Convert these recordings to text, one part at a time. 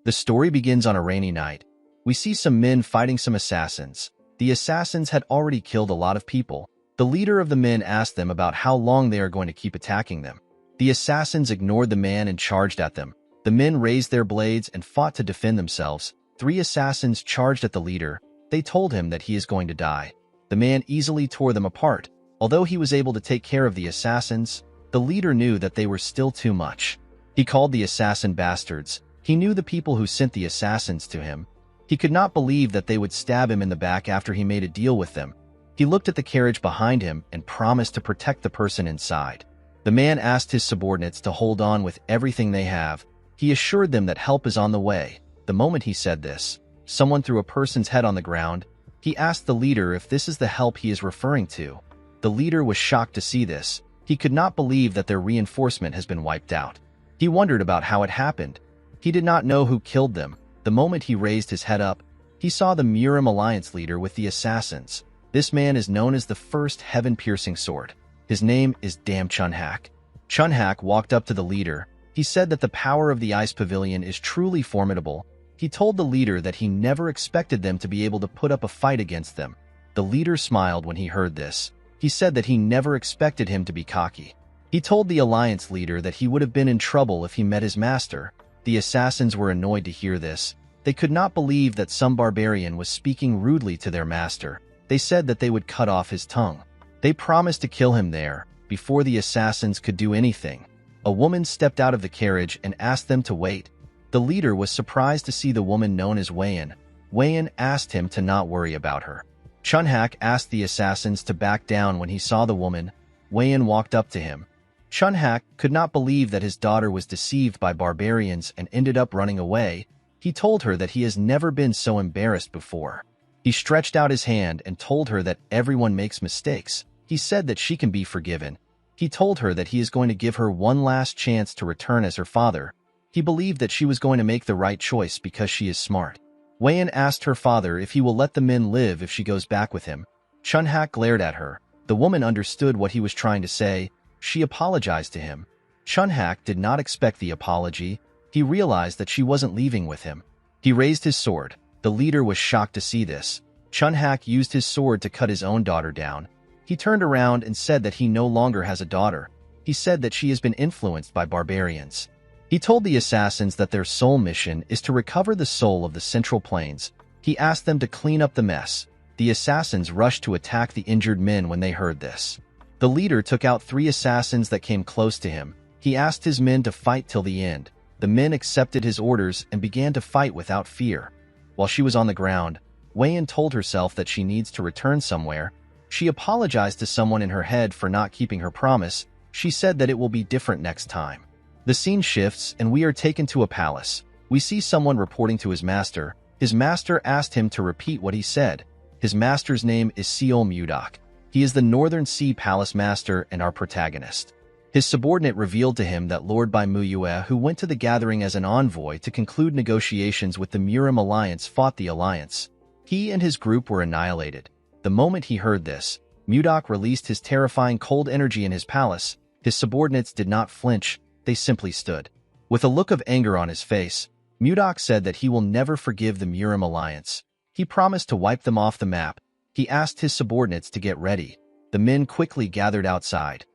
The story begins on a rainy night. We see some men fighting some assassins. The assassins had already killed a lot of people. The leader of the men asked them about how long they are going to keep attacking them. The assassins ignored the man and charged at them. The men raised their blades and fought to defend themselves. 3 assassins charged at the leader. They told him that he is going to die. The man easily tore them apart. Although he was able to take care of the assassins, the leader knew that they were still too much. He called the assassin bastards. He knew the people who sent the assassins to him. He could not believe that they would stab him in the back after he made a deal with them. He looked at the carriage behind him and promised to protect the person inside. The man asked his subordinates to hold on with everything they have. He assured them that help is on the way. The moment he said this, someone threw a person's head on the ground. He asked the leader if this is the help he is referring to. The leader was shocked to see this. He could not believe that their reinforcement has been wiped out. He wondered about how it happened. He did not know who killed them. The moment he raised his head up, he saw the Murim Alliance leader with the assassins. This man is known as the first heaven-piercing sword. His name is Dam Chunhak. Chunhak walked up to the leader. He said that the power of the ice pavilion is truly formidable. He told the leader that he never expected them to be able to put up a fight against them. The leader smiled when he heard this. He said that he never expected him to be cocky. He told the alliance leader that he would have been in trouble if he met his master. The assassins were annoyed to hear this. They could not believe that some barbarian was speaking rudely to their master. They said that they would cut off his tongue. They promised to kill him there, before the assassins could do anything. A woman stepped out of the carriage and asked them to wait. The leader was surprised to see the woman known as Wayan. Wayan asked him to not worry about her. Chunhak asked the assassins to back down when he saw the woman. Wayan walked up to him. Chunhak could not believe that his daughter was deceived by barbarians and ended up running away. He told her that he has never been so embarrassed before. He stretched out his hand and told her that everyone makes mistakes. He said that she can be forgiven. He told her that he is going to give her one last chance to return as her father. He believed that she was going to make the right choice because she is smart. Wayan asked her father if he will let the men live if she goes back with him. Chunhak glared at her. The woman understood what he was trying to say. She apologized to him. Chunhak did not expect the apology. He realized that she wasn't leaving with him. He raised his sword. The leader was shocked to see this. Chunhak used his sword to cut his own daughter down. He turned around and said that he no longer has a daughter. He said that she has been influenced by barbarians. He told the assassins that their sole mission is to recover the soul of the Central Plains. He asked them to clean up the mess. The assassins rushed to attack the injured men when they heard this. The leader took out 3 assassins that came close to him. He asked his men to fight till the end. The men accepted his orders and began to fight without fear. While she was on the ground, Wayan told herself that she needs to return somewhere. She apologized to someone in her head for not keeping her promise. She said that it will be different next time. The scene shifts and we are taken to a palace. We see someone reporting to his master. His master asked him to repeat what he said. His master's name is Seol Mudak. He is the Northern Sea Palace Master and our protagonist. His subordinate revealed to him that Lord Bai Muyue, who went to the gathering as an envoy to conclude negotiations with the Murim Alliance, fought the alliance. He and his group were annihilated. The moment he heard this, Mudak released his terrifying cold energy in his palace. His subordinates did not flinch, they simply stood. With a look of anger on his face, Mudak said that he will never forgive the Murim Alliance. He promised to wipe them off the map. He asked his subordinates to get ready. The men quickly gathered outside.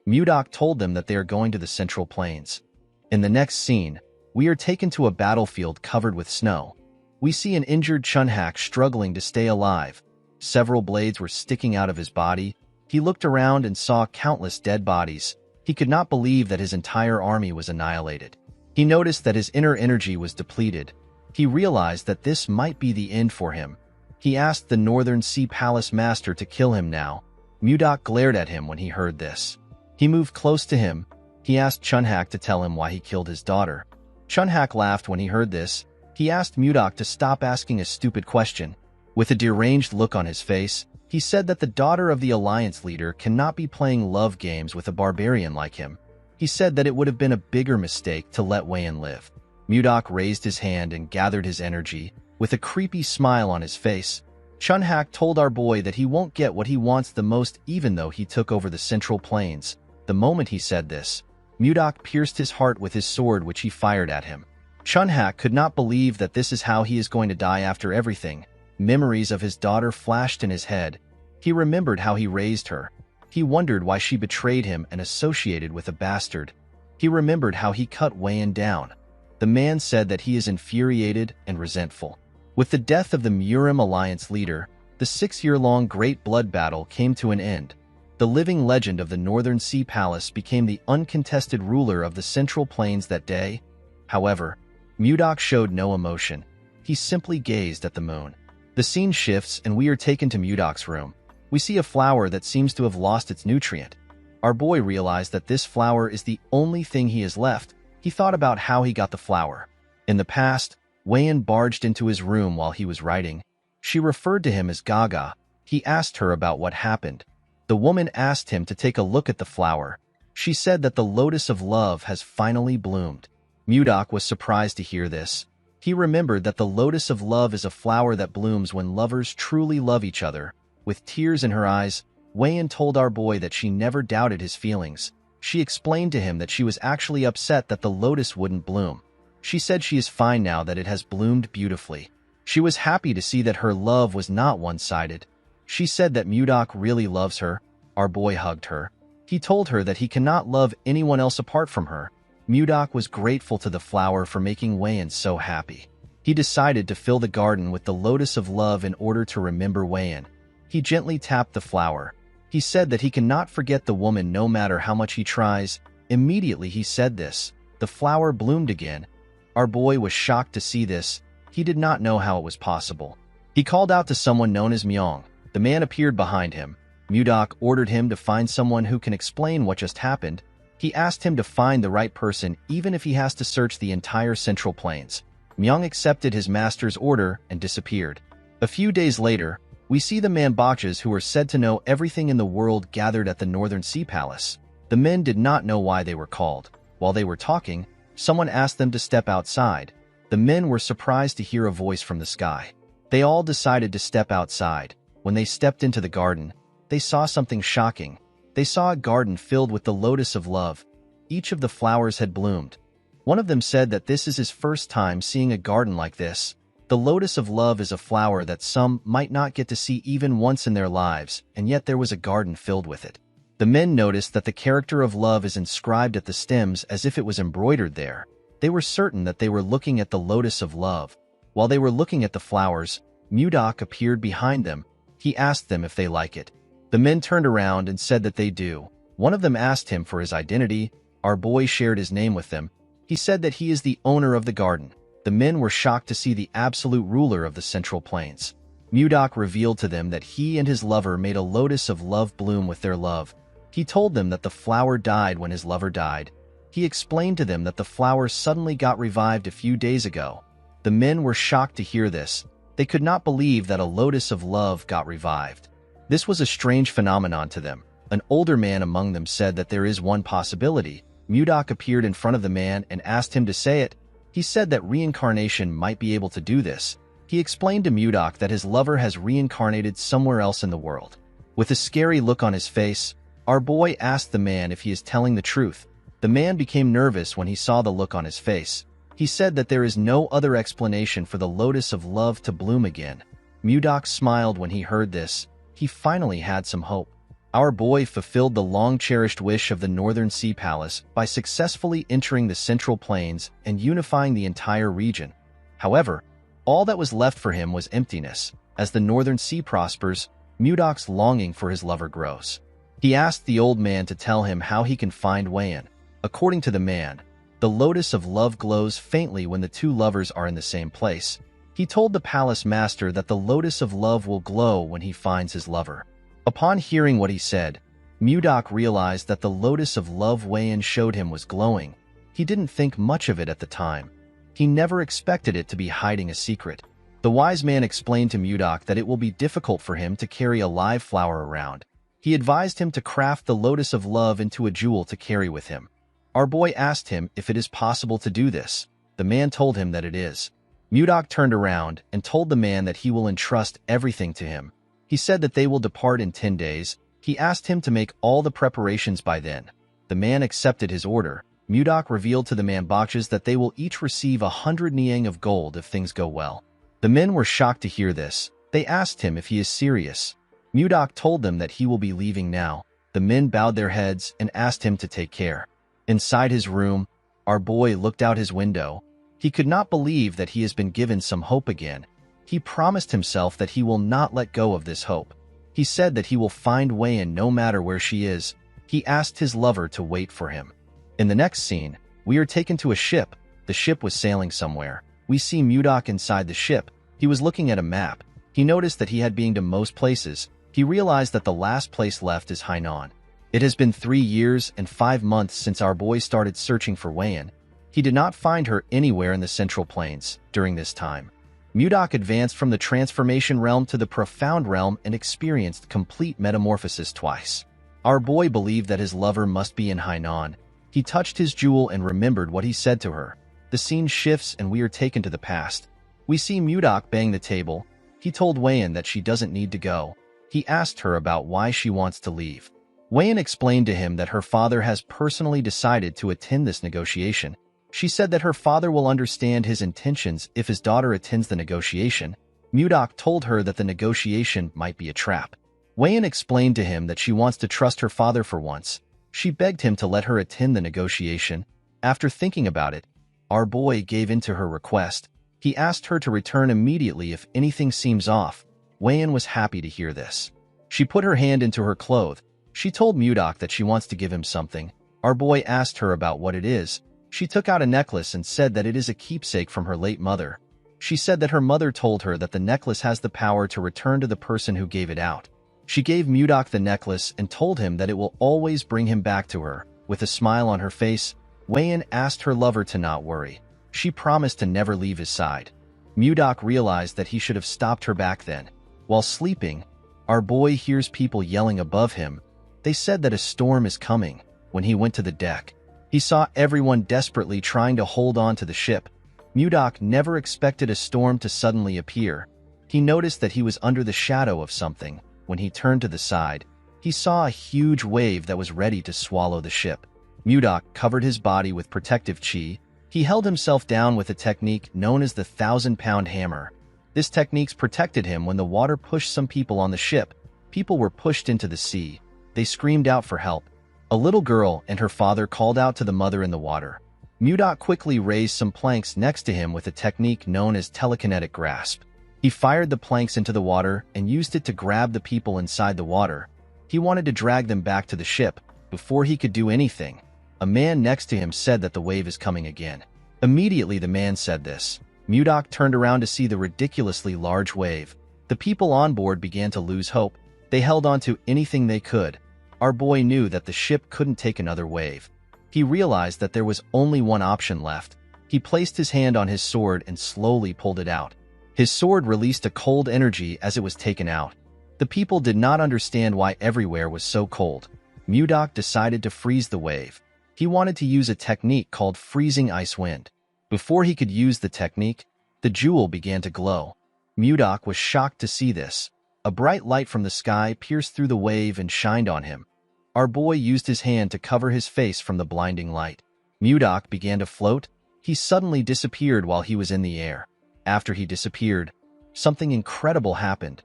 Mudak told them that they are going to the Central Plains. In the next scene, we are taken to a battlefield covered with snow. We see an injured Chunhak struggling to stay alive. Several blades were sticking out of his body. He looked around and saw countless dead bodies. He could not believe that his entire army was annihilated. He noticed that his inner energy was depleted. He realized that this might be the end for him. He asked the Northern Sea Palace Master to kill him now. Mudak glared at him when he heard this. He moved close to him. He asked Chunhak to tell him why he killed his daughter. Chunhak laughed when he heard this. He asked Mudak to stop asking a stupid question. With a deranged look on his face, he said that the daughter of the alliance leader cannot be playing love games with a barbarian like him. He said that it would have been a bigger mistake to let Wayan live. Mudak raised his hand and gathered his energy. With a creepy smile on his face, Chunhak told our boy that he won't get what he wants the most even though he took over the Central Plains. The moment he said this, Mudak pierced his heart with his sword which he fired at him. Chunhak could not believe that this is how he is going to die after everything. Memories of his daughter flashed in his head. He remembered how he raised her. He wondered why she betrayed him and associated with a bastard. He remembered how he cut Wayan down. The man said that he is infuriated and resentful. With the death of the Murim Alliance leader, the 6-year-long Great Blood Battle came to an end. The living legend of the Northern Sea Palace became the uncontested ruler of the Central Plains that day. However, Mudok showed no emotion. He simply gazed at the moon. The scene shifts and we are taken to Mudok's room. We see a flower that seems to have lost its nutrient. Our boy realized that this flower is the only thing he has left. He thought about how he got the flower. In the past, Wayan barged into his room while he was writing. She referred to him as Gaga. He asked her about what happened. The woman asked him to take a look at the flower. She said that the lotus of love has finally bloomed. Mudok was surprised to hear this. He remembered that the lotus of love is a flower that blooms when lovers truly love each other. With tears in her eyes, Wayan told our boy that she never doubted his feelings. She explained to him that she was actually upset that the lotus wouldn't bloom. She said she is fine now that it has bloomed beautifully. She was happy to see that her love was not one-sided. She said that Mudok really loves her. Our boy hugged her. He told her that he cannot love anyone else apart from her. Mudok was grateful to the flower for making Wayan so happy. He decided to fill the garden with the lotus of love in order to remember Wayan. He gently tapped the flower. He said that he cannot forget the woman no matter how much he tries. Immediately he said this. The flower bloomed again. Our boy was shocked to see this. He did not know how it was possible. He called out to someone known as Myong. The man appeared behind him. Mudok ordered him to find someone who can explain what just happened. He asked him to find the right person even if he has to search the entire Central Plains. Myong accepted his master's order and disappeared. A few days later, we see the Manbachas who are said to know everything in the world gathered at the Northern Sea Palace. The men did not know why they were called. While they were talking, someone asked them to step outside. The men were surprised to hear a voice from the sky. They all decided to step outside. When they stepped into the garden, they saw something shocking. They saw a garden filled with the lotus of love. Each of the flowers had bloomed. One of them said that this is his first time seeing a garden like this. The lotus of love is a flower that some might not get to see even once in their lives, and yet there was a garden filled with it. The men noticed that the character of love is inscribed at the stems as if it was embroidered there. They were certain that they were looking at the lotus of love. While they were looking at the flowers, Mudok appeared behind them. He asked them if they like it. The men turned around and said that they do. One of them asked him for his identity. Our boy shared his name with them. He said that he is the owner of the garden. The men were shocked to see the absolute ruler of the Central Plains. Mudok revealed to them that he and his lover made a lotus of love bloom with their love. He told them that the flower died when his lover died. He explained to them that the flower suddenly got revived a few days ago. The men were shocked to hear this. They could not believe that a lotus of love got revived. This was a strange phenomenon to them. An older man among them said that there is one possibility. Mudok appeared in front of the man and asked him to say it. He said that reincarnation might be able to do this. He explained to Mudok that his lover has reincarnated somewhere else in the world. With a scary look on his face, our boy asked the man if he is telling the truth. The man became nervous when he saw the look on his face. He said that there is no other explanation for the lotus of love to bloom again. Mudok smiled when he heard this. He finally had some hope. Our boy fulfilled the long-cherished wish of the Northern Sea Palace by successfully entering the Central Plains and unifying the entire region. However, all that was left for him was emptiness. As the Northern Sea prospers, Mudok's longing for his lover grows. He asked the old man to tell him how he can find Wayan. According to the man, the lotus of love glows faintly when the two lovers are in the same place. He told the palace master that the lotus of love will glow when he finds his lover. Upon hearing what he said, Mudok realized that the lotus of love Wayan showed him was glowing. He didn't think much of it at the time. He never expected it to be hiding a secret. The wise man explained to Mudok that it will be difficult for him to carry a live flower around. He advised him to craft the lotus of love into a jewel to carry with him. Our boy asked him if it is possible to do this. The man told him that it is. Mudok turned around and told the man that he will entrust everything to him. He said that they will depart in 10 days. He asked him to make all the preparations by then. The man accepted his order. Mudok revealed to the mangacaps that they will each receive 100 niang of gold if things go well. The men were shocked to hear this. They asked him if he is serious. Mudok told them that he will be leaving now. The men bowed their heads and asked him to take care. Inside his room, our boy looked out his window. He could not believe that he has been given some hope again. He promised himself that he will not let go of this hope. He said that he will find Weian no matter where she is. He asked his lover to wait for him. In the next scene, we are taken to a ship. The ship was sailing somewhere. We see Mudok inside the ship. He was looking at a map. He noticed that he had been to most places. He realized that the last place left is Hainan. It has been 3 years and 5 months since our boy started searching for Weian. He did not find her anywhere in the Central Plains during this time. Mudok advanced from the transformation realm to the profound realm and experienced complete metamorphosis twice. Our boy believed that his lover must be in Hainan. He touched his jewel and remembered what he said to her. The scene shifts and we are taken to the past. We see Mudok bang the table. He told Weian that she doesn't need to go. He asked her about why she wants to leave. Weian explained to him that her father has personally decided to attend this negotiation. She said that her father will understand his intentions if his daughter attends the negotiation. Mudok told her that the negotiation might be a trap. Weian explained to him that she wants to trust her father for once. She begged him to let her attend the negotiation. After thinking about it, our boy gave in to her request. He asked her to return immediately if anything seems off. Weian was happy to hear this. She put her hand into her cloth. She told Mudok that she wants to give him something. Our boy asked her about what it is. She took out a necklace and said that it is a keepsake from her late mother. She said that her mother told her that the necklace has the power to return to the person who gave it out. She gave Mudok the necklace and told him that it will always bring him back to her. With a smile on her face, Weian asked her lover to not worry. She promised to never leave his side. Mudok realized that he should have stopped her back then. While sleeping, our boy hears people yelling above him. They said that a storm is coming. When he went to the deck, he saw everyone desperately trying to hold on to the ship. Mudok never expected a storm to suddenly appear. He noticed that he was under the shadow of something. When he turned to the side, he saw a huge wave that was ready to swallow the ship. Mudok covered his body with protective chi. He held himself down with a technique known as the 1,000-pound hammer. This technique protected him when the water pushed some people on the ship. People were pushed into the sea. They screamed out for help. A little girl and her father called out to the mother in the water. Mudok quickly raised some planks next to him with a technique known as telekinetic grasp. He fired the planks into the water and used it to grab the people inside the water. He wanted to drag them back to the ship. Before he could do anything, a man next to him said that the wave is coming again. Immediately the man said this. Mudok turned around to see the ridiculously large wave. The people on board began to lose hope. They held on to anything they could. Our boy knew that the ship couldn't take another wave. He realized that there was only one option left. He placed his hand on his sword and slowly pulled it out. His sword released a cold energy as it was taken out. The people did not understand why everywhere was so cold. Mudok decided to freeze the wave. He wanted to use a technique called freezing ice wind. Before he could use the technique, the jewel began to glow. Mudok was shocked to see this. A bright light from the sky pierced through the wave and shined on him. Our boy used his hand to cover his face from the blinding light. Mudok began to float. He suddenly disappeared while he was in the air. After he disappeared, something incredible happened.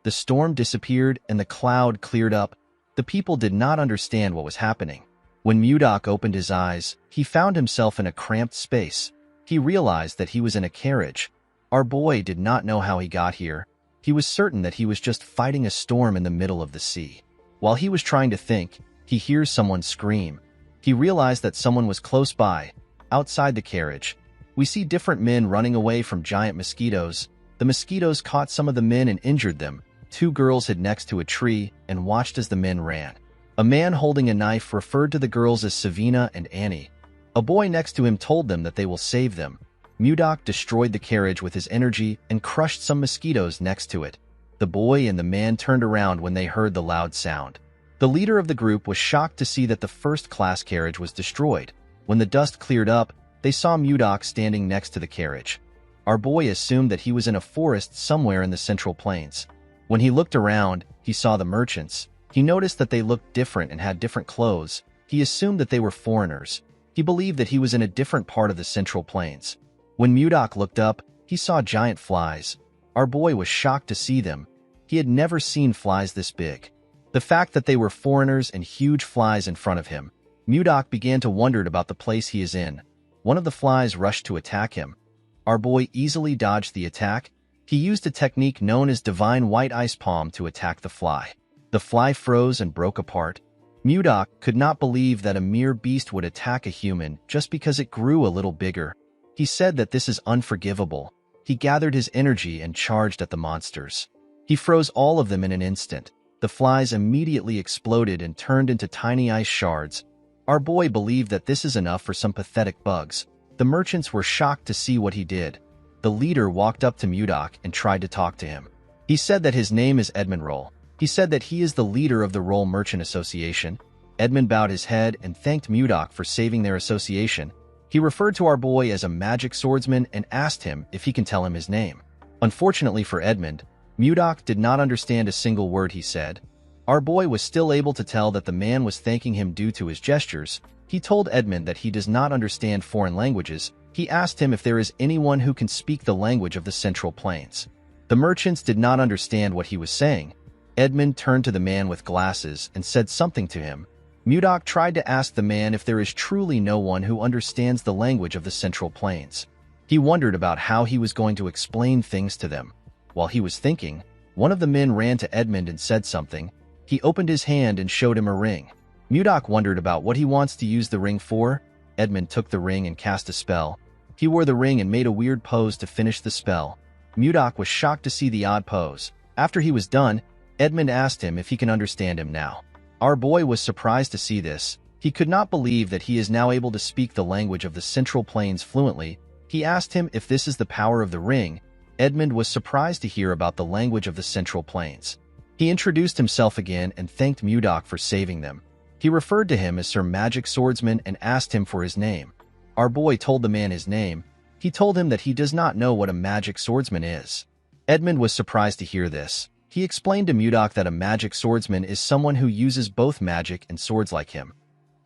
The storm disappeared and the cloud cleared up. The people did not understand what was happening. When Mudok opened his eyes, he found himself in a cramped space. He realized that he was in a carriage. Our boy did not know how he got here. He was certain that he was just fighting a storm in the middle of the sea. While he was trying to think, he hears someone scream. He realized that someone was close by, outside the carriage. We see different men running away from giant mosquitoes. The mosquitoes caught some of the men and injured them. 2 girls hid next to a tree and watched as the men ran. A man holding a knife referred to the girls as Savina and Annie. A boy next to him told them that they will save them. Mudok destroyed the carriage with his energy and crushed some mosquitoes next to it. The boy and the man turned around when they heard the loud sound. The leader of the group was shocked to see that the first-class carriage was destroyed. When the dust cleared up, they saw Mudok standing next to the carriage. Our boy assumed that he was in a forest somewhere in the Central Plains. When he looked around, he saw the merchants. He noticed that they looked different and had different clothes. He assumed that they were foreigners. He believed that he was in a different part of the Central Plains. When Mudok looked up, he saw giant flies. Our boy was shocked to see them. He had never seen flies this big. The fact that they were foreigners and huge flies in front of him, Mudok began to wonder about the place he is in. One of the flies rushed to attack him. Our boy easily dodged the attack. He used a technique known as Divine White Ice Palm to attack the fly. The fly froze and broke apart. Mudok could not believe that a mere beast would attack a human just because it grew a little bigger. He said that this is unforgivable. He gathered his energy and charged at the monsters. He froze all of them in an instant. The flies immediately exploded and turned into tiny ice shards. Our boy believed that this is enough for some pathetic bugs. The merchants were shocked to see what he did. The leader walked up to Mudok and tried to talk to him. He said that his name is Edmund Roll. He said that he is the leader of the Roll Merchant Association. Edmund bowed his head and thanked Mudok for saving their association. He referred to our boy as a magic swordsman and asked him if he can tell him his name. Unfortunately for Edmund, Mudok did not understand a single word he said. Our boy was still able to tell that the man was thanking him due to his gestures. He told Edmund that he does not understand foreign languages. He asked him if there is anyone who can speak the language of the Central Plains. The merchants did not understand what he was saying. Edmund turned to the man with glasses and said something to him. Mudok tried to ask the man if there is truly no one who understands the language of the Central Plains. He wondered about how he was going to explain things to them. While he was thinking, one of the men ran to Edmund and said something. He opened his hand and showed him a ring. Mudok wondered about what he wants to use the ring for. Edmund took the ring and cast a spell. He wore the ring and made a weird pose to finish the spell. Mudok was shocked to see the odd pose. After he was done, Edmund asked him if he can understand him now. Our boy was surprised to see this. He could not believe that he is now able to speak the language of the Central Plains fluently. He asked him if this is the power of the ring. Edmund was surprised to hear about the language of the Central Plains. He introduced himself again and thanked Mudok for saving them. He referred to him as Sir Magic Swordsman and asked him for his name. Our boy told the man his name. He told him that he does not know what a magic swordsman is. Edmund was surprised to hear this. He explained to Mudok that a magic swordsman is someone who uses both magic and swords like him.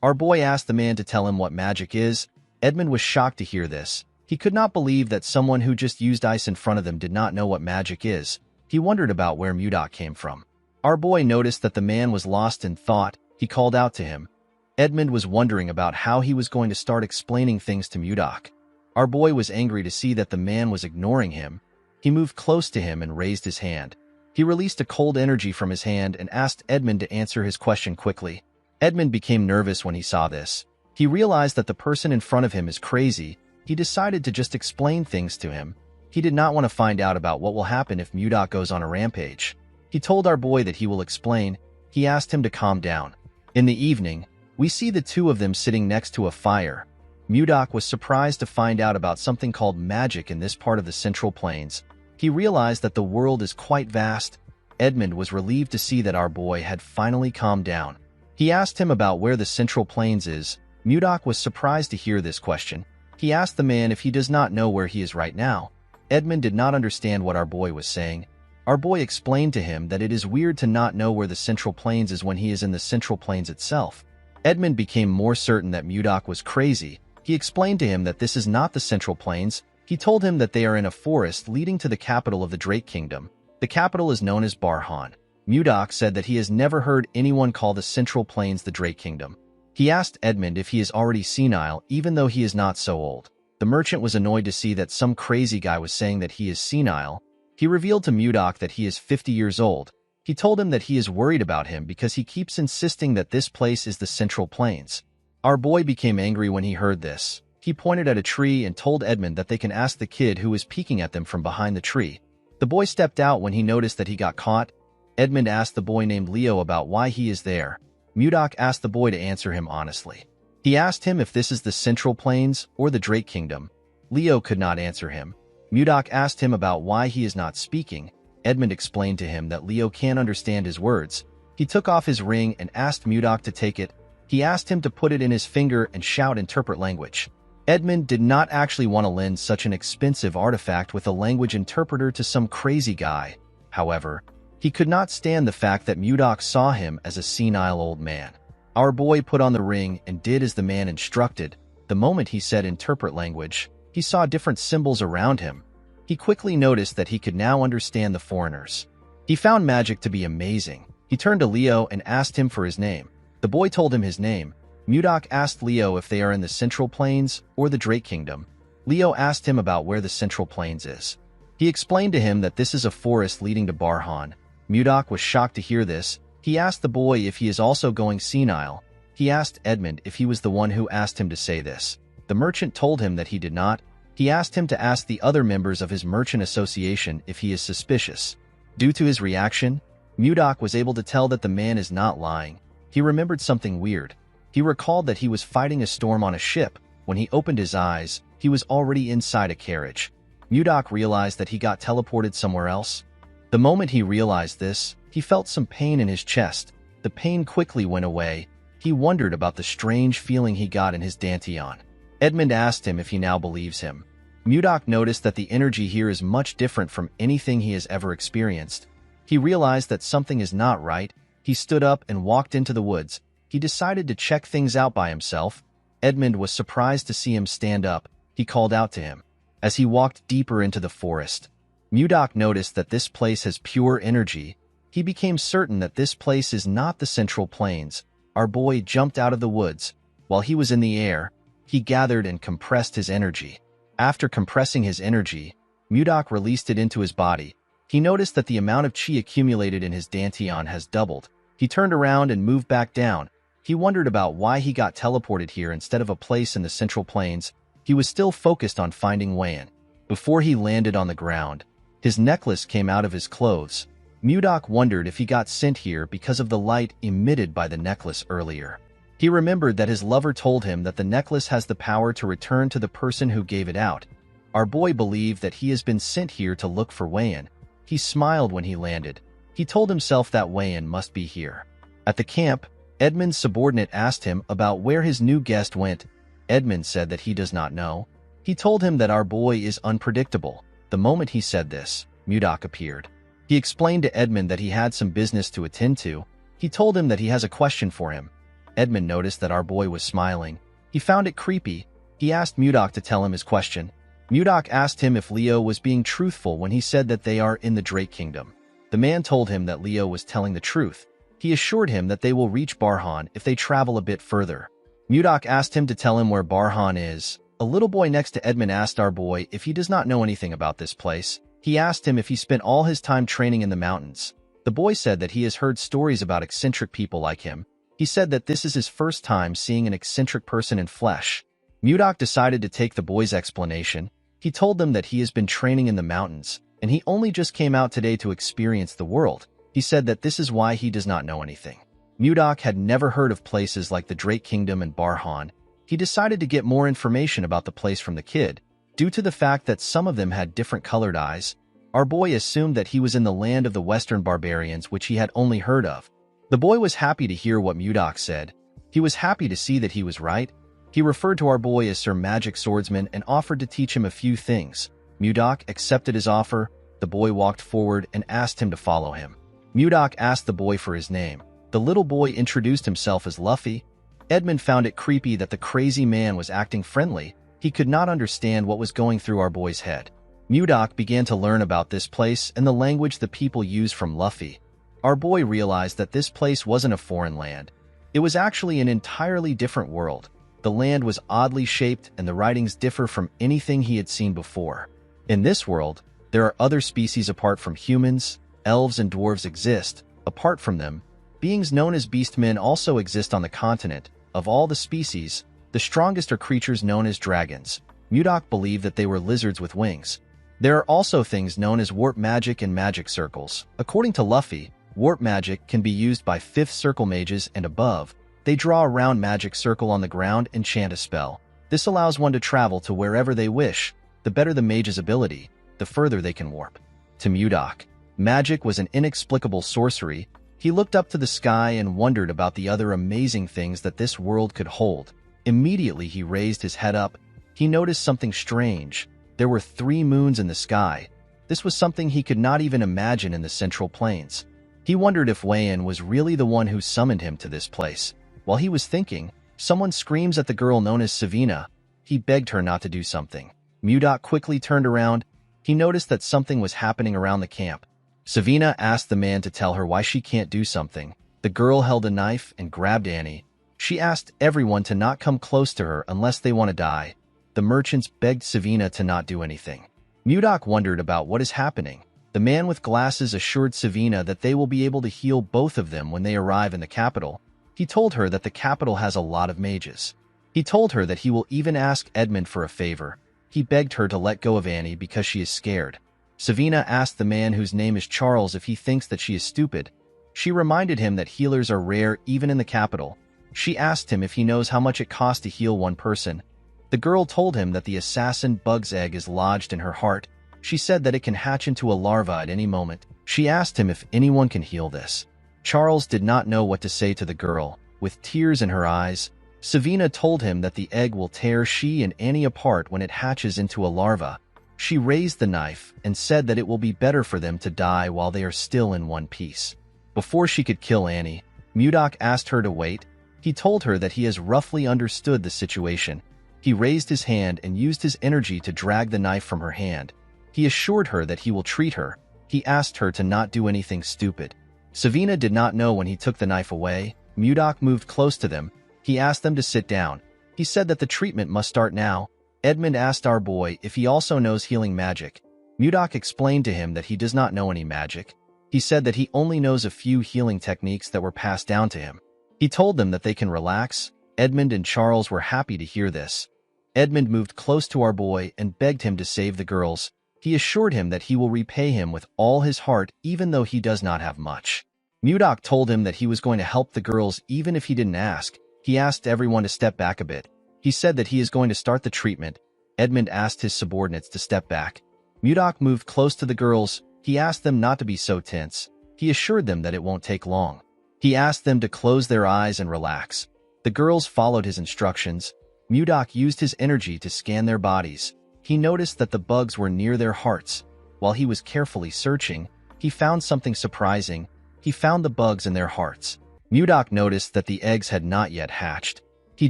Our boy asked the man to tell him what magic is. Edmund was shocked to hear this. He could not believe that someone who just used ice in front of them did not know what magic is. He wondered about where Mudok came from. Our boy noticed that the man was lost in thought. He called out to him. Edmund was wondering about how he was going to start explaining things to Mudok. Our boy was angry to see that the man was ignoring him. He moved close to him and raised his hand. He released a cold energy from his hand and asked Edmund to answer his question quickly. Edmund became nervous when he saw this. He realized that the person in front of him is crazy. He decided to just explain things to him. He did not want to find out about what will happen if Mudok goes on a rampage. He told our boy that he will explain. He asked him to calm down. In the evening, we see the two of them sitting next to a fire. Mudok was surprised to find out about something called magic in this part of the Central Plains. He realized that the world is quite vast. Edmund was relieved to see that our boy had finally calmed down. He asked him about where the Central Plains is. Mudok was surprised to hear this question. He asked the man if he does not know where he is right now. Edmund did not understand what our boy was saying. Our boy explained to him that it is weird to not know where the Central Plains is when he is in the Central Plains itself. Edmund became more certain that Mudok was crazy. He explained to him that this is not the Central Plains. He told him that they are in a forest leading to the capital of the Drake Kingdom. The capital is known as Barhan. Mudok said that he has never heard anyone call the Central Plains the Drake Kingdom. He asked Edmund if he is already senile, even though he is not so old. The merchant was annoyed to see that some crazy guy was saying that he is senile. He revealed to Mudok that he is 50 years old. He told him that he is worried about him because he keeps insisting that this place is the Central Plains. Our boy became angry when he heard this. He pointed at a tree and told Edmund that they can ask the kid who was peeking at them from behind the tree. The boy stepped out when he noticed that he got caught. Edmund asked the boy named Leo about why he is there. Mudok asked the boy to answer him honestly. He asked him if this is the Central Plains or the Drake Kingdom. Leo could not answer him. Mudok asked him about why he is not speaking. Edmund explained to him that Leo can't understand his words. He took off his ring and asked Mudok to take it. He asked him to put it in his finger and shout interpret language. Edmund did not actually want to lend such an expensive artifact with a language interpreter to some crazy guy. However, he could not stand the fact that Mudok saw him as a senile old man. Our boy put on the ring and did as the man instructed. The moment he said interpret language, he saw different symbols around him. He quickly noticed that he could now understand the foreigners. He found magic to be amazing. He turned to Leo and asked him for his name. The boy told him his name. Mudok asked Leo if they are in the Central Plains or the Drake Kingdom. Leo asked him about where the Central Plains is. He explained to him that this is a forest leading to Barhan. Mudok was shocked to hear this. He asked the boy if he is also going senile. He asked Edmund if he was the one who asked him to say this. The merchant told him that he did not. He asked him to ask the other members of his merchant association if he is suspicious. Due to his reaction, Mudok was able to tell that the man is not lying. He remembered something weird. He recalled that he was fighting a storm on a ship. When he opened his eyes, he was already inside a carriage. Mudok realized that he got teleported somewhere else. The moment he realized this, he felt some pain in his chest. The pain quickly went away. He wondered about the strange feeling he got in his dantian. Edmund asked him if he now believes him. Mudok noticed that the energy here is much different from anything he has ever experienced. He realized that something is not right. He stood up and walked into the woods. He decided to check things out by himself. Edmund was surprised to see him stand up. He called out to him. As he walked deeper into the forest, Mudok noticed that this place has pure energy. He became certain that this place is not the Central Plains. Our boy jumped out of the woods. While he was in the air, he gathered and compressed his energy. After compressing his energy, Mudok released it into his body. He noticed that the amount of chi accumulated in his dantian has doubled. He turned around and moved back down. He wondered about why he got teleported here instead of a place in the Central Plains. He was still focused on finding Wayan. Before he landed on the ground, his necklace came out of his clothes. Mudok wondered if he got sent here because of the light emitted by the necklace earlier. He remembered that his lover told him that the necklace has the power to return to the person who gave it out. Our boy believed that he has been sent here to look for Wayan. He smiled when he landed. He told himself that Wayan must be here. At the camp, Edmund's subordinate asked him about where his new guest went. Edmund said that he does not know. He told him that our boy is unpredictable. The moment he said this, Mudok appeared. He explained to Edmund that he had some business to attend to. He told him that he has a question for him. Edmund noticed that our boy was smiling. He found it creepy. He asked Mudok to tell him his question. Mudok asked him if Leo was being truthful when he said that they are in the Drake Kingdom. The man told him that Leo was telling the truth. He assured him that they will reach Barhan if they travel a bit further. Mudok asked him to tell him where Barhan is. A little boy next to Edmund asked our boy if he does not know anything about this place. He asked him if he spent all his time training in the mountains. The boy said that he has heard stories about eccentric people like him. He said that this is his first time seeing an eccentric person in flesh. Mudok decided to take the boy's explanation. He told them that he has been training in the mountains, and he only just came out today to experience the world. He said that this is why he does not know anything. Mudok had never heard of places like the Drake Kingdom and Barhan. He decided to get more information about the place from the kid. Due to the fact that some of them had different colored eyes, our boy assumed that he was in the land of the Western barbarians, which he had only heard of. The boy was happy to hear what Mudok said. He was happy to see that he was right. He referred to our boy as Sir Magic Swordsman and offered to teach him a few things. Mudok accepted his offer. The boy walked forward and asked him to follow him. Mudok asked the boy for his name. The little boy introduced himself as Luffy. Edmund found it creepy that the crazy man was acting friendly. He could not understand what was going through our boy's head. Mudok began to learn about this place and the language the people use from Luffy. Our boy realized that this place wasn't a foreign land. It was actually an entirely different world. The land was oddly shaped and the writings differ from anything he had seen before. In this world, there are other species apart from humans. Elves and dwarves exist. Apart from them, beings known as beastmen also exist on the continent. Of all the species, the strongest are creatures known as dragons. Mudok believed that they were lizards with wings. There are also things known as warp magic and magic circles. According to Luffy, warp magic can be used by 5th circle mages and above. They draw a round magic circle on the ground and chant a spell. This allows one to travel to wherever they wish. The better the mage's ability, the further they can warp. To Mudok, magic was an inexplicable sorcery. He looked up to the sky and wondered about the other amazing things that this world could hold. Immediately he raised his head up. He noticed something strange. There were 3 moons in the sky. This was something he could not even imagine in the Central Plains. He wondered if Wayan was really the one who summoned him to this place. While he was thinking, someone screams at the girl known as Savina. He begged her not to do something. Mudok quickly turned around. He noticed that something was happening around the camp. Savina asked the man to tell her why she can't do something. The girl held a knife and grabbed Annie. She asked everyone to not come close to her unless they want to die. The merchants begged Savina to not do anything. Mudok wondered about what is happening. The man with glasses assured Savina that they will be able to heal both of them when they arrive in the capital. He told her that the capital has a lot of mages. He told her that he will even ask Edmund for a favor. He begged her to let go of Annie because she is scared. Savina asked the man whose name is Charles if he thinks that she is stupid. She reminded him that healers are rare even in the capital. She asked him if he knows how much it costs to heal one person. The girl told him that the assassin bug's egg is lodged in her heart. She said that it can hatch into a larva at any moment. She asked him if anyone can heal this. Charles did not know what to say to the girl. With tears in her eyes, Savina told him that the egg will tear she and Annie apart when it hatches into a larva. She raised the knife and said that it will be better for them to die while they are still in one piece. Before she could kill Annie, Mudok asked her to wait. He told her that he has roughly understood the situation. He raised his hand and used his energy to drag the knife from her hand. He assured her that he will treat her. He asked her to not do anything stupid. Savina did not know when he took the knife away. Mudok moved close to them. He asked them to sit down. He said that the treatment must start now. Edmund asked our boy if he also knows healing magic. Mudok explained to him that he does not know any magic. He said that he only knows a few healing techniques that were passed down to him. He told them that they can relax. Edmund and Charles were happy to hear this. Edmund moved close to our boy and begged him to save the girls. He assured him that he will repay him with all his heart even though he does not have much. Mudok told him that he was going to help the girls even if he didn't ask. He asked everyone to step back a bit. He said that he is going to start the treatment. Edmund asked his subordinates to step back. Mudok moved close to the girls. He asked them not to be so tense. He assured them that it won't take long. He asked them to close their eyes and relax. The girls followed his instructions. Mudok used his energy to scan their bodies. He noticed that the bugs were near their hearts. While he was carefully searching, he found something surprising. He found the bugs in their hearts. Mudok noticed that the eggs had not yet hatched. He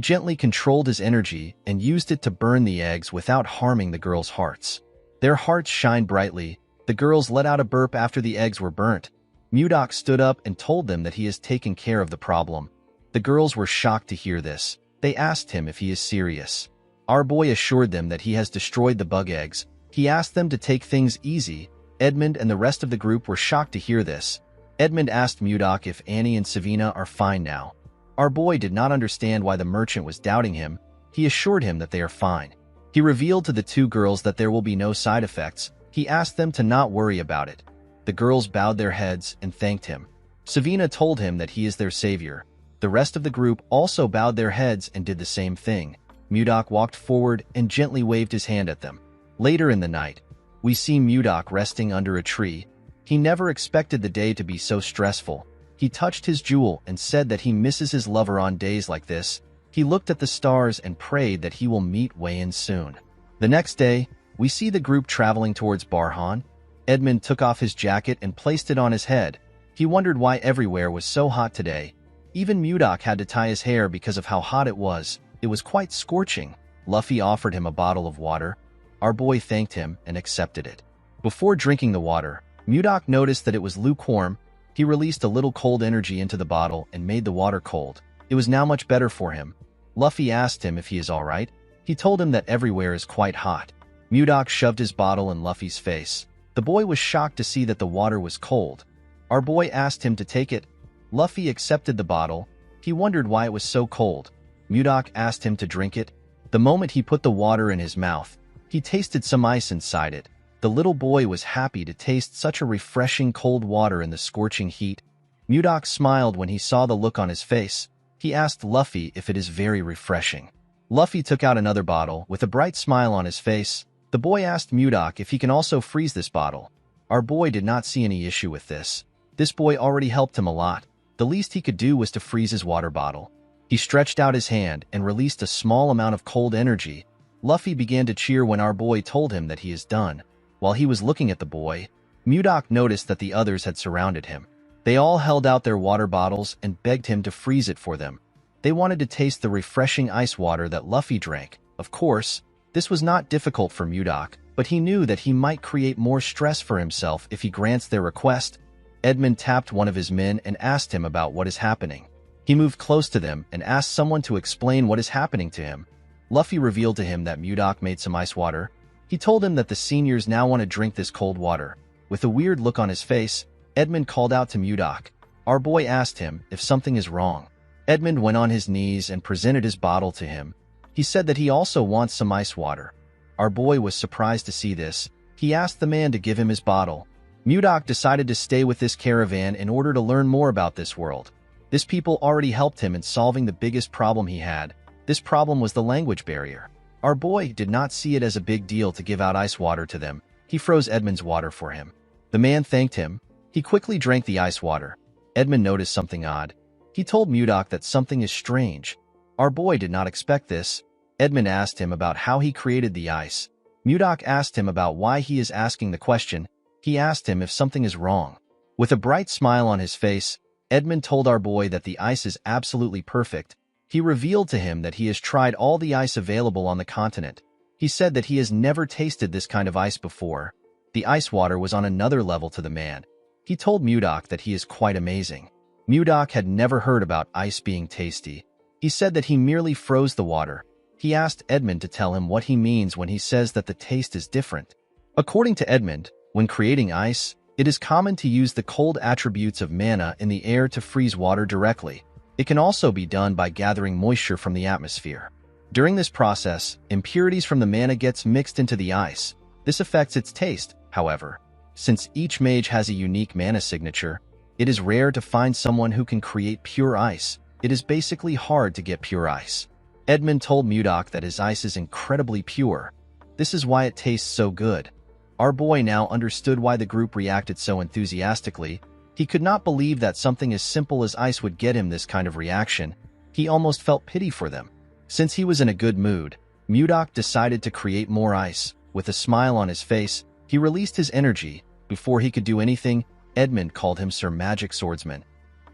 gently controlled his energy and used it to burn the eggs without harming the girls' hearts. Their hearts shined brightly. The girls let out a burp after the eggs were burnt. Mudok stood up and told them that he has taken care of the problem. The girls were shocked to hear this. They asked him if he is serious. Our boy assured them that he has destroyed the bug eggs. He asked them to take things easy. Edmund and the rest of the group were shocked to hear this. Edmund asked Mudok if Annie and Savina are fine now. Our boy did not understand why the merchant was doubting him. He assured him that they are fine. He revealed to the two girls that there will be no side effects. He asked them to not worry about it. The girls bowed their heads and thanked him. Savina told him that he is their savior. The rest of the group also bowed their heads and did the same thing. Mudok walked forward and gently waved his hand at them. Later in the night, we see Mudok resting under a tree. He never expected the day to be so stressful. He touched his jewel and said that he misses his lover on days like this. He looked at the stars and prayed that he will meet Wayan soon. The next day, we see the group traveling towards Barhan. Edmund took off his jacket and placed it on his head. He wondered why everywhere was so hot today. Even Mudok had to tie his hair because of how hot it was. It was quite scorching. Luffy offered him a bottle of water. Our boy thanked him and accepted it. Before drinking the water, Mudok noticed that it was lukewarm. He released a little cold energy into the bottle and made the water cold. It was now much better for him. Luffy asked him if he is all right. He told him that everywhere is quite hot. Mudok shoved his bottle in Luffy's face. The boy was shocked to see that the water was cold. Our boy asked him to take it. Luffy accepted the bottle. He wondered why it was so cold. Mudok asked him to drink it. The moment he put the water in his mouth, he tasted some ice inside it. The little boy was happy to taste such a refreshing cold water in the scorching heat. Mudok smiled when he saw the look on his face. He asked Luffy if it is very refreshing. Luffy took out another bottle with a bright smile on his face. The boy asked Mudok if he can also freeze this bottle. Our boy did not see any issue with this. This boy already helped him a lot. The least he could do was to freeze his water bottle. He stretched out his hand and released a small amount of cold energy. Luffy began to cheer when our boy told him that he is done. While he was looking at the boy, Mudok noticed that the others had surrounded him. They all held out their water bottles and begged him to freeze it for them. They wanted to taste the refreshing ice water that Luffy drank. Of course, this was not difficult for Mudok, but he knew that he might create more stress for himself if he grants their request. Edmund tapped one of his men and asked him about what is happening. He moved close to them and asked someone to explain what is happening to him. Luffy revealed to him that Mudok made some ice water. He told him that the seniors now want to drink this cold water. With a weird look on his face, Edmund called out to Mudok. Our boy asked him if something is wrong. Edmund went on his knees and presented his bottle to him. He said that he also wants some ice water. Our boy was surprised to see this. He asked the man to give him his bottle. Mudok decided to stay with this caravan in order to learn more about this world. This people already helped him in solving the biggest problem he had. This problem was the language barrier. Our boy did not see it as a big deal to give out ice water to them. He froze Edmund's water for him. The man thanked him. He quickly drank the ice water. Edmund noticed something odd. He told Mudok that something is strange. Our boy did not expect this. Edmund asked him about how he created the ice. Mudok asked him about why he is asking the question. He asked him if something is wrong. With a bright smile on his face, Edmund told our boy that the ice is absolutely perfect. He revealed to him that he has tried all the ice available on the continent. He said that he has never tasted this kind of ice before. The ice water was on another level to the man. He told Mudok that he is quite amazing. Mudok had never heard about ice being tasty. He said that he merely froze the water. He asked Edmund to tell him what he means when he says that the taste is different. According to Edmund, when creating ice, it is common to use the cold attributes of mana in the air to freeze water directly. It can also be done by gathering moisture from the atmosphere. During this process, impurities from the mana gets mixed into the ice. This affects its taste, however. Since each mage has a unique mana signature, it is rare to find someone who can create pure ice. It is basically hard to get pure ice. Edmund told Mudok that his ice is incredibly pure. This is why it tastes so good. Our boy now understood why the group reacted so enthusiastically. He could not believe that something as simple as ice would get him this kind of reaction. He almost felt pity for them. Since he was in a good mood, Mudok decided to create more ice. With a smile on his face, he released his energy. Before he could do anything, Edmund called him Sir Magic Swordsman.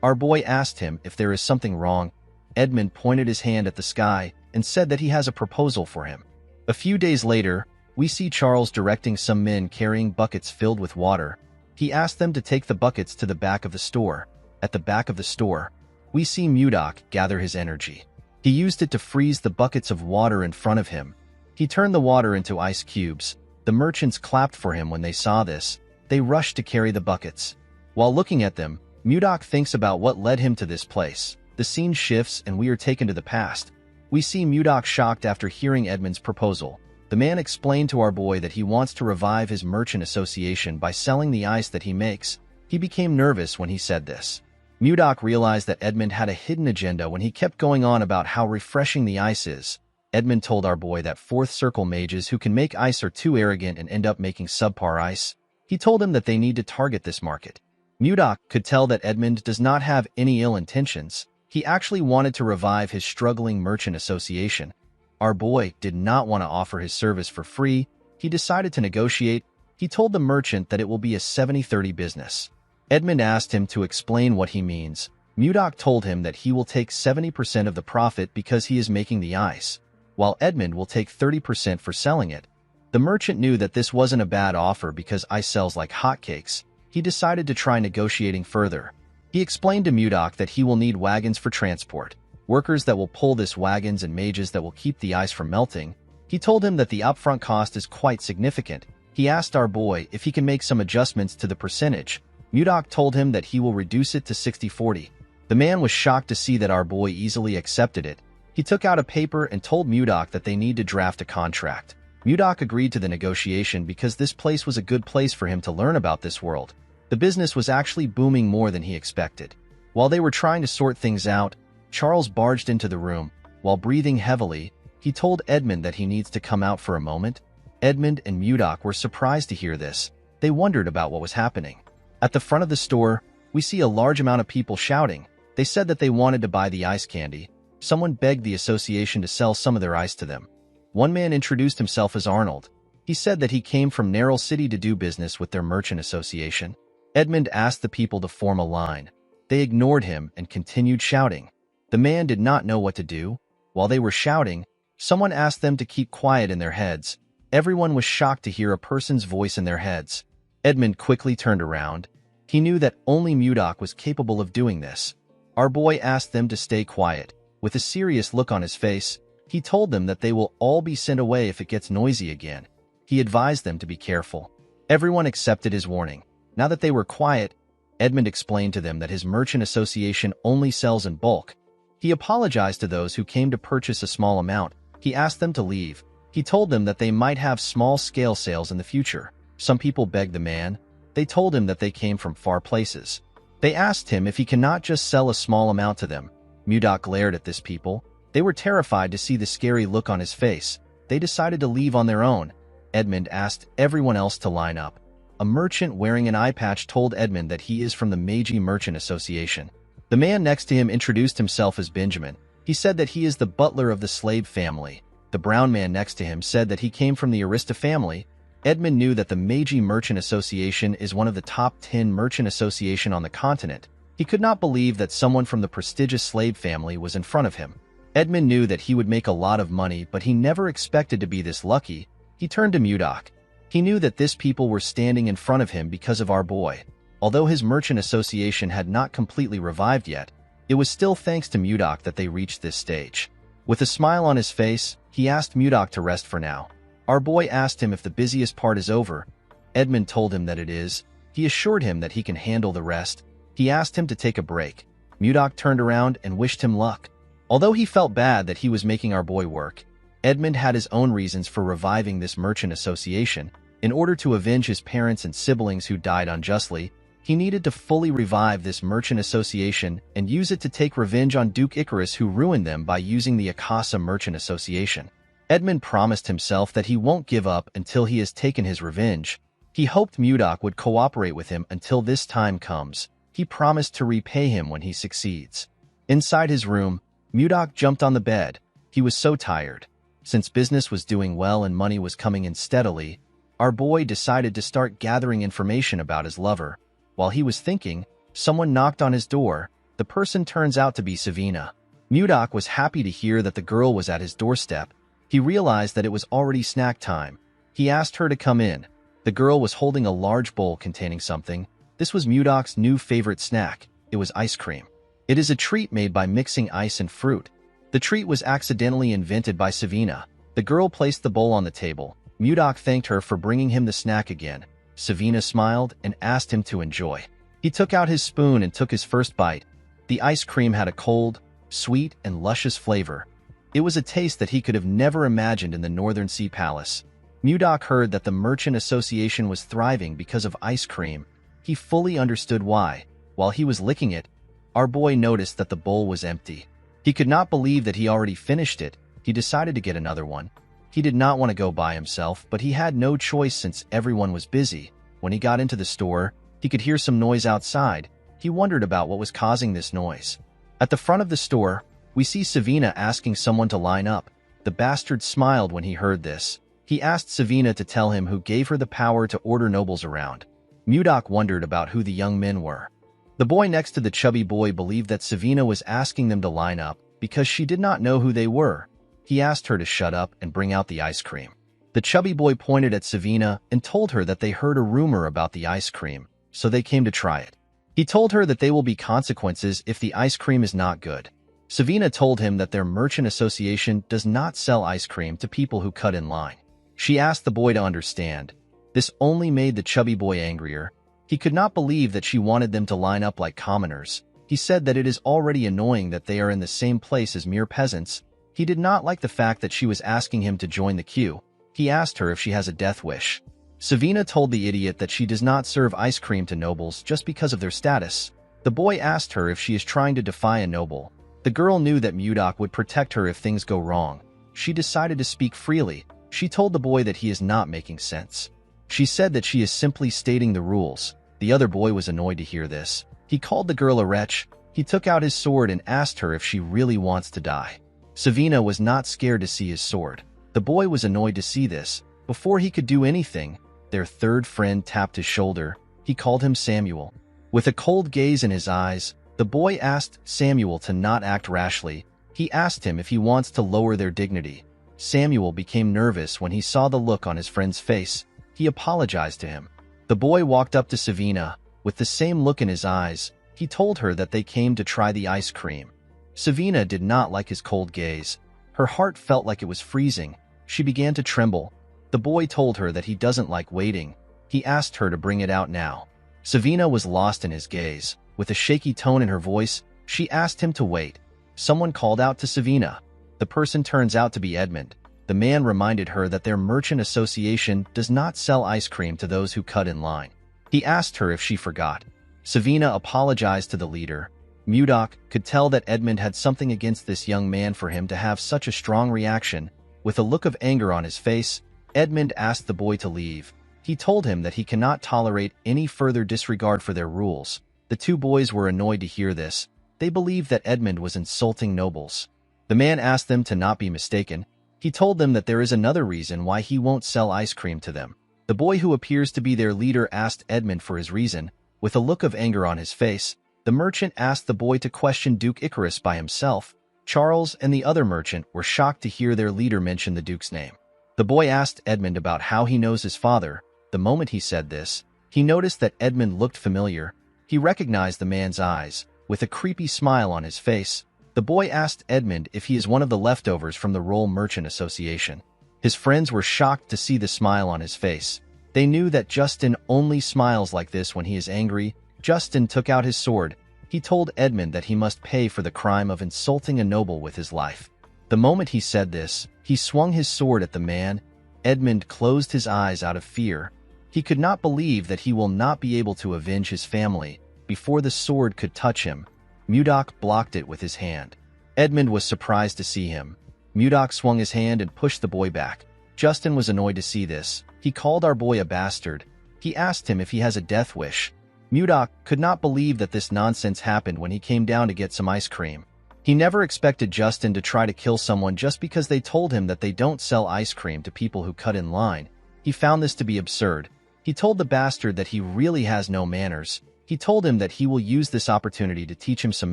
Our boy asked him if there is something wrong. Edmund pointed his hand at the sky and said that he has a proposal for him. A few days later, we see Charles directing some men carrying buckets filled with water. He asked them to take the buckets to the back of the store. At the back of the store, we see Mudok gather his energy. He used it to freeze the buckets of water in front of him. He turned the water into ice cubes. The merchants clapped for him when they saw this. They rushed to carry the buckets. While looking at them, Mudok thinks about what led him to this place. The scene shifts and we are taken to the past. We see Mudok shocked after hearing Edmund's proposal. The man explained to our boy that he wants to revive his merchant association by selling the ice that he makes. He became nervous when he said this. Mudok realized that Edmund had a hidden agenda when he kept going on about how refreshing the ice is. Edmund told our boy that fourth circle mages who can make ice are too arrogant and end up making subpar ice. He told him that they need to target this market. Mudok could tell that Edmund does not have any ill intentions. He actually wanted to revive his struggling merchant association. Our boy did not want to offer his service for free. He decided to negotiate. He told the merchant that it will be a 70-30 business. Edmund asked him to explain what he means. Mudok told him that he will take 70% of the profit because he is making the ice, while Edmund will take 30% for selling it. The merchant knew that this wasn't a bad offer because ice sells like hotcakes. He decided to try negotiating further. He explained to Mudok that he will need wagons for transport, workers that will pull this wagons and mages that will keep the ice from melting. He told him that the upfront cost is quite significant. He asked our boy if he can make some adjustments to the percentage. Mudok told him that he will reduce it to 60-40. The man was shocked to see that our boy easily accepted it. He took out a paper and told Mudok that they need to draft a contract. Mudok agreed to the negotiation because this place was a good place for him to learn about this world. The business was actually booming more than he expected. While they were trying to sort things out, Charles barged into the room. While breathing heavily, he told Edmund that he needs to come out for a moment. Edmund and Mudok were surprised to hear this. They wondered about what was happening. At the front of the store, we see a large amount of people shouting. They said that they wanted to buy the ice candy. Someone begged the association to sell some of their ice to them. One man introduced himself as Arnold. He said that he came from Narrow City to do business with their merchant association. Edmund asked the people to form a line. They ignored him and continued shouting. The man did not know what to do. While they were shouting, Someone asked them to keep quiet in their heads. Everyone was shocked to hear a person's voice in their heads. Edmund quickly turned around. He knew that only Mudok was capable of doing this. Our boy asked them to stay quiet. With a serious look on his face, he told them that they will all be sent away if it gets noisy again. He advised them to be careful. Everyone accepted his warning. Now that they were quiet, Edmund explained to them that his merchant association only sells in bulk. He apologized to those who came to purchase a small amount. He asked them to leave. He told them that they might have small-scale sales in the future. Some people begged the man. They told him that they came from far places. They asked him if he cannot just sell a small amount to them. Mudok glared at this people. They were terrified to see the scary look on his face. They decided to leave on their own. Edmund asked everyone else to line up. A merchant wearing an eye patch told Edmund that he is from the Meiji Merchant Association. The man next to him introduced himself as Benjamin. He said that he is the butler of the slave family. The brown man next to him said that he came from the Arista family. Edmund knew that the Meiji Merchant Association is one of the top 10 merchant associations on the continent. He could not believe that someone from the prestigious slave family was in front of him. Edmund knew that he would make a lot of money, but he never expected to be this lucky. He turned to Mudok. He knew that this people were standing in front of him because of our boy. Although his merchant association had not completely revived yet, it was still thanks to Mudok that they reached this stage. With a smile on his face, he asked Mudok to rest for now. Our boy asked him if the busiest part is over. Edmund told him that it is. He assured him that he can handle the rest. He asked him to take a break. Mudok turned around and wished him luck. Although he felt bad that he was making our boy work, Edmund had his own reasons for reviving this merchant association. In order to avenge his parents and siblings who died unjustly, he needed to fully revive this merchant association and use it to take revenge on Duke Icarus, who ruined them by using the Akasa Merchant Association. Edmund promised himself that he won't give up until he has taken his revenge. He hoped Mudok would cooperate with him until this time comes. He promised to repay him when he succeeds. Inside his room, Mudok jumped on the bed. He was so tired. Since business was doing well and money was coming in steadily, our boy decided to start gathering information about his lover. While he was thinking, someone knocked on his door. The person turns out to be Savina. Mudok was happy to hear that the girl was at his doorstep. He realized that it was already snack time. He asked her to come in. The girl was holding a large bowl containing something. This was Mudok's new favorite snack. It was ice cream. It is a treat made by mixing ice and fruit. The treat was accidentally invented by Savina. The girl placed the bowl on the table. Mudok thanked her for bringing him the snack again. Savina smiled and asked him to enjoy. He took out his spoon and took his first bite. The ice cream had a cold, sweet, and luscious flavor. It was a taste that he could have never imagined in the Northern Sea Palace. Mudok heard that the Merchant Association was thriving because of ice cream. He fully understood why. While he was licking it, our boy noticed that the bowl was empty. He could not believe that he already finished it. He decided to get another one. He did not want to go by himself, but he had no choice since everyone was busy. When he got into the store, he could hear some noise outside. He wondered about what was causing this noise. At the front of the store, we see Savina asking someone to line up. The bastard smiled when he heard this. He asked Savina to tell him who gave her the power to order nobles around. Mudok wondered about who the young men were. The boy next to the chubby boy believed that Savina was asking them to line up because she did not know who they were. He asked her to shut up and bring out the ice cream. The chubby boy pointed at Savina and told her that they heard a rumor about the ice cream, so they came to try it. He told her that there will be consequences if the ice cream is not good. Savina told him that their merchant association does not sell ice cream to people who cut in line. She asked the boy to understand. This only made the chubby boy angrier. He could not believe that she wanted them to line up like commoners. He said that it is already annoying that they are in the same place as mere peasants. He did not like the fact that she was asking him to join the queue. He asked her if she has a death wish. Savina told the idiot that she does not serve ice cream to nobles just because of their status. The boy asked her if she is trying to defy a noble. The girl knew that Mudok would protect her if things go wrong. She decided to speak freely. She told the boy that he is not making sense. She said that she is simply stating the rules. The other boy was annoyed to hear this. He called the girl a wretch. He took out his sword and asked her if she really wants to die. Savina was not scared to see his sword. The boy was annoyed to see this. Before he could do anything, their third friend tapped his shoulder. He called him Samuel. With a cold gaze in his eyes, the boy asked Samuel to not act rashly. He asked him if he wants to lower their dignity. Samuel became nervous when he saw the look on his friend's face. He apologized to him. The boy walked up to Savina. With the same look in his eyes, he told her that they came to try the ice cream. Savina did not like his cold gaze. Her heart felt like it was freezing. She began to tremble. The boy told her that he doesn't like waiting. He asked her to bring it out now. Savina was lost in his gaze. With a shaky tone in her voice, she asked him to wait. Someone called out to Savina. The person turns out to be Edmund. The man reminded her that their merchant association does not sell ice cream to those who cut in line. He asked her if she forgot. Savina apologized to the leader. Mudok could tell that Edmund had something against this young man for him to have such a strong reaction. With a look of anger on his face, Edmund asked the boy to leave. He told him that he cannot tolerate any further disregard for their rules. The two boys were annoyed to hear this. They believed that Edmund was insulting nobles. The man asked them to not be mistaken. He told them that there is another reason why he won't sell ice cream to them. The boy who appears to be their leader asked Edmund for his reason. With a look of anger on his face, the merchant asked the boy to question Duke Icarus by himself. Charles and the other merchant were shocked to hear their leader mention the Duke's name. The boy asked Edmund about how he knows his father. The moment he said this, he noticed that Edmund looked familiar. He recognized the man's eyes. With a creepy smile on his face, the boy asked Edmund if he is one of the leftovers from the Roll Merchant Association. His friends were shocked to see the smile on his face. They knew that Justin only smiles like this when he is angry. Justin took out his sword. He told Edmund that he must pay for the crime of insulting a noble with his life. The moment he said this, he swung his sword at the man. Edmund closed his eyes out of fear. He could not believe that he will not be able to avenge his family before the sword could touch him. Mudok blocked it with his hand. Edmund was surprised to see him. Mudok swung his hand and pushed the boy back. Justin was annoyed to see this. He called our boy a bastard. He asked him if he has a death wish. Mudok could not believe that this nonsense happened when he came down to get some ice cream. He never expected Justin to try to kill someone just because they told him that they don't sell ice cream to people who cut in line. He found this to be absurd. He told the bastard that he really has no manners. He told him that he will use this opportunity to teach him some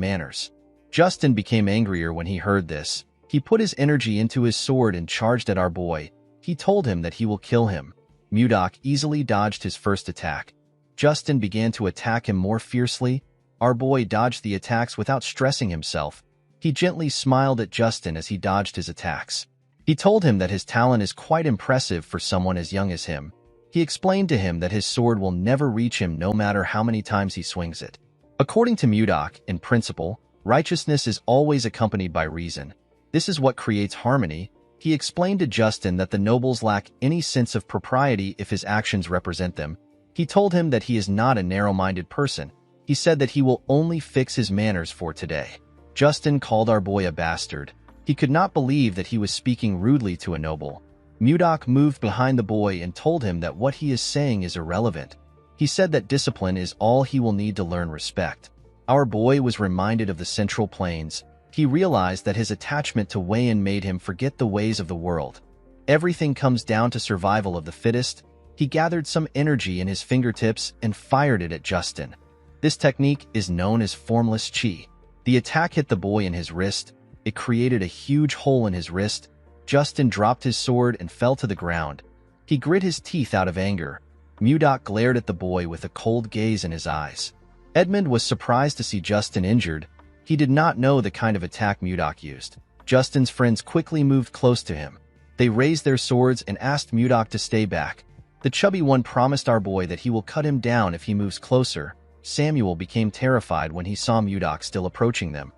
manners. Justin became angrier when he heard this. He put his energy into his sword and charged at our boy. He told him that he will kill him. Mudok easily dodged his first attack. Justin began to attack him more fiercely. Our boy dodged the attacks without stressing himself. He gently smiled at Justin as he dodged his attacks. He told him that his talent is quite impressive for someone as young as him. He explained to him that his sword will never reach him no matter how many times he swings it. According to Mudok, in principle, righteousness is always accompanied by reason. This is what creates harmony. He explained to Justin that the nobles lack any sense of propriety if his actions represent them. He told him that he is not a narrow-minded person. He said that he will only fix his manners for today. Justin called our boy a bastard. He could not believe that he was speaking rudely to a noble. Mudok moved behind the boy and told him that what he is saying is irrelevant. He said that discipline is all he will need to learn respect. Our boy was reminded of the Central Plains. He realized that his attachment to Wayan made him forget the ways of the world. Everything comes down to survival of the fittest. He gathered some energy in his fingertips and fired it at Justin. This technique is known as formless chi. The attack hit the boy in his wrist. It created a huge hole in his wrist. Justin dropped his sword and fell to the ground. He grit his teeth out of anger. Mudok glared at the boy with a cold gaze in his eyes. Edmund was surprised to see Justin injured. He did not know the kind of attack Mudok used. Justin's friends quickly moved close to him. They raised their swords and asked Mudok to stay back. The chubby one promised our boy that he will cut him down if he moves closer. Samuel became terrified when he saw Mudok still approaching them.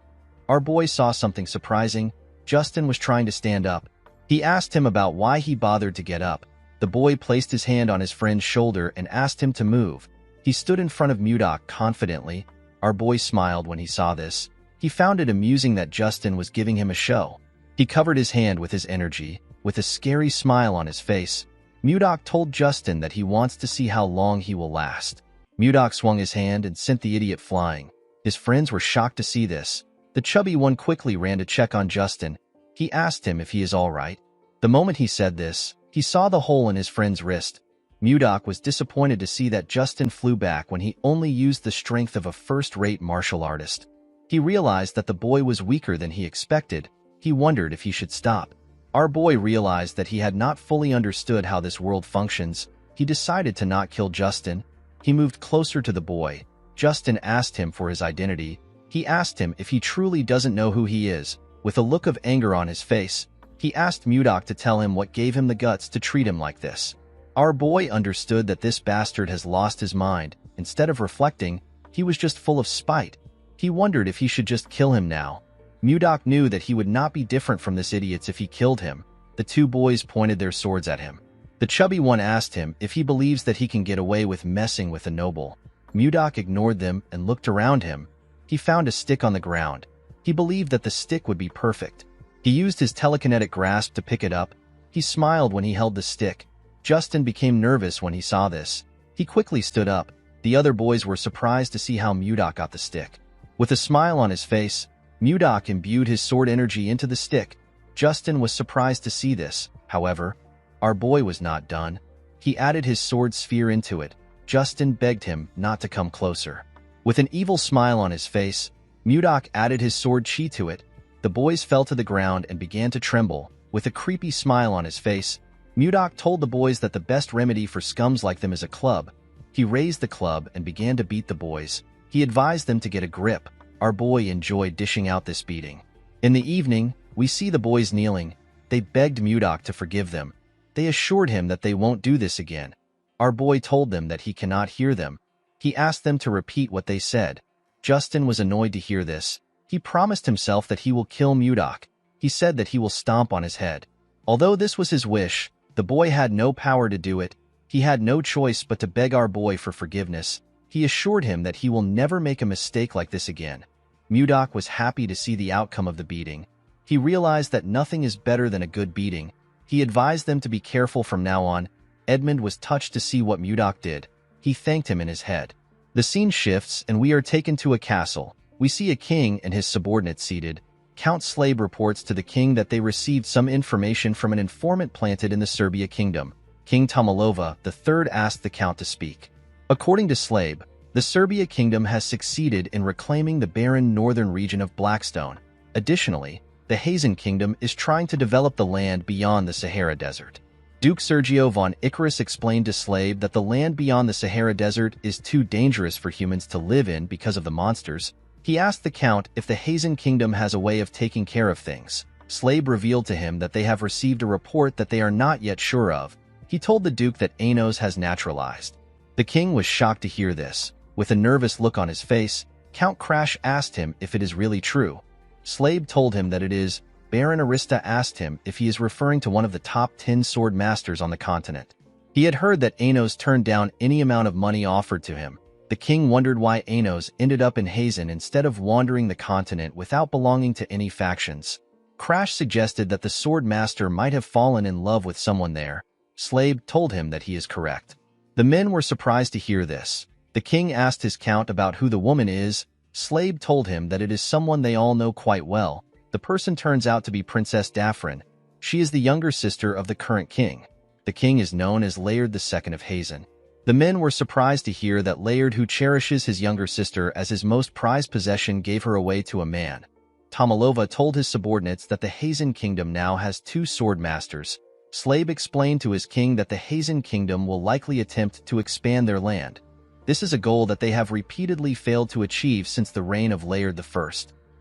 Our boy saw something surprising. Justin was trying to stand up. He asked him about why he bothered to get up. The boy placed his hand on his friend's shoulder and asked him to move. He stood in front of Mudok confidently. Our boy smiled when he saw this. He found it amusing that Justin was giving him a show. He covered his hand with his energy. With a scary smile on his face, Mudok told Justin that he wants to see how long he will last. Mudok swung his hand and sent the idiot flying. His friends were shocked to see this. The chubby one quickly ran to check on Justin. He asked him if he is all right. The moment he said this, he saw the hole in his friend's wrist. Mudok was disappointed to see that Justin flew back when he only used the strength of a first-rate martial artist. He realized that the boy was weaker than he expected. He wondered if he should stop. Our boy realized that he had not fully understood how this world functions. He decided to not kill Justin. He moved closer to the boy. Justin asked him for his identity. He asked him if he truly doesn't know who he is. With a look of anger on his face, he asked Mudok to tell him what gave him the guts to treat him like this. Our boy understood that this bastard has lost his mind. Instead of reflecting, he was just full of spite. He wondered if he should just kill him now. Mudok knew that he would not be different from this idiot if he killed him. The two boys pointed their swords at him. The chubby one asked him if he believes that he can get away with messing with a noble. Mudok ignored them and looked around him. He found a stick on the ground. He believed that the stick would be perfect. He used his telekinetic grasp to pick it up. He smiled when he held the stick. Justin became nervous when he saw this. He quickly stood up. The other boys were surprised to see how Mudok got the stick. With a smile on his face, Mudok imbued his sword energy into the stick. Justin was surprised to see this. However, our boy was not done. He added his sword sphere into it. Justin begged him not to come closer. With an evil smile on his face, Mudok added his sword chi to it. The boys fell to the ground and began to tremble. With a creepy smile on his face, Mudok told the boys that the best remedy for scums like them is a club. He raised the club and began to beat the boys. He advised them to get a grip. Our boy enjoyed dishing out this beating. In the evening, we see the boys kneeling. They begged Mudok to forgive them. They assured him that they won't do this again. Our boy told them that he cannot hear them. He asked them to repeat what they said. Justin was annoyed to hear this. He promised himself that he will kill Mudok. He said that he will stomp on his head. Although this was his wish, the boy had no power to do it. He had no choice but to beg our boy for forgiveness. He assured him that he will never make a mistake like this again. Mudok was happy to see the outcome of the beating. He realized that nothing is better than a good beating. He advised them to be careful from now on. Edmund was touched to see what Mudok did. He thanked him in his head. The scene shifts and we are taken to a castle. We see a king and his subordinates seated. Count Slabe reports to the king that they received some information from an informant planted in the Serbia kingdom. King Tomalova III asked the count to speak. According to Slabe, the Serbia kingdom has succeeded in reclaiming the barren northern region of Blackstone. Additionally, the Hazen kingdom is trying to develop the land beyond the Sahara Desert. Duke Sergio von Icarus explained to Slabe that the land beyond the Sahara Desert is too dangerous for humans to live in because of the monsters. He asked the count if the Hazen kingdom has a way of taking care of things. Slabe revealed to him that they have received a report that they are not yet sure of. He told the duke that Anos has naturalized. The king was shocked to hear this. With a nervous look on his face, Count Crash asked him if it is really true. Slabe told him that it is. Baron Arista asked him if he is referring to one of the top 10 sword masters on the continent. He had heard that Anos turned down any amount of money offered to him. The king wondered why Anos ended up in Hazen instead of wandering the continent without belonging to any factions. Crash suggested that the sword master might have fallen in love with someone there. Slabe told him that he is correct. The men were surprised to hear this. The king asked his count about who the woman is. Slabe told him that it is someone they all know quite well. The person turns out to be Princess Daphrin. She is the younger sister of the current king. The king is known as Laird II of Hazen. The men were surprised to hear that Laird, who cherishes his younger sister as his most prized possession, gave her away to a man. Tomalova told his subordinates that the Hazen kingdom now has 2 sword masters. Slabe explained to his king that the Hazen kingdom will likely attempt to expand their land. This is a goal that they have repeatedly failed to achieve since the reign of Laird I.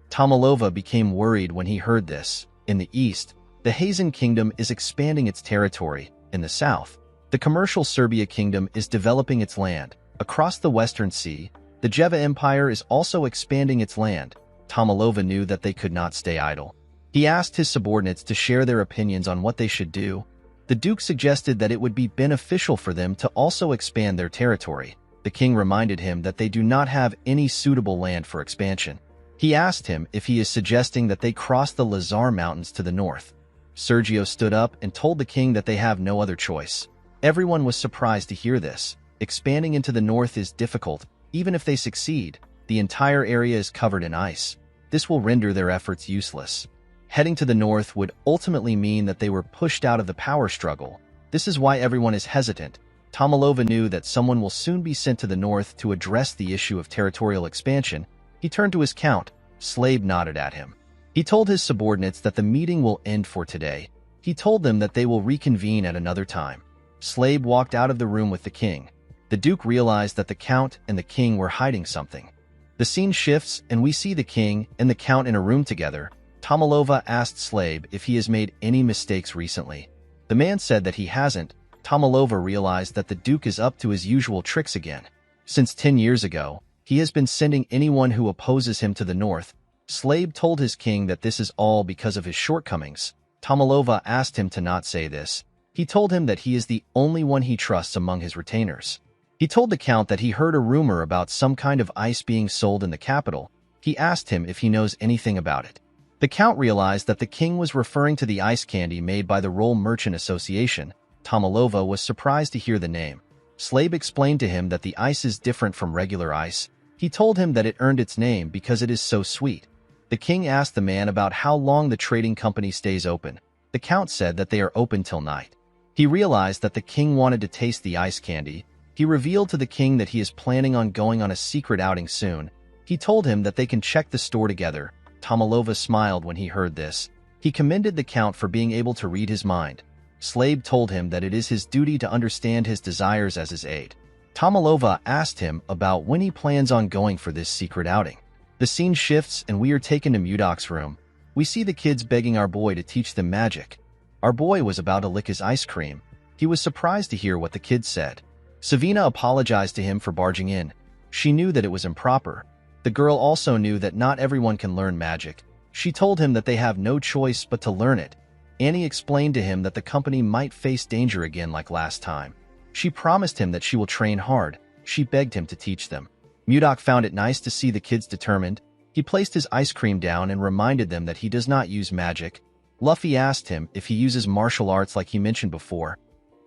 Tomalova became worried when he heard this. In the east, the Hazen kingdom is expanding its territory. In the south, the commercial Serbia kingdom is developing its land. Across the Western Sea, the Jeva Empire is also expanding its land. Tomalova knew that they could not stay idle. He asked his subordinates to share their opinions on what they should do. The duke suggested that it would be beneficial for them to also expand their territory. The king reminded him that they do not have any suitable land for expansion. He asked him if he is suggesting that they cross the Lazar Mountains to the north. Sergio stood up and told the king that they have no other choice. Everyone was surprised to hear this. Expanding into the north is difficult. Even if they succeed, the entire area is covered in ice. This will render their efforts useless. Heading to the north would ultimately mean that they were pushed out of the power struggle. This is why everyone is hesitant. Tomalova knew that someone will soon be sent to the north to address the issue of territorial expansion. He turned to his count. Slabe nodded at him. He told his subordinates that the meeting will end for today. He told them that they will reconvene at another time. Slave walked out of the room with the king. The Duke realized that the Count and the king were hiding something. The scene shifts and we see the king and the Count in a room together. Tomalova asked Slave if he has made any mistakes recently. The man said that he hasn't. Tomalova realized that the Duke is up to his usual tricks again. Since 10 years ago, he has been sending anyone who opposes him to the north. Slave told his king that this is all because of his shortcomings. Tomalova asked him to not say this. He told him that he is the only one he trusts among his retainers. He told the Count that he heard a rumor about some kind of ice being sold in the capital. He asked him if he knows anything about it. The Count realized that the king was referring to the ice candy made by the Roll Merchant Association. Tomalova was surprised to hear the name. Slave explained to him that the ice is different from regular ice. He told him that it earned its name because it is so sweet. The king asked the man about how long the trading company stays open. The Count said that they are open till night. He realized that the king wanted to taste the ice candy. He revealed to the king that he is planning on going on a secret outing soon. He told him that they can check the store together. Tomalova smiled when he heard this. He commended the Count for being able to read his mind. Slave told him that it is his duty to understand his desires as his aide. Tomalova asked him about when he plans on going for this secret outing. The scene shifts and we are taken to Mudok's room. We see the kids begging our boy to teach them magic. Our boy was about to lick his ice cream. He was surprised to hear what the kids said. Savina apologized to him for barging in. She knew that it was improper. The girl also knew that not everyone can learn magic. She told him that they have no choice but to learn it. Annie explained to him that the company might face danger again like last time. She promised him that she will train hard. She begged him to teach them. Mudok found it nice to see the kids determined. He placed his ice cream down and reminded them that he does not use magic. Luffy asked him if he uses martial arts like he mentioned before.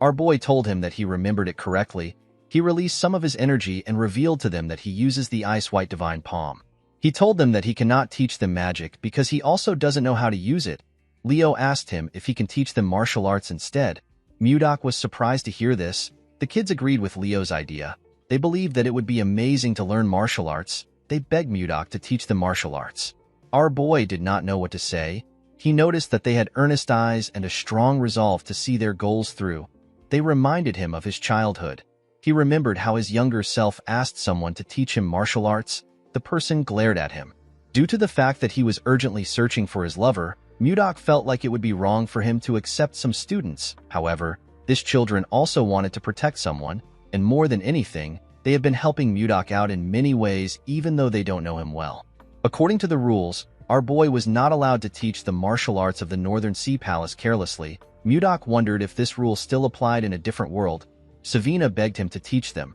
Our boy told him that he remembered it correctly. He released some of his energy and revealed to them that he uses the Ice White Divine Palm. He told them that he cannot teach them magic because he also doesn't know how to use it. Leo asked him if he can teach them martial arts instead. Mudok was surprised to hear this. The kids agreed with Leo's idea. They believed that it would be amazing to learn martial arts. They begged Mudok to teach them martial arts. Our boy did not know what to say. He noticed that they had earnest eyes and a strong resolve to see their goals through. They reminded him of his childhood. He remembered how his younger self asked someone to teach him martial arts. The person glared at him. Due to the fact that he was urgently searching for his lover, Mudok felt like it would be wrong for him to accept some students. However, these children also wanted to protect someone, and more than anything, they have been helping Mudok out in many ways even though they don't know him well. According to the rules, our boy was not allowed to teach the martial arts of the Northern Sea Palace carelessly. Mudok wondered if this rule still applied in a different world. Savina begged him to teach them.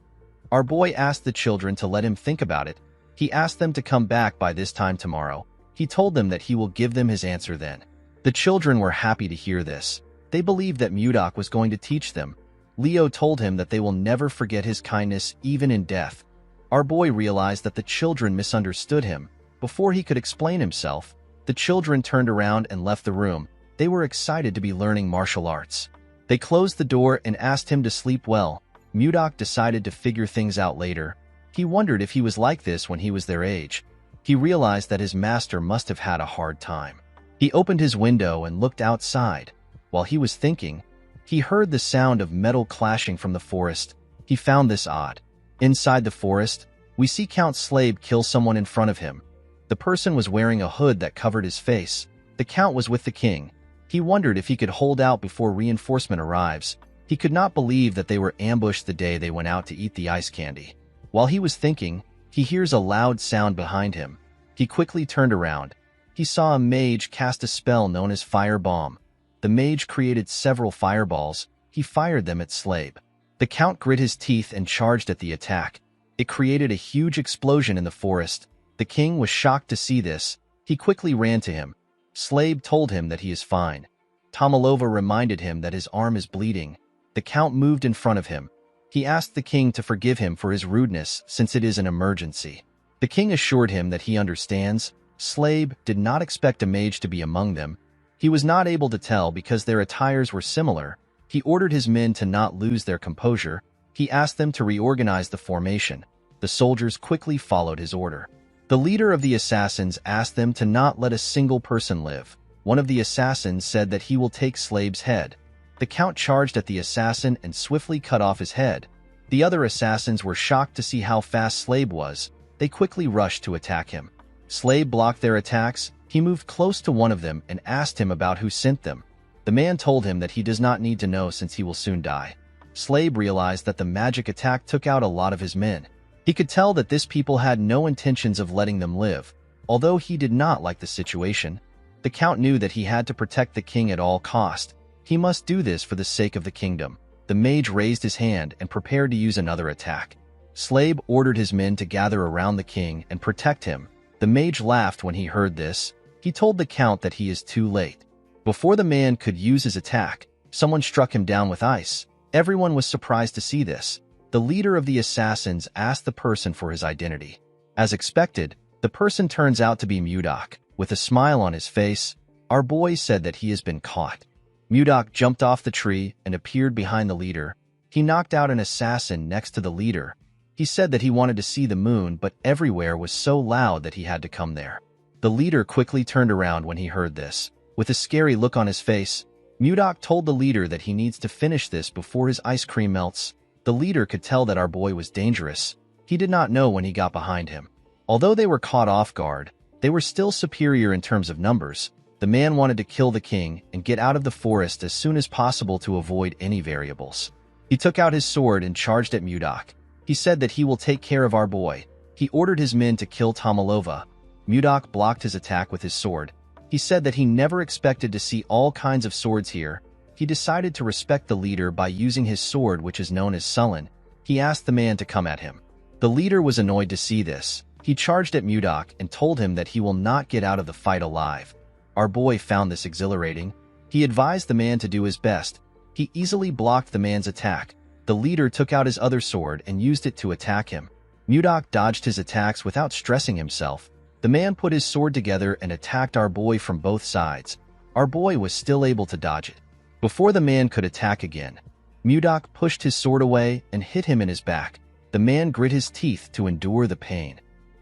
Our boy asked the children to let him think about it. He asked them to come back by this time tomorrow. He told them that he will give them his answer then. The children were happy to hear this. They believed that Mudok was going to teach them. Leo told him that they will never forget his kindness even in death. Our boy realized that the children misunderstood him. Before he could explain himself, the children turned around and left the room. They were excited to be learning martial arts. They closed the door and asked him to sleep well. Mudok decided to figure things out later. He wondered if he was like this when he was their age. He realized that his master must have had a hard time. He opened his window and looked outside. While he was thinking, he heard the sound of metal clashing from the forest. He found this odd. Inside the forest, we see Count Slave kill someone in front of him. The person was wearing a hood that covered his face. The Count was with the king. He wondered if he could hold out before reinforcement arrives. He could not believe that they were ambushed the day they went out to eat the ice candy. While he was thinking, he hears a loud sound behind him. He quickly turned around. He saw a mage cast a spell known as Fire Bomb. The mage created several fireballs. He fired them at Slave. The Count grit his teeth and charged at the attack. It created a huge explosion in the forest. The king was shocked to see this. He quickly ran to him. Slave told him that he is fine. Tomalova reminded him that his arm is bleeding. The Count moved in front of him. He asked the king to forgive him for his rudeness since it is an emergency. The king assured him that he understands. Slave did not expect a mage to be among them. He was not able to tell because their attires were similar. He ordered his men to not lose their composure. He asked them to reorganize the formation. The soldiers quickly followed his order. The leader of the assassins asked them to not let a single person live. one of the assassins said that he will take Slabe's head. The Count charged at the assassin and swiftly cut off his head. The other assassins were shocked to see how fast Slabe was. They quickly rushed to attack him. Slabe blocked their attacks. He moved close to one of them and asked him about who sent them. The man told him that he does not need to know since he will soon die. Slabe realized that the magic attack took out a lot of his men. He could tell that this people had no intentions of letting them live. Although he did not like the situation, the Count knew that he had to protect the king at all cost. He must do this for the sake of the kingdom. The mage raised his hand and prepared to use another attack. Slabe ordered his men to gather around the king and protect him. The mage laughed when he heard this. He told the Count that he is too late. Before the man could use his attack, someone struck him down with ice. Everyone was surprised to see this. The leader of the assassins asked the person for his identity. As expected, the person turns out to be Mudok. With a smile on his face, our boy said that he has been caught. Mudok jumped off the tree and appeared behind the leader. He knocked out an assassin next to the leader. He said that he wanted to see the moon, but everywhere was so loud that he had to come there. The leader quickly turned around when he heard this. With a scary look on his face, Mudok told the leader that he needs to finish this before his ice cream melts. The leader could tell that our boy was dangerous. He did not know when he got behind him. Although they were caught off guard, they were still superior in terms of numbers. The man wanted to kill the king and get out of the forest as soon as possible to avoid any variables. He took out his sword and charged at Mudok. He said that he will take care of our boy. He ordered his men to kill Tomalova. Mudok blocked his attack with his sword. He said that he never expected to see all kinds of swords here. He decided to respect the leader by using his sword, which is known as Sullen. He asked the man to come at him. The leader was annoyed to see this. He charged at Mudok and told him that he will not get out of the fight alive. Our boy found this exhilarating. He advised the man to do his best. He easily blocked the man's attack. The leader took out his other sword and used it to attack him. Mudok dodged his attacks without stressing himself. The man put his sword together and attacked our boy from both sides. Our boy was still able to dodge it. Before the man could attack again, Mudok pushed his sword away and hit him in his back. The man grit his teeth to endure the pain.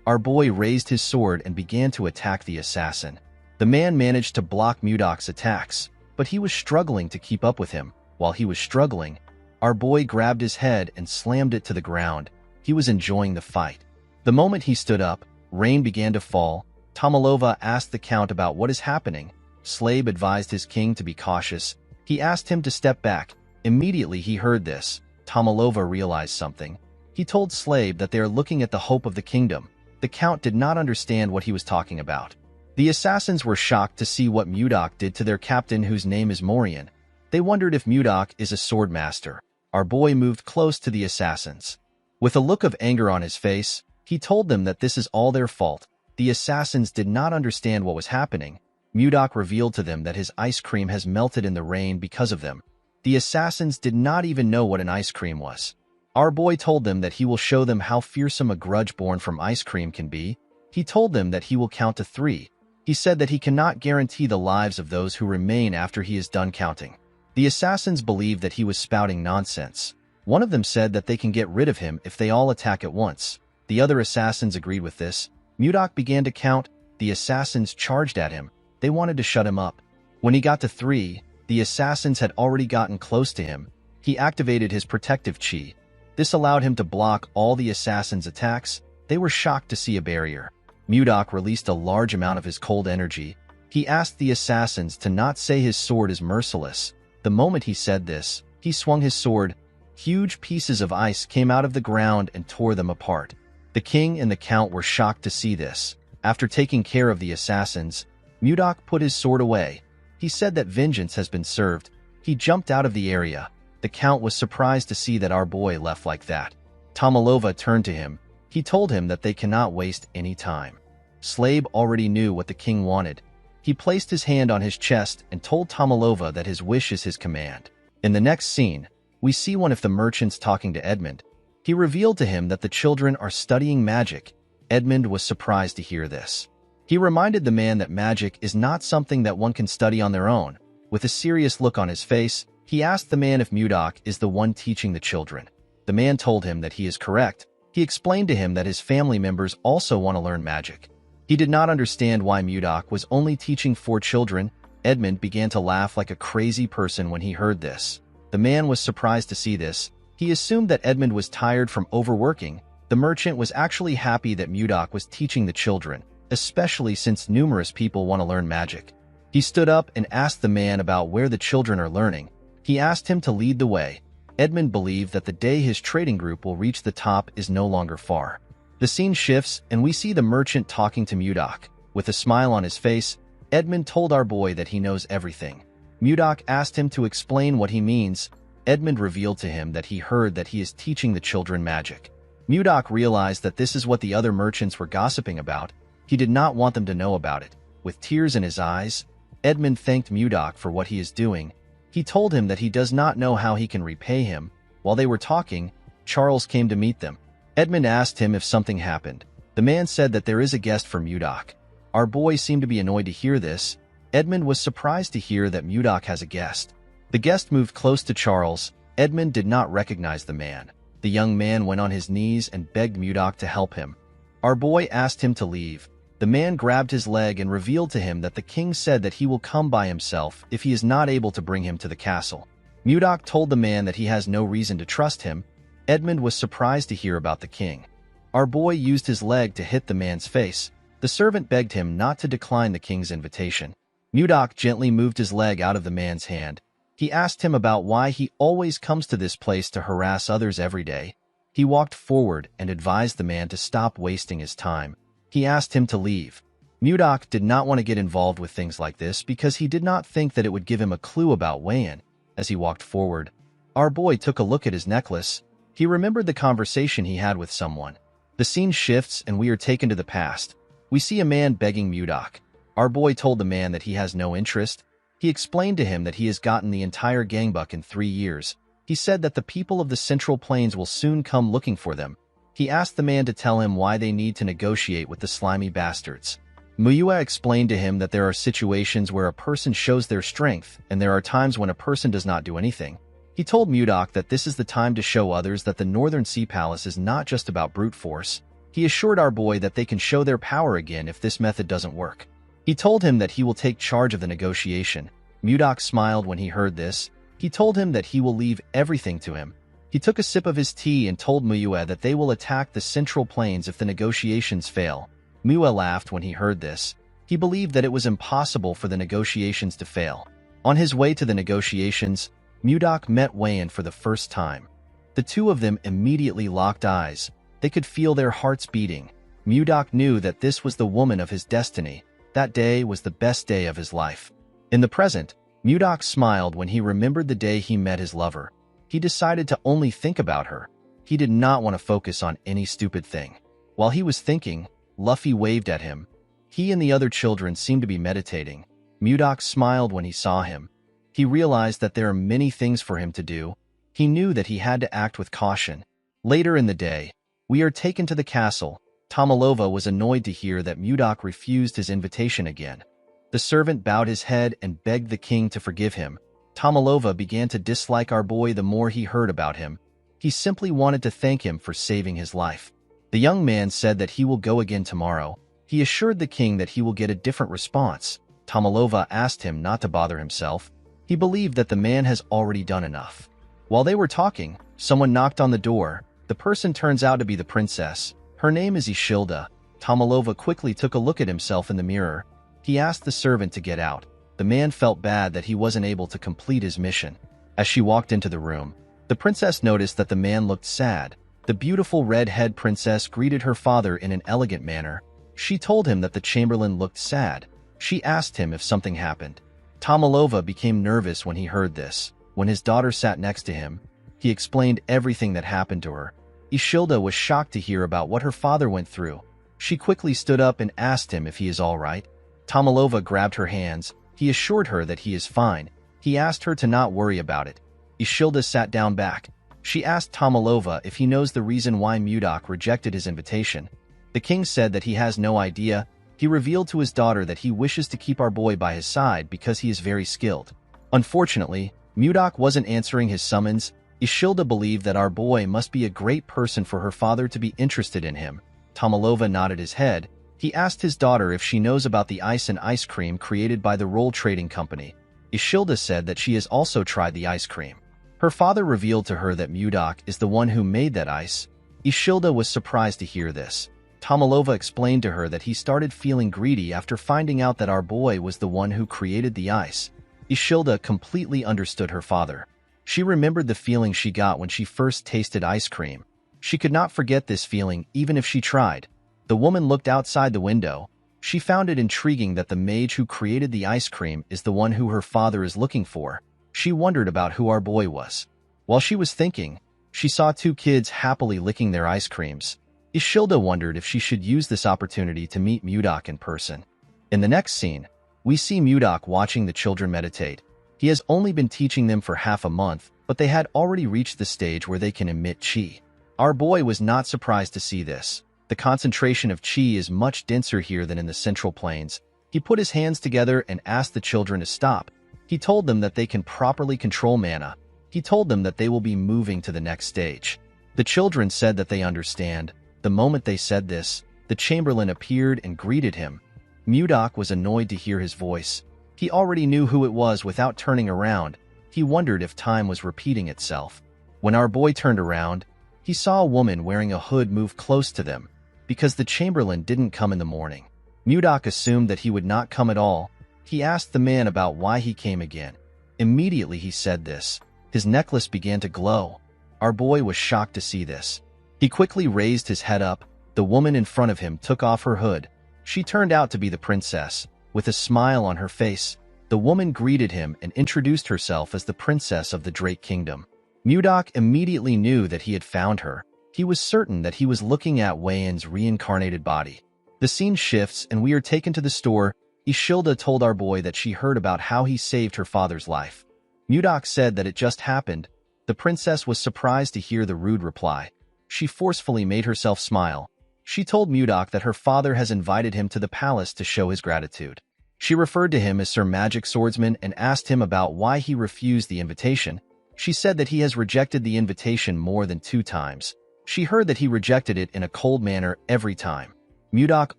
Our boy raised his sword and began to attack the assassin. The man managed to block Mudok's attacks, but he was struggling to keep up with him. While he was struggling, our boy grabbed his head and slammed it to the ground. He was enjoying the fight. The moment he stood up, rain began to fall. Tomalova asked the Count about what is happening. Slabe advised his king to be cautious. He asked him to step back. Immediately he heard this. Tomalova realized something. He told Slabe that they are looking at the hope of the kingdom. The Count did not understand what he was talking about. The assassins were shocked to see what Mudok did to their captain, whose name is Morian. They wondered if Mudok is a sword master. Our boy moved close to the assassins. With a look of anger on his face, he told them that this is all their fault. The assassins did not understand what was happening. Mudok revealed to them that his ice cream has melted in the rain because of them. The assassins did not even know what an ice cream was. Our boy told them that he will show them how fearsome a grudge born from ice cream can be. He told them that he will count to 3. He said that he cannot guarantee the lives of those who remain after he is done counting. The assassins believed that he was spouting nonsense. One of them said that they can get rid of him if they all attack at once. The other assassins agreed with this. Mudok began to count. The assassins charged at him. They wanted to shut him up. When he got to 3, the assassins had already gotten close to him. He activated his protective chi. This allowed him to block all the assassins' attacks. They were shocked to see a barrier. Mudok released a large amount of his cold energy. He asked the assassins to not say his sword is merciless. The moment he said this, he swung his sword. Huge pieces of ice came out of the ground and tore them apart. The king and the Count were shocked to see this. After taking care of the assassins, Mudok put his sword away. He said that vengeance has been served. He jumped out of the area. The Count was surprised to see that our boy left like that. Tomalova turned to him. He told him that they cannot waste any time. Slabe already knew what the king wanted. He placed his hand on his chest and told Tomalova that his wish is his command. In the next scene, we see one of the merchants talking to Edmund. He revealed to him that the children are studying magic. Edmund was surprised to hear this. He reminded the man that magic is not something that one can study on their own. With a serious look on his face, he asked the man if Mudok is the one teaching the children. The man told him that he is correct. He explained to him that his family members also want to learn magic. He did not understand why Mudok was only teaching 4 children. Edmund began to laugh like a crazy person when he heard this. The man was surprised to see this. He assumed that Edmund was tired from overworking. The merchant was actually happy that Mudok was teaching the children, especially since numerous people want to learn magic. He stood up and asked the man about where the children are learning. He asked him to lead the way. Edmund believed that the day his trading group will reach the top is no longer far. The scene shifts, and we see the merchant talking to Mudok. With a smile on his face, Edmund told our boy that he knows everything. Mudok asked him to explain what he means. Edmund revealed to him that he heard that he is teaching the children magic. Mudok realized that this is what the other merchants were gossiping about. He did not want them to know about it. With tears in his eyes, Edmund thanked Mudok for what he is doing. He told him that he does not know how he can repay him. While they were talking, Charles came to meet them. Edmund asked him if something happened. The man said that there is a guest for Mudok. Our boy seemed to be annoyed to hear this. Edmund was surprised to hear that Mudok has a guest. The guest moved close to Charles. Edmund did not recognize the man. The young man went on his knees and begged Mudok to help him. Our boy asked him to leave. The man grabbed his leg and revealed to him that the king said that he will come by himself if he is not able to bring him to the castle. Mudok told the man that he has no reason to trust him. Edmund was surprised to hear about the king. Our boy used his leg to hit the man's face. The servant begged him not to decline the king's invitation. Mudok gently moved his leg out of the man's hand. He asked him about why he always comes to this place to harass others every day. He walked forward and advised the man to stop wasting his time. He asked him to leave. Mudok did not want to get involved with things like this because he did not think that it would give him a clue about Wayan. As he walked forward, our boy took a look at his necklace. He remembered the conversation he had with someone. The scene shifts and we are taken to the past. We see a man begging Mudok. Our boy told the man that he has no interest. He explained to him that he has gotten the entire gangbuck in 3 years. He said that the people of the Central Plains will soon come looking for them. He asked the man to tell him why they need to negotiate with the slimy bastards. Muyua explained to him that there are situations where a person shows their strength, and there are times when a person does not do anything. He told Mudok that this is the time to show others that the Northern Sea Palace is not just about brute force. He assured our boy that they can show their power again if this method doesn't work. He told him that he will take charge of the negotiation. Mudok smiled when he heard this. He told him that he will leave everything to him. He took a sip of his tea and told Muyua that they will attack the Central Plains if the negotiations fail. Muyua laughed when he heard this. He believed that it was impossible for the negotiations to fail. On his way to the negotiations, Mudok met Wayan for the first time. The two of them immediately locked eyes. They could feel their hearts beating. Mudok knew that this was the woman of his destiny. That day was the best day of his life. In the present, Mudok smiled when he remembered the day he met his lover. He decided to only think about her. He did not want to focus on any stupid thing. While he was thinking, Luffy waved at him. He and the other children seemed to be meditating. Mudok smiled when he saw him. He realized that there are many things for him to do. He knew that he had to act with caution. Later in the day, we are taken to the castle. Tomalova was annoyed to hear that Mudok refused his invitation again. The servant bowed his head and begged the king to forgive him. Tomalova began to dislike our boy the more he heard about him. He simply wanted to thank him for saving his life. The young man said that he will go again tomorrow. He assured the king that he will get a different response. Tomalova asked him not to bother himself. He believed that the man has already done enough. While they were talking, someone knocked on the door. The person turns out to be the princess. Her name is Ishilda. Tomalova quickly took a look at himself in the mirror. He asked the servant to get out. The man felt bad that he wasn't able to complete his mission. As she walked into the room, the princess noticed that the man looked sad. The beautiful red-head princess greeted her father in an elegant manner. She told him that the chamberlain looked sad. She asked him if something happened. Tomalova became nervous when he heard this. When his daughter sat next to him, he explained everything that happened to her. Ishilda was shocked to hear about what her father went through. She quickly stood up and asked him if he is all right. Tomalova grabbed her hands. He assured her that he is fine. He asked her to not worry about it. Ishilda sat down back. She asked Tomalova if he knows the reason why Mudok rejected his invitation. The king said that he has no idea. He revealed to his daughter that he wishes to keep our boy by his side because he is very skilled. Unfortunately, Mudok wasn't answering his summons. Ishilda believed that our boy must be a great person for her father to be interested in him. Tomalova nodded his head. He asked his daughter if she knows about the ice and ice cream created by the roll trading company. Ishilda said that she has also tried the ice cream. Her father revealed to her that Mudok is the one who made that ice. Ishilda was surprised to hear this. Tomalova explained to her that he started feeling greedy after finding out that our boy was the one who created the ice. Ishilda completely understood her father. She remembered the feeling she got when she first tasted ice cream. She could not forget this feeling even if she tried. The woman looked outside the window. She found it intriguing that the mage who created the ice cream is the one who her father is looking for. She wondered about who our boy was. While she was thinking, she saw two kids happily licking their ice creams. Ishilda wondered if she should use this opportunity to meet Mudok in person. In the next scene, we see Mudok watching the children meditate. He has only been teaching them for half a month, but they had already reached the stage where they can emit chi. Our boy was not surprised to see this. The concentration of chi is much denser here than in the central plains. He put his hands together and asked the children to stop. He told them that they can properly control mana. He told them that they will be moving to the next stage. The children said that they understand. The moment they said this, the Chamberlain appeared and greeted him. Mudok was annoyed to hear his voice. He already knew who it was without turning around. He wondered if time was repeating itself. When our boy turned around, he saw a woman wearing a hood move close to them. Because the Chamberlain didn't come in the morning, Mudok assumed that he would not come at all. He asked the man about why he came again. Immediately he said this. His necklace began to glow. Our boy was shocked to see this. He quickly raised his head up. The woman in front of him took off her hood. She turned out to be the princess. With a smile on her face, the woman greeted him and introduced herself as the princess of the Drake Kingdom. Mudok immediately knew that he had found her. He was certain that he was looking at Wayan's reincarnated body. The scene shifts and we are taken to the store. Ishilda told our boy that she heard about how he saved her father's life. Mudok said that it just happened. The princess was surprised to hear the rude reply. She forcefully made herself smile. She told Mudok that her father has invited him to the palace to show his gratitude. She referred to him as Sir Magic Swordsman and asked him about why he refused the invitation. She said that he has rejected the invitation more than 2 times. She heard that he rejected it in a cold manner every time. Mudok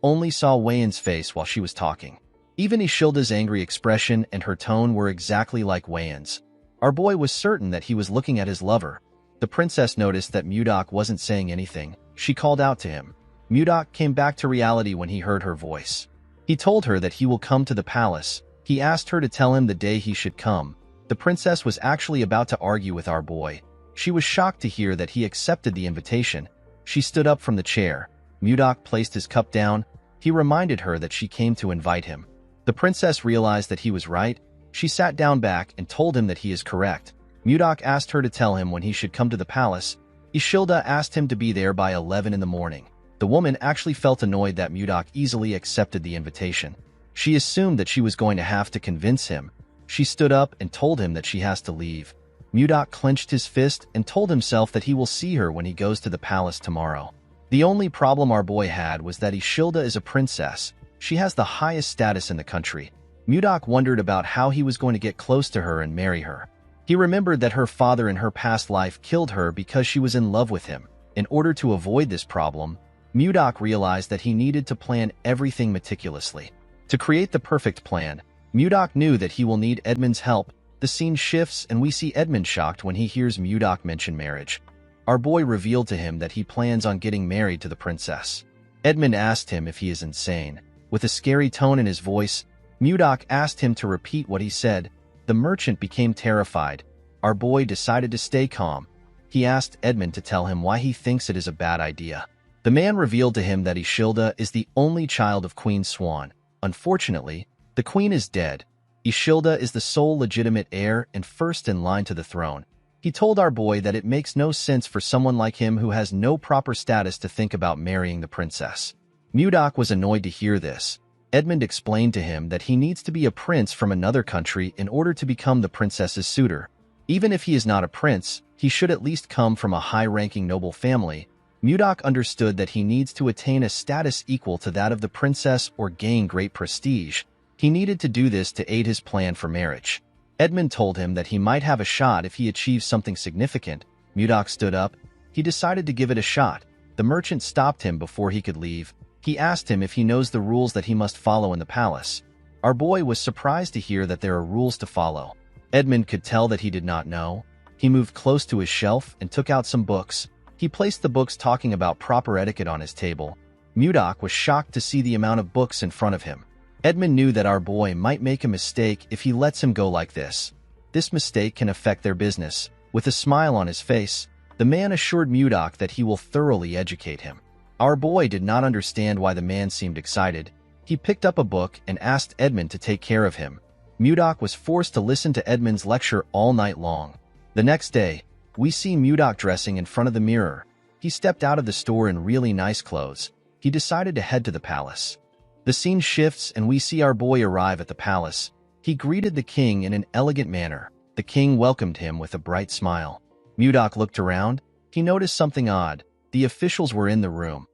only saw Wayan's face while she was talking. Even Ishilda's angry expression and her tone were exactly like Wayan's. Our boy was certain that he was looking at his lover. The princess noticed that Mudok wasn't saying anything. She called out to him. Mudok came back to reality when he heard her voice. He told her that he will come to the palace. He asked her to tell him the day he should come. The princess was actually about to argue with our boy. She was shocked to hear that he accepted the invitation. She stood up from the chair. Mudok placed his cup down. He reminded her that she came to invite him. The princess realized that he was right. She sat down back and told him that he is correct. Mudok asked her to tell him when he should come to the palace. Ishilda asked him to be there by 11 in the morning. The woman actually felt annoyed that Mudok easily accepted the invitation. She assumed that she was going to have to convince him. She stood up and told him that she has to leave. Mudok clenched his fist and told himself that he will see her when he goes to the palace tomorrow. The only problem our boy had was that Ishilda is a princess. She has the highest status in the country. Mudok wondered about how he was going to get close to her and marry her. He remembered that her father in her past life killed her because she was in love with him. In order to avoid this problem, Mudok realized that he needed to plan everything meticulously. To create the perfect plan, Mudok knew that he will need Edmund's help. The scene shifts and we see Edmund shocked when he hears Mudok mention marriage. Our boy revealed to him that he plans on getting married to the princess. Edmund asked him if he is insane. With a scary tone in his voice, Mudok asked him to repeat what he said. The merchant became terrified. Our boy decided to stay calm. He asked Edmund to tell him why he thinks it is a bad idea. The man revealed to him that Ishilda is the only child of Queen Swan. Unfortunately, the queen is dead. Ishilda is the sole legitimate heir and first in line to the throne. He told our boy that it makes no sense for someone like him who has no proper status to think about marrying the princess. Mudok was annoyed to hear this. Edmund explained to him that he needs to be a prince from another country in order to become the princess's suitor. Even if he is not a prince, he should at least come from a high-ranking noble family. Mudok understood that he needs to attain a status equal to that of the princess or gain great prestige. He needed to do this to aid his plan for marriage. Edmund told him that he might have a shot if he achieves something significant. Mudok stood up. He decided to give it a shot. The merchant stopped him before he could leave. He asked him if he knows the rules that he must follow in the palace. Our boy was surprised to hear that there are rules to follow. Edmund could tell that he did not know. He moved close to his shelf and took out some books. He placed the books talking about proper etiquette on his table. Mudok was shocked to see the amount of books in front of him. Edmund knew that our boy might make a mistake if he lets him go like this. This mistake can affect their business. With a smile on his face, the man assured Mudok that he will thoroughly educate him. Our boy did not understand why the man seemed excited. He picked up a book and asked Edmund to take care of him. Mudok was forced to listen to Edmund's lecture all night long. The next day, we see Mudok dressing in front of the mirror. He stepped out of the store in really nice clothes. He decided to head to the palace. The scene shifts and we see our boy arrive at the palace. He greeted the king in an elegant manner. The king welcomed him with a bright smile. Mudok looked around. He noticed something odd. The officials were in the room.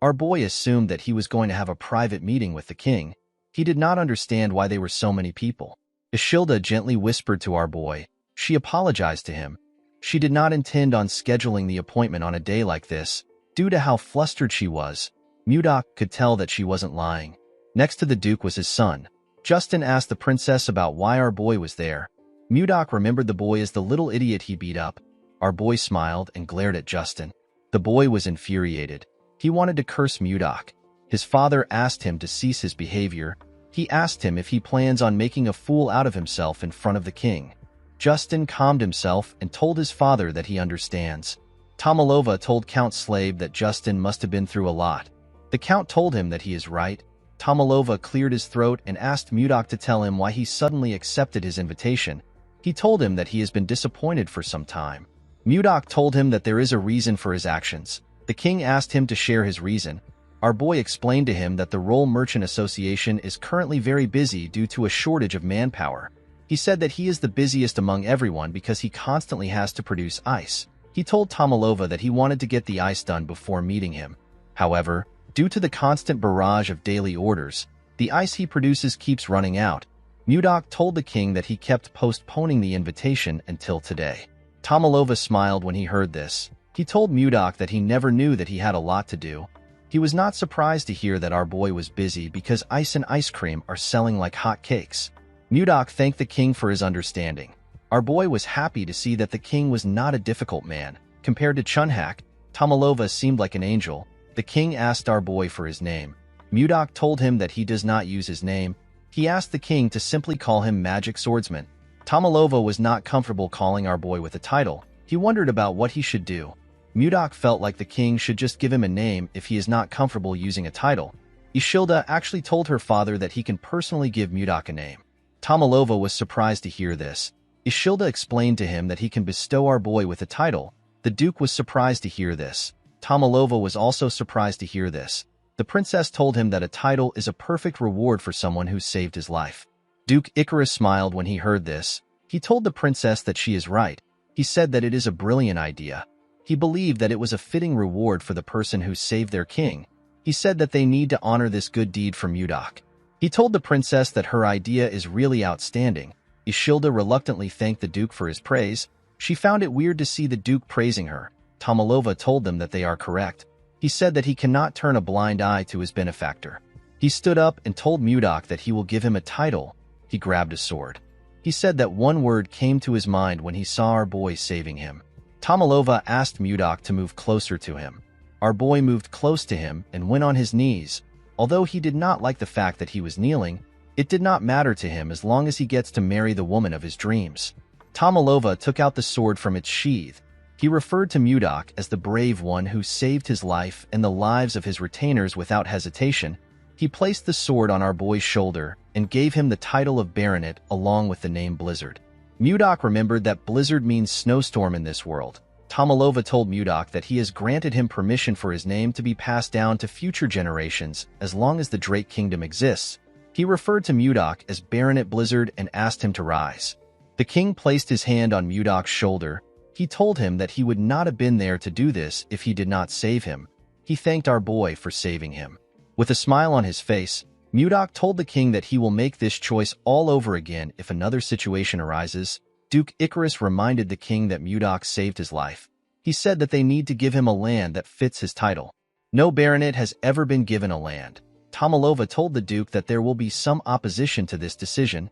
Our boy assumed that he was going to have a private meeting with the king. He did not understand why there were so many people. Ishilda gently whispered to our boy. She apologized to him. She did not intend on scheduling the appointment on a day like this. Due to how flustered she was, Mudok could tell that she wasn't lying. Next to the duke was his son. Justin asked the princess about why our boy was there. Mudok remembered the boy as the little idiot he beat up. Our boy smiled and glared at Justin. The boy was infuriated. He wanted to curse Mudok. His father asked him to cease his behavior. He asked him if he plans on making a fool out of himself in front of the king. Justin calmed himself and told his father that he understands. Tomalova told Count Slave that Justin must have been through a lot. The count told him that he is right. Tomalova cleared his throat and asked Mudok to tell him why he suddenly accepted his invitation. He told him that he has been disappointed for some time. Mudok told him that there is a reason for his actions. The king asked him to share his reason. Our boy explained to him that the Roll Merchant Association is currently very busy due to a shortage of manpower. He said that he is the busiest among everyone because he constantly has to produce ice. He told Tomalova that he wanted to get the ice done before meeting him. However, due to the constant barrage of daily orders, the ice he produces keeps running out. Mudok told the king that he kept postponing the invitation until today. Tomalova smiled when he heard this. He told Mudok that he never knew that he had a lot to do. He was not surprised to hear that our boy was busy because ice and ice cream are selling like hot cakes. Mudok thanked the king for his understanding. Our boy was happy to see that the king was not a difficult man. Compared to Chunhak, Tomalova seemed like an angel. The king asked our boy for his name. Mudok told him that he does not use his name. He asked the king to simply call him Magic Swordsman. Tomalova was not comfortable calling our boy with a title. He wondered about what he should do. Mudok felt like the king should just give him a name if he is not comfortable using a title. Ishilda actually told her father that he can personally give Mudok a name. Tomalova was surprised to hear this. Ishilda explained to him that he can bestow our boy with a title. The duke was surprised to hear this. Tomalova was also surprised to hear this. The princess told him that a title is a perfect reward for someone who saved his life. Duke Icarus smiled when he heard this. He told the princess that she is right. He said that it is a brilliant idea. He believed that it was a fitting reward for the person who saved their king. He said that they need to honor this good deed for Mudok. He told the princess that her idea is really outstanding. Ishilda reluctantly thanked the duke for his praise. She found it weird to see the duke praising her. Tomalova told them that they are correct. He said that he cannot turn a blind eye to his benefactor. He stood up and told Mudok that he will give him a title. He grabbed a sword. He said that one word came to his mind when he saw our boy saving him. Tomalova asked Mudok to move closer to him. Our boy moved close to him and went on his knees. Although he did not like the fact that he was kneeling, it did not matter to him as long as he gets to marry the woman of his dreams. Tomalova took out the sword from its sheath. He referred to Mudok as the brave one who saved his life and the lives of his retainers without hesitation. He placed the sword on our boy's shoulder and gave him the title of Baronet along with the name Blizzard. Mudok remembered that Blizzard means snowstorm in this world. Tomalova told Mudok that he has granted him permission for his name to be passed down to future generations as long as the Drake Kingdom exists. He referred to Mudok as Baronet Blizzard and asked him to rise. The king placed his hand on Mudok's shoulder. He told him that he would not have been there to do this if he did not save him. He thanked our boy for saving him. With a smile on his face, Mudok told the king that he will make this choice all over again if another situation arises. Duke Icarus reminded the king that Mudok saved his life. He said that they need to give him a land that fits his title. No baronet has ever been given a land. Tomalova told the Duke that there will be some opposition to this decision.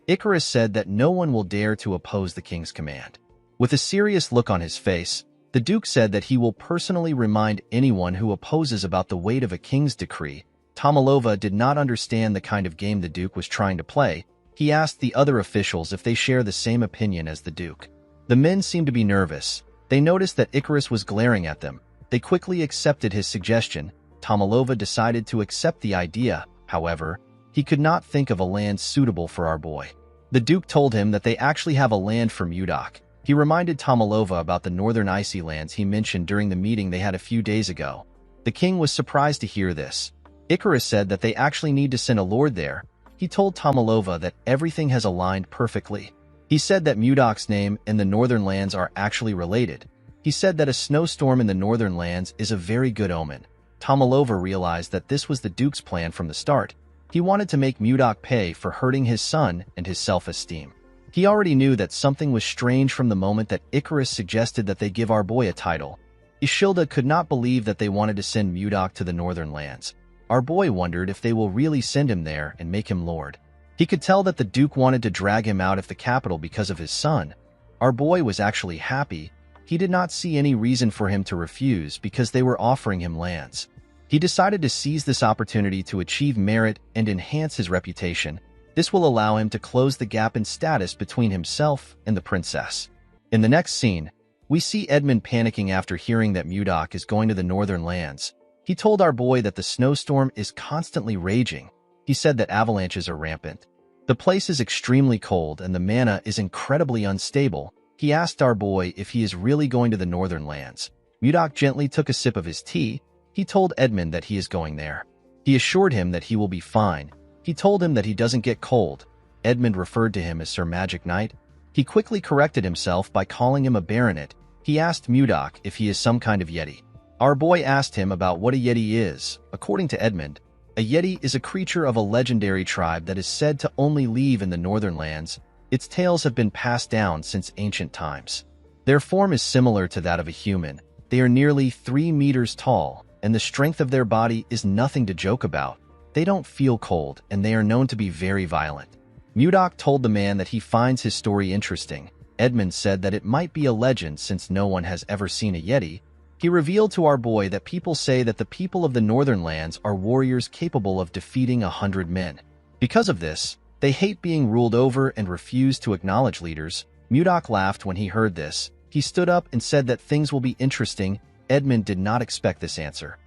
Icarus said that no one will dare to oppose the king's command. With a serious look on his face, the Duke said that he will personally remind anyone who opposes about the weight of a king's decree. Tomalova did not understand the kind of game the Duke was trying to play. He asked the other officials if they share the same opinion as the Duke. The men seemed to be nervous. They noticed that Icarus was glaring at them. They quickly accepted his suggestion. Tomalova decided to accept the idea. However, he could not think of a land suitable for our boy. The Duke told him that they actually have a land for Mudok. He reminded Tomalova about the northern icy lands he mentioned during the meeting they had a few days ago. The king was surprised to hear this. Icarus said that they actually need to send a lord there. He told Tomalova that everything has aligned perfectly. He said that Mudok's name and the northern lands are actually related. He said that a snowstorm in the northern lands is a very good omen. Tomalova realized that this was the Duke's plan from the start. He wanted to make Mudok pay for hurting his son and his self-esteem. He already knew that something was strange from the moment that Icarus suggested that they give our boy a title. Ishilda could not believe that they wanted to send Mudok to the northern lands. Our boy wondered if they will really send him there and make him lord. He could tell that the Duke wanted to drag him out of the capital because of his son. Our boy was actually happy. He did not see any reason for him to refuse because they were offering him lands. He decided to seize this opportunity to achieve merit and enhance his reputation. This will allow him to close the gap in status between himself and the princess. In the next scene, we see Edmund panicking after hearing that Mudok is going to the northern lands. He told our boy that the snowstorm is constantly raging. He said that avalanches are rampant. The place is extremely cold and the mana is incredibly unstable. He asked our boy if he is really going to the northern lands. Mudok gently took a sip of his tea. He told Edmund that he is going there. He assured him that he will be fine. He told him that he doesn't get cold. Edmund referred to him as Sir Magic Knight. He quickly corrected himself by calling him a baronet. He asked Mudok if he is some kind of yeti. Our boy asked him about what a yeti is. According to Edmund, a yeti is a creature of a legendary tribe that is said to only live in the northern lands. Its tales have been passed down since ancient times. Their form is similar to that of a human. They are nearly 3 meters tall, and the strength of their body is nothing to joke about. They don't feel cold, and they are known to be very violent. Mudok told the man that he finds his story interesting. Edmund said that it might be a legend since no one has ever seen a yeti. He revealed to our boy that people say that the people of the northern lands are warriors capable of defeating 100 men. Because of this, they hate being ruled over and refuse to acknowledge leaders. Mudok laughed when he heard this. He stood up and said that things will be interesting. Edmund did not expect this answer.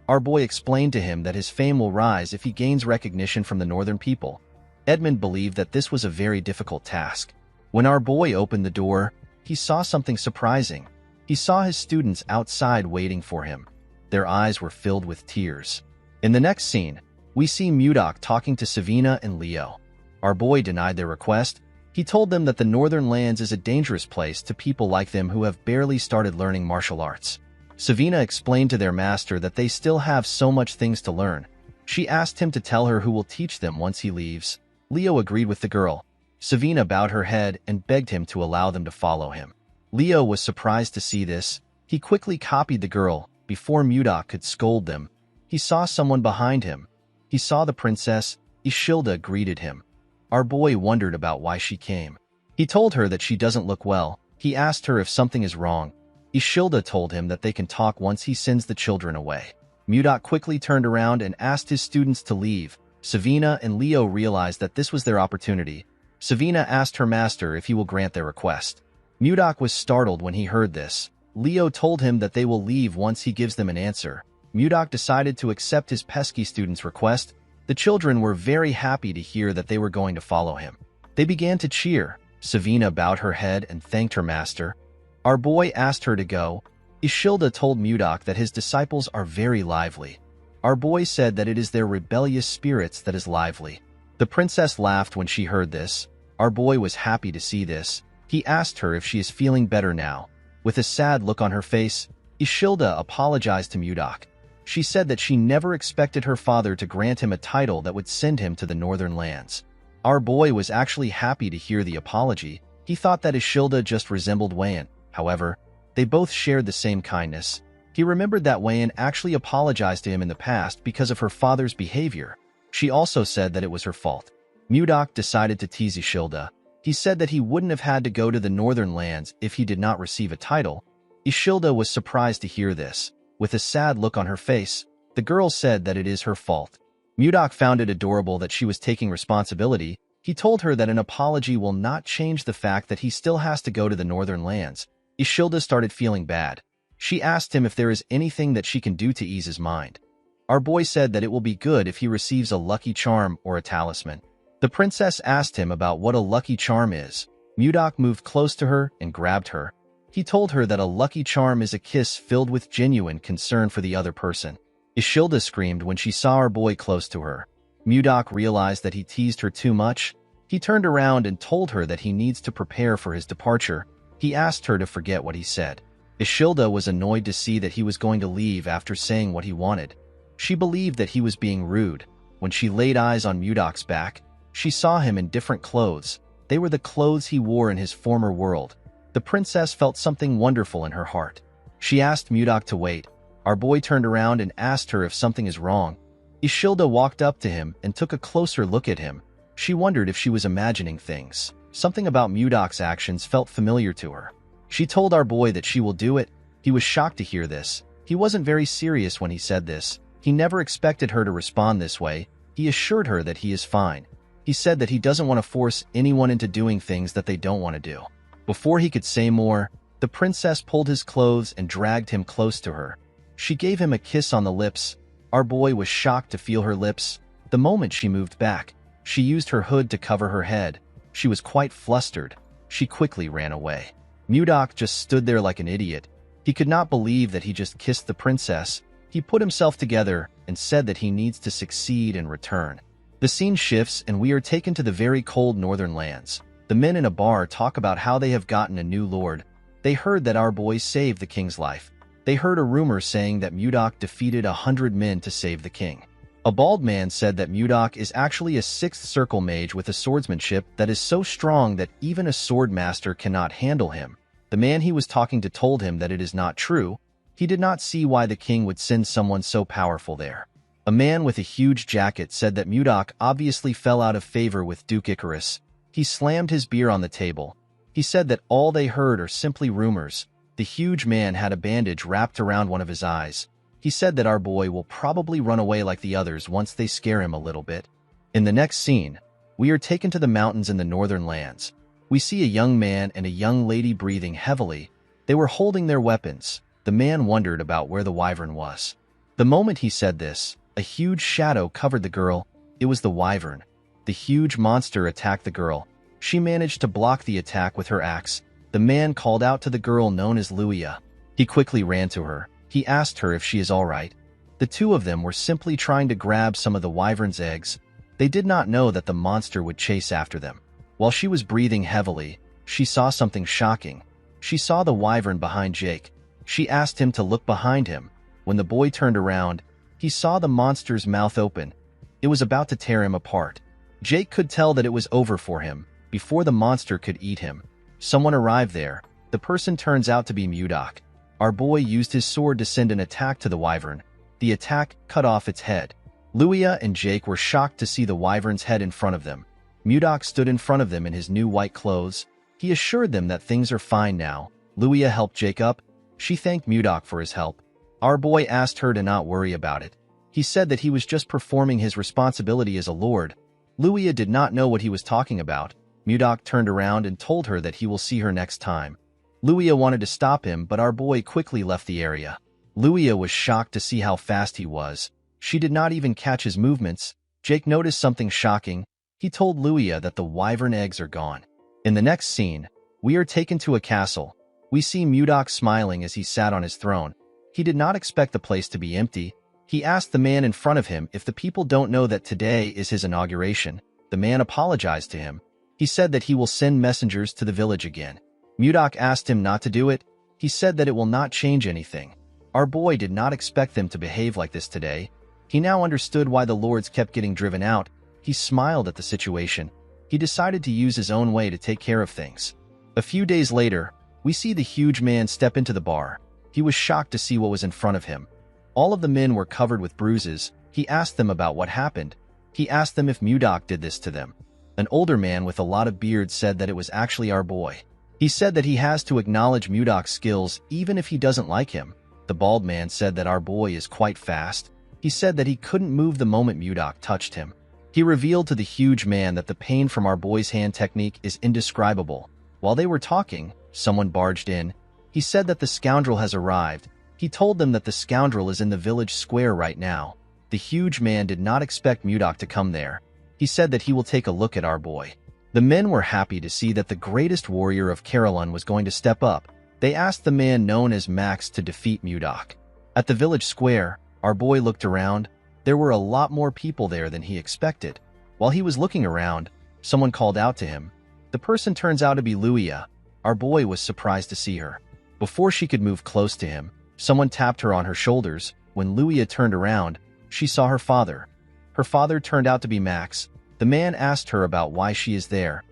Our boy explained to him that his fame will rise if he gains recognition from the northern people. Edmund believed that this was a very difficult task. When our boy opened the door, he saw something surprising. He saw his students outside waiting for him. Their eyes were filled with tears. In the next scene, we see Mudok talking to Savina and Leo. Our boy denied their request. He told them that the northern lands is a dangerous place to people like them who have barely started learning martial arts. Savina explained to their master that they still have so much things to learn. She asked him to tell her who will teach them once he leaves. Leo agreed with the girl. Savina bowed her head and begged him to allow them to follow him. Leo was surprised to see this. He quickly copied the girl. Before Mudok could scold them, he saw someone behind him. He saw the princess. Ishilda greeted him. Our boy wondered about why she came. He told her that she doesn't look well. He asked her if something is wrong. Ishilda told him that they can talk once he sends the children away. Mudok quickly turned around and asked his students to leave. Savina and Leo realized that this was their opportunity. Savina asked her master if he will grant their request. Mudok was startled when he heard this. Leo told him that they will leave once he gives them an answer. Mudok decided to accept his pesky student's request. The children were very happy to hear that they were going to follow him. They began to cheer. Savina bowed her head and thanked her master. Our boy asked her to go. Ishilda told Mudok that his disciples are very lively. Our boy said that it is their rebellious spirits that is lively. The princess laughed when she heard this. Our boy was happy to see this. He asked her if she is feeling better now. With a sad look on her face, Ishilda apologized to Mudok. She said that she never expected her father to grant him a title that would send him to the northern lands. Our boy was actually happy to hear the apology. He thought that Ishilda just resembled Wayan. However, they both shared the same kindness. He remembered that Wayan actually apologized to him in the past because of her father's behavior. She also said that it was her fault. Mudok decided to tease Ishilda. He said that he wouldn't have had to go to the northern lands if he did not receive a title. Ishilda was surprised to hear this. With a sad look on her face, the girl said that it is her fault. Mudok found it adorable that she was taking responsibility. He told her that an apology will not change the fact that he still has to go to the northern lands. Ishilda started feeling bad. She asked him if there is anything that she can do to ease his mind. Our boy said that it will be good if he receives a lucky charm or a talisman. The princess asked him about what a lucky charm is. Mudok moved close to her and grabbed her. He told her that a lucky charm is a kiss filled with genuine concern for the other person. Ishilda screamed when she saw our boy close to her. Mudok realized that he teased her too much. He turned around and told her that he needs to prepare for his departure. He asked her to forget what he said. Ishilda was annoyed to see that he was going to leave after saying what he wanted. She believed that he was being rude. When she laid eyes on Mudok's back, she saw him in different clothes. They were the clothes he wore in his former world. The princess felt something wonderful in her heart. She asked Mudok to wait. Our boy turned around and asked her if something is wrong. Ishilda walked up to him and took a closer look at him. She wondered if she was imagining things. Something about Mudok's actions felt familiar to her. She told our boy that she will do it. He was shocked to hear this. He wasn't very serious when he said this. He never expected her to respond this way. He assured her that he is fine. He said that he doesn't want to force anyone into doing things that they don't want to do. Before he could say more, the princess pulled his clothes and dragged him close to her. She gave him a kiss on the lips. Our boy was shocked to feel her lips. The moment she moved back, she used her hood to cover her head. She was quite flustered. She quickly ran away. Mudok just stood there like an idiot. He could not believe that he just kissed the princess. He put himself together and said that he needs to succeed and return. The scene shifts and we are taken to the very cold northern lands. The men in a bar talk about how they have gotten a new lord. They heard that our boy saved the king's life. They heard a rumor saying that Mudok defeated 100 men to save the king. A bald man said that Mudok is actually a sixth circle mage with a swordsmanship that is so strong that even a sword master cannot handle him. The man he was talking to told him that it is not true. He did not see why the king would send someone so powerful there. A man with a huge jacket said that Mudok obviously fell out of favor with Duke Icarus. He slammed his beer on the table. He said that all they heard are simply rumors. The huge man had a bandage wrapped around one of his eyes. He said that our boy will probably run away like the others once they scare him a little bit. In the next scene, we are taken to the mountains in the northern lands. We see a young man and a young lady breathing heavily. They were holding their weapons. The man wondered about where the wyvern was. The moment he said this, a huge shadow covered the girl. It was the wyvern. The huge monster attacked the girl. She managed to block the attack with her axe. The man called out to the girl known as Luia. He quickly ran to her. He asked her if she is all right. The two of them were simply trying to grab some of the wyvern's eggs. They did not know that the monster would chase after them. While she was breathing heavily, she saw something shocking. She saw the wyvern behind Jake. She asked him to look behind him. When the boy turned around, he saw the monster's mouth open. It was about to tear him apart. Jake could tell that it was over for him, before the monster could eat him. Someone arrived there. The person turns out to be Mudok. Our boy used his sword to send an attack to the wyvern. The attack cut off its head. Luia and Jake were shocked to see the wyvern's head in front of them. Mudok stood in front of them in his new white clothes. He assured them that things are fine now. Luia helped Jake up. She thanked Mudok for his help. Our boy asked her to not worry about it. He said that he was just performing his responsibility as a lord. Luia did not know what he was talking about. Mudok turned around and told her that he will see her next time. Luia wanted to stop him, but our boy quickly left the area. Luia was shocked to see how fast he was. She did not even catch his movements. Jake noticed something shocking. He told Luia that the wyvern eggs are gone. In the next scene, we are taken to a castle. We see Mudok smiling as he sat on his throne. He did not expect the place to be empty. He asked the man in front of him if the people don't know that today is his inauguration. The man apologized to him. He said that he will send messengers to the village again. Mudok asked him not to do it. He said that it will not change anything. Our boy did not expect them to behave like this today. He now understood why the lords kept getting driven out. He smiled at the situation. He decided to use his own way to take care of things. A few days later, we see the huge man step into the bar. He was shocked to see what was in front of him. All of the men were covered with bruises. He asked them about what happened. He asked them if Mudok did this to them. An older man with a lot of beard said that it was actually our boy. He said that he has to acknowledge Mudok's skills even if he doesn't like him. The bald man said that our boy is quite fast. He said that he couldn't move the moment Mudok touched him. He revealed to the huge man that the pain from our boy's hand technique is indescribable. While they were talking, someone barged in. He said that the scoundrel has arrived. He told them that the scoundrel is in the village square right now. The huge man did not expect Mudok to come there. He said that he will take a look at our boy. The men were happy to see that the greatest warrior of Carolyn was going to step up. They asked the man known as Max to defeat Mudok. At the village square, our boy looked around. There were a lot more people there than he expected. While he was looking around, someone called out to him. The person turns out to be Luia. Our boy was surprised to see her. Before she could move close to him, someone tapped her on her shoulders. When Luia turned around, she saw her father. Her father turned out to be Max. The man asked her about why she is there.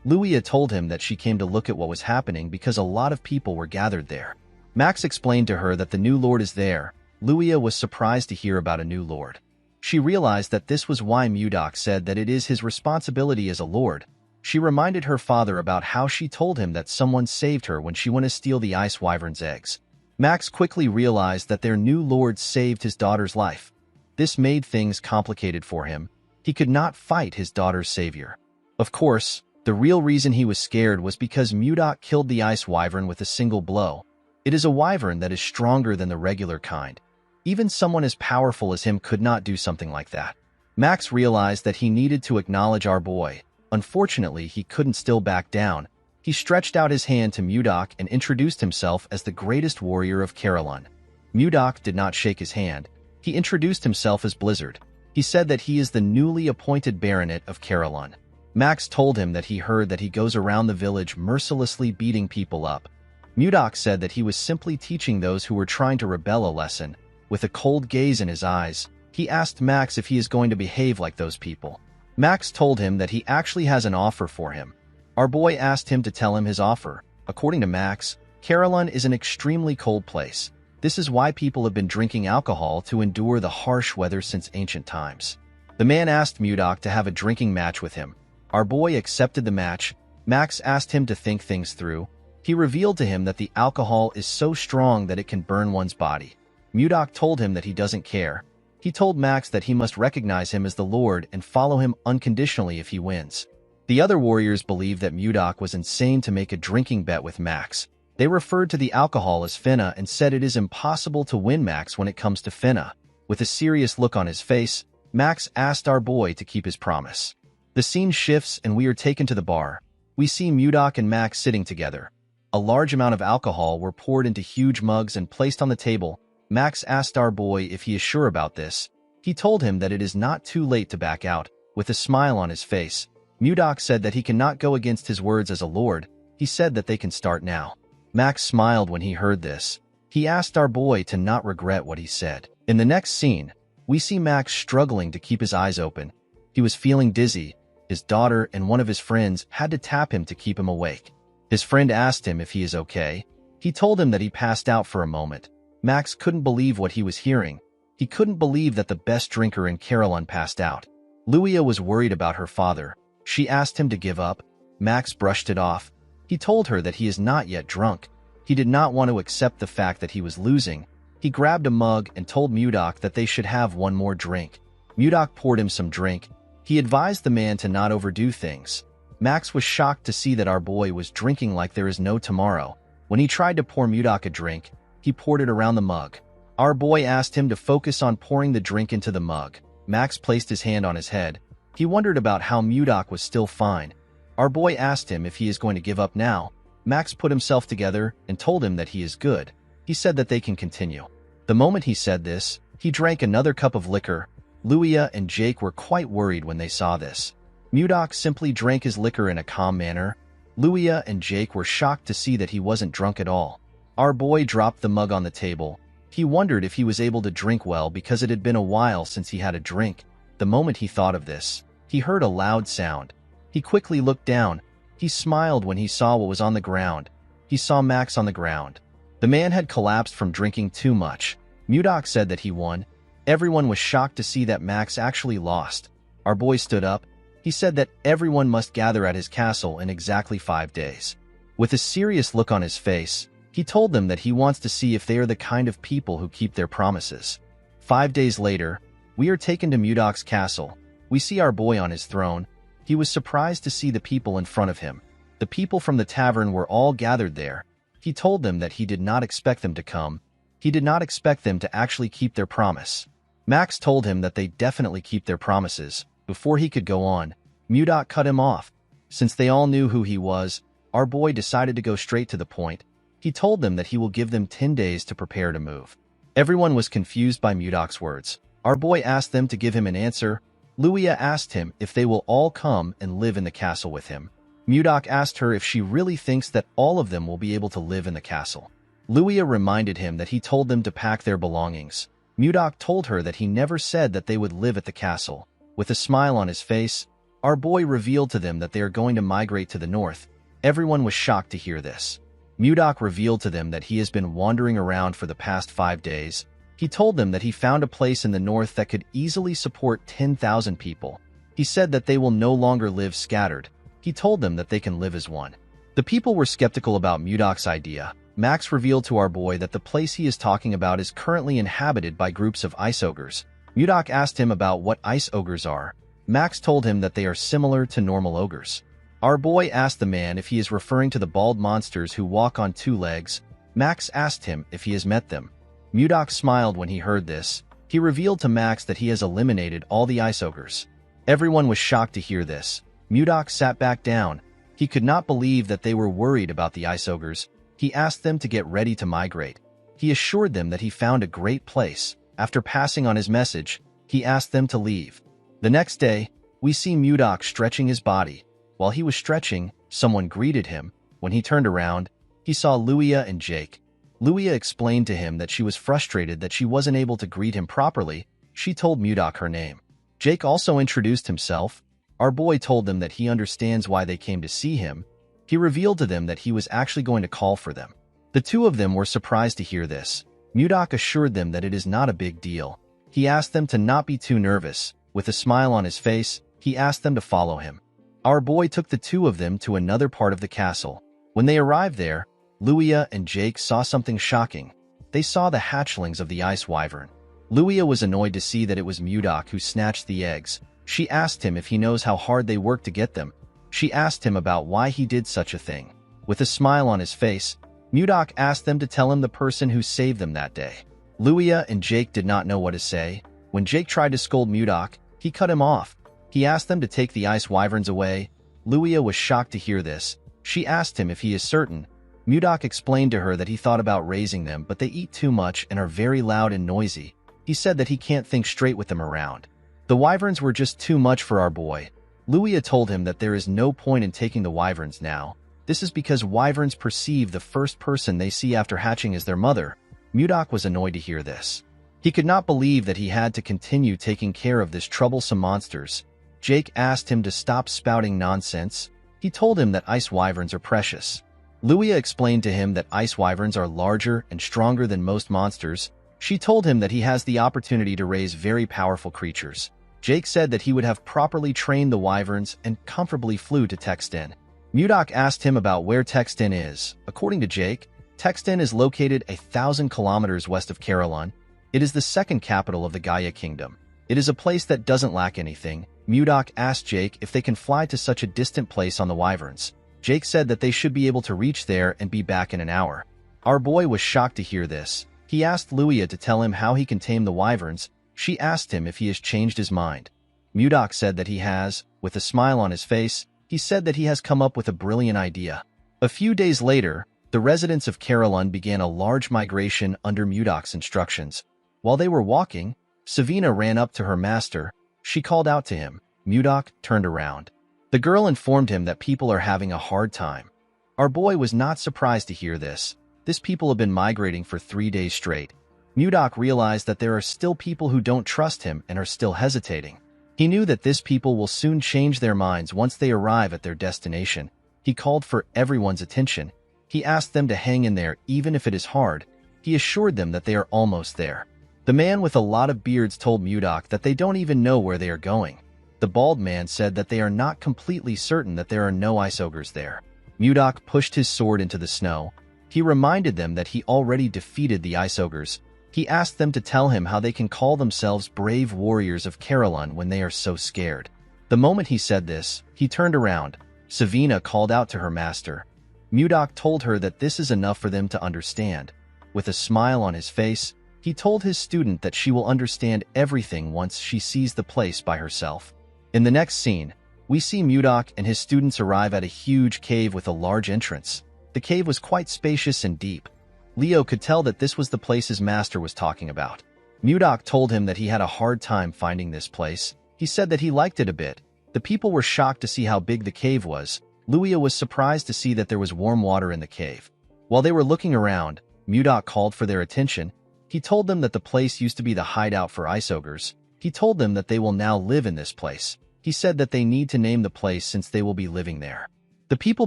Luia told him that she came to look at what was happening because a lot of people were gathered there. Max explained to her that the new lord is there. Luia was surprised to hear about a new lord. She realized that this was why Mudok said that it is his responsibility as a lord. She reminded her father about how she told him that someone saved her when she went to steal the ice wyvern's eggs. Max quickly realized that their new lord saved his daughter's life. This made things complicated for him. He could not fight his daughter's savior. Of course, the real reason he was scared was because Mudok killed the ice wyvern with a single blow. It is a wyvern that is stronger than the regular kind. Even someone as powerful as him could not do something like that. Max realized that he needed to acknowledge our boy. Unfortunately, he couldn't still back down. He stretched out his hand to Mudok and introduced himself as the greatest warrior of Carolyn. Mudok did not shake his hand. He introduced himself as Blizzard. He said that he is the newly appointed baronet of Carolyn. Max told him that he heard that he goes around the village mercilessly beating people up. Mudok said that he was simply teaching those who were trying to rebel a lesson. With a cold gaze in his eyes, he asked Max if he is going to behave like those people. Max told him that he actually has an offer for him. Our boy asked him to tell him his offer. According to Max, Carolyn is an extremely cold place. This is why people have been drinking alcohol to endure the harsh weather since ancient times. The man asked Mudok to have a drinking match with him. Our boy accepted the match. Max asked him to think things through. He revealed to him that the alcohol is so strong that it can burn one's body. Mudok told him that he doesn't care. He told Max that he must recognize him as the Lord and follow him unconditionally if he wins. The other warriors believed that Mudok was insane to make a drinking bet with Max. They referred to the alcohol as finna and said it is impossible to win Max when it comes to finna. With a serious look on his face, Max asked our boy to keep his promise. The scene shifts and we are taken to the bar. We see Mudok and Max sitting together. A large amount of alcohol were poured into huge mugs and placed on the table. Max asked our boy if he is sure about this. He told him that it is not too late to back out. With a smile on his face, Mudok said that he cannot go against his words as a lord. He said that they can start now. Max smiled when he heard this. He asked our boy to not regret what he said. In the next scene, we see Max struggling to keep his eyes open. He was feeling dizzy. His daughter and one of his friends had to tap him to keep him awake. His friend asked him if he is okay. He told him that he passed out for a moment. Max couldn't believe what he was hearing. He couldn't believe that the best drinker in Carolyn passed out. Luia was worried about her father. She asked him to give up. Max brushed it off. He told her that he is not yet drunk. He did not want to accept the fact that he was losing. He grabbed a mug and told Mudok that they should have one more drink. Mudok poured him some drink. He advised the man to not overdo things. Max was shocked to see that our boy was drinking like there is no tomorrow. When he tried to pour Mudok a drink, he poured it around the mug. Our boy asked him to focus on pouring the drink into the mug. Max placed his hand on his head. He wondered about how Mudok was still fine. Our boy asked him if he is going to give up now. Max put himself together and told him that he is good. He said that they can continue. The moment he said this, he drank another cup of liquor. Luia and Jake were quite worried when they saw this. Mudok simply drank his liquor in a calm manner. Luia and Jake were shocked to see that he wasn't drunk at all. Our boy dropped the mug on the table. He wondered if he was able to drink well because it had been a while since he had a drink. The moment he thought of this, he heard a loud sound. He quickly looked down. He smiled when he saw what was on the ground. He saw Max on the ground. The man had collapsed from drinking too much. Mudok said that he won. Everyone was shocked to see that Max actually lost. Our boy stood up. He said that everyone must gather at his castle in exactly 5 days. With a serious look on his face, he told them that he wants to see if they are the kind of people who keep their promises. 5 days later, we are taken to Mudok's castle. We see our boy on his throne. He was surprised to see the people in front of him. The people from the tavern were all gathered there. He told them that he did not expect them to come. He did not expect them to actually keep their promise. Max told him that they definitely keep their promises. Before he could go on, Mudok cut him off. Since they all knew who he was, our boy decided to go straight to the point. He told them that he will give them 10 days to prepare to move. Everyone was confused by Mudok's words. Our boy asked them to give him an answer. Luia asked him if they will all come and live in the castle with him. Mudok asked her if she really thinks that all of them will be able to live in the castle. Luia reminded him that he told them to pack their belongings. Mudok told her that he never said that they would live at the castle. With a smile on his face, our boy revealed to them that they are going to migrate to the north. Everyone was shocked to hear this. Mudok revealed to them that he has been wandering around for the past 5 days. He told them that he found a place in the north that could easily support 10,000 people. He said that they will no longer live scattered. He told them that they can live as one. The people were skeptical about Mudok's idea. Max revealed to our boy that the place he is talking about is currently inhabited by groups of ice ogres. Mudok asked him about what ice ogres are. Max told him that they are similar to normal ogres. Our boy asked the man if he is referring to the bald monsters who walk on 2 legs. Max asked him if he has met them. Mudok smiled when he heard this. He revealed to Max that he has eliminated all the ice ogres. Everyone was shocked to hear this. Mudok sat back down. He could not believe that they were worried about the ice ogres. He asked them to get ready to migrate. He assured them that he found a great place. After passing on his message, he asked them to leave. The next day, we see Mudok stretching his body. While he was stretching, someone greeted him. When he turned around, he saw Luia and Jake. Luia explained to him that she was frustrated that she wasn't able to greet him properly. She told Mudok her name. Jake also introduced himself. Our boy told them that he understands why they came to see him. He revealed to them that he was actually going to call for them. The two of them were surprised to hear this. Mudok assured them that it is not a big deal. He asked them to not be too nervous. With a smile on his face, he asked them to follow him. Our boy took the two of them to another part of the castle. When they arrived there, Luia and Jake saw something shocking. They saw the hatchlings of the ice wyvern. Luia was annoyed to see that it was Mudok who snatched the eggs. She asked him if he knows how hard they worked to get them. She asked him about why he did such a thing. With a smile on his face, Mudok asked them to tell him the person who saved them that day. Luia and Jake did not know what to say. When Jake tried to scold Mudok, he cut him off. He asked them to take the ice wyverns away. Luia was shocked to hear this. She asked him if he is certain. Mudok explained to her that he thought about raising them, but they eat too much and are very loud and noisy. He said that he can't think straight with them around. The wyverns were just too much for our boy. Luia told him that there is no point in taking the wyverns now. This is because wyverns perceive the first person they see after hatching as their mother. Mudok was annoyed to hear this. He could not believe that he had to continue taking care of this troublesome monsters. Jake asked him to stop spouting nonsense. He told him that ice wyverns are precious. Luia explained to him that ice wyverns are larger and stronger than most monsters. She told him that he has the opportunity to raise very powerful creatures. Jake said that he would have properly trained the wyverns and comfortably flew to Texten. Mudok asked him about where Texten is. According to Jake, Texten is located 1,000 kilometers west of Carolon. It is the second capital of the Gaia Kingdom. It is a place that doesn't lack anything. Mudok asked Jake if they can fly to such a distant place on the wyverns. Jake said that they should be able to reach there and be back in an hour. Our boy was shocked to hear this. He asked Luia to tell him how he can tame the wyverns. She asked him if he has changed his mind. Mudok said that he has. With a smile on his face, he said that he has come up with a brilliant idea. A few days later, the residents of Carolon began a large migration under Mudok's instructions. While they were walking, Savina ran up to her master. She called out to him. Mudok turned around. The girl informed him that people are having a hard time. Our boy was not surprised to hear this. This people have been migrating for 3 days straight. Mudok realized that there are still people who don't trust him and are still hesitating. He knew that this people will soon change their minds once they arrive at their destination. He called for everyone's attention. He asked them to hang in there even if it is hard. He assured them that they are almost there. The man with a lot of beards told Mudok that they don't even know where they are going. The bald man said that they are not completely certain that there are no ice ogres there. Mudok pushed his sword into the snow. He reminded them that he already defeated the ice ogres. He asked them to tell him how they can call themselves brave warriors of Carolyn when they are so scared. The moment he said this, he turned around. Savina called out to her master. Mudok told her that this is enough for them to understand. With a smile on his face, he told his student that she will understand everything once she sees the place by herself. In the next scene, we see Mudok and his students arrive at a huge cave with a large entrance. The cave was quite spacious and deep. Leo could tell that this was the place his master was talking about. Mudok told him that he had a hard time finding this place. He said that he liked it a bit. The people were shocked to see how big the cave was. Luia was surprised to see that there was warm water in the cave. While they were looking around, Mudok called for their attention. He told them that the place used to be the hideout for ice ogres. He told them that they will now live in this place. He said that they need to name the place since they will be living there. The people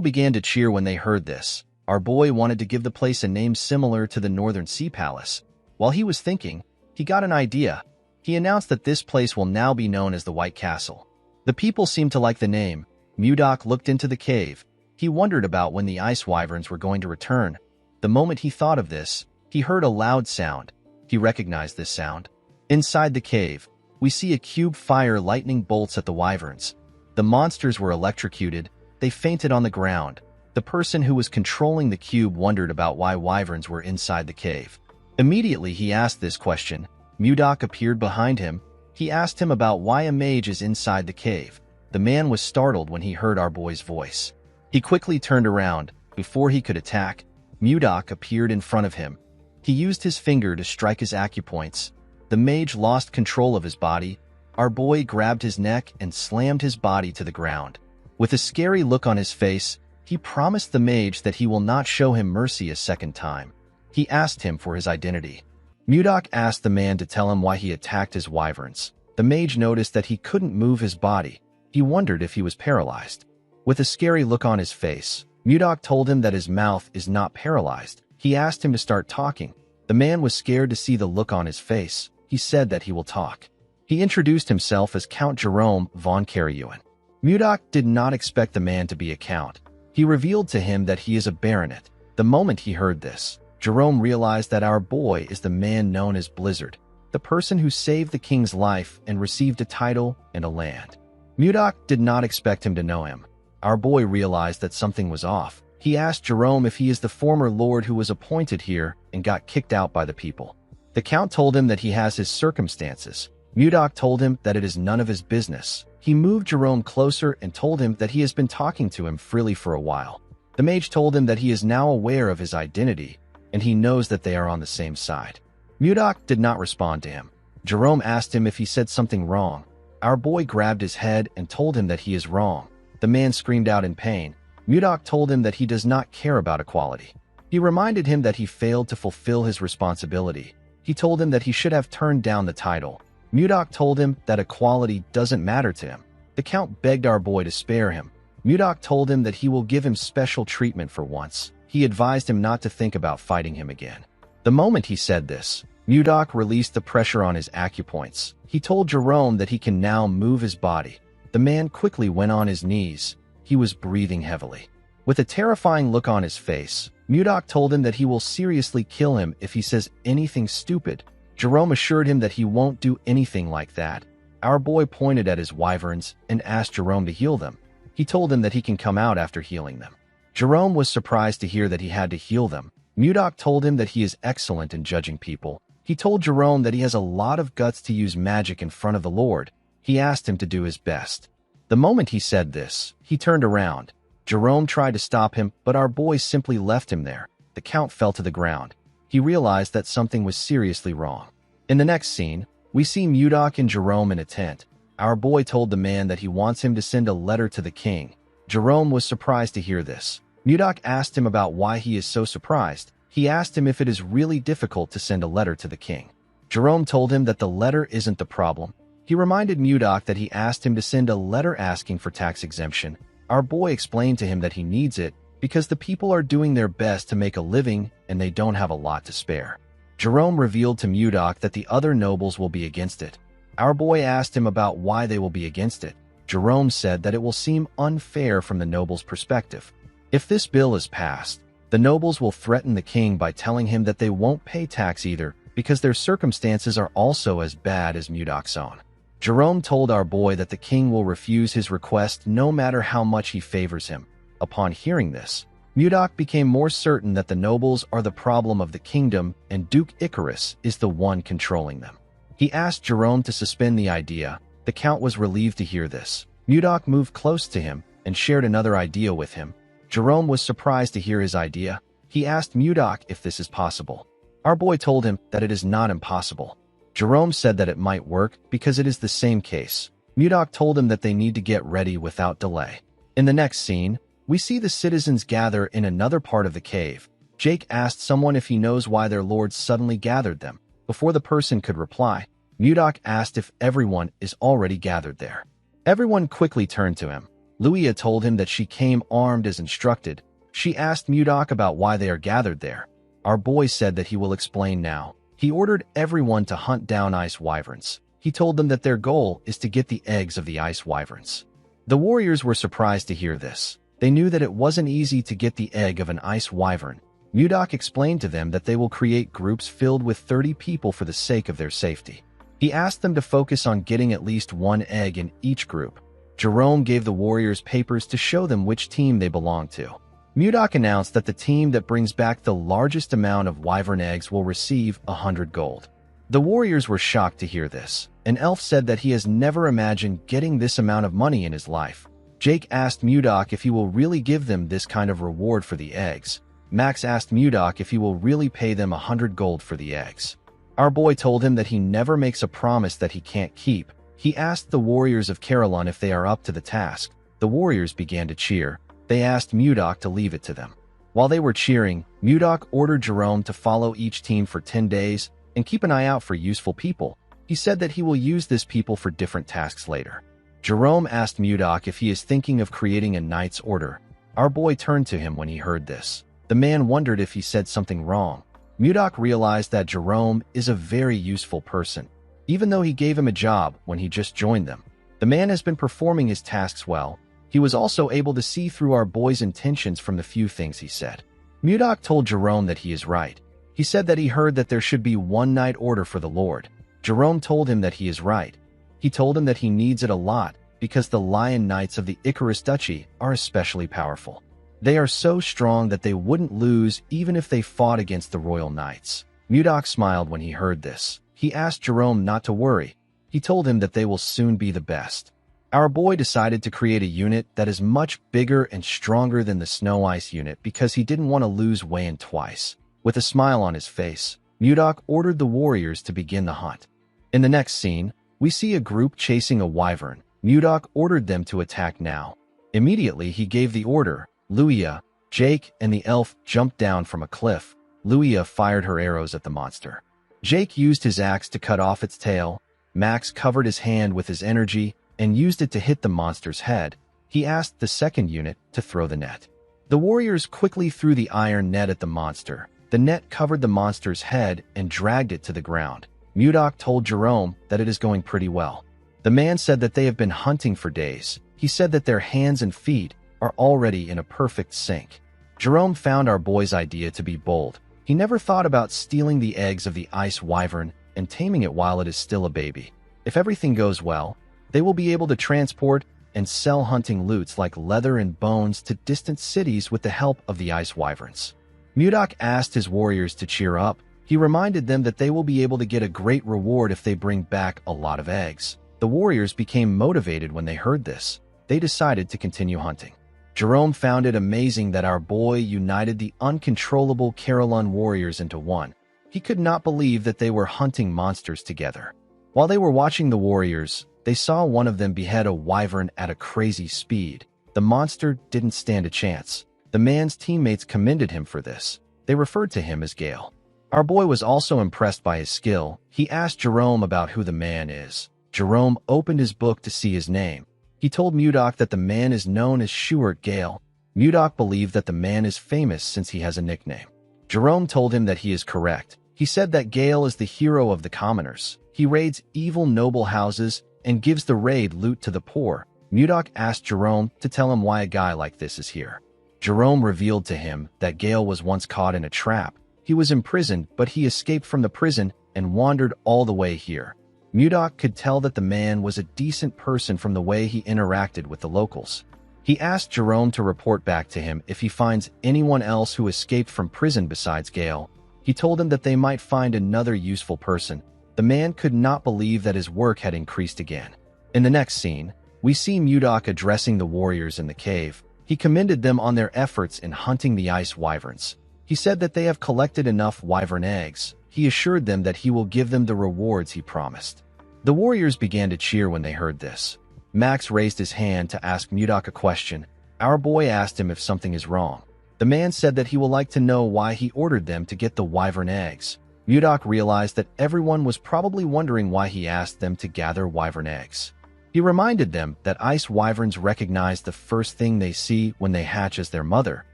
began to cheer when they heard this. Our boy wanted to give the place a name similar to the Northern Sea Palace. While he was thinking, he got an idea. He announced that this place will now be known as the White Castle. The people seemed to like the name. Mudok looked into the cave. He wondered about when the ice wyverns were going to return. The moment he thought of this, he heard a loud sound. He recognized this sound. Inside the cave, we see a cube fire lightning bolts at the wyverns. The monsters were electrocuted. They fainted on the ground. The person who was controlling the cube wondered about why wyverns were inside the cave. Immediately he asked this question. Mudok appeared behind him. He asked him about why a mage is inside the cave. The man was startled when he heard our boy's voice. He quickly turned around. Before he could attack, Mudok appeared in front of him. He used his finger to strike his acupoints. The mage lost control of his body. Our boy grabbed his neck and slammed his body to the ground. With a scary look on his face, he promised the mage that he will not show him mercy a second time. He asked him for his identity. Mudok asked the man to tell him why he attacked his wyverns. The mage noticed that he couldn't move his body. He wondered if he was paralyzed. With a scary look on his face, Mudok told him that his mouth is not paralyzed. He asked him to start talking. The man was scared to see the look on his face. He said that he will talk. He introduced himself as Count Jerome von Karaewen. Mudok did not expect the man to be a count. He revealed to him that he is a baronet. The moment he heard this, Jerome realized that our boy is the man known as Blizzard, the person who saved the king's life and received a title and a land. Mudok did not expect him to know him. Our boy realized that something was off. He asked Jerome if he is the former lord who was appointed here and got kicked out by the people. The count told him that he has his circumstances. Mudok told him that it is none of his business. He moved Jerome closer and told him that he has been talking to him freely for a while. The mage told him that he is now aware of his identity, and he knows that they are on the same side. Mudok did not respond to him. Jerome asked him if he said something wrong. Our boy grabbed his head and told him that he is wrong. The man screamed out in pain. Mudok told him that he does not care about equality. He reminded him that he failed to fulfill his responsibility. He told him that he should have turned down the title. Mudok told him that equality doesn't matter to him. The count begged our boy to spare him. Mudok told him that he will give him special treatment for once. He advised him not to think about fighting him again. The moment he said this, Mudok released the pressure on his acupoints. He told Jerome that he can now move his body. The man quickly went on his knees. He was breathing heavily. With a terrifying look on his face, Mudok told him that he will seriously kill him if he says anything stupid. Jerome assured him that he won't do anything like that. Our boy pointed at his wyverns and asked Jerome to heal them. He told him that he can come out after healing them. Jerome was surprised to hear that he had to heal them. Mudok told him that he is excellent in judging people. He told Jerome that he has a lot of guts to use magic in front of the Lord. He asked him to do his best. The moment he said this, he turned around. Jerome tried to stop him, but our boy simply left him there. The count fell to the ground. He realized that something was seriously wrong. In the next scene, we see Mudok and Jerome in a tent. Our boy told the man that he wants him to send a letter to the king. Jerome was surprised to hear this. Mudok asked him about why he is so surprised. He asked him if it is really difficult to send a letter to the king. Jerome told him that the letter isn't the problem. He reminded Mudok that he asked him to send a letter asking for tax exemption. Our boy explained to him that he needs it because the people are doing their best to make a living and they don't have a lot to spare. Jerome revealed to Mudok that the other nobles will be against it. Our boy asked him about why they will be against it. Jerome said that it will seem unfair from the nobles' perspective. If this bill is passed, the nobles will threaten the king by telling him that they won't pay tax either because their circumstances are also as bad as Mudok's own. Jerome told our boy that the king will refuse his request no matter how much he favors him. Upon hearing this, Mudok became more certain that the nobles are the problem of the kingdom and Duke Icarus is the one controlling them. He asked Jerome to suspend the idea. The count was relieved to hear this. Mudok moved close to him and shared another idea with him. Jerome was surprised to hear his idea. He asked Mudok if this is possible. Our boy told him that it is not impossible. Jerome said that it might work because it is the same case. Mudok told him that they need to get ready without delay. In the next scene, we see the citizens gather in another part of the cave. Jake asked someone if he knows why their lords suddenly gathered them. Before the person could reply, Mudok asked if everyone is already gathered there. Everyone quickly turned to him. Luia told him that she came armed as instructed. She asked Mudok about why they are gathered there. Our boy said that he will explain now. He ordered everyone to hunt down ice wyverns. He told them that their goal is to get the eggs of the ice wyverns. The warriors were surprised to hear this. They knew that it wasn't easy to get the egg of an ice wyvern. Mudok explained to them that they will create groups filled with 30 people for the sake of their safety. He asked them to focus on getting at least one egg in each group. Jerome gave the warriors papers to show them which team they belonged to. Mudok announced that the team that brings back the largest amount of wyvern eggs will receive 100 gold. The warriors were shocked to hear this. An elf said that he has never imagined getting this amount of money in his life. Jake asked Mudok if he will really give them this kind of reward for the eggs. Max asked Mudok if he will really pay them 100 gold for the eggs. Our boy told him that he never makes a promise that he can't keep. He asked the warriors of Carolyn if they are up to the task. The warriors began to cheer. They asked Mudok to leave it to them. While they were cheering, Mudok ordered Jerome to follow each team for 10 days and keep an eye out for useful people. He said that he will use this people for different tasks later. Jerome asked Mudok if he is thinking of creating a knight's order. Our boy turned to him when he heard this. The man wondered if he said something wrong. Mudok realized that Jerome is a very useful person, even though he gave him a job when he just joined them. The man has been performing his tasks well. He was also able to see through our boy's intentions from the few things he said. Mudok told Jerome that he is right. He said that he heard that there should be one night order for the Lord. Jerome told him that he is right. He told him that he needs it a lot because the Lion Knights of the Icarus Duchy are especially powerful. They are so strong that they wouldn't lose even if they fought against the Royal Knights. Mudok smiled when he heard this. He asked Jerome not to worry. He told him that they will soon be the best. Our boy decided to create a unit that is much bigger and stronger than the Snow Ice unit because he didn't want to lose Wayan twice. With a smile on his face, Mudok ordered the warriors to begin the hunt. In the next scene, we see a group chasing a wyvern. Mudok ordered them to attack now. Immediately, he gave the order. Luia, Jake, and the elf jumped down from a cliff. Luia fired her arrows at the monster. Jake used his axe to cut off its tail. Max covered his hand with his energy and used it to hit the monster's head. He asked the second unit to throw the net. The warriors quickly threw the iron net at the monster. The net covered the monster's head and dragged it to the ground. Mudok told Jerome that it is going pretty well. The man said that they have been hunting for days. He said that their hands and feet are already in a perfect sync. Jerome found our boy's idea to be bold. He never thought about stealing the eggs of the ice wyvern and taming it while it is still a baby. If everything goes well, they will be able to transport and sell hunting loots like leather and bones to distant cities with the help of the ice wyverns. Mudok asked his warriors to cheer up. He reminded them that they will be able to get a great reward if they bring back a lot of eggs. The warriors became motivated when they heard this. They decided to continue hunting. Jerome found it amazing that our boy united the uncontrollable Carolyn warriors into one. He could not believe that they were hunting monsters together. While they were watching the warriors, they saw one of them behead a wyvern at a crazy speed. The monster didn't stand a chance. The man's teammates commended him for this. They referred to him as Gale. Our boy was also impressed by his skill. He asked Jerome about who the man is. Jerome opened his book to see his name. He told Mudok that the man is known as Shuart Gale. Mudok believed that the man is famous since he has a nickname. Jerome told him that he is correct. He said that Gale is the hero of the commoners. He raids evil noble houses and gives the raid loot to the poor. Mudok asked Jerome to tell him why a guy like this is here. Jerome revealed to him that Gale was once caught in a trap. He was imprisoned, but he escaped from the prison and wandered all the way here. Mudok could tell that the man was a decent person from the way he interacted with the locals. He asked Jerome to report back to him if he finds anyone else who escaped from prison besides Gale. He told him that they might find another useful person. The man could not believe that his work had increased again. In the next scene, we see Mudok addressing the warriors in the cave. He commended them on their efforts in hunting the ice wyverns. He said that they have collected enough wyvern eggs. He assured them that he will give them the rewards he promised. The warriors began to cheer when they heard this. Max raised his hand to ask Mudok a question. Our boy asked him if something is wrong. The man said that he would like to know why he ordered them to get the wyvern eggs. Mudok realized that everyone was probably wondering why he asked them to gather wyvern eggs. He reminded them that ice wyverns recognize the first thing they see when they hatch as their mother.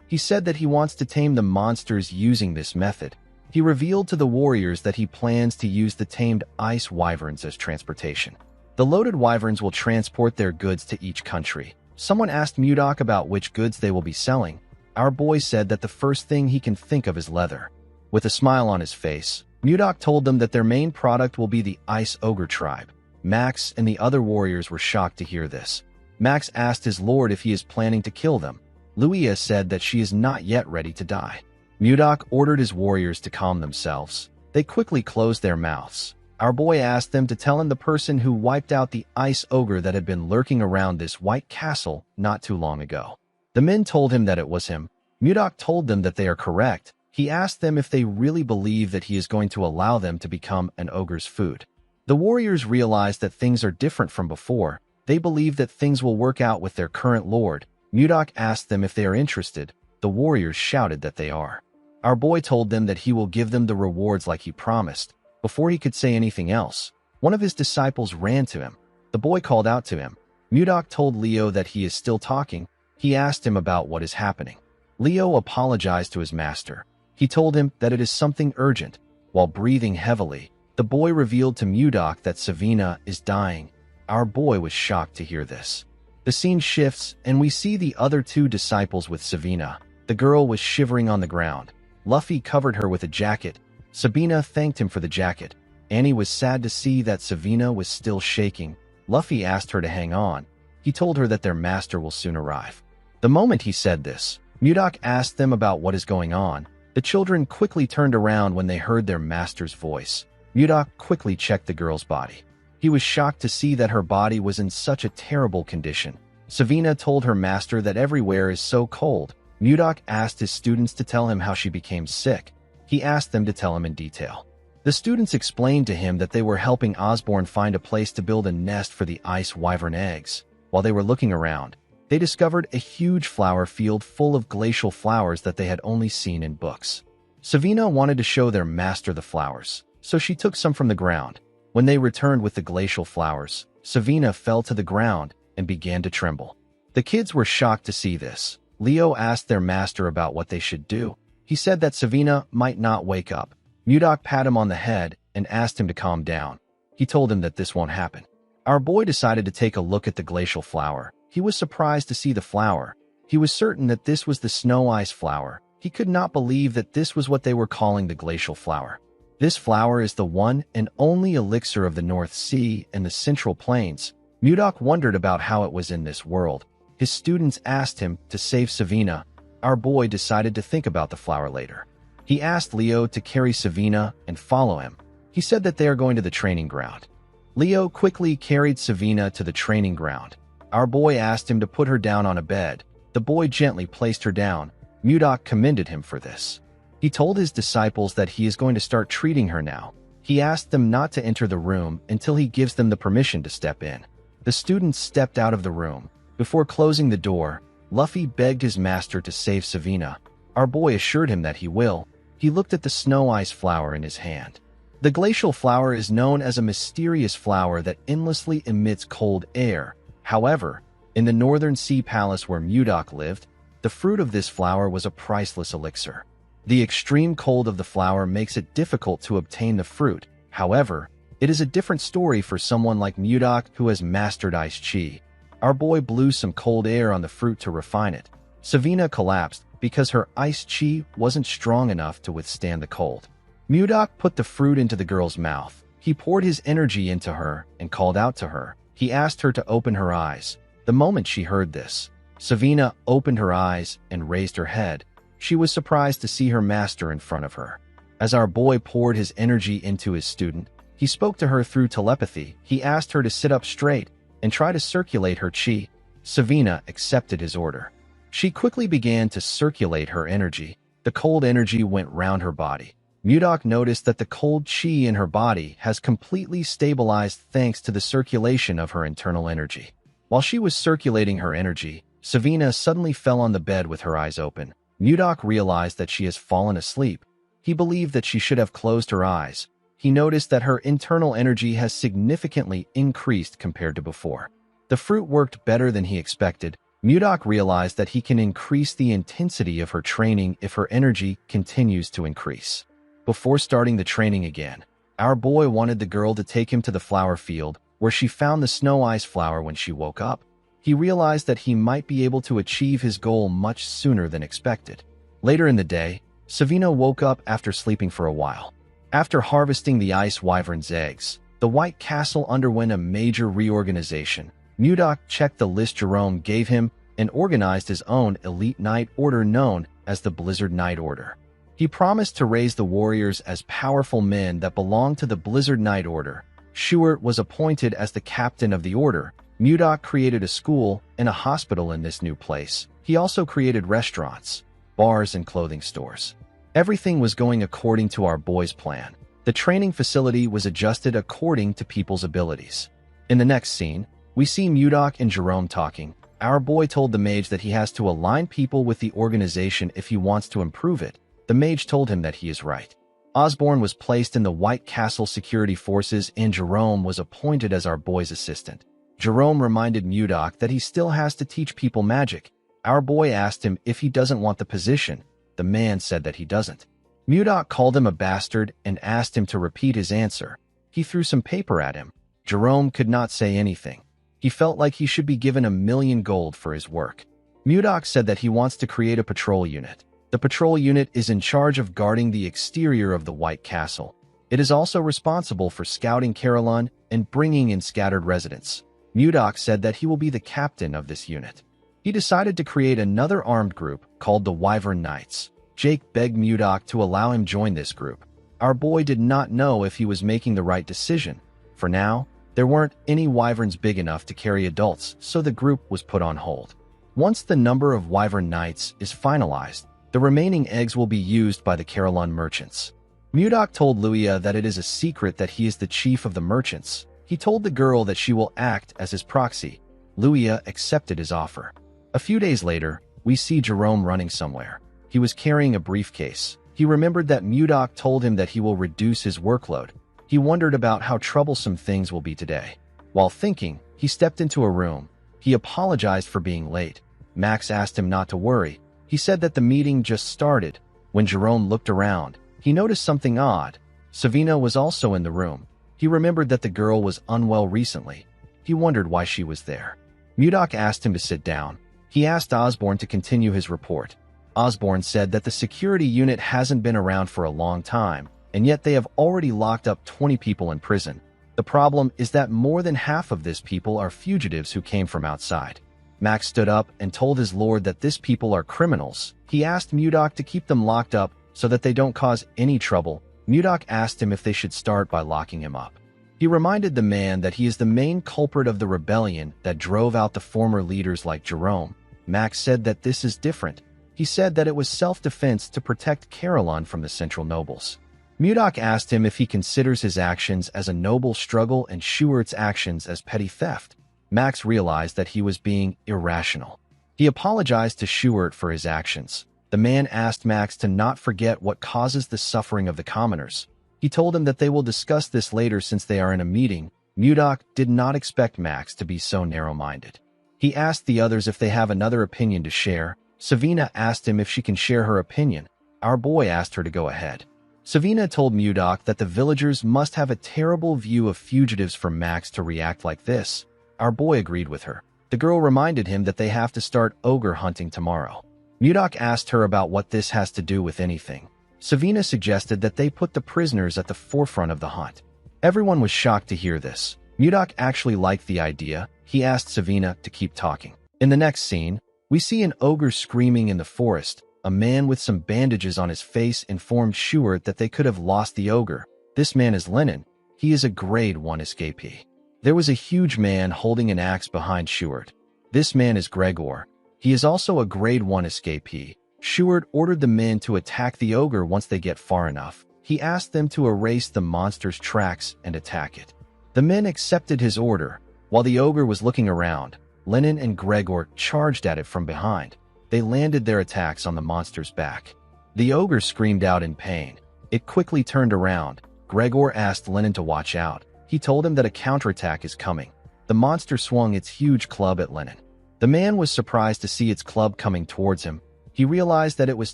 He said that he wants to tame the monsters using this method. He revealed to the warriors that he plans to use the tamed ice wyverns as transportation. The loaded wyverns will transport their goods to each country. Someone asked Mudok about which goods they will be selling. Our boy said that the first thing he can think of is leather. With a smile on his face, Mudok told them that their main product will be the Ice Ogre tribe. Max and the other warriors were shocked to hear this. Max asked his lord if he is planning to kill them. Luia said that she is not yet ready to die. Mudok ordered his warriors to calm themselves. They quickly closed their mouths. Our boy asked them to tell him the person who wiped out the ice ogre that had been lurking around this white castle not too long ago. The men told him that it was him. Mudok told them that they are correct. He asked them if they really believe that he is going to allow them to become an ogre's food. The warriors realized that things are different from before. They believe that things will work out with their current lord. Mudok asked them if they are interested. The warriors shouted that they are. Our boy told them that he will give them the rewards like he promised. Before he could say anything else, one of his disciples ran to him. The boy called out to him. Mudok told Leo that he is still talking. He asked him about what is happening. Leo apologized to his master. He told him that it is something urgent. While breathing heavily, the boy revealed to Mudok that Savina is dying. Our boy was shocked to hear this. The scene shifts, and we see the other two disciples with Savina. The girl was shivering on the ground. Luffy covered her with a jacket. Sabina thanked him for the jacket. Annie was sad to see that Savina was still shaking. Luffy asked her to hang on. He told her that their master will soon arrive. The moment he said this, Mudok asked them about what is going on. The children quickly turned around when they heard their master's voice. Mudok quickly checked the girl's body. He was shocked to see that her body was in such a terrible condition. Savina told her master that everywhere is so cold. Mudok asked his students to tell him how she became sick. He asked them to tell him in detail. The students explained to him that they were helping Osborne find a place to build a nest for the ice wyvern eggs. While they were looking around, they discovered a huge flower field full of glacial flowers that they had only seen in books. Savina wanted to show their master the flowers, so she took some from the ground. When they returned with the glacial flowers, Savina fell to the ground and began to tremble. The kids were shocked to see this. Leo asked their master about what they should do. He said that Savina might not wake up. Mudok patted him on the head and asked him to calm down. He told him that this won't happen. Our boy decided to take a look at the glacial flower. He was surprised to see the flower. He was certain that this was the snow ice flower. He could not believe that this was what they were calling the glacial flower. This flower is the one and only elixir of the North Sea and the Central Plains. Mudok wondered about how it was in this world. His students asked him to save Savina. Our boy decided to think about the flower later. He asked Leo to carry Savina and follow him. He said that they are going to the training ground. Leo quickly carried Savina to the training ground. Our boy asked him to put her down on a bed. The boy gently placed her down. Mudok commended him for this. He told his disciples that he is going to start treating her now. He asked them not to enter the room until he gives them the permission to step in. The students stepped out of the room. Before closing the door, Luffy begged his master to save Savina. Our boy assured him that he will. He looked at the snow ice flower in his hand. The glacial flower is known as a mysterious flower that endlessly emits cold air. However, in the Northern Sea Palace where Mudok lived, the The fruit of this flower was a priceless elixir. The extreme cold of the flower makes it difficult to obtain the fruit. However, it is a different story for someone like Mudok who has mastered ice chi. Our boy blew some cold air on the fruit to refine it. Savina collapsed because her ice chi wasn't strong enough to withstand the cold. Mudok put the fruit into the girl's mouth. He poured his energy into her and called out to her. He asked her to open her eyes. The moment she heard this, Savina opened her eyes and raised her head. She was surprised to see her master in front of her. As our boy poured his energy into his student, he spoke to her through telepathy. He asked her to sit up straight and try to circulate her chi. Savina accepted his order. She quickly began to circulate her energy. The cold energy went round her body. Mudok noticed that the cold chi in her body has completely stabilized thanks to the circulation of her internal energy. While she was circulating her energy, Savina suddenly fell on the bed with her eyes open. Mudok realized that she has fallen asleep. He believed that she should have closed her eyes. He noticed that her internal energy has significantly increased compared to before. The fruit worked better than he expected. Mudok realized that he can increase the intensity of her training if her energy continues to increase. Before starting the training again, our boy wanted the girl to take him to the flower field, where she found the snow ice flower when she woke up. He realized that he might be able to achieve his goal much sooner than expected. Later in the day, Savina woke up after sleeping for a while. After harvesting the ice wyvern's eggs, the White Castle underwent a major reorganization. Mudok checked the list Jerome gave him and organized his own elite knight order known as the Blizzard Knight Order. He promised to raise the warriors as powerful men that belonged to the Blizzard Knight Order. Schuart was appointed as the captain of the order. Mudok created a school and a hospital in this new place. He also created restaurants, bars, and clothing stores. Everything was going according to our boy's plan. The training facility was adjusted according to people's abilities. In the next scene, we see Mudok and Jerome talking. Our boy told the mage that he has to align people with the organization if he wants to improve it. The mage told him that he is right. Osborne was placed in the White Castle security forces and Jerome was appointed as our boy's assistant. Jerome reminded Mudok that he still has to teach people magic. Our boy asked him if he doesn't want the position. The man said that he doesn't. Mudok called him a bastard and asked him to repeat his answer. He threw some paper at him. Jerome could not say anything. He felt like he should be given 1,000,000 gold for his work. Mudok said that he wants to create a patrol unit. The patrol unit is in charge of guarding the exterior of the White Castle. It is also responsible for scouting Carolyn and bringing in scattered residents. Mudok said that he will be the captain of this unit. He decided to create another armed group called the Wyvern Knights. Jake begged Mudok to allow him join this group. Our boy did not know if he was making the right decision. For now, there weren't any wyverns big enough to carry adults, so the group was put on hold. Once the number of Wyvern Knights is finalized, the remaining eggs will be used by the Carolyn merchants. Mudok told Luia that it is a secret that he is the chief of the merchants. He told the girl that she will act as his proxy. Luia accepted his offer. A few days later, we see Jerome running somewhere. He was carrying a briefcase. He remembered that Mudok told him that he will reduce his workload. He wondered about how troublesome things will be today. While thinking, he stepped into a room. He apologized for being late. Max asked him not to worry. He said that the meeting just started. When Jerome looked around, he noticed something odd. Savina was also in the room. He remembered that the girl was unwell recently. He wondered why she was there. Mudok asked him to sit down. He asked Osborne to continue his report. Osborne said that the security unit hasn't been around for a long time, and yet they have already locked up 20 people in prison. The problem is that more than half of these people are fugitives who came from outside. Max stood up and told his lord that these people are criminals. He asked Mudok to keep them locked up so that they don't cause any trouble. Mudok asked him if they should start by locking him up. He reminded the man that he is the main culprit of the rebellion that drove out the former leaders like Jerome. Max said that this is different. He said that it was self-defense to protect Carolyn from the central nobles. Mudok asked him if he considers his actions as a noble struggle and Schuart's actions as petty theft. Max realized that he was being irrational. He apologized to Schuart for his actions. The man asked Max to not forget what causes the suffering of the commoners. He told him that they will discuss this later since they are in a meeting. Mudok did not expect Max to be so narrow-minded. He asked the others if they have another opinion to share. Savina asked him if she can share her opinion. Our boy asked her to go ahead. Savina told Mudok that the villagers must have a terrible view of fugitives from Max to react like this. Our boy agreed with her. The girl reminded him that they have to start ogre hunting tomorrow. Mudok asked her about what this has to do with anything. Savina suggested that they put the prisoners at the forefront of the hunt. Everyone was shocked to hear this. Mudok actually liked the idea. He asked Savina to keep talking. In the next scene, we see an ogre screaming in the forest. A man with some bandages on his face informed Schuart that they could have lost the ogre. This man is Lennon. He is a grade 1 escapee. There was a huge man holding an axe behind Schuart. This man is Gregor. He is also a grade 1 escapee. Schuart ordered the men to attack the ogre once they get far enough. He asked them to erase the monster's tracks and attack it. The men accepted his order. While the ogre was looking around, Lennon and Gregor charged at it from behind. They landed their attacks on the monster's back. The ogre screamed out in pain. It quickly turned around. Gregor asked Lennon to watch out. He told him that a counterattack is coming. The monster swung its huge club at Lennon. The man was surprised to see its club coming towards him. He realized that it was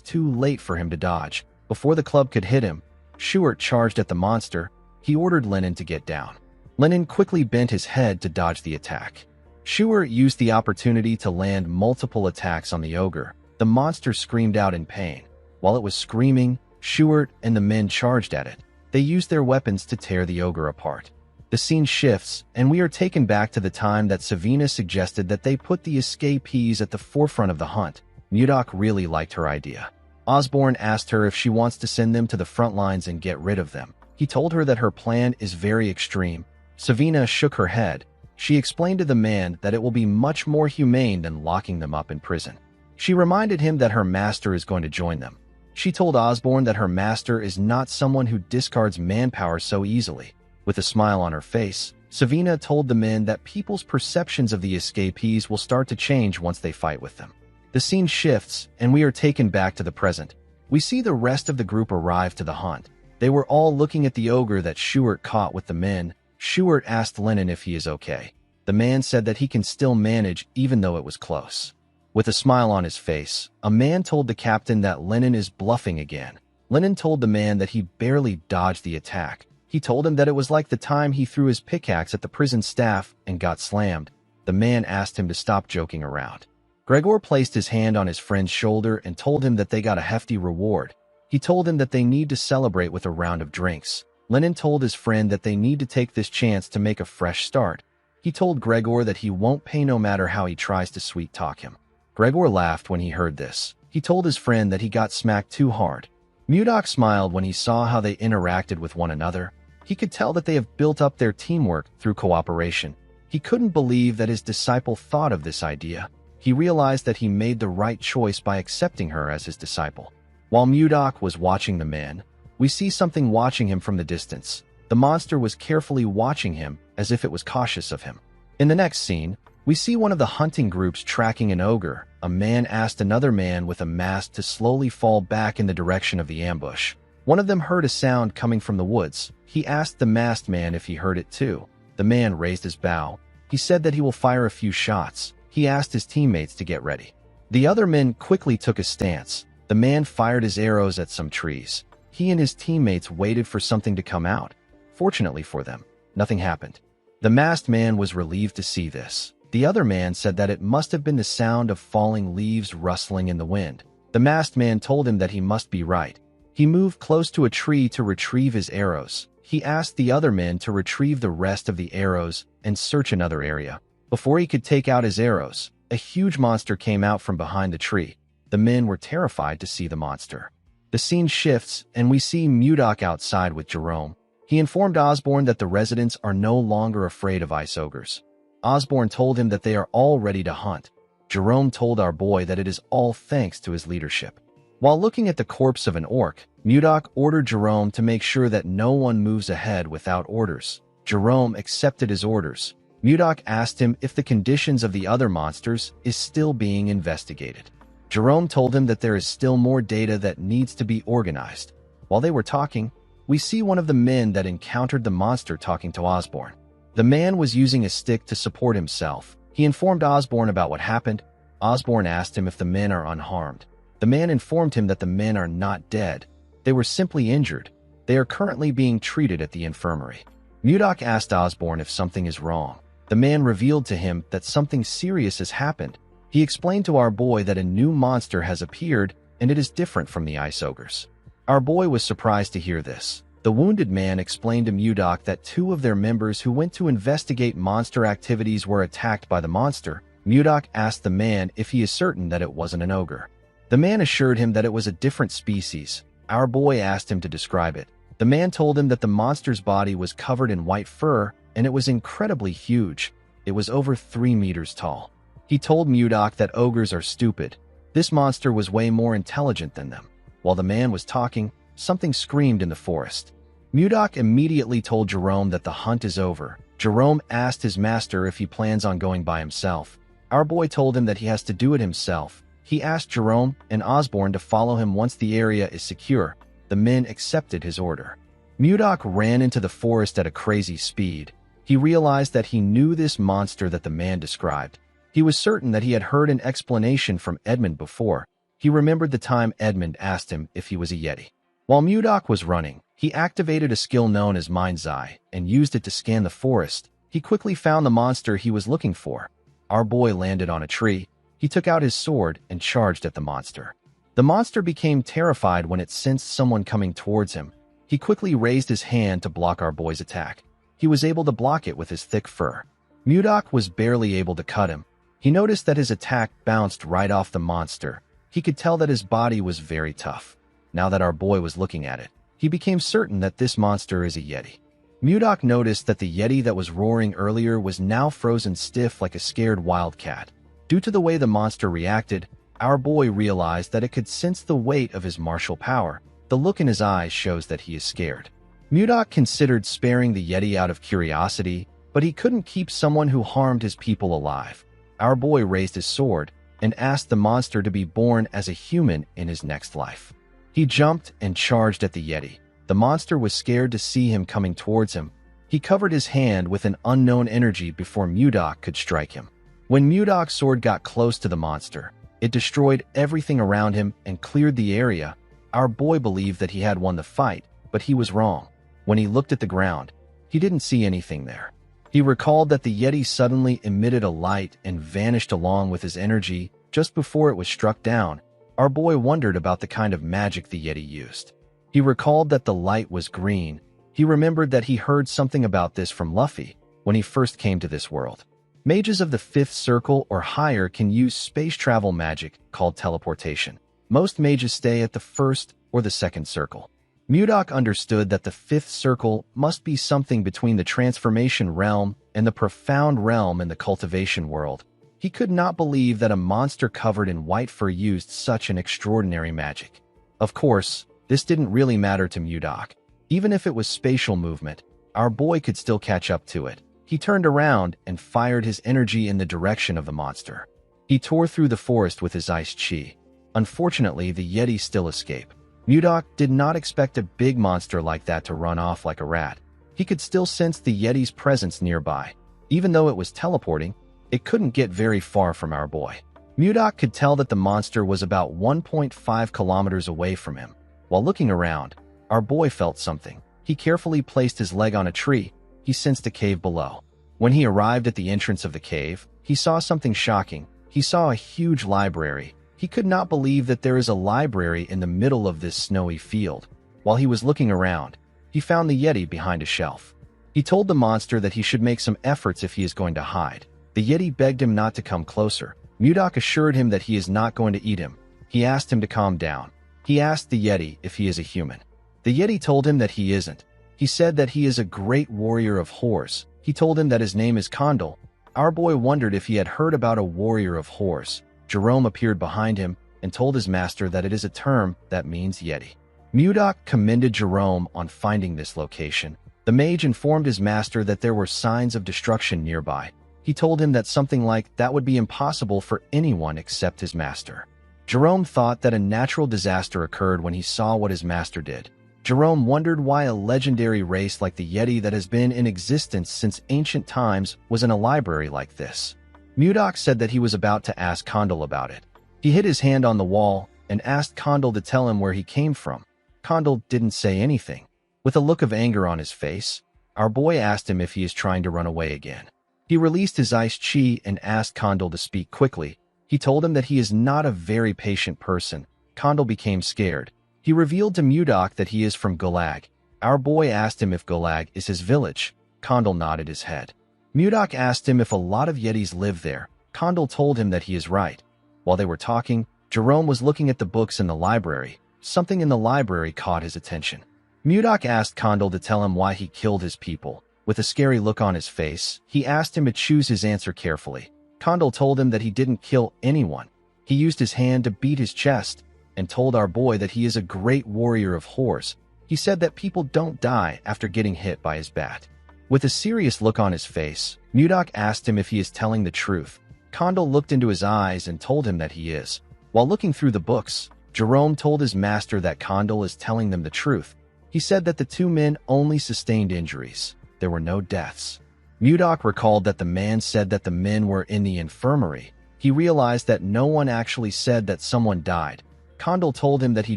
too late for him to dodge. Before the club could hit him, Schuart charged at the monster. He ordered Lennon to get down. Lennon quickly bent his head to dodge the attack. Schuart used the opportunity to land multiple attacks on the ogre. The monster screamed out in pain. While it was screaming, Schuart and the men charged at it. They used their weapons to tear the ogre apart. The scene shifts, and we are taken back to the time that Savina suggested that they put the escapees at the forefront of the hunt. Mudok really liked her idea. Osborne asked her if she wants to send them to the front lines and get rid of them. He told her that her plan is very extreme. Savina shook her head. She explained to the man that it will be much more humane than locking them up in prison. She reminded him that her master is going to join them. She told Osborne that her master is not someone who discards manpower so easily. With a smile on her face, Savina told the men that people's perceptions of the escapees will start to change once they fight with them. The scene shifts, and we are taken back to the present. We see the rest of the group arrive to the hunt. They were all looking at the ogre that Schuart caught with the men. Schuart asked Lennon if he is okay. The man said that he can still manage even though it was close. With a smile on his face, a man told the captain that Lennon is bluffing again. Lennon told the man that he barely dodged the attack. He told him that it was like the time he threw his pickaxe at the prison staff and got slammed. The man asked him to stop joking around. Gregor placed his hand on his friend's shoulder and told him that they got a hefty reward. He told him that they need to celebrate with a round of drinks. Lennon told his friend that they need to take this chance to make a fresh start. He told Gregor that he won't pay no matter how he tries to sweet-talk him. Gregor laughed when he heard this. He told his friend that he got smacked too hard. Mudok smiled when he saw how they interacted with one another. He could tell that they have built up their teamwork through cooperation. He couldn't believe that his disciple thought of this idea. He realized that he made the right choice by accepting her as his disciple. While Mudok was watching the man, we see something watching him from the distance. The monster was carefully watching him as if it was cautious of him. In the next scene, we see one of the hunting groups tracking an ogre. A man asked another man with a mask to slowly fall back in the direction of the ambush. One of them heard a sound coming from the woods. He asked the masked man if he heard it too. The man raised his bow. He said that he will fire a few shots. He asked his teammates to get ready. The other men quickly took a stance. The man fired his arrows at some trees. He and his teammates waited for something to come out. Fortunately for them, nothing happened. The masked man was relieved to see this. The other man said that it must have been the sound of falling leaves rustling in the wind. The masked man told him that he must be right. He moved close to a tree to retrieve his arrows. He asked the other men to retrieve the rest of the arrows and search another area. Before he could take out his arrows, a huge monster came out from behind the tree. The men were terrified to see the monster. The scene shifts, and we see Mudok outside with Jerome. He informed Osborne that the residents are no longer afraid of ice ogres. Osborne told him that they are all ready to hunt. Jerome told our boy that it is all thanks to his leadership. While looking at the corpse of an orc, Mudok ordered Jerome to make sure that no one moves ahead without orders. Jerome accepted his orders. Mudok asked him if the conditions of the other monsters is still being investigated. Jerome told him that there is still more data that needs to be organized. While they were talking, we see one of the men that encountered the monster talking to Osborne. The man was using a stick to support himself. He informed Osborne about what happened. Osborne asked him if the men are unharmed. The man informed him that the men are not dead. They were simply injured. They are currently being treated at the infirmary. Mudok asked Osborne if something is wrong. The man revealed to him that something serious has happened. He explained to our boy that a new monster has appeared, and it is different from the ice ogres. Our boy was surprised to hear this. The wounded man explained to Mudok that 2 of their members who went to investigate monster activities were attacked by the monster. Mudok asked the man if he is certain that it wasn't an ogre. The man assured him that it was a different species. Our boy asked him to describe it. The man told him that the monster's body was covered in white fur, and it was incredibly huge. It was over 3 meters tall. He told Mudok that ogres are stupid. This monster was way more intelligent than them. While the man was talking, something screamed in the forest. Mudok immediately told Jerome that the hunt is over. Jerome asked his master if he plans on going by himself. Our boy told him that he has to do it himself. He asked Jerome and Osborne to follow him once the area is secure. The men accepted his order. Mudok ran into the forest at a crazy speed. He realized that he knew this monster that the man described. He was certain that he had heard an explanation from Edmund before. He remembered the time Edmund asked him if he was a Yeti. While Mudok was running, he activated a skill known as Mind's Eye and used it to scan the forest. He quickly found the monster he was looking for. Our boy landed on a tree. He took out his sword and charged at the monster. The monster became terrified when it sensed someone coming towards him. He quickly raised his hand to block our boy's attack. He was able to block it with his thick fur. Mudok was barely able to cut him. He noticed that his attack bounced right off the monster. He could tell that his body was very tough. Now that our boy was looking at it, he became certain that this monster is a Yeti. Mudok noticed that the Yeti that was roaring earlier was now frozen stiff like a scared wildcat. Due to the way the monster reacted, our boy realized that it could sense the weight of his martial power. The look in his eyes shows that he is scared. Mudok considered sparing the Yeti out of curiosity, but he couldn't keep someone who harmed his people alive. Our boy raised his sword and asked the monster to be born as a human in his next life. He jumped and charged at the Yeti. The monster was scared to see him coming towards him. He covered his hand with an unknown energy before Mudok could strike him. When Mudok's sword got close to the monster, it destroyed everything around him and cleared the area. Our boy believed that he had won the fight, but he was wrong. When he looked at the ground, he didn't see anything there. He recalled that the Yeti suddenly emitted a light and vanished along with his energy just before it was struck down. Our boy wondered about the kind of magic the Yeti used. He recalled that the light was green. He remembered that he heard something about this from Luffy when he first came to this world. Mages of the 5th circle or higher can use space travel magic called teleportation. Most mages stay at the 1st or the 2nd circle. Mudok understood that the 5th circle must be something between the transformation realm and the profound realm in the cultivation world. He could not believe that a monster covered in white fur used such an extraordinary magic. Of course, this didn't really matter to Mudok. Even if it was spatial movement, our boy could still catch up to it. He turned around and fired his energy in the direction of the monster. He tore through the forest with his ice chi. Unfortunately, the Yeti still escaped. Mudok did not expect a big monster like that to run off like a rat. He could still sense the Yeti's presence nearby. Even though it was teleporting, it couldn't get very far from our boy. Mudok could tell that the monster was about 1.5 kilometers away from him. While looking around, our boy felt something. He carefully placed his leg on a tree. He sensed a cave below. When he arrived at the entrance of the cave, he saw something shocking. He saw a huge library. He could not believe that there is a library in the middle of this snowy field. While he was looking around, he found the Yeti behind a shelf. He told the monster that he should make some efforts if he is going to hide. The Yeti begged him not to come closer. Mudok assured him that he is not going to eat him. He asked him to calm down. He asked the Yeti if he is a human. The Yeti told him that he isn't. He said that he is a great warrior of horse. He told him that his name is Condal. Our boy wondered if he had heard about a warrior of horse. Jerome appeared behind him and told his master that it is a term that means Yeti. Mudok commended Jerome on finding this location. The mage informed his master that there were signs of destruction nearby. He told him that something like that would be impossible for anyone except his master. Jerome thought that a natural disaster occurred when he saw what his master did. Jerome wondered why a legendary race like the Yeti that has been in existence since ancient times was in a library like this. Mudok said that he was about to ask Kondal about it. He hit his hand on the wall and asked Kondal to tell him where he came from. Kondal didn't say anything. With a look of anger on his face, our boy asked him if he is trying to run away again. He released his ice chi and asked Kondal to speak quickly. He told him that he is not a very patient person. Kondal became scared. He revealed to Mudok that he is from Gulag. Our boy asked him if Gulag is his village. Kondal nodded his head. Mudok asked him if a lot of Yetis live there. Kondal told him that he is right. While they were talking, Jerome was looking at the books in the library. Something in the library caught his attention. Mudok asked Kondal to tell him why he killed his people. With a scary look on his face, he asked him to choose his answer carefully. Kondal told him that he didn't kill anyone. He used his hand to beat his chest and told our boy that he is a great warrior of horse. He said that people don't die after getting hit by his bat. With a serious look on his face, Mudok asked him if he is telling the truth. Kondal looked into his eyes and told him that he is. While looking through the books, Jerome told his master that Kondal is telling them the truth. He said that the two men only sustained injuries. There were no deaths. Mudok recalled that the man said that the men were in the infirmary. He realized that no one actually said that someone died. Kondal told him that he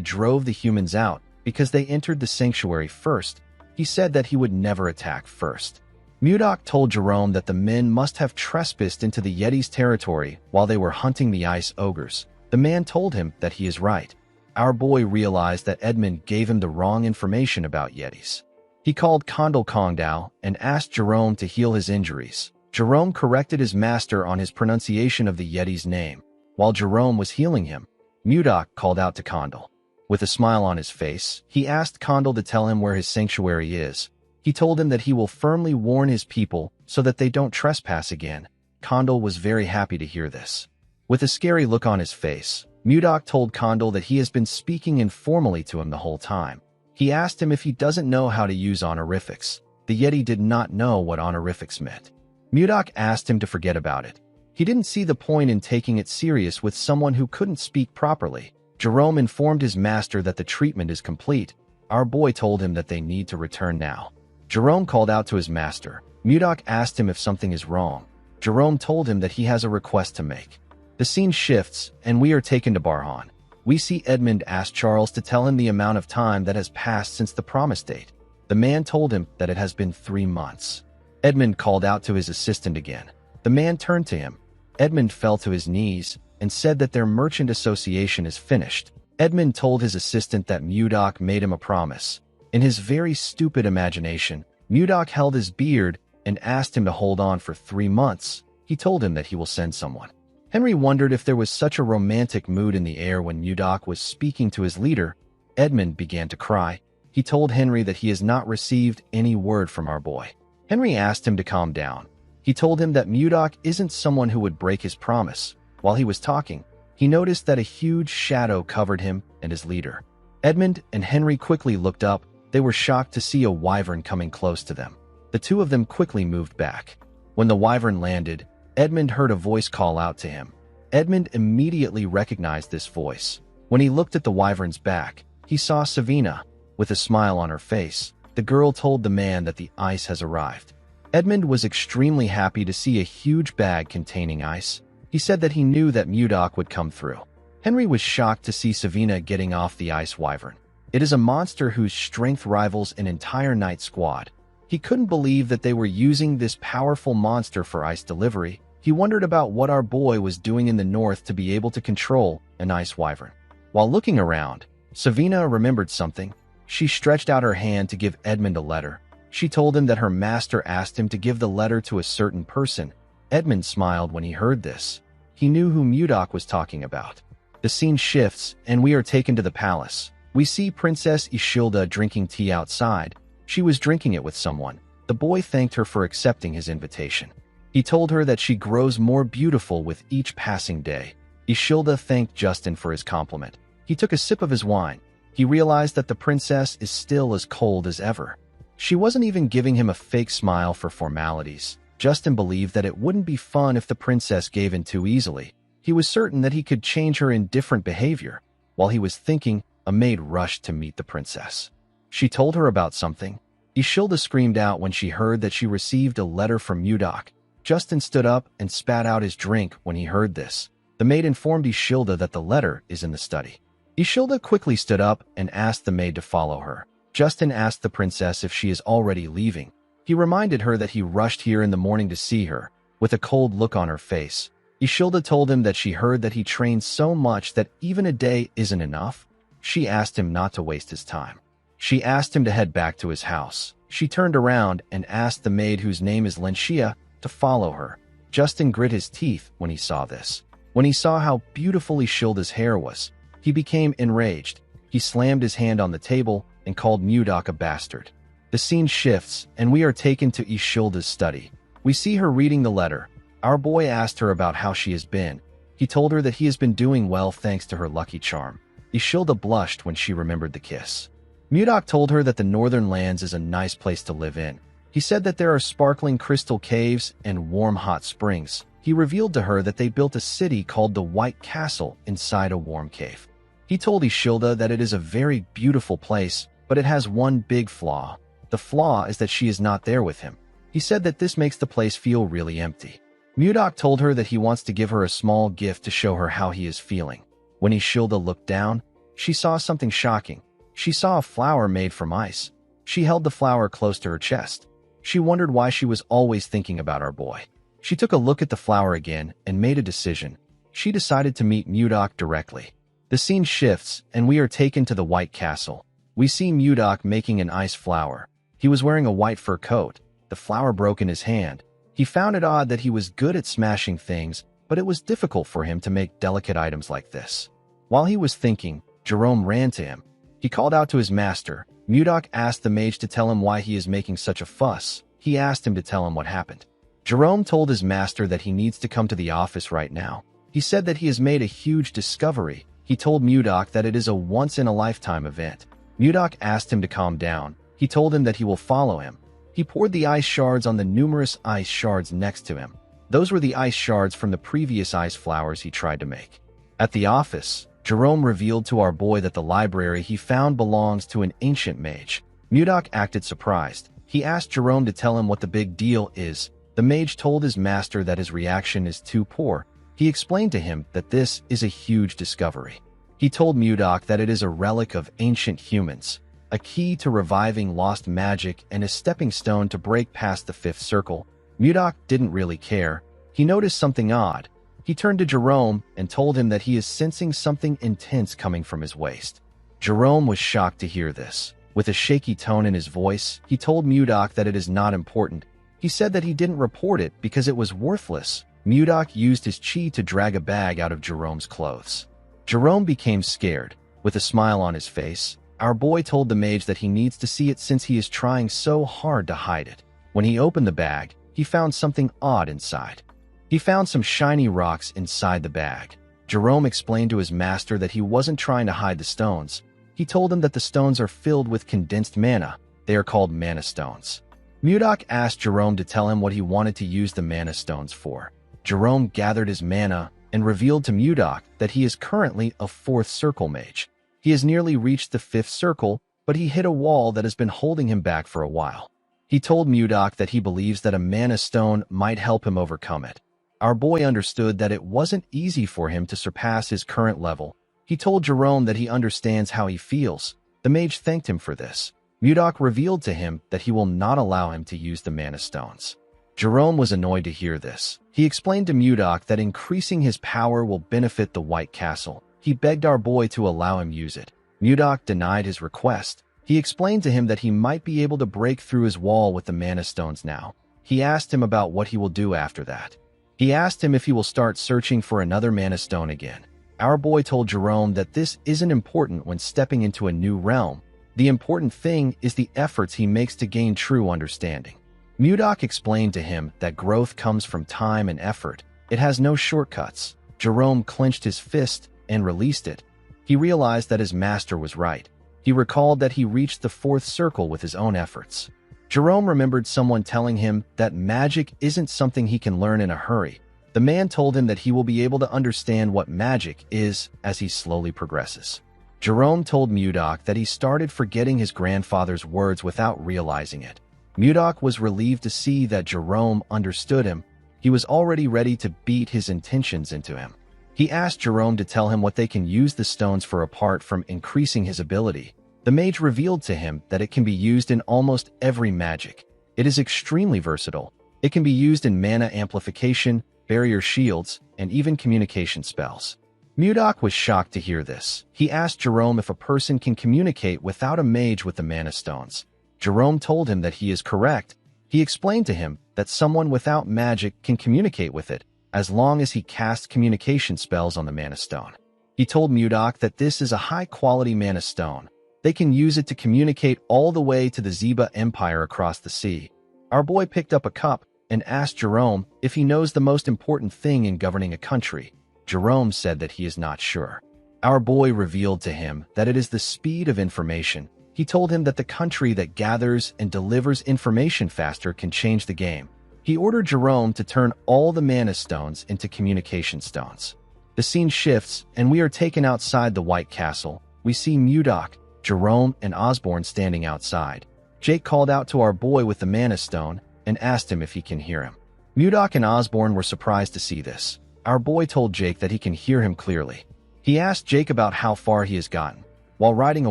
drove the humans out because they entered the sanctuary first. He said that he would never attack first. Mudok told Jerome that the men must have trespassed into the Yeti's territory while they were hunting the ice ogres. The man told him that he is right. Our boy realized that Edmund gave him the wrong information about Yetis. He called Kondal Kongdao and asked Jerome to heal his injuries. Jerome corrected his master on his pronunciation of the Yeti's name. While Jerome was healing him, Mudok called out to Kondal. With a smile on his face, he asked Kondal to tell him where his sanctuary is. He told him that he will firmly warn his people so that they don't trespass again. Kondal was very happy to hear this. With a scary look on his face, Mudok told Kondal that he has been speaking informally to him the whole time. He asked him if he doesn't know how to use honorifics. The Yeti did not know what honorifics meant. Mudok asked him to forget about it. He didn't see the point in taking it serious with someone who couldn't speak properly. Jerome informed his master that the treatment is complete. Our boy told him that they need to return now. Jerome called out to his master. Mudok asked him if something is wrong. Jerome told him that he has a request to make. The scene shifts, and we are taken to Barhan. We see Edmund ask Charles to tell him the amount of time that has passed since the promise date. The man told him that it has been 3 months. Edmund called out to his assistant again. The man turned to him. Edmund fell to his knees and said that their merchant association is finished. Edmund told his assistant that Mudok made him a promise. In his very stupid imagination, Mudok held his beard and asked him to hold on for 3 months. He told him that he will send someone. Henry wondered if there was such a romantic mood in the air when Mudok was speaking to his leader. Edmund began to cry. He told Henry that he has not received any word from our boy. Henry asked him to calm down. He told him that Mudok isn't someone who would break his promise. While he was talking, he noticed that a huge shadow covered him and his leader. Edmund and Henry quickly looked up. They were shocked to see a wyvern coming close to them. The two of them quickly moved back. When the wyvern landed, Edmund heard a voice call out to him. Edmund immediately recognized this voice. When he looked at the wyvern's back, he saw Savina. With a smile on her face, the girl told the man that the ice has arrived. Edmund was extremely happy to see a huge bag containing ice. He said that he knew that Mudok would come through. Henry was shocked to see Savina getting off the ice wyvern. It is a monster whose strength rivals an entire night squad. He couldn't believe that they were using this powerful monster for ice delivery. He wondered about what our boy was doing in the north to be able to control an ice wyvern. While looking around, Savina remembered something. She stretched out her hand to give Edmund a letter. She told him that her master asked him to give the letter to a certain person. Edmund smiled when he heard this. He knew who Mudok was talking about. The scene shifts, and we are taken to the palace. We see Princess Ishilda drinking tea outside. She was drinking it with someone. The boy thanked her for accepting his invitation. He told her that she grows more beautiful with each passing day. Ishilda thanked Justin for his compliment. He took a sip of his wine. He realized that the princess is still as cold as ever. She wasn't even giving him a fake smile for formalities. Justin believed that it wouldn't be fun if the princess gave in too easily. He was certain that he could change her indifferent behavior. While he was thinking, a maid rushed to meet the princess. She told her about something. Ishilda screamed out when she heard that she received a letter from Mudok. Justin stood up and spat out his drink when he heard this. The maid informed Ishilda that the letter is in the study. Ishilda quickly stood up and asked the maid to follow her. Justin asked the princess if she is already leaving. He reminded her that he rushed here in the morning to see her, with a cold look on her face. Ishilda told him that she heard that he trained so much that even a day isn't enough. She asked him not to waste his time. She asked him to head back to his house. She turned around and asked the maid, whose name is Lenshia, to follow her. Justin grit his teeth when he saw this. When he saw how beautiful Ishilda's hair was, he became enraged. He slammed his hand on the table and called Mudok a bastard. The scene shifts, and we are taken to Ishilda's study. We see her reading the letter. Our boy asked her about how she has been. He told her that he has been doing well thanks to her lucky charm. Ishilda blushed when she remembered the kiss. Mudok told her that the northern lands is a nice place to live in. He said that there are sparkling crystal caves and warm hot springs. He revealed to her that they built a city called the White Castle inside a warm cave. He told Ishilda that it is a very beautiful place, but it has one big flaw. The flaw is that she is not there with him. He said that this makes the place feel really empty. Mudok told her that he wants to give her a small gift to show her how he is feeling. When Ishilda looked down, she saw something shocking. She saw a flower made from ice. She held the flower close to her chest. She wondered why she was always thinking about our boy. She took a look at the flower again and made a decision. She decided to meet Mudok directly. The scene shifts, and we are taken to the White Castle. We see Mudok making an ice flower. He was wearing a white fur coat. The flower broke in his hand. He found it odd that he was good at smashing things, but it was difficult for him to make delicate items like this. While he was thinking, Jerome ran to him. He called out to his master. Mudok asked the mage to tell him why he is making such a fuss. He asked him to tell him what happened. Jerome told his master that he needs to come to the office right now. He said that he has made a huge discovery. He told Mudok that it is a once-in-a-lifetime event. Mudok asked him to calm down. He told him that he will follow him. He poured the ice shards on the numerous ice shards next to him. Those were the ice shards from the previous ice flowers he tried to make. At the office, Jerome revealed to our boy that the library he found belongs to an ancient mage. Mudok acted surprised. He asked Jerome to tell him what the big deal is. The mage told his master that his reaction is too poor. He explained to him that this is a huge discovery. He told Mudok that it is a relic of ancient humans, a key to reviving lost magic and a stepping stone to break past the fifth circle. Mudok didn't really care. He noticed something odd. He turned to Jerome and told him that he is sensing something intense coming from his waist. Jerome was shocked to hear this. With a shaky tone in his voice, he told Mudok that it is not important. He said that he didn't report it because it was worthless. Mudok used his chi to drag a bag out of Jerome's clothes. Jerome became scared. With a smile on his face, our boy told the mage that he needs to see it since he is trying so hard to hide it. When he opened the bag, he found something odd inside. He found some shiny rocks inside the bag. Jerome explained to his master that he wasn't trying to hide the stones. He told him that the stones are filled with condensed mana. They are called mana stones. Mudok asked Jerome to tell him what he wanted to use the mana stones for. Jerome gathered his mana and revealed to Mudok that he is currently a fourth circle mage. He has nearly reached the fifth circle, but he hit a wall that has been holding him back for a while. He told Mudok that he believes that a mana stone might help him overcome it. Our boy understood that it wasn't easy for him to surpass his current level. He told Jerome that he understands how he feels. The mage thanked him for this. Mudok revealed to him that he will not allow him to use the mana stones. Jerome was annoyed to hear this. He explained to Mudok that increasing his power will benefit the White Castle. He begged our boy to allow him use it. Mudok denied his request. He explained to him that he might be able to break through his wall with the mana stones now. He asked him about what he will do after that. He asked him if he will start searching for another mana stone again. Our boy told Jerome that this isn't important when stepping into a new realm. The important thing is the efforts he makes to gain true understanding. Mudok explained to him that growth comes from time and effort. It has no shortcuts. Jerome clenched his fist and released it. He realized that his master was right. He recalled that he reached the fourth circle with his own efforts. Jerome remembered someone telling him that magic isn't something he can learn in a hurry. The man told him that he will be able to understand what magic is as he slowly progresses. Jerome told Mudok that he started forgetting his grandfather's words without realizing it. Mudok was relieved to see that Jerome understood him. He was already ready to beat his intentions into him. He asked Jerome to tell him what they can use the stones for apart from increasing his ability. The mage revealed to him that it can be used in almost every magic. It is extremely versatile. It can be used in mana amplification, barrier shields, and even communication spells. Mudok was shocked to hear this. He asked Jerome if a person can communicate without a mage with the mana stones. Jerome told him that he is correct. He explained to him that someone without magic can communicate with it, as long as he casts communication spells on the mana stone. He told Mudok that this is a high-quality mana stone. They can use it to communicate all the way to the Zeba Empire across the sea. Our boy picked up a cup and asked Jerome if he knows the most important thing in governing a country. Jerome said that he is not sure. Our boy revealed to him that it is the speed of information. He told him that the country that gathers and delivers information faster can change the game. He ordered Jerome to turn all the mana stones into communication stones. The scene shifts, and we are taken outside the White Castle. We see Mudok, Jerome, and Osborne standing outside. Jake called out to our boy with the mana stone and asked him if he can hear him. Mudok and Osborne were surprised to see this. Our boy told Jake that he can hear him clearly. He asked Jake about how far he has gotten. While riding a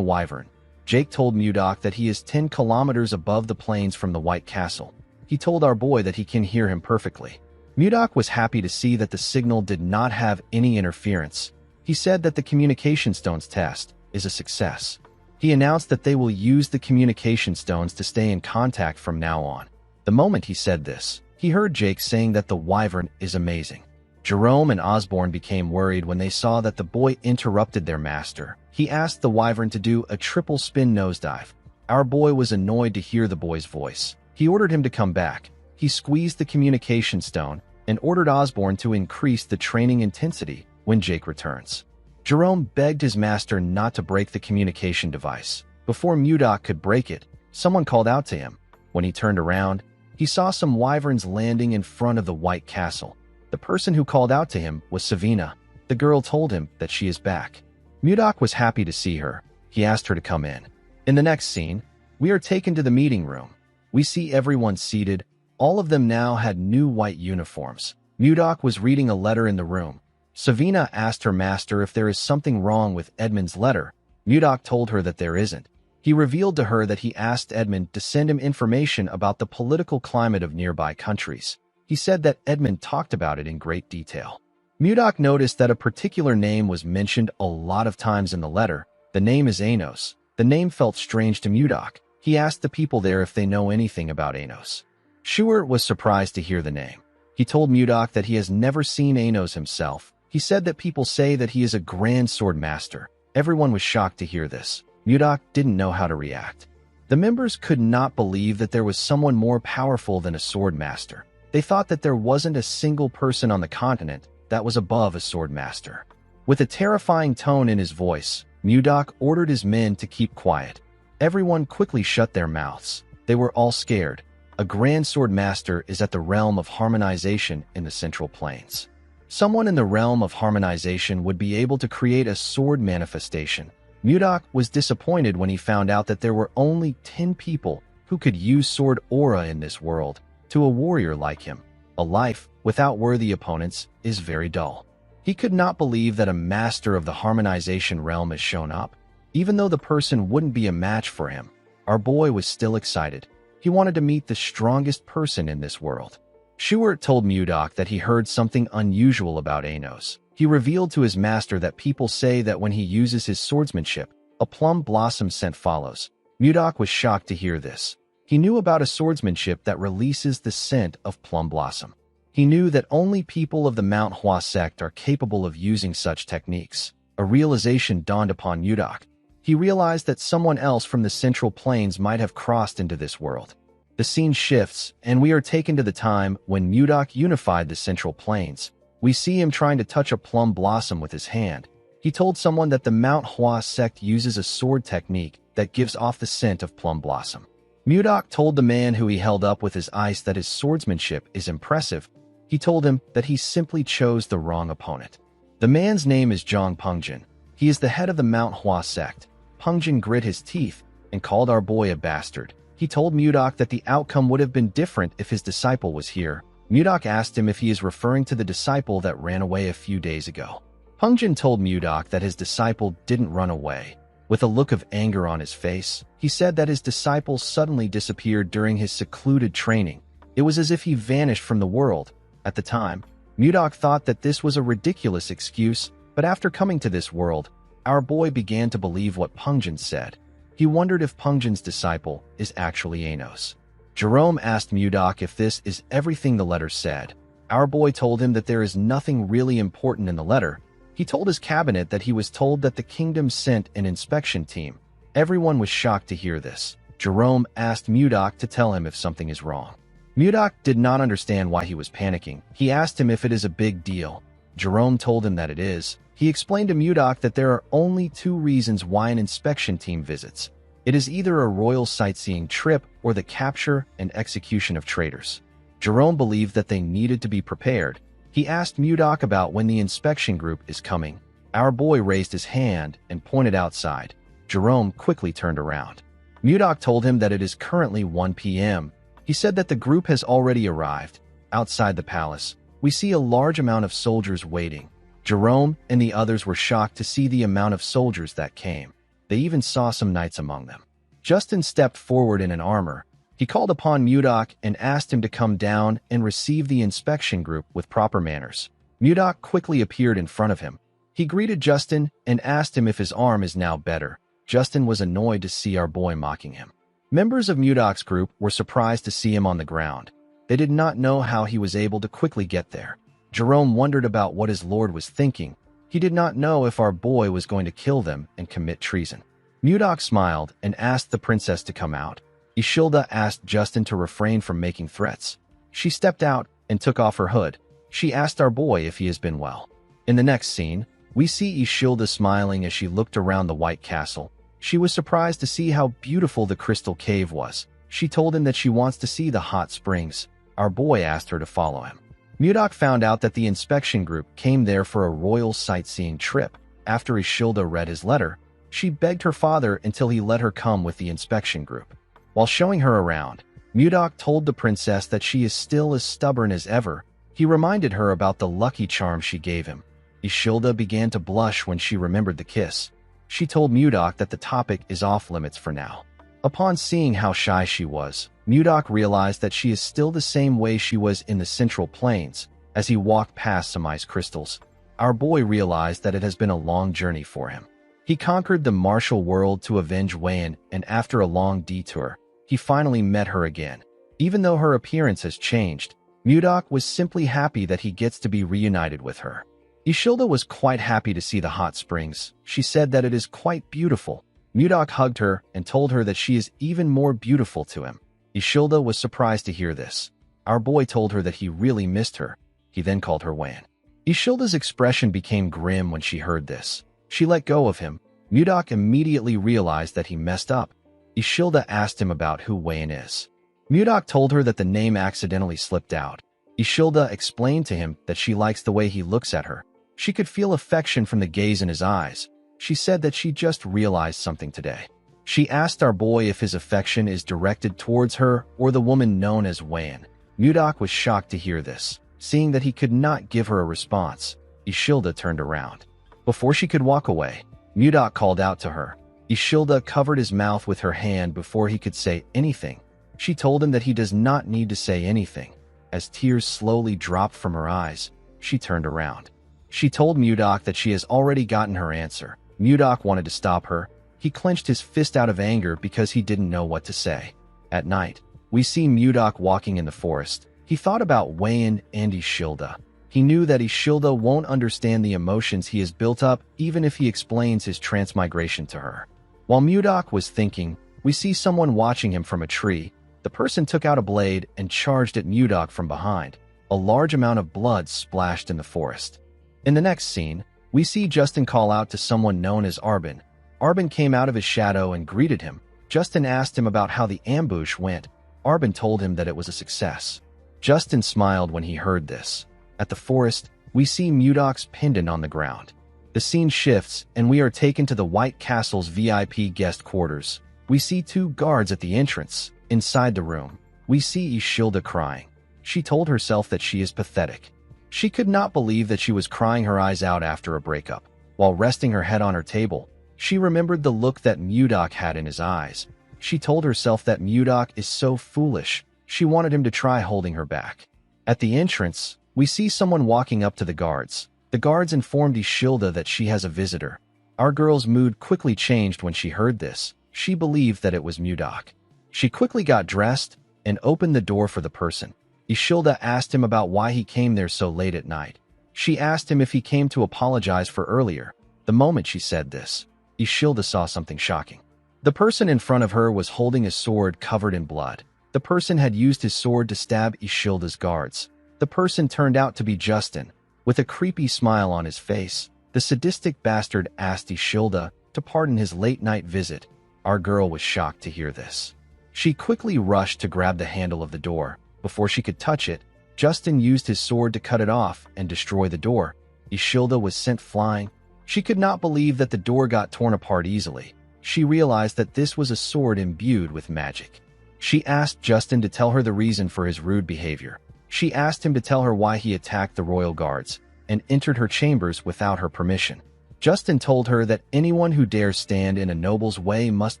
wyvern, Jake told Mudok that he is 10 kilometers above the plains from the White Castle. He told our boy that he can hear him perfectly. Mudok was happy to see that the signal did not have any interference. He said that the communication stones test is a success. He announced that they will use the communication stones to stay in contact from now on. The moment he said this, he heard Jake saying that the wyvern is amazing. Jerome and Osborne became worried when they saw that the boy interrupted their master. He asked the wyvern to do a triple spin nosedive. Our boy was annoyed to hear the boy's voice. He ordered him to come back. He squeezed the communication stone and ordered Osborne to increase the training intensity when Jake returns. Jerome begged his master not to break the communication device. Before Mudok could break it, someone called out to him. When he turned around, he saw some wyverns landing in front of the White Castle. The person who called out to him was Savina. The girl told him that she is back. Mudok was happy to see her. He asked her to come in. In the next scene, we are taken to the meeting room. We see everyone seated. All of them now had new white uniforms. Mudok was reading a letter in the room. Savina asked her master if there is something wrong with Edmund's letter. Mudok told her that there isn't. He revealed to her that he asked Edmund to send him information about the political climate of nearby countries. He said that Edmund talked about it in great detail. Mudok noticed that a particular name was mentioned a lot of times in the letter. The name is Anos. The name felt strange to Mudok. He asked the people there if they know anything about Anos. Shuer was surprised to hear the name. He told Mudok that he has never seen Anos himself. He said that people say that he is a grand sword master. Everyone was shocked to hear this. Mudok didn't know how to react. The members could not believe that there was someone more powerful than a sword master. They thought that there wasn't a single person on the continent that was above a sword master. With a terrifying tone in his voice, Mudok ordered his men to keep quiet. Everyone quickly shut their mouths. They were all scared. A grand sword master is at the realm of harmonization in the Central Plains. Someone in the realm of harmonization would be able to create a sword manifestation. Mudok was disappointed when he found out that there were only 10 people who could use sword aura in this world. To a warrior like him, a life without worthy opponents is very dull. He could not believe that a master of the harmonization realm has shown up. Even though the person wouldn't be a match for him, our boy was still excited. He wanted to meet the strongest person in this world. Shuert told Mudok that he heard something unusual about Anos. He revealed to his master that people say that when he uses his swordsmanship, a plum blossom scent follows. Mudok was shocked to hear this. He knew about a swordsmanship that releases the scent of plum blossom. He knew that only people of the Manhwa sect are capable of using such techniques. A realization dawned upon Mudok. He realized that someone else from the Central Plains might have crossed into this world. The scene shifts, and we are taken to the time when Mudok unified the Central Plains. We see him trying to touch a plum blossom with his hand. He told someone that the Mount Hua sect uses a sword technique that gives off the scent of plum blossom. Mudok told the man who he held up with his ice that his swordsmanship is impressive. He told him that he simply chose the wrong opponent. The man's name is Zhang Pengjin. He is the head of the Mount Hua sect. Pengjin grit his teeth and called our boy a bastard. He told Mudok that the outcome would have been different if his disciple was here. Mudok asked him if he is referring to the disciple that ran away a few days ago. Pungjin told Mudok that his disciple didn't run away. With a look of anger on his face, he said that his disciple suddenly disappeared during his secluded training. It was as if he vanished from the world. At the time, Mudok thought that this was a ridiculous excuse, but after coming to this world, our boy began to believe what Pungjin said. He wondered if Pungjin's disciple is actually Anos. Jerome asked Mudok if this is everything the letter said. Our boy told him that there is nothing really important in the letter. He told his cabinet that he was told that the kingdom sent an inspection team. Everyone was shocked to hear this. Jerome asked Mudok to tell him if something is wrong. Mudok did not understand why he was panicking. He asked him if it is a big deal. Jerome told him that it is. He explained to Mudok that there are only 2 reasons why an inspection team visits. It is either a royal sightseeing trip or the capture and execution of traitors. Jerome believed that they needed to be prepared. He asked Mudok about when the inspection group is coming. Our boy raised his hand and pointed outside. Jerome quickly turned around. Mudok told him that it is currently 1 p.m. He said that the group has already arrived. Outside the palace, we see a large amount of soldiers waiting. Jerome and the others were shocked to see the amount of soldiers that came. They even saw some knights among them. Justin stepped forward in an armor. He called upon Mudok and asked him to come down and receive the inspection group with proper manners. Mudok quickly appeared in front of him. He greeted Justin and asked him if his arm is now better. Justin was annoyed to see our boy mocking him. Members of Mudok's group were surprised to see him on the ground. They did not know how he was able to quickly get there. Jerome wondered about what his lord was thinking. He did not know if our boy was going to kill them and commit treason. Mudok smiled and asked the princess to come out. Ishilda asked Justin to refrain from making threats. She stepped out and took off her hood. She asked our boy if he has been well. In the next scene, we see Ishilda smiling as she looked around the White Castle. She was surprised to see how beautiful the crystal cave was. She told him that she wants to see the hot springs. Our boy asked her to follow him. Mudok found out that the inspection group came there for a royal sightseeing trip. After Ishilda read his letter, she begged her father until he let her come with the inspection group. While showing her around, Mudok told the princess that she is still as stubborn as ever. He reminded her about the lucky charm she gave him. Ishilda began to blush when she remembered the kiss. She told Mudok that the topic is off limits for now. Upon seeing how shy she was, Mudok realized that she is still the same way she was in the Central Plains. As he walked past some ice crystals, our boy realized that it has been a long journey for him. He conquered the martial world to avenge Wayan, and after a long detour, he finally met her again. Even though her appearance has changed, Mudok was simply happy that he gets to be reunited with her. Ishilda was quite happy to see the hot springs. She said that it is quite beautiful. Mudok hugged her and told her that she is even more beautiful to him. Ishilda was surprised to hear this. Our boy told her that he really missed her. He then called her Wayan. Ishilda's expression became grim when she heard this. She let go of him. Mudok immediately realized that he messed up. Ishilda asked him about who Wayan is. Mudok told her that the name accidentally slipped out. Ishilda explained to him that she likes the way he looks at her. She could feel affection from the gaze in his eyes. She said that she just realized something today. She asked our boy if his affection is directed towards her or the woman known as Wayan. Mudok was shocked to hear this. Seeing that he could not give her a response, Ishilda turned around. Before she could walk away, Mudok called out to her. Ishilda covered his mouth with her hand before he could say anything. She told him that he does not need to say anything. As tears slowly dropped from her eyes, she turned around. She told Mudok that she has already gotten her answer. Mudok wanted to stop her. He clenched his fist out of anger because he didn't know what to say. At night, we see Mudok walking in the forest. He thought about Wayan and Ishilda. He knew that Ishilda won't understand the emotions he has built up even if he explains his transmigration to her. While Mudok was thinking, we see someone watching him from a tree. The person took out a blade and charged at Mudok from behind. A large amount of blood splashed in the forest. In the next scene, we see Justin call out to someone known as Arbin. Arbin came out of his shadow and greeted him. Justin asked him about how the ambush went. Arbin told him that it was a success. Justin smiled when he heard this. At the forest, we see Mudok's pendant on the ground. The scene shifts, and we are taken to the White Castle's VIP guest quarters. We see 2 guards at the entrance. Inside the room, we see Ishilda crying. She told herself that she is pathetic. She could not believe that she was crying her eyes out after a breakup. While resting her head on her table, she remembered the look that Mudok had in his eyes. She told herself that Mudok is so foolish. She wanted him to try holding her back. At the entrance, we see someone walking up to the guards. The guards informed Ishilda that she has a visitor. Our girl's mood quickly changed when she heard this. She believed that it was Mudok. She quickly got dressed and opened the door for the person. Ishilda asked him about why he came there so late at night. She asked him if he came to apologize for earlier. The moment she said this, Ishilda saw something shocking. The person in front of her was holding a sword covered in blood. The person had used his sword to stab Ishilda's guards. The person turned out to be Justin. With a creepy smile on his face, the sadistic bastard asked Ishilda to pardon his late-night visit. Our girl was shocked to hear this. She quickly rushed to grab the handle of the door. Before she could touch it, Justin used his sword to cut it off and destroy the door. Ishilda was sent flying. She could not believe that the door got torn apart easily. She realized that this was a sword imbued with magic. She asked Justin to tell her the reason for his rude behavior. She asked him to tell her why he attacked the royal guards and entered her chambers without her permission. Justin told her that anyone who dares stand in a noble's way must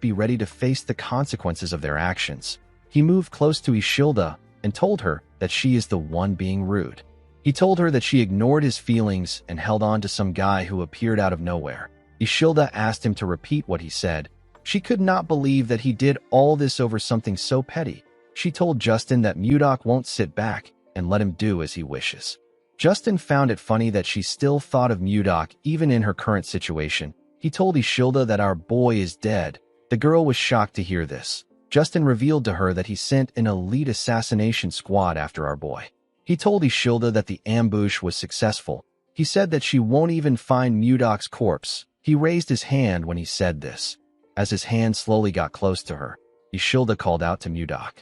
be ready to face the consequences of their actions. He moved close to Ishilda and told her that she is the one being rude. He told her that she ignored his feelings and held on to some guy who appeared out of nowhere. Ishilda asked him to repeat what he said. She could not believe that he did all this over something so petty. She told Justin that Mudok won't sit back and let him do as he wishes. Justin found it funny that she still thought of Mudok even in her current situation. He told Ishilda that our boy is dead. The girl was shocked to hear this. Justin revealed to her that he sent an elite assassination squad after our boy. He told Ishilda that the ambush was successful. He said that she won't even find Mudok's corpse. He raised his hand when he said this. As his hand slowly got close to her, Ishilda called out to Mudok.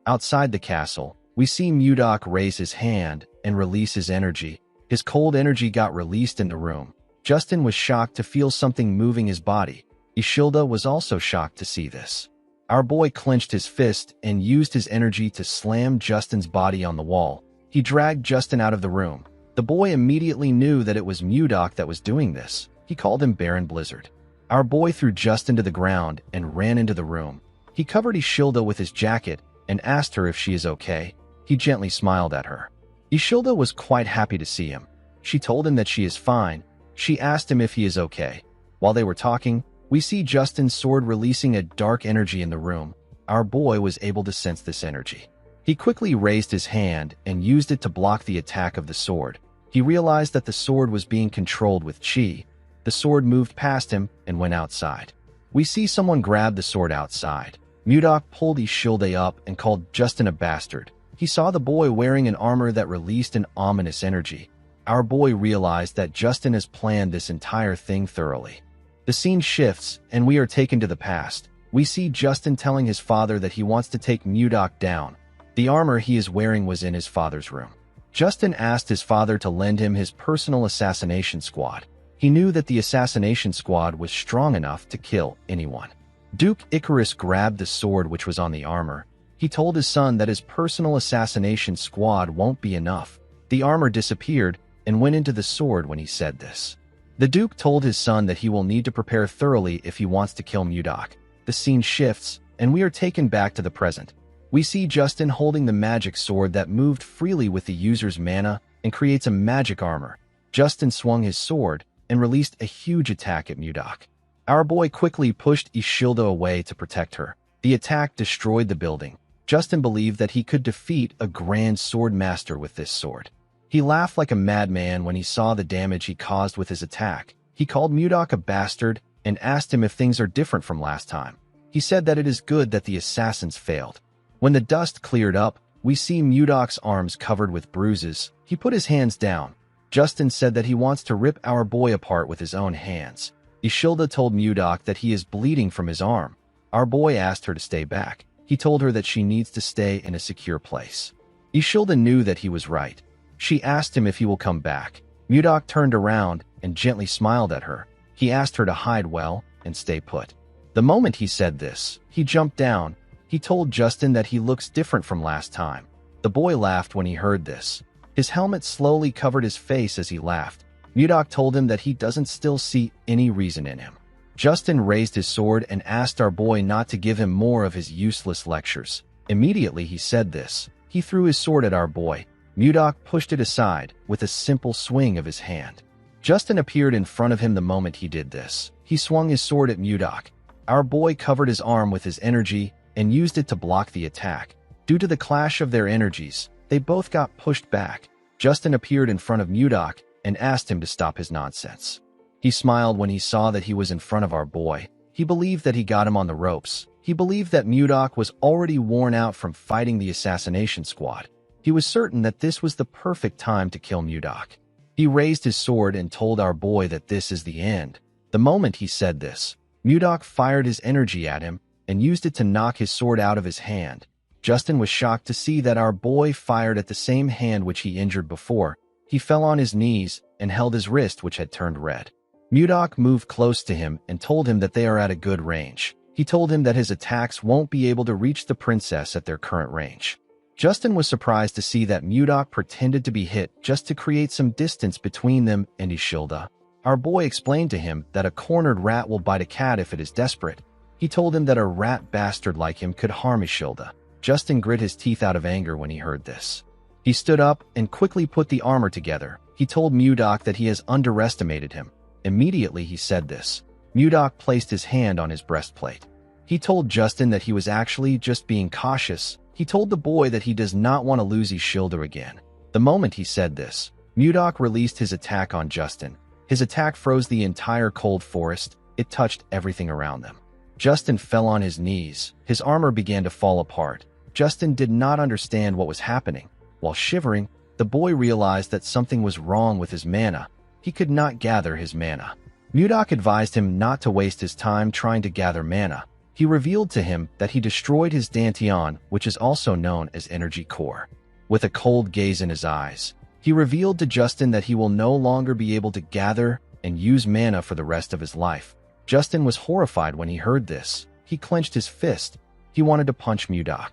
Outside the castle, we see Mudok raise his hand and release his energy. His cold energy got released in the room. Justin was shocked to feel something moving his body. Ishilda was also shocked to see this. Our boy clenched his fist and used his energy to slam Justin's body on the wall. He dragged Justin out of the room. The boy immediately knew that it was Mudok that was doing this. He called him Baron Blizzard. Our boy threw Justin to the ground and ran into the room. He covered Ishilda with his jacket and asked her if she is okay. He gently smiled at her. Ishilda was quite happy to see him. She told him that she is fine. She asked him if he is okay. While they were talking, we see Justin's sword releasing a dark energy in the room. Our boy was able to sense this energy. He quickly raised his hand and used it to block the attack of the sword. He realized that the sword was being controlled with chi. The sword moved past him and went outside. We see someone grab the sword outside. Mudok pulled Ishilda up and called Justin a bastard. He saw the boy wearing an armor that released an ominous energy. Our boy realized that Justin has planned this entire thing thoroughly. The scene shifts, and we are taken to the past. We see Justin telling his father that he wants to take Mudok down. The armor he is wearing was in his father's room. Justin asked his father to lend him his personal assassination squad. He knew that the assassination squad was strong enough to kill anyone. Duke Icarus grabbed the sword which was on the armor. He told his son that his personal assassination squad won't be enough. The armor disappeared and went into the sword when he said this. The Duke told his son that he will need to prepare thoroughly if he wants to kill Mudok. The scene shifts, and we are taken back to the present. We see Justin holding the magic sword that moved freely with the user's mana and creates a magic armor. Justin swung his sword and released a huge attack at Mudok. Our boy quickly pushed Ishilda away to protect her. The attack destroyed the building. Justin believed that he could defeat a grand sword master with this sword. He laughed like a madman when he saw the damage he caused with his attack. He called Mudok a bastard and asked him if things are different from last time. He said that it is good that the assassins failed. When the dust cleared up, we see Mudok's arms covered with bruises. He put his hands down. Justin said that he wants to rip our boy apart with his own hands. Ishilda told Mudok that he is bleeding from his arm. Our boy asked her to stay back. He told her that she needs to stay in a secure place. Ishilda knew that he was right. She asked him if he will come back. Mudok turned around and gently smiled at her. He asked her to hide well and stay put. The moment he said this, he jumped down. He told Justin that he looks different from last time. The boy laughed when he heard this. His helmet slowly covered his face as he laughed. Mudok told him that he doesn't still see any reason in him. Justin raised his sword and asked our boy not to give him more of his useless lectures. Immediately he said this. He threw his sword at our boy. Mudok pushed it aside with a simple swing of his hand. Justin appeared in front of him the moment he did this. He swung his sword at Mudok. Our boy covered his arm with his energy and used it to block the attack. Due to the clash of their energies, they both got pushed back. Justin appeared in front of Mudok and asked him to stop his nonsense. He smiled when he saw that he was in front of our boy. He believed that he got him on the ropes. He believed that Mudok was already worn out from fighting the assassination squad. He was certain that this was the perfect time to kill Mudok. He raised his sword and told our boy that this is the end. The moment he said this, Mudok fired his energy at him and used it to knock his sword out of his hand. Justin was shocked to see that our boy fired at the same hand which he injured before. He fell on his knees and held his wrist, which had turned red. Mudok moved close to him and told him that they are at a good range. He told him that his attacks won't be able to reach the princess at their current range. Justin was surprised to see that Mudok pretended to be hit just to create some distance between them and Ishilda. Our boy explained to him that a cornered rat will bite a cat if it is desperate. He told him that a rat bastard like him could harm Ishilda. Justin grit his teeth out of anger when he heard this. He stood up and quickly put the armor together. He told Mudok that he has underestimated him. Immediately he said this. Mudok placed his hand on his breastplate. He told Justin that he was actually just being cautious. He told the boy that he does not want to lose Ishilda again. The moment he said this, Mudok released his attack on Justin. His attack froze the entire cold forest. It touched everything around them. Justin fell on his knees. His armor began to fall apart. Justin did not understand what was happening. While shivering, the boy realized that something was wrong with his mana. He could not gather his mana. Mudok advised him not to waste his time trying to gather mana. He revealed to him that he destroyed his Dantian, which is also known as energy core. With a cold gaze in his eyes, he revealed to Justin that he will no longer be able to gather and use mana for the rest of his life. Justin was horrified when he heard this. He clenched his fist. He wanted to punch Mudok.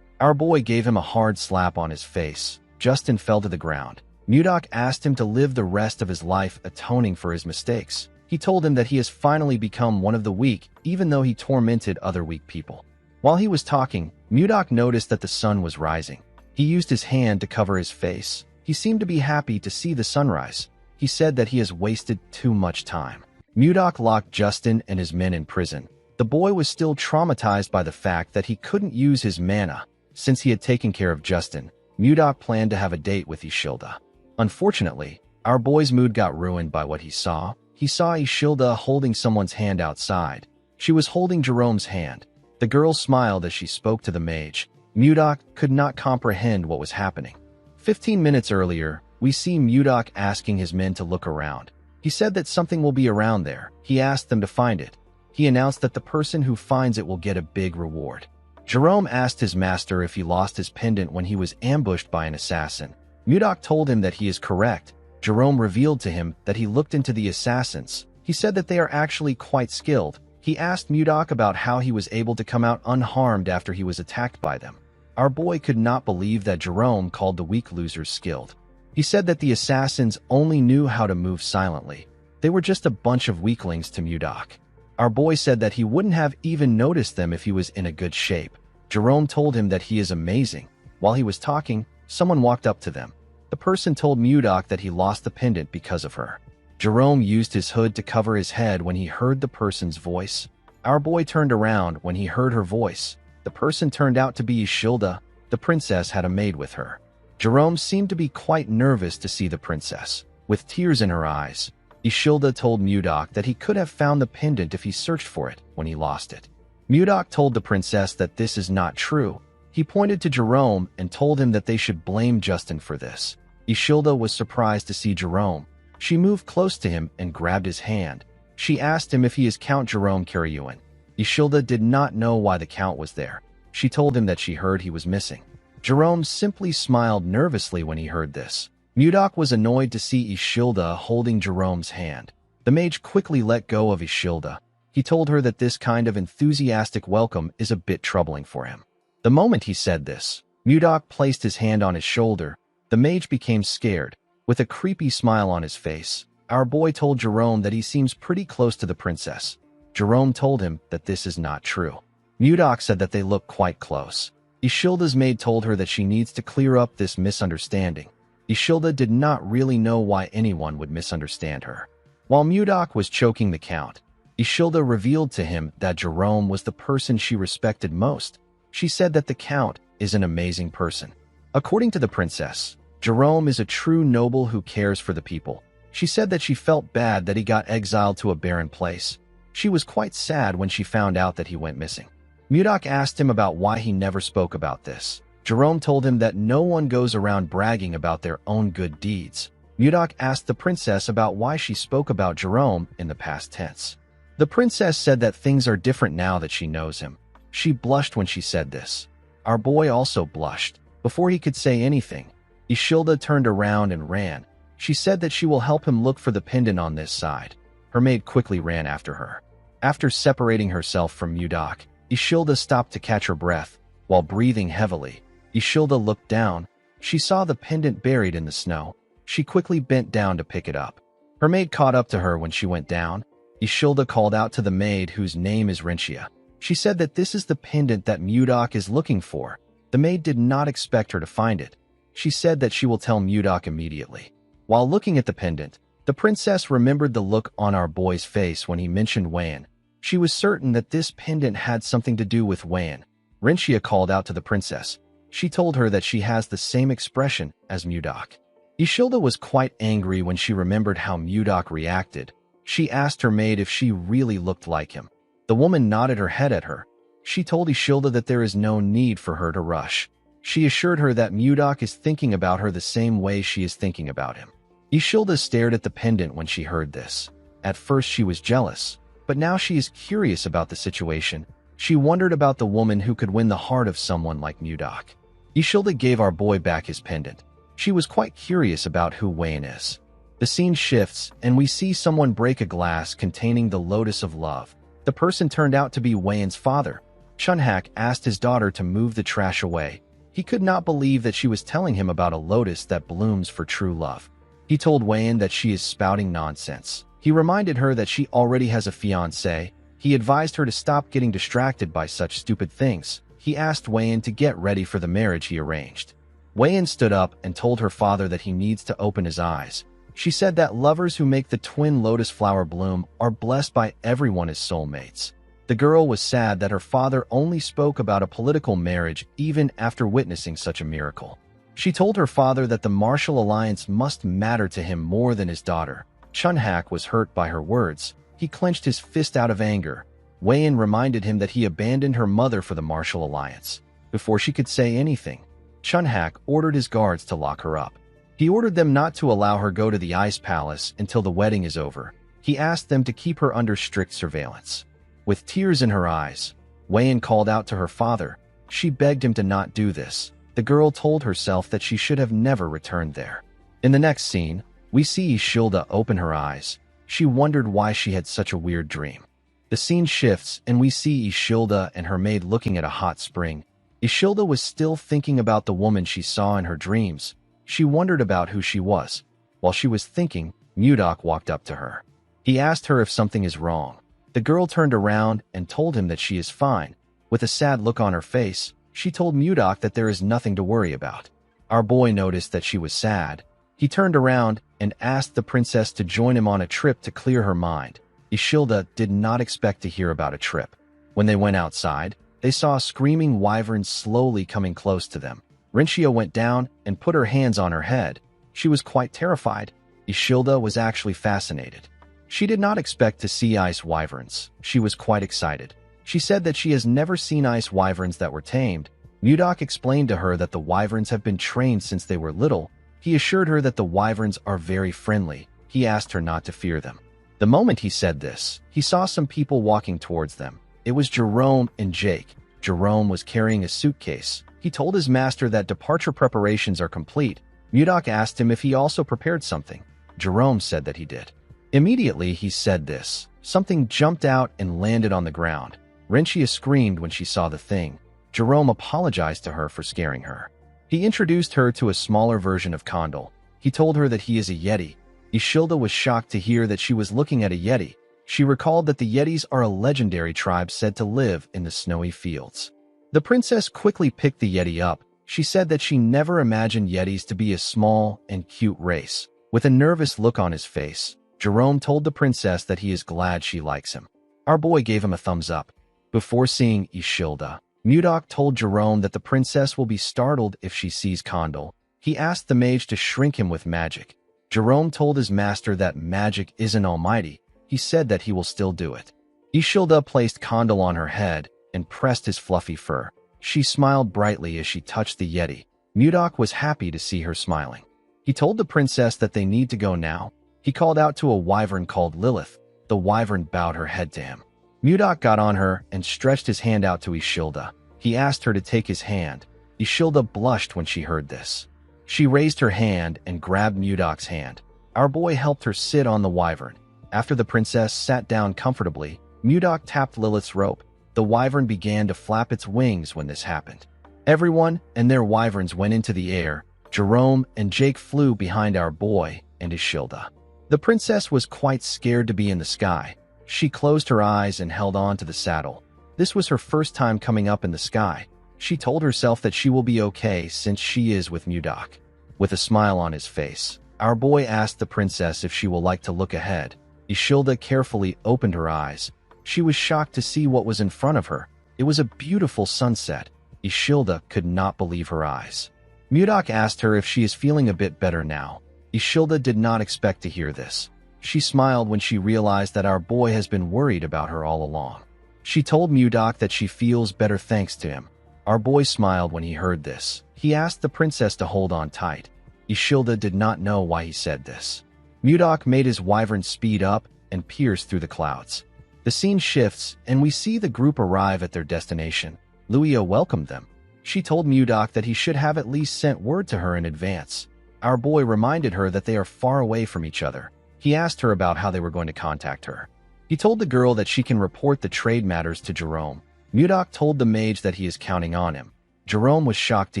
Our boy gave him a hard slap on his face. Justin fell to the ground. Mudok asked him to live the rest of his life atoning for his mistakes. He told him that he has finally become one of the weak, even though he tormented other weak people. While he was talking, Mudok noticed that the sun was rising. He used his hand to cover his face. He seemed to be happy to see the sunrise. He said that he has wasted too much time. Mudok locked Justin and his men in prison. The boy was still traumatized by the fact that he couldn't use his mana. Since he had taken care of Justin, Mudok planned to have a date with Ishilda. Unfortunately, our boy's mood got ruined by what he saw. He saw Ishilda holding someone's hand outside. She was holding Jerome's hand. The girl smiled as she spoke to the mage. Mudok could not comprehend what was happening. 15 minutes earlier, we see Mudok asking his men to look around. He said that something will be around there. He asked them to find it. He announced that the person who finds it will get a big reward. Jerome asked his master if he lost his pendant when he was ambushed by an assassin. Mudok told him that he is correct. Jerome revealed to him that he looked into the assassins. He said that they are actually quite skilled. He asked Mudok about how he was able to come out unharmed after he was attacked by them. Our boy could not believe that Jerome called the weak losers skilled. He said that the assassins only knew how to move silently. They were just a bunch of weaklings to Mudok. Our boy said that he wouldn't have even noticed them if he was in a good shape. Jerome told him that he is amazing. While he was talking, someone walked up to them. The person told Mudok that he lost the pendant because of her. Jerome used his hood to cover his head when he heard the person's voice. Our boy turned around when he heard her voice. The person turned out to be Ishilda. The princess had a maid with her. Jerome seemed to be quite nervous to see the princess. With tears in her eyes, Ishilda told Mudok that he could have found the pendant if he searched for it when he lost it. Mudok told the princess that this is not true. He pointed to Jerome and told him that they should blame Justin for this. Ishilda was surprised to see Jerome. She moved close to him and grabbed his hand. She asked him if he is Count Jerome Karyuin. Ishilda did not know why the Count was there. She told him that she heard he was missing. Jerome simply smiled nervously when he heard this. Mudok was annoyed to see Ishilda holding Jerome's hand. The mage quickly let go of Ishilda. He told her that this kind of enthusiastic welcome is a bit troubling for him. The moment he said this, Mudok placed his hand on his shoulder. The mage became scared. With a creepy smile on his face, our boy told Jerome that he seems pretty close to the princess. Jerome told him that this is not true. Mudok said that they look quite close. Ishilda's maid told her that she needs to clear up this misunderstanding. Ishilda did not really know why anyone would misunderstand her. While Mudok was choking the count, Ishilda revealed to him that Jerome was the person she respected most. She said that the count is an amazing person. According to the princess, Jerome is a true noble who cares for the people. She said that she felt bad that he got exiled to a barren place. She was quite sad when she found out that he went missing. Mudok asked him about why he never spoke about this. Jerome told him that no one goes around bragging about their own good deeds. Mudok asked the princess about why she spoke about Jerome in the past tense. The princess said that things are different now that she knows him. She blushed when she said this. Our boy also blushed. Before he could say anything, Ishilda turned around and ran. She said that she will help him look for the pendant on this side. Her maid quickly ran after her. After separating herself from Mudok, Ishilda stopped to catch her breath. While breathing heavily, Ishilda looked down. She saw the pendant buried in the snow. She quickly bent down to pick it up. Her maid caught up to her when she went down. Ishilda called out to the maid, whose name is Renchia. She said that this is the pendant that Mudok is looking for. The maid did not expect her to find it. She said that she will tell Mudok immediately. While looking at the pendant, the princess remembered the look on our boy's face when he mentioned Wan. She was certain that this pendant had something to do with Wan. Renchia called out to the princess. She told her that she has the same expression as Mudok. Ishilda was quite angry when she remembered how Mudok reacted. She asked her maid if she really looked like him. The woman nodded her head at her. She told Ishilda that there is no need for her to rush. She assured her that Mudok is thinking about her the same way she is thinking about him. Ishilda stared at the pendant when she heard this. At first she was jealous, but now she is curious about the situation. She wondered about the woman who could win the heart of someone like Mudok. Ishilda gave our boy back his pendant. She was quite curious about who Wayne is. The scene shifts, and we see someone break a glass containing the Lotus of Love. The person turned out to be Wayne's father. Chunhak asked his daughter to move the trash away. He could not believe that she was telling him about a lotus that blooms for true love. He told Wayne that she is spouting nonsense. He reminded her that she already has a fiancé. He advised her to stop getting distracted by such stupid things. He asked Wayne to get ready for the marriage he arranged. Wayne stood up and told her father that he needs to open his eyes. She said that lovers who make the twin lotus flower bloom are blessed by everyone as soulmates. The girl was sad that her father only spoke about a political marriage even after witnessing such a miracle. She told her father that the martial alliance must matter to him more than his daughter. Chunhak was hurt by her words. He clenched his fist out of anger. Wayne reminded him that he abandoned her mother for the martial alliance. Before she could say anything, Chunhak ordered his guards to lock her up. He ordered them not to allow her go to the ice palace until the wedding is over. He asked them to keep her under strict surveillance. With tears in her eyes, Wayne called out to her father. She begged him to not do this. The girl told herself that she should have never returned there. In the next scene, we see Ishilda open her eyes. She wondered why she had such a weird dream. The scene shifts, and we see Ishilda and her maid looking at a hot spring. Ishilda was still thinking about the woman she saw in her dreams. She wondered about who she was. While she was thinking, Mudok walked up to her. He asked her if something is wrong. The girl turned around and told him that she is fine. With a sad look on her face, she told Mudok that there is nothing to worry about. Our boy noticed that she was sad. He turned around and asked the princess to join him on a trip to clear her mind. Ishilda did not expect to hear about a trip. When they went outside, they saw a screaming wyvern slowly coming close to them. Renchia went down and put her hands on her head. She was quite terrified. Ishilda was actually fascinated. She did not expect to see ice wyverns. She was quite excited. She said that she has never seen ice wyverns that were tamed. Mudok explained to her that the wyverns have been trained since they were little. He assured her that the wyverns are very friendly. He asked her not to fear them. The moment he said this, he saw some people walking towards them. It was Jerome and Jake. Jerome was carrying a suitcase. He told his master that departure preparations are complete. Mudok asked him if he also prepared something. Jerome said that he did. Immediately he said this. Something jumped out and landed on the ground. Renchia screamed when she saw the thing. Jerome apologized to her for scaring her. He introduced her to a smaller version of Condal. He told her that he is a Yeti. Ishilda was shocked to hear that she was looking at a Yeti. She recalled that the Yetis are a legendary tribe said to live in the snowy fields. The princess quickly picked the Yeti up. She said that she never imagined Yetis to be a small and cute race. With a nervous look on his face, Jerome told the princess that he is glad she likes him. Our boy gave him a thumbs up. Before seeing Ishilda, Mudok told Jerome that the princess will be startled if she sees Condal. He asked the mage to shrink him with magic. Jerome told his master that magic isn't almighty. He said that he will still do it. Ishilda placed Condal on her head and pressed his fluffy fur. She smiled brightly as she touched the Yeti. Mudok was happy to see her smiling. He told the princess that they need to go now. He called out to a wyvern called Lilith. The wyvern bowed her head to him. Mudok got on her and stretched his hand out to Ishilda. He asked her to take his hand. Ishilda blushed when she heard this. She raised her hand and grabbed Mudok's hand. Our boy helped her sit on the wyvern. After the princess sat down comfortably, Mudok tapped Lilith's rope. The wyvern began to flap its wings when this happened. Everyone and their wyverns went into the air. Jerome and Jake flew behind our boy and Ishilda. The princess was quite scared to be in the sky. She closed her eyes and held on to the saddle. This was her first time coming up in the sky. She told herself that she will be okay since she is with Mudok. With a smile on his face, our boy asked the princess if she will like to look ahead. Ishilda carefully opened her eyes. She was shocked to see what was in front of her. It was a beautiful sunset. Ishilda could not believe her eyes. Mudok asked her if she is feeling a bit better now. Ishilda did not expect to hear this. She smiled when she realized that our boy has been worried about her all along. She told Mudok that she feels better thanks to him. Our boy smiled when he heard this. He asked the princess to hold on tight. Ishilda did not know why he said this. Mudok made his wyvern speed up and pierce through the clouds. The scene shifts, and we see the group arrive at their destination. Luia welcomed them. She told Mudok that he should have at least sent word to her in advance. Our boy reminded her that they are far away from each other. He asked her about how they were going to contact her. He told the girl that she can report the trade matters to Jerome. Mudok told the mage that he is counting on him. Jerome was shocked to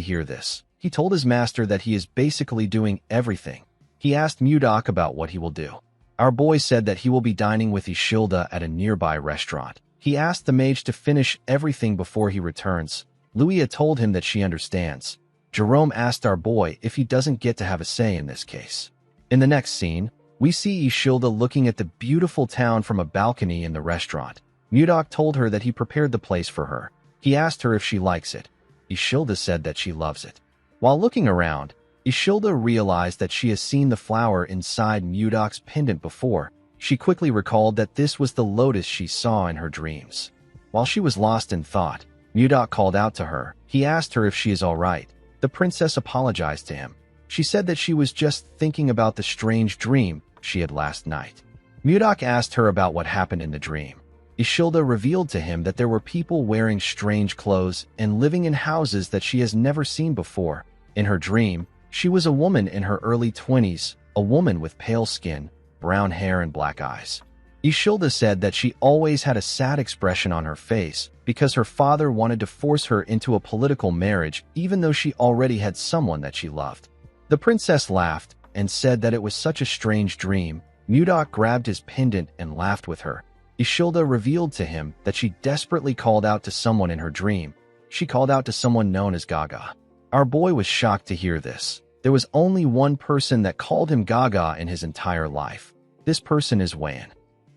hear this. He told his master that he is basically doing everything. He asked Mudok about what he will do. Our boy said that he will be dining with Ishilda at a nearby restaurant. He asked the mage to finish everything before he returns. Luia told him that she understands. Jerome asked our boy if he doesn't get to have a say in this case. In the next scene, we see Ishilda looking at the beautiful town from a balcony in the restaurant. Mudok told her that he prepared the place for her. He asked her if she likes it. Ishilda said that she loves it. While looking around, Ishilda realized that she has seen the flower inside Mudok's pendant before. She quickly recalled that this was the lotus she saw in her dreams. While she was lost in thought, Mudok called out to her. He asked her if she is all right. The princess apologized to him. She said that she was just thinking about the strange dream she had last night. Mudok asked her about what happened in the dream. Ishilda revealed to him that there were people wearing strange clothes and living in houses that she has never seen before. In her dream, she was a woman in her early 20s, a woman with pale skin, brown hair and black eyes. Ishilda said that she always had a sad expression on her face because her father wanted to force her into a political marriage even though she already had someone that she loved. The princess laughed and said that it was such a strange dream. Mudok grabbed his pendant and laughed with her. Ishilda revealed to him that she desperately called out to someone in her dream. She called out to someone known as Gaga. Our boy was shocked to hear this. There was only one person that called him Gaga in his entire life. This person is Wan.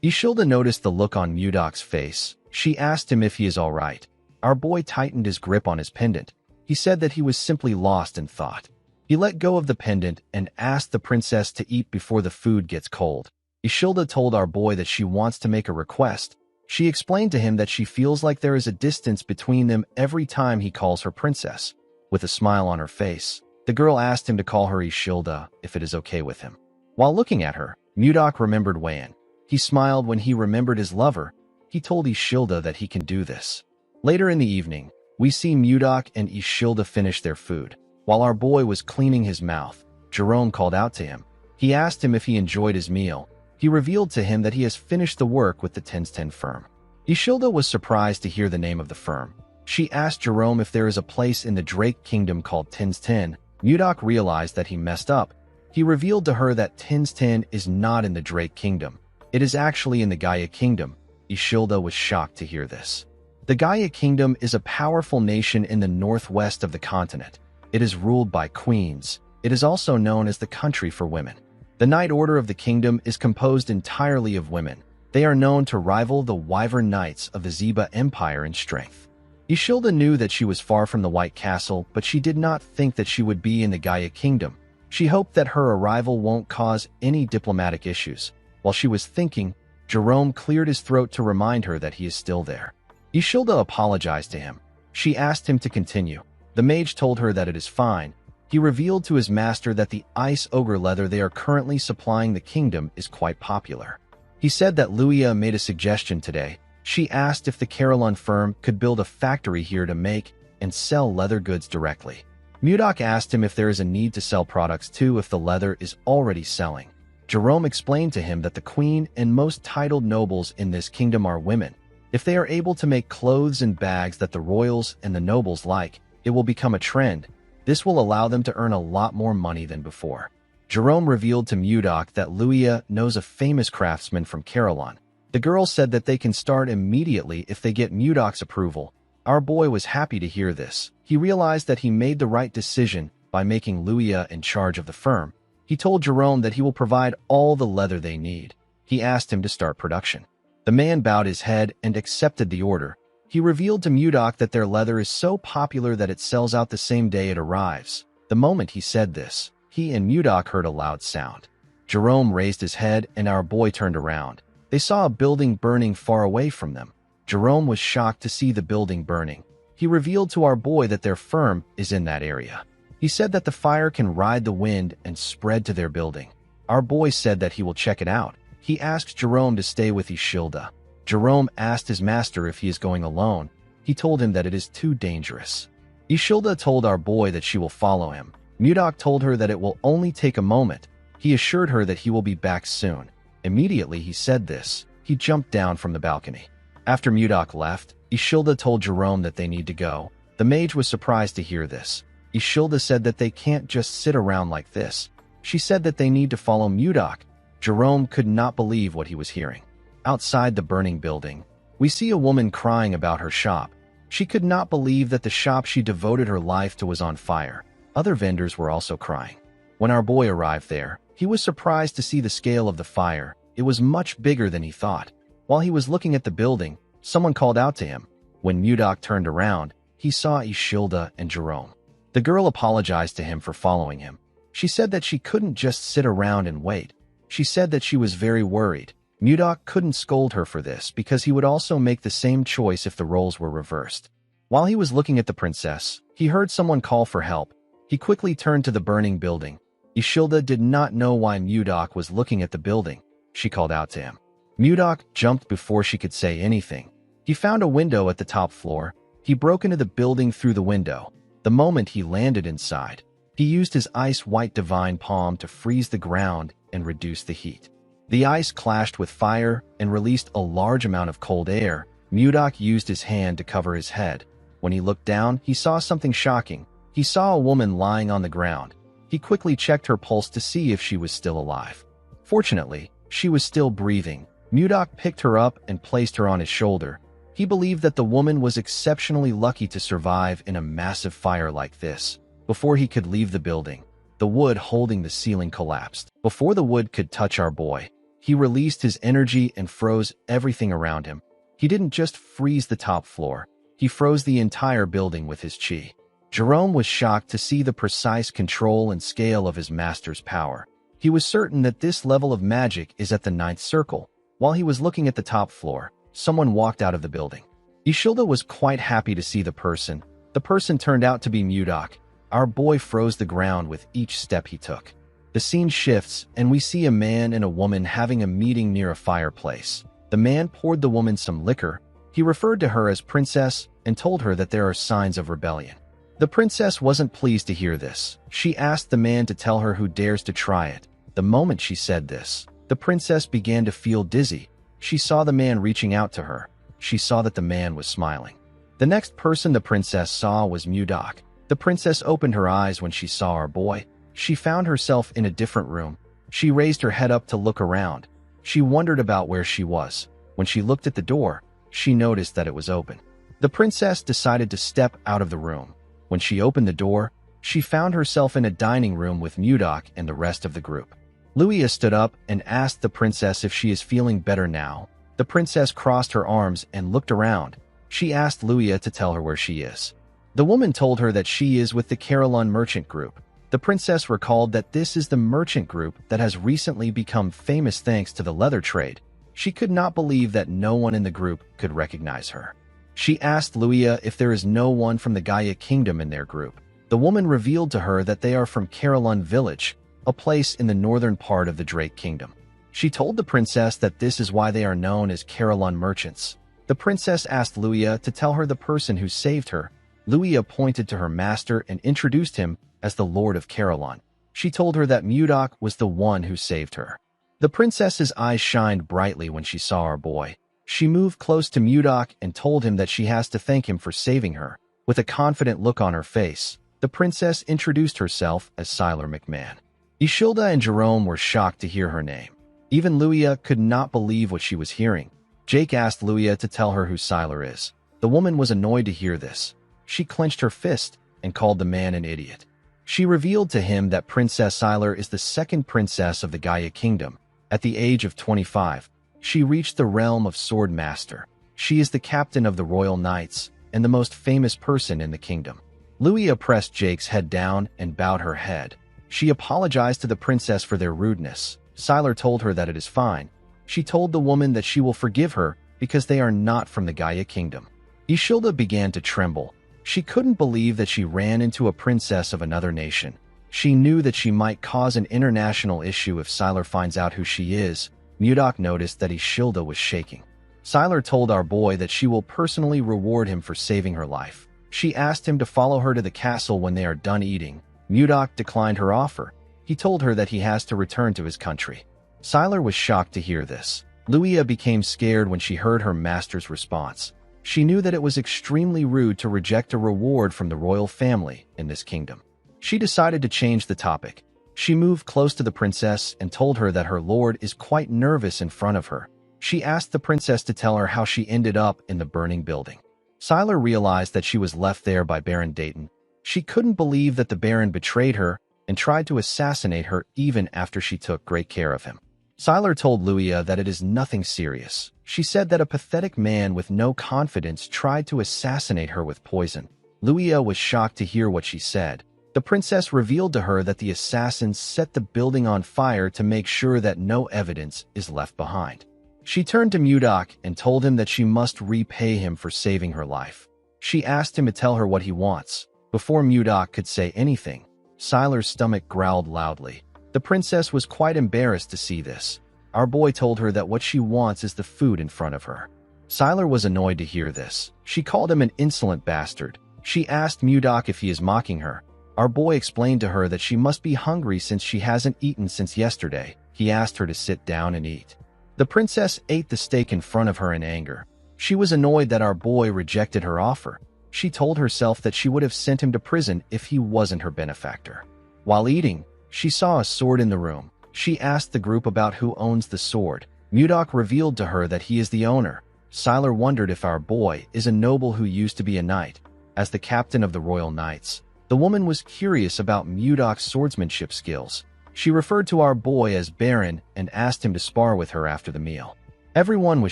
Ishilda noticed the look on Mudok's face. She asked him if he is all right. Our boy tightened his grip on his pendant. He said that he was simply lost in thought. He let go of the pendant and asked the princess to eat before the food gets cold. Ishilda told our boy that she wants to make a request. She explained to him that she feels like there is a distance between them every time he calls her princess. With a smile on her face, the girl asked him to call her Ishilda if it is okay with him. While looking at her, Mudok remembered Wan. He smiled when he remembered his lover. He told Ishilda that he can do this. Later in the evening, we see Mudok and Ishilda finish their food. While our boy was cleaning his mouth, Jerome called out to him. He asked him if he enjoyed his meal. He revealed to him that he has finished the work with the 1010 firm. Ishilda was surprised to hear the name of the firm. She asked Jerome if there is a place in the Drake Kingdom called Tin's Tin. Mudok realized that he messed up. He revealed to her that Tin's Tin is not in the Drake Kingdom. It is actually in the Gaia Kingdom. Ishilda was shocked to hear this. The Gaia Kingdom is a powerful nation in the northwest of the continent. It is ruled by queens. It is also known as the country for women. The Knight Order of the kingdom is composed entirely of women. They are known to rival the Wyvern Knights of the Zeba Empire in strength. Ishilda knew that she was far from the White Castle, but she did not think that she would be in the Gaia Kingdom. She hoped that her arrival won't cause any diplomatic issues. While she was thinking, Jerome cleared his throat to remind her that he is still there. Ishilda apologized to him. She asked him to continue. The mage told her that it is fine. He revealed to his master that the ice ogre leather they are currently supplying the kingdom is quite popular. He said that Luia made a suggestion today. She asked if the Carolyn firm could build a factory here to make and sell leather goods directly. Mudok asked him if there is a need to sell products too if the leather is already selling. Jerome explained to him that the queen and most titled nobles in this kingdom are women. If they are able to make clothes and bags that the royals and the nobles like, it will become a trend. This will allow them to earn a lot more money than before. Jerome revealed to Mudok that Luia knows a famous craftsman from Carolyn. The girl said that they can start immediately if they get Mudok's approval. Our boy was happy to hear this. He realized that he made the right decision by making Luia in charge of the firm. He told Jerome that he will provide all the leather they need. He asked him to start production. The man bowed his head and accepted the order. He revealed to Mudok that their leather is so popular that it sells out the same day it arrives. The moment he said this, he and Mudok heard a loud sound. Jerome raised his head and our boy turned around. They saw a building burning far away from them. Jerome was shocked to see the building burning. He revealed to our boy that their firm is in that area. He said that the fire can ride the wind and spread to their building. Our boy said that he will check it out. He asked Jerome to stay with Ishilda. Jerome asked his master if he is going alone. He told him that it is too dangerous. Ishilda told our boy that she will follow him. Mudok told her that it will only take a moment. He assured her that he will be back soon. Immediately he said this, he jumped down from the balcony. After Mudok left, Ishilda told Jerome that they need to go. The mage was surprised to hear this. Ishilda said that they can't just sit around like this. She said that they need to follow Mudok. Jerome could not believe what he was hearing. Outside the burning building, we see a woman crying about her shop. She could not believe that the shop she devoted her life to was on fire. Other vendors were also crying. When our boy arrived there, he was surprised to see the scale of the fire. It was much bigger than he thought. While he was looking at the building, someone called out to him. When Mudok turned around, he saw Ishilda and Jerome. The girl apologized to him for following him. She said that she couldn't just sit around and wait. She said that she was very worried. Mudok couldn't scold her for this because he would also make the same choice if the roles were reversed. While he was looking at the princess, he heard someone call for help. He quickly turned to the burning building. Ishilda did not know why Mudok was looking at the building. She called out to him. Mudok jumped before she could say anything. He found a window at the top floor. He broke into the building through the window. The moment he landed inside, he used his ice-white divine palm to freeze the ground and reduce the heat. The ice clashed with fire and released a large amount of cold air. Mudok used his hand to cover his head. When he looked down, he saw something shocking. He saw a woman lying on the ground. He quickly checked her pulse to see if she was still alive. Fortunately, she was still breathing. Mudok picked her up and placed her on his shoulder. He believed that the woman was exceptionally lucky to survive in a massive fire like this. Before he could leave the building, the wood holding the ceiling collapsed. Before the wood could touch our boy, he released his energy and froze everything around him. He didn't just freeze the top floor, he froze the entire building with his chi. Jerome was shocked to see the precise control and scale of his master's power. He was certain that this level of magic is at the 9th circle. While he was looking at the top floor, someone walked out of the building. Ishilda was quite happy to see the person. The person turned out to be Mudok. Our boy froze the ground with each step he took. The scene shifts, and we see a man and a woman having a meeting near a fireplace. The man poured the woman some liquor. He referred to her as princess and told her that there are signs of rebellion. The princess wasn't pleased to hear this. She asked the man to tell her who dares to try it. The moment she said this, the princess began to feel dizzy. She saw the man reaching out to her. She saw that the man was smiling. The next person the princess saw was Mudok. The princess opened her eyes when she saw our boy. She found herself in a different room. She raised her head up to look around. She wondered about where she was. When she looked at the door, she noticed that it was open. The princess decided to step out of the room. When she opened the door, she found herself in a dining room with Mudok and the rest of the group. Luia stood up and asked the princess if she is feeling better now. The princess crossed her arms and looked around. She asked Luia to tell her where she is. The woman told her that she is with the Caroline merchant group. The princess recalled that this is the merchant group that has recently become famous thanks to the leather trade. She could not believe that no one in the group could recognize her. She asked Luia if there is no one from the Gaia kingdom in their group. The woman revealed to her that they are from Caroline village, a place in the northern part of the Drake kingdom. She told the princess that this is why they are known as Caroline merchants. The princess asked Luia to tell her the person who saved her. Luia pointed to her master and introduced him as the Lord of Caroline. She told her that Mudok was the one who saved her. The princess's eyes shined brightly when she saw our boy. She moved close to Mudok and told him that she has to thank him for saving her. With a confident look on her face, the princess introduced herself as Siler McMahon. Ishilda and Jerome were shocked to hear her name. Even Luia could not believe what she was hearing. Jake asked Luia to tell her who Siler is. The woman was annoyed to hear this. She clenched her fist and called the man an idiot. She revealed to him that Princess Siler is the second princess of the Gaia kingdom. At the age of 25, she reached the realm of Sword Master. She is the captain of the Royal Knights and the most famous person in the kingdom. Luia pressed Jake's head down and bowed her head. She apologized to the princess for their rudeness. Siler told her that it is fine. She told the woman that she will forgive her because they are not from the Gaia kingdom. Ishilda began to tremble. She couldn't believe that she ran into a princess of another nation. She knew that she might cause an international issue if Siler finds out who she is. Mudok noticed that Ishilda was shaking. Siler told our boy that she will personally reward him for saving her life. She asked him to follow her to the castle when they are done eating. Mudok declined her offer. He told her that he has to return to his country. Siler was shocked to hear this. Luia became scared when she heard her master's response. She knew that it was extremely rude to reject a reward from the royal family in this kingdom. She decided to change the topic. She moved close to the princess and told her that her lord is quite nervous in front of her. She asked the princess to tell her how she ended up in the burning building. Siler realized that she was left there by Baron Dayton. She couldn't believe that the Baron betrayed her and tried to assassinate her even after she took great care of him. Siler told Luia that it is nothing serious. She said that a pathetic man with no confidence tried to assassinate her with poison. Luia was shocked to hear what she said. The princess revealed to her that the assassins set the building on fire to make sure that no evidence is left behind. She turned to Mudok and told him that she must repay him for saving her life. She asked him to tell her what he wants. Before Mudok could say anything, Siler's stomach growled loudly. The princess was quite embarrassed to see this. Our boy told her that what she wants is the food in front of her. Siler was annoyed to hear this. She called him an insolent bastard. She asked Mudok if he is mocking her. Our boy explained to her that she must be hungry since she hasn't eaten since yesterday. He asked her to sit down and eat. The princess ate the steak in front of her in anger. She was annoyed that our boy rejected her offer. She told herself that she would have sent him to prison if he wasn't her benefactor. While eating, she saw a sword in the room. She asked the group about who owns the sword. Mudok revealed to her that he is the owner. Siler wondered if our boy is a noble who used to be a knight. As the captain of the Royal Knights, the woman was curious about Mudok's swordsmanship skills. She referred to our boy as Baron and asked him to spar with her after the meal. Everyone was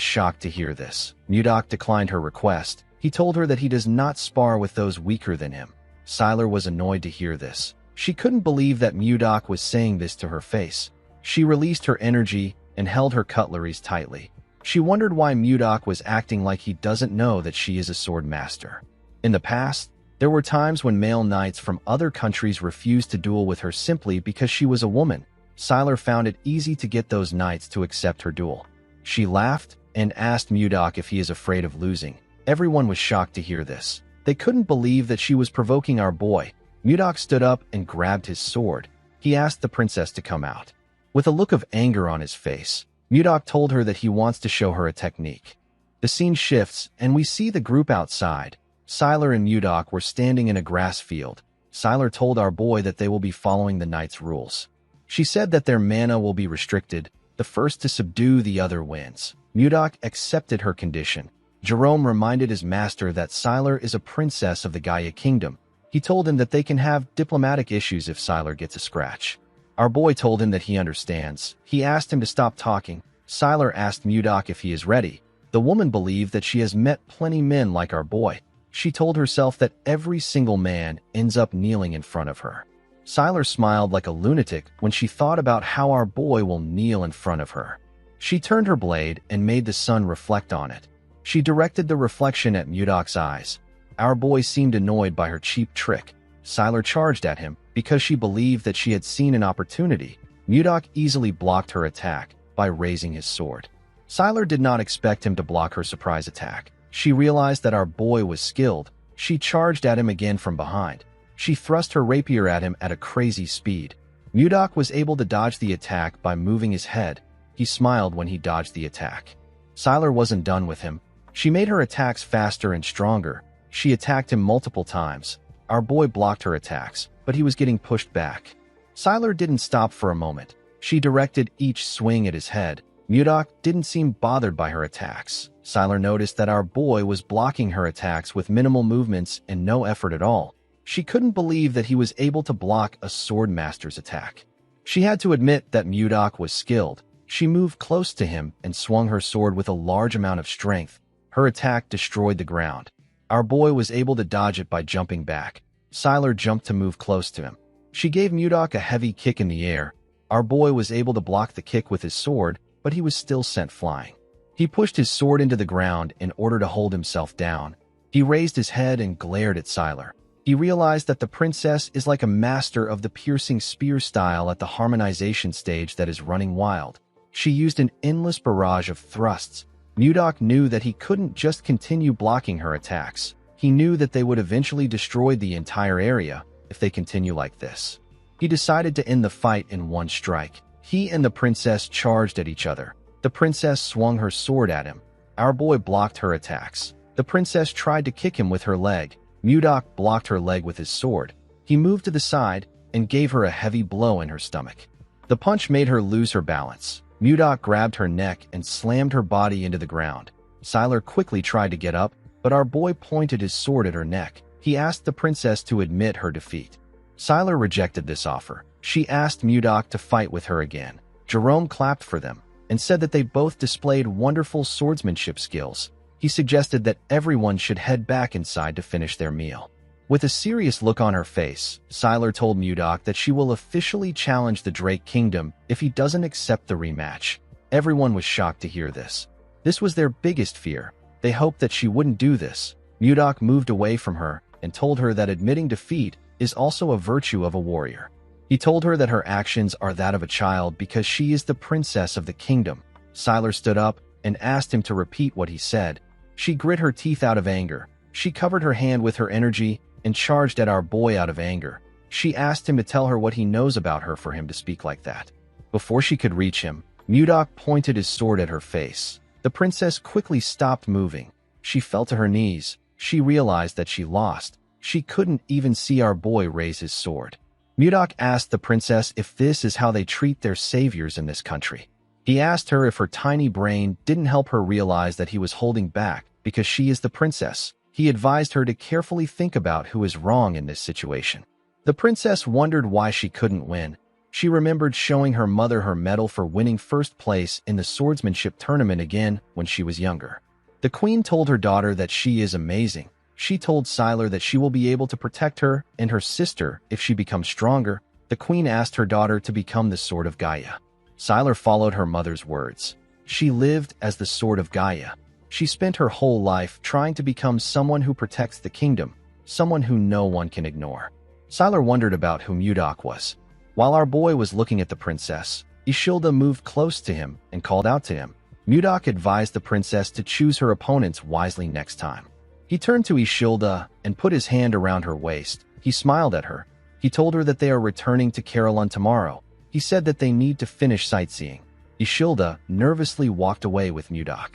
shocked to hear this. Mudok declined her request. He told her that he does not spar with those weaker than him. Siler was annoyed to hear this. She couldn't believe that Mudok was saying this to her face. She released her energy and held her cutleries tightly. She wondered why Mudok was acting like he doesn't know that she is a sword master. In the past, there were times when male knights from other countries refused to duel with her simply because she was a woman. Siler found it easy to get those knights to accept her duel. She laughed and asked Mudok if he is afraid of losing. Everyone was shocked to hear this. They couldn't believe that she was provoking our boy. Mudok stood up and grabbed his sword. He asked the princess to come out. With a look of anger on his face, Mudok told her that he wants to show her a technique. The scene shifts and we see the group outside. Siler and Mudok were standing in a grass field. Siler told our boy that they will be following the knight's rules. She said that their mana will be restricted. The first to subdue the other wins. Mudok accepted her condition. Jerome reminded his master that Siler is a princess of the Gaia kingdom. He told him that they can have diplomatic issues if Siler gets a scratch. Our boy told him that he understands. He asked him to stop talking. Siler asked Mudok if he is ready. The woman believed that she has met plenty men like our boy. She told herself that every single man ends up kneeling in front of her. Siler smiled like a lunatic when she thought about how our boy will kneel in front of her. She turned her blade and made the sun reflect on it. She directed the reflection at Mudok's eyes. Our boy seemed annoyed by her cheap trick. Siler charged at him because she believed that she had seen an opportunity. Mudok easily blocked her attack by raising his sword. Siler did not expect him to block her surprise attack. She realized that our boy was skilled. She charged at him again from behind. She thrust her rapier at him at a crazy speed. Mudok was able to dodge the attack by moving his head. He smiled when he dodged the attack. Siler wasn't done with him. She made her attacks faster and stronger. She attacked him multiple times. Our boy blocked her attacks, but he was getting pushed back. Siler didn't stop for a moment. She directed each swing at his head. Mudok didn't seem bothered by her attacks. Siler noticed that our boy was blocking her attacks with minimal movements and no effort at all. She couldn't believe that he was able to block a sword master's attack. She had to admit that Mudok was skilled. She moved close to him and swung her sword with a large amount of strength. Her attack destroyed the ground. Our boy was able to dodge it by jumping back. Siler jumped to move close to him. She gave Mudok a heavy kick in the air. Our boy was able to block the kick with his sword, but he was still sent flying. He pushed his sword into the ground in order to hold himself down. He raised his head and glared at Siler. He realized that the princess is like a master of the piercing spear style at the harmonization stage that is running wild. She used an endless barrage of thrusts. Mudok knew that he couldn't just continue blocking her attacks. He knew that they would eventually destroy the entire area if they continue like this. He decided to end the fight in one strike. He and the princess charged at each other. The princess swung her sword at him. Our boy blocked her attacks. The princess tried to kick him with her leg. Mudok blocked her leg with his sword. He moved to the side and gave her a heavy blow in her stomach. The punch made her lose her balance. Mudok grabbed her neck and slammed her body into the ground. Siler quickly tried to get up, but our boy pointed his sword at her neck. He asked the princess to admit her defeat. Siler rejected this offer. She asked Mudok to fight with her again. Jerome clapped for them and said that they both displayed wonderful swordsmanship skills. He suggested that everyone should head back inside to finish their meal. With a serious look on her face, Siler told Mudok that she will officially challenge the Drake Kingdom if he doesn't accept the rematch. Everyone was shocked to hear this. This was their biggest fear. They hoped that she wouldn't do this. Mudok moved away from her and told her that admitting defeat is also a virtue of a warrior. He told her that her actions are that of a child because she is the princess of the kingdom. Siler stood up and asked him to repeat what he said. She grit her teeth out of anger. She covered her hand with her energy and charged at our boy out of anger. She asked him to tell her what he knows about her for him to speak like that. Before she could reach him, Mudok pointed his sword at her face. The princess quickly stopped moving. She fell to her knees. She realized that she lost. She couldn't even see our boy raise his sword. Mudok asked the princess if this is how they treat their saviors in this country. He asked her if her tiny brain didn't help her realize that he was holding back because she is the princess. He advised her to carefully think about who is wrong in this situation. The princess wondered why she couldn't win. She remembered showing her mother her medal for winning first place in the swordsmanship tournament again when she was younger. The queen told her daughter that she is amazing. She told Siler that she will be able to protect her and her sister if she becomes stronger. The queen asked her daughter to become the Sword of Gaia. Siler followed her mother's words. She lived as the Sword of Gaia. She spent her whole life trying to become someone who protects the kingdom, someone who no one can ignore. Siler wondered about who Mudok was. While our boy was looking at the princess, Ishilda moved close to him and called out to him. Mudok advised the princess to choose her opponents wisely next time. He turned to Ishilda and put his hand around her waist. He smiled at her. He told her that they are returning to Carolyn tomorrow. He said that they need to finish sightseeing. Ishilda nervously walked away with Mudok.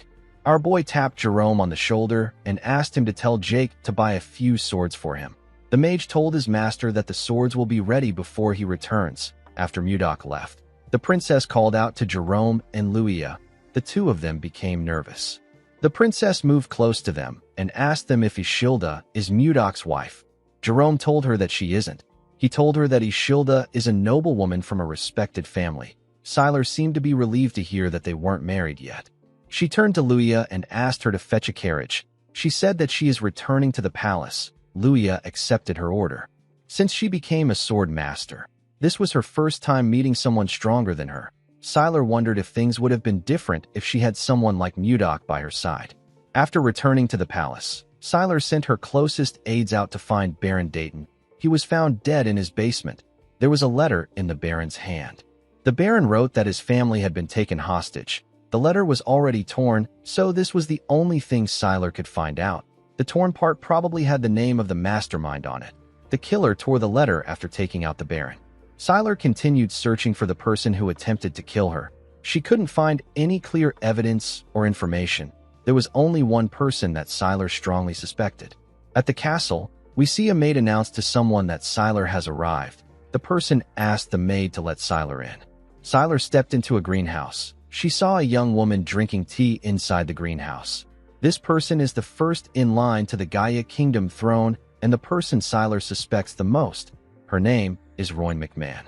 Our boy tapped Jerome on the shoulder and asked him to tell Jake to buy a few swords for him. The mage told his master that the swords will be ready before he returns. After Mudok left, the princess called out to Jerome and Luia. The two of them became nervous. The princess moved close to them and asked them if Ishilda is Mudok's wife. Jerome told her that she isn't. He told her that Ishilda is a noblewoman from a respected family. Siler seemed to be relieved to hear that they weren't married yet. She turned to Luia and asked her to fetch a carriage. She said that she is returning to the palace. Luia accepted her order. Since she became a sword master, this was her first time meeting someone stronger than her. Siler wondered if things would have been different if she had someone like Mudok by her side. After returning to the palace, Siler sent her closest aides out to find Baron Dayton. He was found dead in his basement. There was a letter in the Baron's hand. The Baron wrote that his family had been taken hostage. The letter was already torn, so this was the only thing Siler could find out. The torn part probably had the name of the mastermind on it. The killer tore the letter after taking out the Baron. Siler continued searching for the person who attempted to kill her. She couldn't find any clear evidence or information. There was only one person that Siler strongly suspected. At the castle, we see a maid announce to someone that Siler has arrived. The person asked the maid to let Siler in. Siler stepped into a greenhouse. She saw a young woman drinking tea inside the greenhouse. This person is the first in line to the Gaia Kingdom throne and the person Siler suspects the most. Her name is Roin McMahon.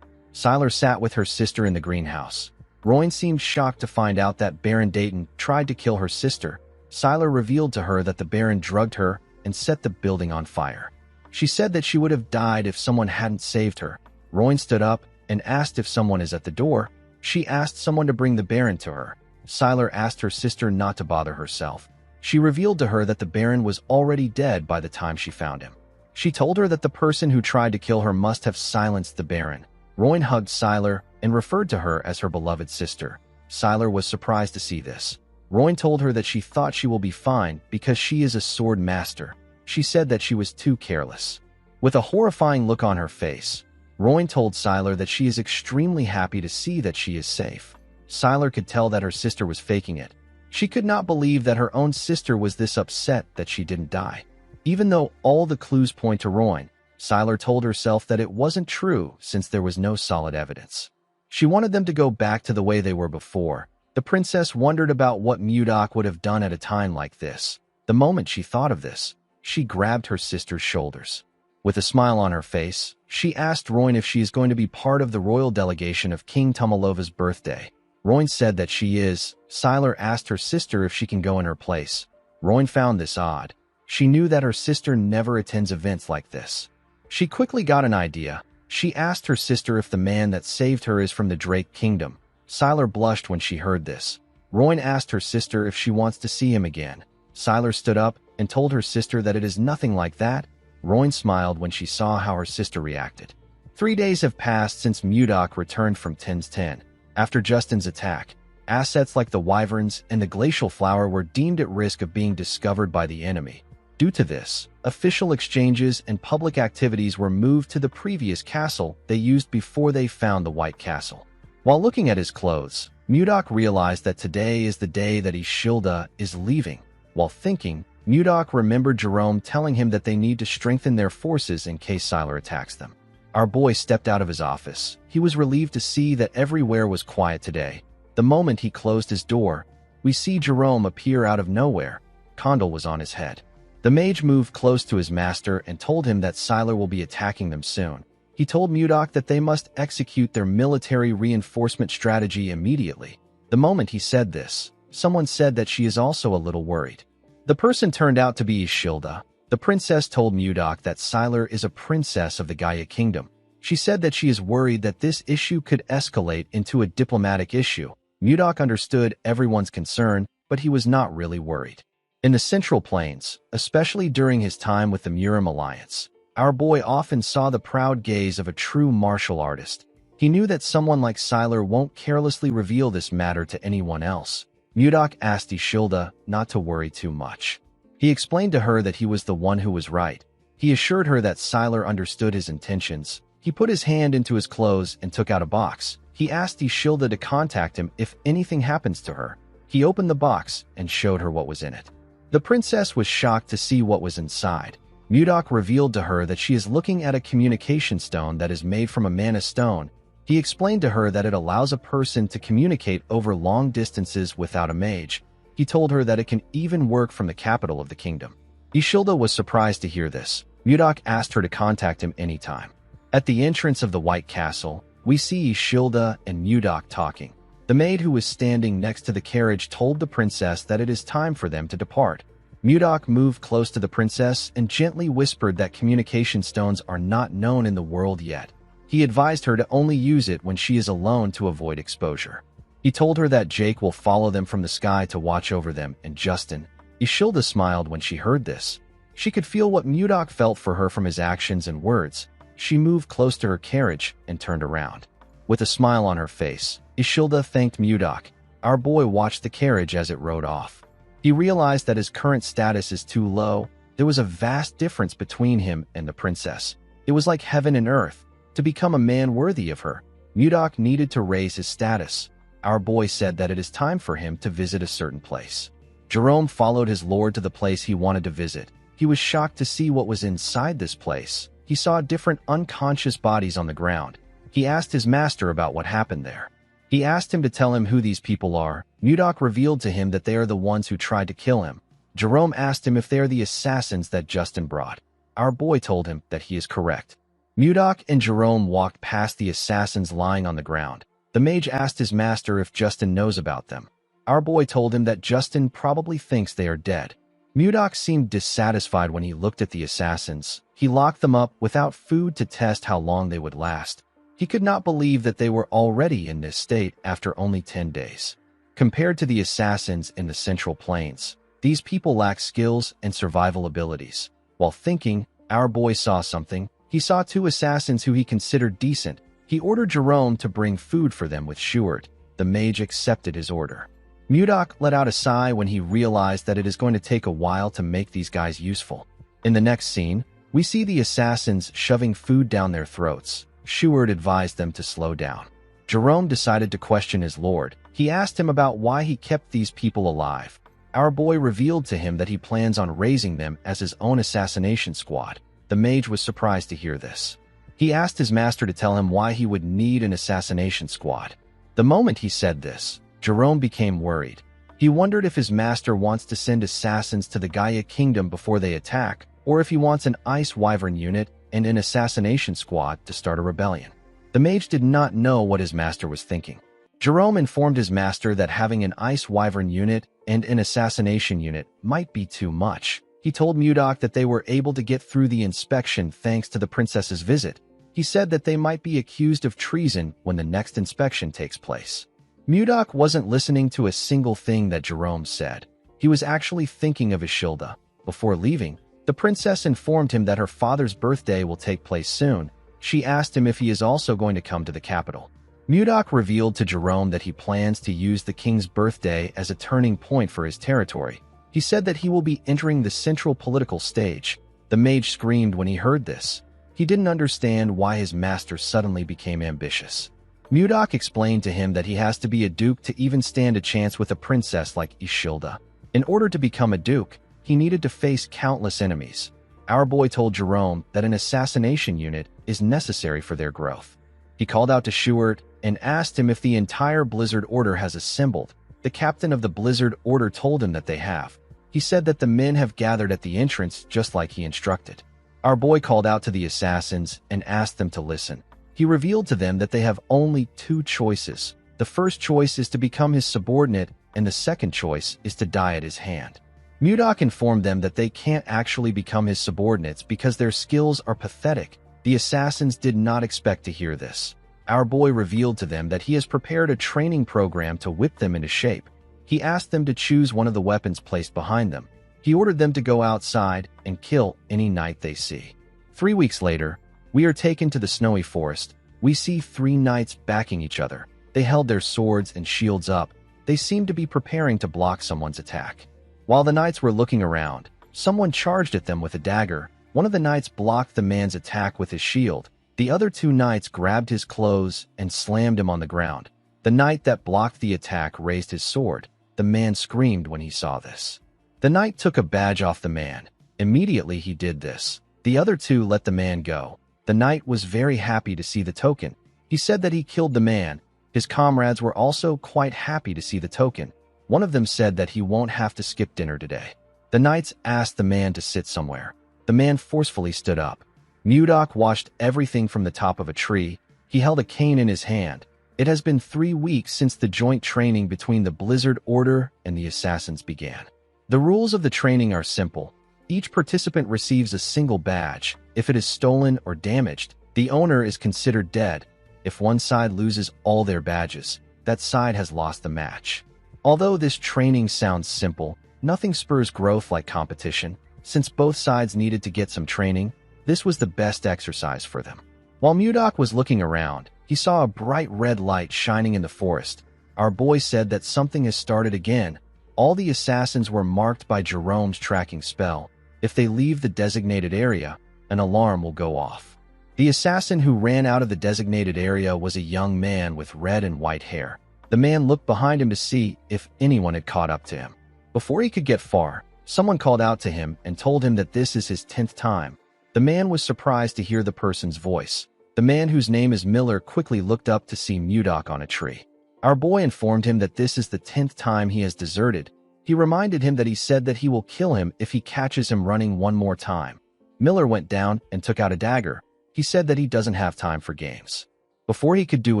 Siler sat with her sister in the greenhouse. Roin seemed shocked to find out that Baron Dayton tried to kill her sister. Siler revealed to her that the Baron drugged her and set the building on fire. She said that she would have died if someone hadn't saved her. Roin stood up and asked if someone is at the door. She asked someone to bring the Baron to her. Siler asked her sister not to bother herself. She revealed to her that the Baron was already dead by the time she found him. She told her that the person who tried to kill her must have silenced the Baron. Roin hugged Siler and referred to her as her beloved sister. Siler was surprised to see this. Roin told her that she thought she will be fine because she is a sword master. She said that she was too careless. With a horrifying look on her face, Roin told Siler that she is extremely happy to see that she is safe. Siler could tell that her sister was faking it. She could not believe that her own sister was this upset that she didn't die. Even though all the clues point to Roin, Siler told herself that it wasn't true since there was no solid evidence. She wanted them to go back to the way they were before. The princess wondered about what Mudok would have done at a time like this. The moment she thought of this, she grabbed her sister's shoulders. With a smile on her face, she asked Roin if she is going to be part of the royal delegation of King Tumalova's birthday. Roin said that she is. Siler asked her sister if she can go in her place. Roin found this odd. She knew that her sister never attends events like this. She quickly got an idea. She asked her sister if the man that saved her is from the Drake Kingdom. Siler blushed when she heard this. Roin asked her sister if she wants to see him again. Siler stood up and told her sister that it is nothing like that. Roin smiled when she saw how her sister reacted. 3 days have passed since Mudok returned from Tens 10. After Justin's attack, assets like the Wyverns and the Glacial Flower were deemed at risk of being discovered by the enemy. Due to this, official exchanges and public activities were moved to the previous castle they used before they found the White Castle. While looking at his clothes, Mudok realized that today is the day that Ishilda is leaving. While thinking, Mudok remembered Jerome telling him that they need to strengthen their forces in case Siler attacks them. Our boy stepped out of his office. He was relieved to see that everywhere was quiet today. The moment he closed his door, we see Jerome appear out of nowhere. Condal was on his head. The mage moved close to his master and told him that Siler will be attacking them soon. He told Mudok that they must execute their military reinforcement strategy immediately. The moment he said this, someone said that she is also a little worried. The person turned out to be Ishilda. The princess told Mudok that Siler is a princess of the Gaia Kingdom. She said that she is worried that this issue could escalate into a diplomatic issue. Mudok understood everyone's concern, but he was not really worried. In the Central Plains, especially during his time with the Murim Alliance, our boy often saw the proud gaze of a true martial artist. He knew that someone like Siler won't carelessly reveal this matter to anyone else. Mudok asked Ishilda not to worry too much. He explained to her that he was the one who was right. He assured her that Siler understood his intentions. He put his hand into his clothes and took out a box. He asked Ishilda to contact him if anything happens to her. He opened the box and showed her what was in it. The princess was shocked to see what was inside. Mudok revealed to her that she is looking at a communication stone that is made from a mana stone. He explained to her that it allows a person to communicate over long distances without a mage. He told her that it can even work from the capital of the kingdom. Ishilda was surprised to hear this. Mudok asked her to contact him anytime. At the entrance of the White Castle, we see Ishilda and Mudok talking. The maid who was standing next to the carriage told the princess that it is time for them to depart. Mudok moved close to the princess and gently whispered that communication stones are not known in the world yet. He advised her to only use it when she is alone to avoid exposure. He told her that Jake will follow them from the sky to watch over them, and Justin. Ishilda smiled when she heard this. She could feel what Mudok felt for her from his actions and words. She moved close to her carriage and turned around. With a smile on her face, Ishilda thanked Mudok. Our boy watched the carriage as it rode off. He realized that his current status is too low. There was a vast difference between him and the princess. It was like heaven and earth. To become a man worthy of her, Mudok needed to raise his status. Our boy said that it is time for him to visit a certain place. Jerome followed his lord to the place he wanted to visit. He was shocked to see what was inside this place. He saw different unconscious bodies on the ground. He asked his master about what happened there. He asked him to tell him who these people are. Mudok revealed to him that they are the ones who tried to kill him. Jerome asked him if they are the assassins that Justin brought. Our boy told him that he is correct. Mudok and Jerome walked past the assassins lying on the ground. The mage asked his master if Justin knows about them. Our boy told him that Justin probably thinks they are dead. Mudok seemed dissatisfied when he looked at the assassins. He locked them up without food to test how long they would last. He could not believe that they were already in this state after only 10 days. Compared to the assassins in the Central Plains, these people lack skills and survival abilities. While thinking, our boy saw something. He saw 2 assassins who he considered decent. He ordered Jerome to bring food for them with Schuart. The mage accepted his order. Mudok let out a sigh when he realized that it is going to take a while to make these guys useful. In the next scene, we see the assassins shoving food down their throats. Schuart advised them to slow down. Jerome decided to question his lord. He asked him about why he kept these people alive. Our boy revealed to him that he plans on raising them as his own assassination squad. The mage was surprised to hear this. He asked his master to tell him why he would need an assassination squad. The moment he said this, Jerome became worried. He wondered if his master wants to send assassins to the Gaia Kingdom before they attack, or if he wants an Ice Wyvern unit and an assassination squad to start a rebellion. The mage did not know what his master was thinking. Jerome informed his master that having an Ice Wyvern unit and an assassination unit might be too much. He told Mudok that they were able to get through the inspection thanks to the princess's visit. He said that they might be accused of treason when the next inspection takes place. Mudok wasn't listening to a single thing that Jerome said. He was actually thinking of Ishilda. Before leaving, the princess informed him that her father's birthday will take place soon. She asked him if he is also going to come to the capital. Mudok revealed to Jerome that he plans to use the king's birthday as a turning point for his territory. He said that he will be entering the central political stage. The mage screamed when he heard this. He didn't understand why his master suddenly became ambitious. Mudok explained to him that he has to be a duke to even stand a chance with a princess like Ishilda. In order to become a duke, he needed to face countless enemies. Our boy told Jerome that an assassination unit is necessary for their growth. He called out to Schuart and asked him if the entire Blizzard Order has assembled. The captain of the Blizzard Order told him that they have. He said that the men have gathered at the entrance just like he instructed. Our boy called out to the assassins and asked them to listen. He revealed to them that they have only 2 choices. The first choice is to become his subordinate, and the second choice is to die at his hand. Mudok informed them that they can't actually become his subordinates because their skills are pathetic. The assassins did not expect to hear this. Our boy revealed to them that he has prepared a training program to whip them into shape. He asked them to choose one of the weapons placed behind them. He ordered them to go outside and kill any knight they see. 3 weeks later, we are taken to the snowy forest. We see 3 knights backing each other. They held their swords and shields up. They seemed to be preparing to block someone's attack. While the knights were looking around, someone charged at them with a dagger. One of the knights blocked the man's attack with his shield. The other 2 knights grabbed his clothes and slammed him on the ground. The knight that blocked the attack raised his sword. The man screamed when he saw this. The knight took a badge off the man. Immediately he did this. The other two let the man go. The knight was very happy to see the token. He said that he killed the man. His comrades were also quite happy to see the token. One of them said that he won't have to skip dinner today. The knights asked the man to sit somewhere. The man forcefully stood up. Mudok watched everything from the top of a tree. He held a cane in his hand. It has been 3 weeks since the joint training between the Blizzard Order and the assassins began. The rules of the training are simple. Each participant receives a single badge. If it is stolen or damaged, the owner is considered dead. If one side loses all their badges, that side has lost the match. Although this training sounds simple, nothing spurs growth like competition. Since both sides needed to get some training, this was the best exercise for them. While Mudok was looking around, he saw a bright red light shining in the forest. Our boy said that something has started again. All the assassins were marked by Jerome's tracking spell. If they leave the designated area, an alarm will go off. The assassin who ran out of the designated area was a young man with red and white hair. The man looked behind him to see if anyone had caught up to him. Before he could get far, someone called out to him and told him that this is his 10th time. The man was surprised to hear the person's voice. The man, whose name is Miller, quickly looked up to see Mudok on a tree. Our boy informed him that this is the 10th time he has deserted. He reminded him that he said that he will kill him if he catches him running one more time. Miller went down and took out a dagger. He said that he doesn't have time for games. Before he could do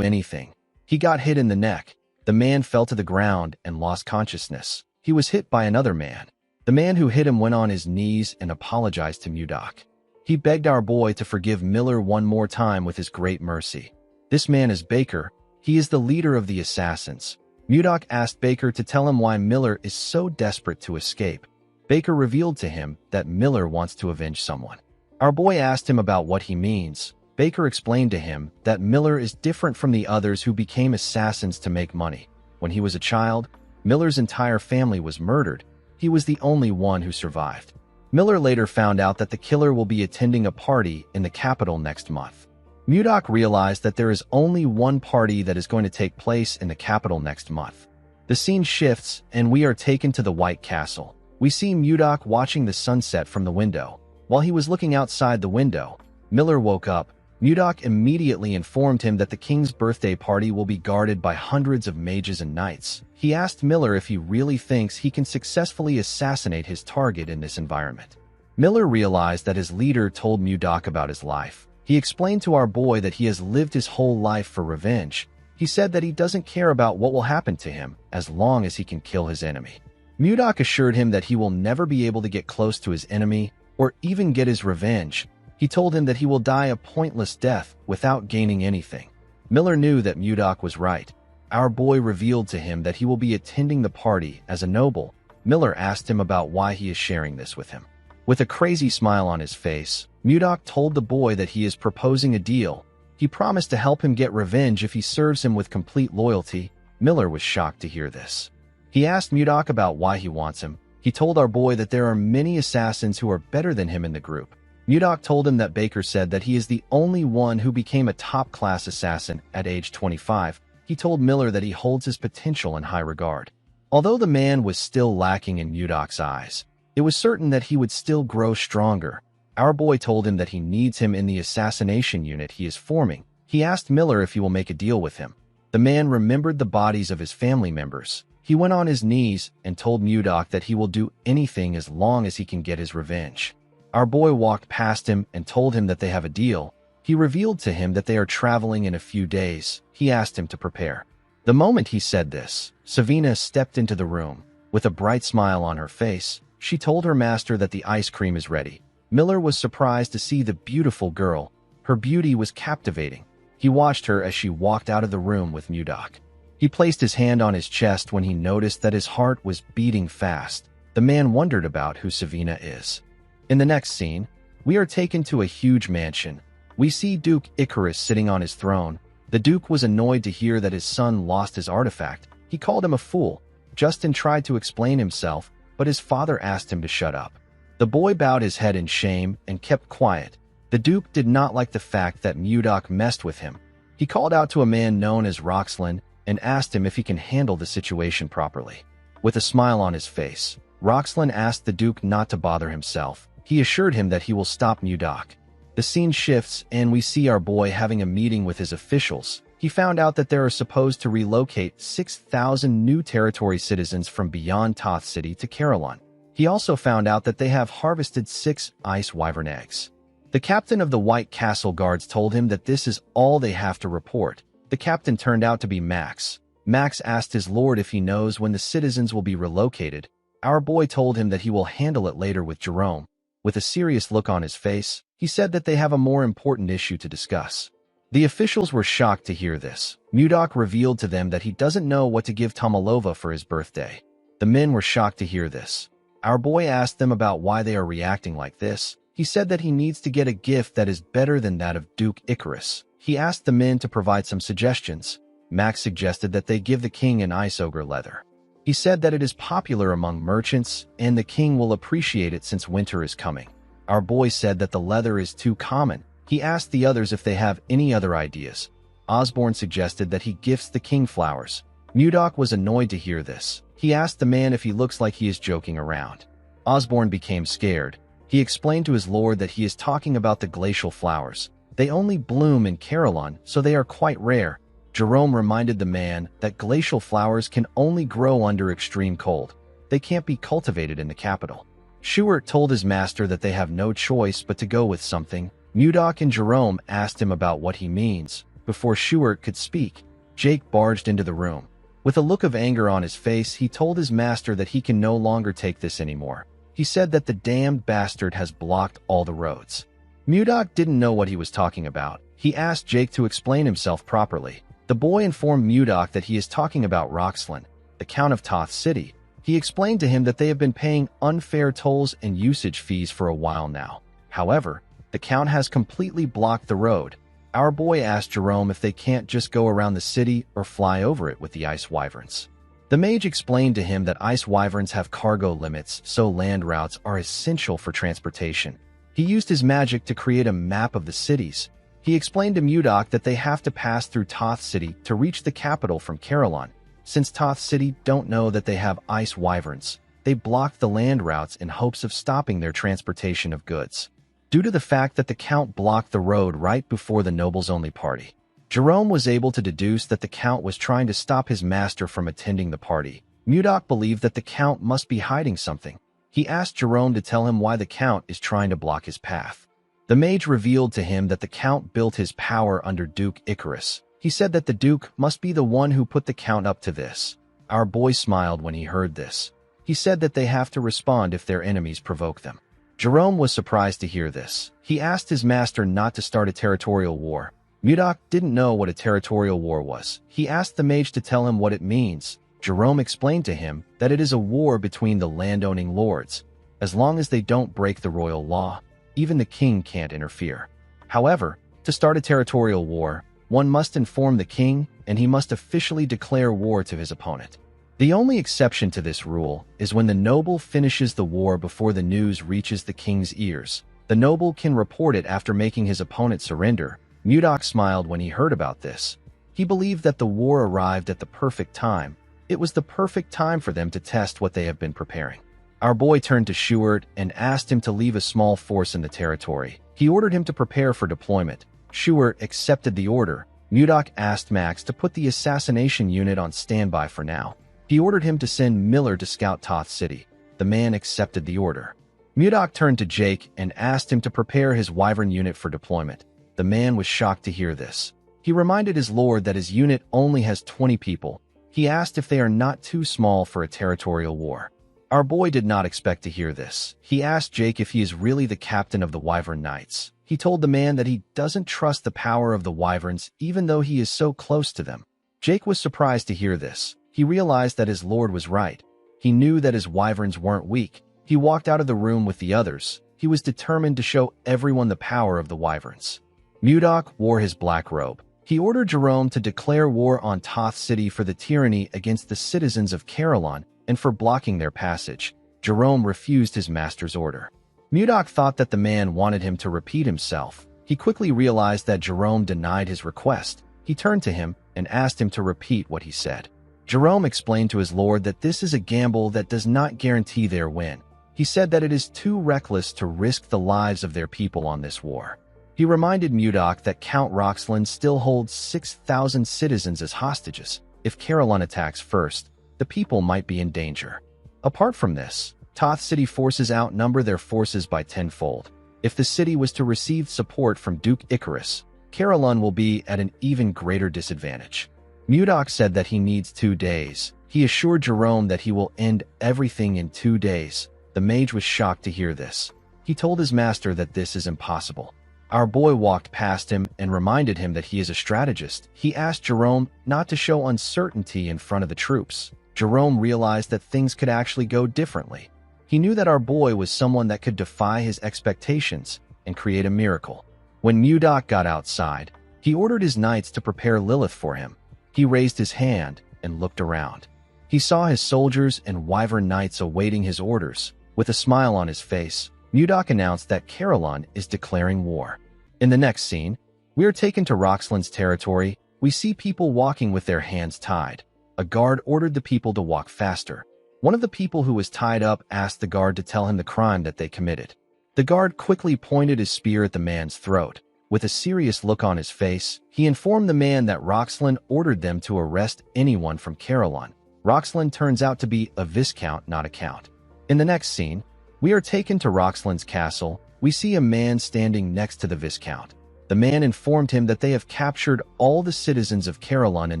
anything, he got hit in the neck. The man fell to the ground and lost consciousness. He was hit by another man. The man who hit him went on his knees and apologized to Mudok. He begged our boy to forgive Miller one more time with his great mercy. This man is Baker. He is the leader of the assassins. Mudok asked Baker to tell him why Miller is so desperate to escape. Baker revealed to him that Miller wants to avenge someone. Our boy asked him about what he means. Baker explained to him that Miller is different from the others who became assassins to make money. When he was a child, Miller's entire family was murdered. He was the only one who survived. Miller later found out that the killer will be attending a party in the capital next month. Mudok realized that there is only one party that is going to take place in the capital next month. The scene shifts, and we are taken to the White Castle. We see Mudok watching the sunset from the window. While he was looking outside the window, Miller woke up. Mudok immediately informed him that the king's birthday party will be guarded by hundreds of mages and knights. He asked Miller if he really thinks he can successfully assassinate his target in this environment. Miller realized that his leader told Mudok about his life. He explained to our boy that he has lived his whole life for revenge. He said that he doesn't care about what will happen to him as long as he can kill his enemy. Mudok assured him that he will never be able to get close to his enemy or even get his revenge. He told him that he will die a pointless death without gaining anything. Miller knew that Mudok was right. Our boy revealed to him that he will be attending the party as a noble. Miller asked him about why he is sharing this with him. With a crazy smile on his face, Mudok told the boy that he is proposing a deal. He promised to help him get revenge if he serves him with complete loyalty. Miller was shocked to hear this. He asked Mudok about why he wants him. He told our boy that there are many assassins who are better than him in the group. Mudok told him that Baker said that he is the only one who became a top-class assassin at age 25. He told Miller that he holds his potential in high regard. Although the man was still lacking in Mudok's eyes, it was certain that he would still grow stronger. Our boy told him that he needs him in the assassination unit he is forming. He asked Miller if he will make a deal with him. The man remembered the bodies of his family members. He went on his knees and told Mudok that he will do anything as long as he can get his revenge. Our boy walked past him and told him that they have a deal. He revealed to him that they are traveling in a few days. He asked him to prepare. The moment he said this, Savina stepped into the room. With a bright smile on her face, she told her master that the ice cream is ready. Miller was surprised to see the beautiful girl. Her beauty was captivating. He watched her as she walked out of the room with Mudok. He placed his hand on his chest when he noticed that his heart was beating fast. The man wondered about who Savina is. In the next scene, we are taken to a huge mansion. We see Duke Icarus sitting on his throne. The Duke was annoyed to hear that his son lost his artifact. He called him a fool. Justin tried to explain himself, but his father asked him to shut up. The boy bowed his head in shame and kept quiet. The Duke did not like the fact that Mudok messed with him. He called out to a man known as Roxlin and asked him if he can handle the situation properly. With a smile on his face, Roxlin asked the Duke not to bother himself. He assured him that he will stop Mudok. The scene shifts and we see our boy having a meeting with his officials. He found out that they are supposed to relocate 6,000 new territory citizens from beyond Toth City to Carolon. He also found out that they have harvested 6 ice wyvern eggs. The captain of the White Castle Guards told him that this is all they have to report. The captain turned out to be Max. Max asked his lord if he knows when the citizens will be relocated. Our boy told him that he will handle it later with Jerome. With a serious look on his face, he said that they have a more important issue to discuss. The officials were shocked to hear this. Mudok revealed to them that he doesn't know what to give Tomalova for his birthday. The men were shocked to hear this. Our boy asked them about why they are reacting like this. He said that he needs to get a gift that is better than that of Duke Icarus. He asked the men to provide some suggestions. Max suggested that they give the king an ice ogre leather. He said that it is popular among merchants, and the king will appreciate it since winter is coming. Our boy said that the leather is too common. He asked the others if they have any other ideas. Osborne suggested that he gifts the king flowers. Mudok was annoyed to hear this. He asked the man if he looks like he is joking around. Osborne became scared. He explained to his lord that he is talking about the glacial flowers. They only bloom in Carolon, so they are quite rare. Jerome reminded the man that glacial flowers can only grow under extreme cold. They can't be cultivated in the capital. Schuart told his master that they have no choice but to go with something. Mudok and Jerome asked him about what he means. Before Schuart could speak, Jake barged into the room. With a look of anger on his face, he told his master that he can no longer take this anymore. He said that the damned bastard has blocked all the roads. Mudok didn't know what he was talking about. He asked Jake to explain himself properly. The boy informed Mudok that he is talking about Roxlin, the Count of Toth City. He explained to him that they have been paying unfair tolls and usage fees for a while now. However, the Count has completely blocked the road. Our boy asked Jerome if they can't just go around the city or fly over it with the ice wyverns. The mage explained to him that ice wyverns have cargo limits, so land routes are essential for transportation. He used his magic to create a map of the cities. He explained to Mudok that they have to pass through Toth City to reach the capital from Carolon. Since Toth City don't know that they have ice wyverns, they blocked the land routes in hopes of stopping their transportation of goods. Due to the fact that the Count blocked the road right before the nobles-only party, Jerome was able to deduce that the Count was trying to stop his master from attending the party. Mudok believed that the Count must be hiding something. He asked Jerome to tell him why the Count is trying to block his path. The mage revealed to him that the Count built his power under Duke Icarus. He said that the Duke must be the one who put the Count up to this. Our boy smiled when he heard this. He said that they have to respond if their enemies provoke them. Jerome was surprised to hear this. He asked his master not to start a territorial war. Mudok didn't know what a territorial war was. He asked the mage to tell him what it means. Jerome explained to him that it is a war between the landowning lords. As long as they don't break the royal law, even the king can't interfere. However, to start a territorial war, one must inform the king, and he must officially declare war to his opponent. The only exception to this rule is when the noble finishes the war before the news reaches the king's ears. The noble can report it after making his opponent surrender. Mudok smiled when he heard about this. He believed that the war arrived at the perfect time. It was the perfect time for them to test what they have been preparing. Our boy turned to Schuart and asked him to leave a small force in the territory. He ordered him to prepare for deployment. Schuart accepted the order. Mudok asked Max to put the assassination unit on standby for now. He ordered him to send Miller to scout Toth City. The man accepted the order. Mudok turned to Jake and asked him to prepare his wyvern unit for deployment. The man was shocked to hear this. He reminded his lord that his unit only has 20 people. He asked if they are not too small for a territorial war. Our boy did not expect to hear this. He asked Jake if he is really the captain of the Wyvern Knights. He told the man that he doesn't trust the power of the Wyverns even though he is so close to them. Jake was surprised to hear this. He realized that his lord was right. He knew that his wyverns weren't weak. He walked out of the room with the others. He was determined to show everyone the power of the wyverns. Mudok wore his black robe. He ordered Jerome to declare war on Toth City for the tyranny against the citizens of Carolon and for blocking their passage. Jerome refused his master's order. Mudok thought that the man wanted him to repeat himself. He quickly realized that Jerome denied his request. He turned to him and asked him to repeat what he said. Jerome explained to his lord that this is a gamble that does not guarantee their win. He said that it is too reckless to risk the lives of their people on this war. He reminded Mudok that Count Roxland still holds 6,000 citizens as hostages. If Caroline attacks first, the people might be in danger. Apart from this, Toth City forces outnumber their forces by tenfold. If the city was to receive support from Duke Icarus, Caroline will be at an even greater disadvantage. Mudok said that he needs 2 days. He assured Jerome that he will end everything in 2 days. The mage was shocked to hear this. He told his master that this is impossible. Our boy walked past him and reminded him that he is a strategist. He asked Jerome not to show uncertainty in front of the troops. Jerome realized that things could actually go differently. He knew that our boy was someone that could defy his expectations and create a miracle. When Mudok got outside, he ordered his knights to prepare Lilith for him. He raised his hand and looked around. He saw his soldiers and wyvern knights awaiting his orders. With a smile on his face, Mudok announced that Caroline is declaring war. In the next scene, we are taken to Roxland's territory. We see people walking with their hands tied. A guard ordered the people to walk faster. One of the people who was tied up asked the guard to tell him the crime that they committed. The guard quickly pointed his spear at the man's throat. With a serious look on his face, he informed the man that Roxland ordered them to arrest anyone from Caroline. Roxland turns out to be a viscount, not a count. In the next scene, we are taken to Roxland's castle. We see a man standing next to the viscount. The man informed him that they have captured all the citizens of Caroline in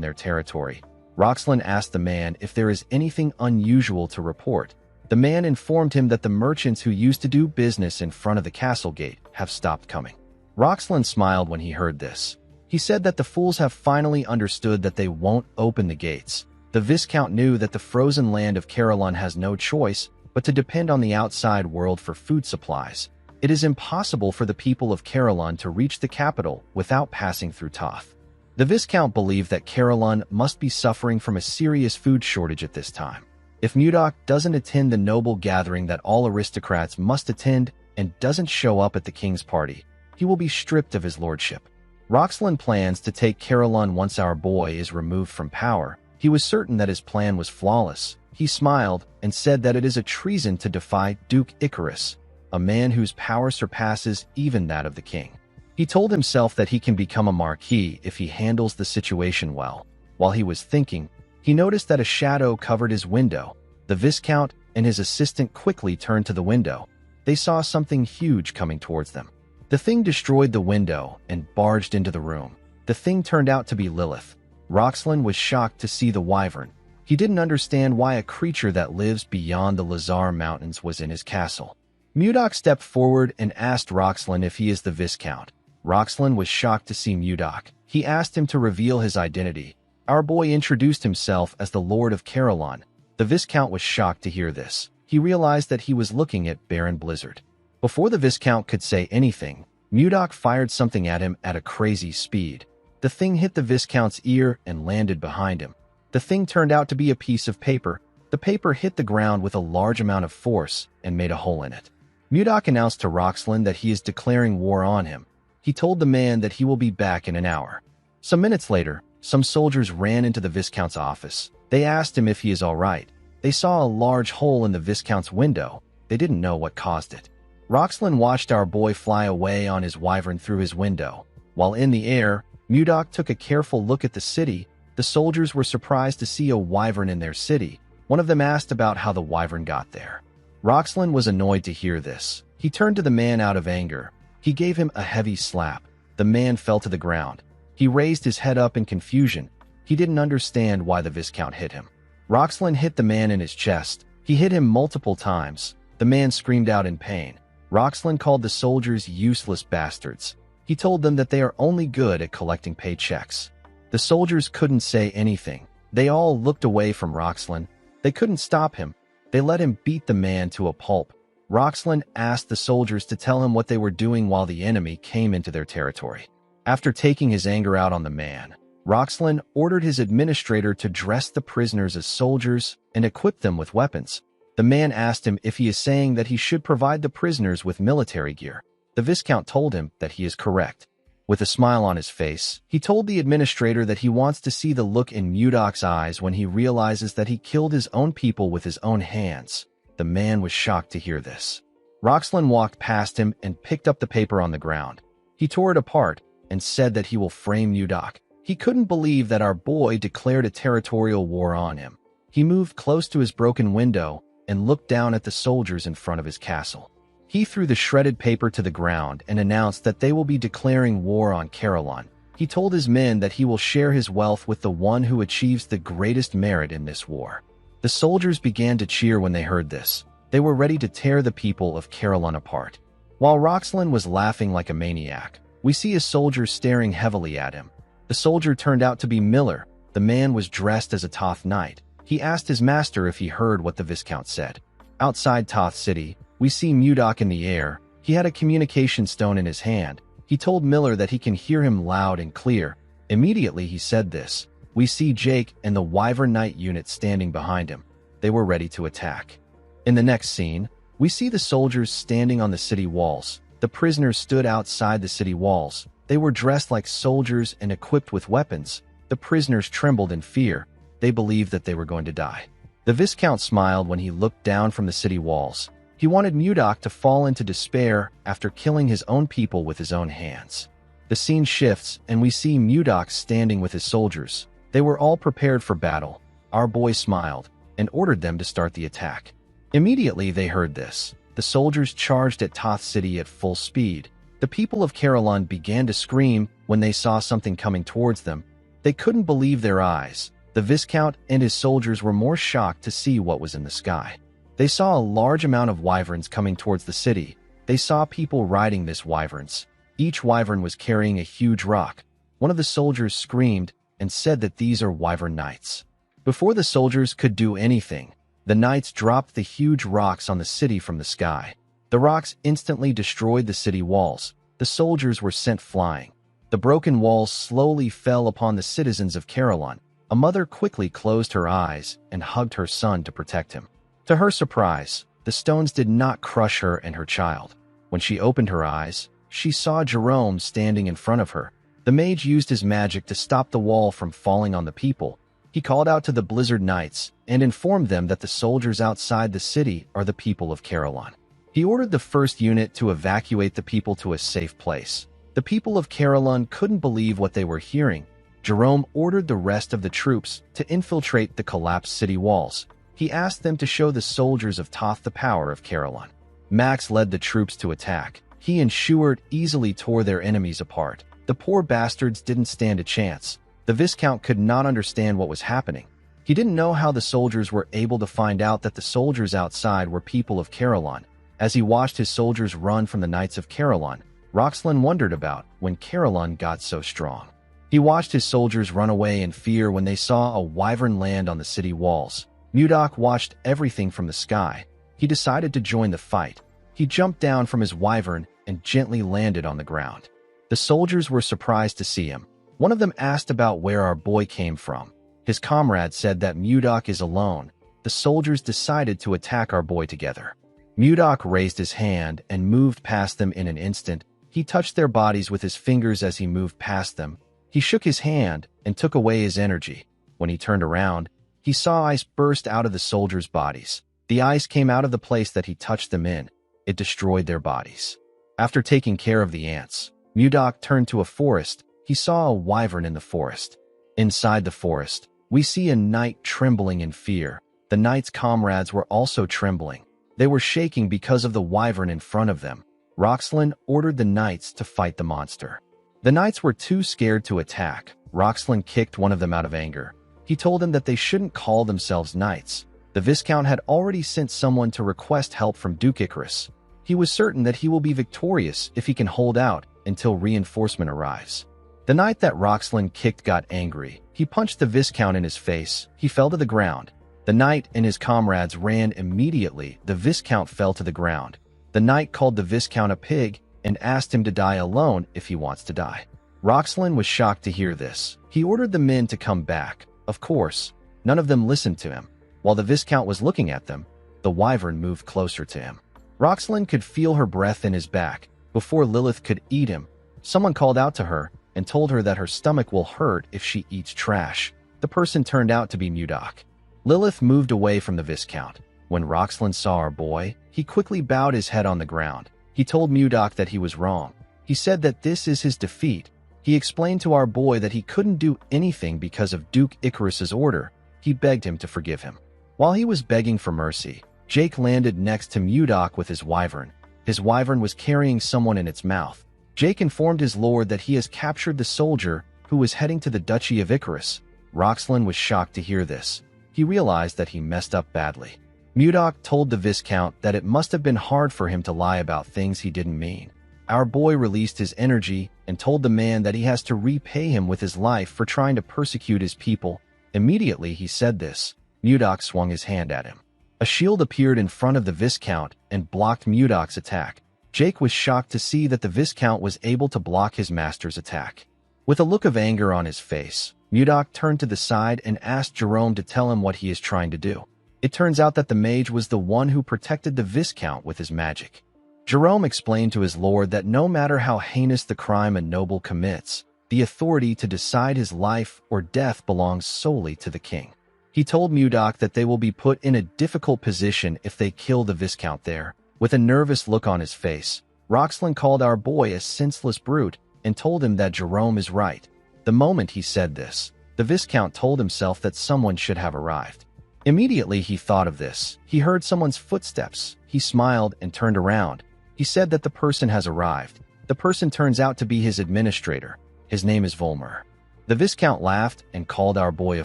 their territory. Roxland asked the man if there is anything unusual to report. The man informed him that the merchants who used to do business in front of the castle gate have stopped coming. Roxland smiled when he heard this. He said that the fools have finally understood that they won't open the gates. The Viscount knew that the frozen land of Caroline has no choice but to depend on the outside world for food supplies. It is impossible for the people of Caroline to reach the capital without passing through Toth. The Viscount believed that Caroline must be suffering from a serious food shortage at this time. If Mudok doesn't attend the noble gathering that all aristocrats must attend and doesn't show up at the king's party, he will be stripped of his lordship. Roxland plans to take Caroline once our boy is removed from power. He was certain that his plan was flawless. He smiled and said that it is a treason to defy Duke Icarus, a man whose power surpasses even that of the king. He told himself that he can become a marquis if he handles the situation well. While he was thinking, he noticed that a shadow covered his window. The Viscount and his assistant quickly turned to the window. They saw something huge coming towards them. The thing destroyed the window and barged into the room. The thing turned out to be Lilith. Roxland was shocked to see the wyvern. He didn't understand why a creature that lives beyond the Lazar Mountains was in his castle. Mudok stepped forward and asked Roxland if he is the Viscount. Roxland was shocked to see Mudok. He asked him to reveal his identity. Our boy introduced himself as the Lord of Caroline. The Viscount was shocked to hear this. He realized that he was looking at Baron Blizzard. Before the Viscount could say anything, Mudok fired something at him at a crazy speed. The thing hit the Viscount's ear and landed behind him. The thing turned out to be a piece of paper. The paper hit the ground with a large amount of force and made a hole in it. Mudok announced to Roxland that he is declaring war on him. He told the man that he will be back in an hour. Some minutes later, some soldiers ran into the Viscount's office. They asked him if he is all right. They saw a large hole in the Viscount's window. They didn't know what caused it. Roxland watched our boy fly away on his wyvern through his window. While in the air, Mudok took a careful look at the city. The soldiers were surprised to see a wyvern in their city. One of them asked about how the wyvern got there. Roxland was annoyed to hear this. He turned to the man out of anger. He gave him a heavy slap. The man fell to the ground. He raised his head up in confusion. He didn't understand why the Viscount hit him. Roxland hit the man in his chest. He hit him multiple times. The man screamed out in pain. Roxland called the soldiers useless bastards. He told them that they are only good at collecting paychecks. The soldiers couldn't say anything. They all looked away from Roxland. They couldn't stop him. They let him beat the man to a pulp. Roxland asked the soldiers to tell him what they were doing while the enemy came into their territory. After taking his anger out on the man, Roxland ordered his administrator to dress the prisoners as soldiers and equip them with weapons. The man asked him if he is saying that he should provide the prisoners with military gear. The Viscount told him that he is correct. With a smile on his face, he told the administrator that he wants to see the look in Mudok's eyes when he realizes that he killed his own people with his own hands. The man was shocked to hear this. Roxlin walked past him and picked up the paper on the ground. He tore it apart and said that he will frame Mudok. He couldn't believe that our boy declared a territorial war on him. He moved close to his broken window and looked down at the soldiers in front of his castle. He threw the shredded paper to the ground and announced that they will be declaring war on Caroline. He told his men that he will share his wealth with the one who achieves the greatest merit in this war. The soldiers began to cheer when they heard this. They were ready to tear the people of Caroline apart. While Roxlin was laughing like a maniac, we see a soldier staring heavily at him. The soldier turned out to be Miller. The man was dressed as a Toth knight. He asked his master if he heard what the Viscount said. Outside Toth City, we see Mudok in the air. He had a communication stone in his hand. He told Miller that he can hear him loud and clear. Immediately he said this. We see Jake and the Wyvern Knight unit standing behind him. They were ready to attack. In the next scene, we see the soldiers standing on the city walls. The prisoners stood outside the city walls. They were dressed like soldiers and equipped with weapons. The prisoners trembled in fear. They believed that they were going to die. The Viscount smiled when he looked down from the city walls. He wanted Mudok to fall into despair after killing his own people with his own hands. The scene shifts and we see Mudok standing with his soldiers. They were all prepared for battle. Our boy smiled and ordered them to start the attack. Immediately they heard this. The soldiers charged at Toth City at full speed. The people of Caroline began to scream when they saw something coming towards them. They couldn't believe their eyes. The Viscount and his soldiers were more shocked to see what was in the sky. They saw a large amount of wyverns coming towards the city. They saw people riding these wyverns. Each wyvern was carrying a huge rock. One of the soldiers screamed and said that these are Wyvern Knights. Before the soldiers could do anything, the knights dropped the huge rocks on the city from the sky. The rocks instantly destroyed the city walls. The soldiers were sent flying. The broken walls slowly fell upon the citizens of Caroline. A mother quickly closed her eyes and hugged her son to protect him. To her surprise, the stones did not crush her and her child. When she opened her eyes, she saw Jerome standing in front of her. The mage used his magic to stop the wall from falling on the people. He called out to the Blizzard Knights and informed them that the soldiers outside the city are the people of Caroline. He ordered the first unit to evacuate the people to a safe place. The people of Caroline couldn't believe what they were hearing. Jerome ordered the rest of the troops to infiltrate the collapsed city walls. He asked them to show the soldiers of Toth the power of Caroline. Max led the troops to attack. He and Schuart easily tore their enemies apart. The poor bastards didn't stand a chance. The Viscount could not understand what was happening. He didn't know how the soldiers were able to find out that the soldiers outside were people of Caroline. As he watched his soldiers run from the Knights of Caroline, Roxlin wondered about when Caroline got so strong. He watched his soldiers run away in fear when they saw a wyvern land on the city walls. Mudok watched everything from the sky. He decided to join the fight. He jumped down from his wyvern and gently landed on the ground. The soldiers were surprised to see him. One of them asked about where our boy came from. His comrade said that Mudok is alone. The soldiers decided to attack our boy together. Mudok raised his hand and moved past them in an instant. He touched their bodies with his fingers as he moved past them. He shook his hand and took away his energy. When he turned around, he saw ice burst out of the soldiers' bodies. The ice came out of the place that he touched them in. It destroyed their bodies. After taking care of the ants, Mudok turned to a forest. He saw a wyvern in the forest. Inside the forest, we see a knight trembling in fear. The knight's comrades were also trembling. They were shaking because of the wyvern in front of them. Roxlin ordered the knights to fight the monster. The knights were too scared to attack. Roxlin kicked one of them out of anger. He told them that they shouldn't call themselves knights. The Viscount had already sent someone to request help from Duke Icarus. He was certain that he will be victorious if he can hold out until reinforcement arrives. The knight that Roxlin kicked got angry. He punched the Viscount in his face. He fell to the ground. The knight and his comrades ran immediately. The Viscount fell to the ground. The knight called the Viscount a pig and asked him to die alone if he wants to die. Roxlin was shocked to hear this. He ordered the men to come back. Of course, none of them listened to him. While the Viscount was looking at them, the wyvern moved closer to him. Roxlin could feel her breath in his back. Before Lilith could eat him, Someone called out to her and told her that her stomach will hurt if she eats trash. The person turned out to be Mudok. Lilith moved away from the Viscount. When Roxlin saw our boy, he quickly bowed his head on the ground. He told Mudok that he was wrong. He said that this is his defeat. He explained to our boy that he couldn't do anything because of Duke Icarus's order. He begged him to forgive him. While he was begging for mercy, Jake landed next to Mudok with his wyvern. His wyvern was carrying someone in its mouth. Jake informed his lord that he has captured the soldier who was heading to the Duchy of Icarus. Roxlin was shocked to hear this. He realized that he messed up badly. Mudok told the Viscount that it must have been hard for him to lie about things he didn't mean. Our boy released his energy and told the man that he has to repay him with his life for trying to persecute his people. Immediately he said this, Mudok swung his hand at him. A shield appeared in front of the Viscount and blocked Mudok's attack. Jake was shocked to see that the Viscount was able to block his master's attack. With a look of anger on his face, Mudok turned to the side and asked Jerome to tell him what he is trying to do. It turns out that the mage was the one who protected the Viscount with his magic. Jerome explained to his lord that no matter how heinous the crime a noble commits, the authority to decide his life or death belongs solely to the king. He told Mudok that they will be put in a difficult position if they kill the Viscount there. With a nervous look on his face, Roxlin called our boy a senseless brute and told him that Jerome is right. The moment he said this, the Viscount told himself that someone should have arrived. Immediately he thought of this. He heard someone's footsteps. He smiled and turned around. He said that the person has arrived. The person turns out to be his administrator. His name is Volmer. The Viscount laughed and called our boy a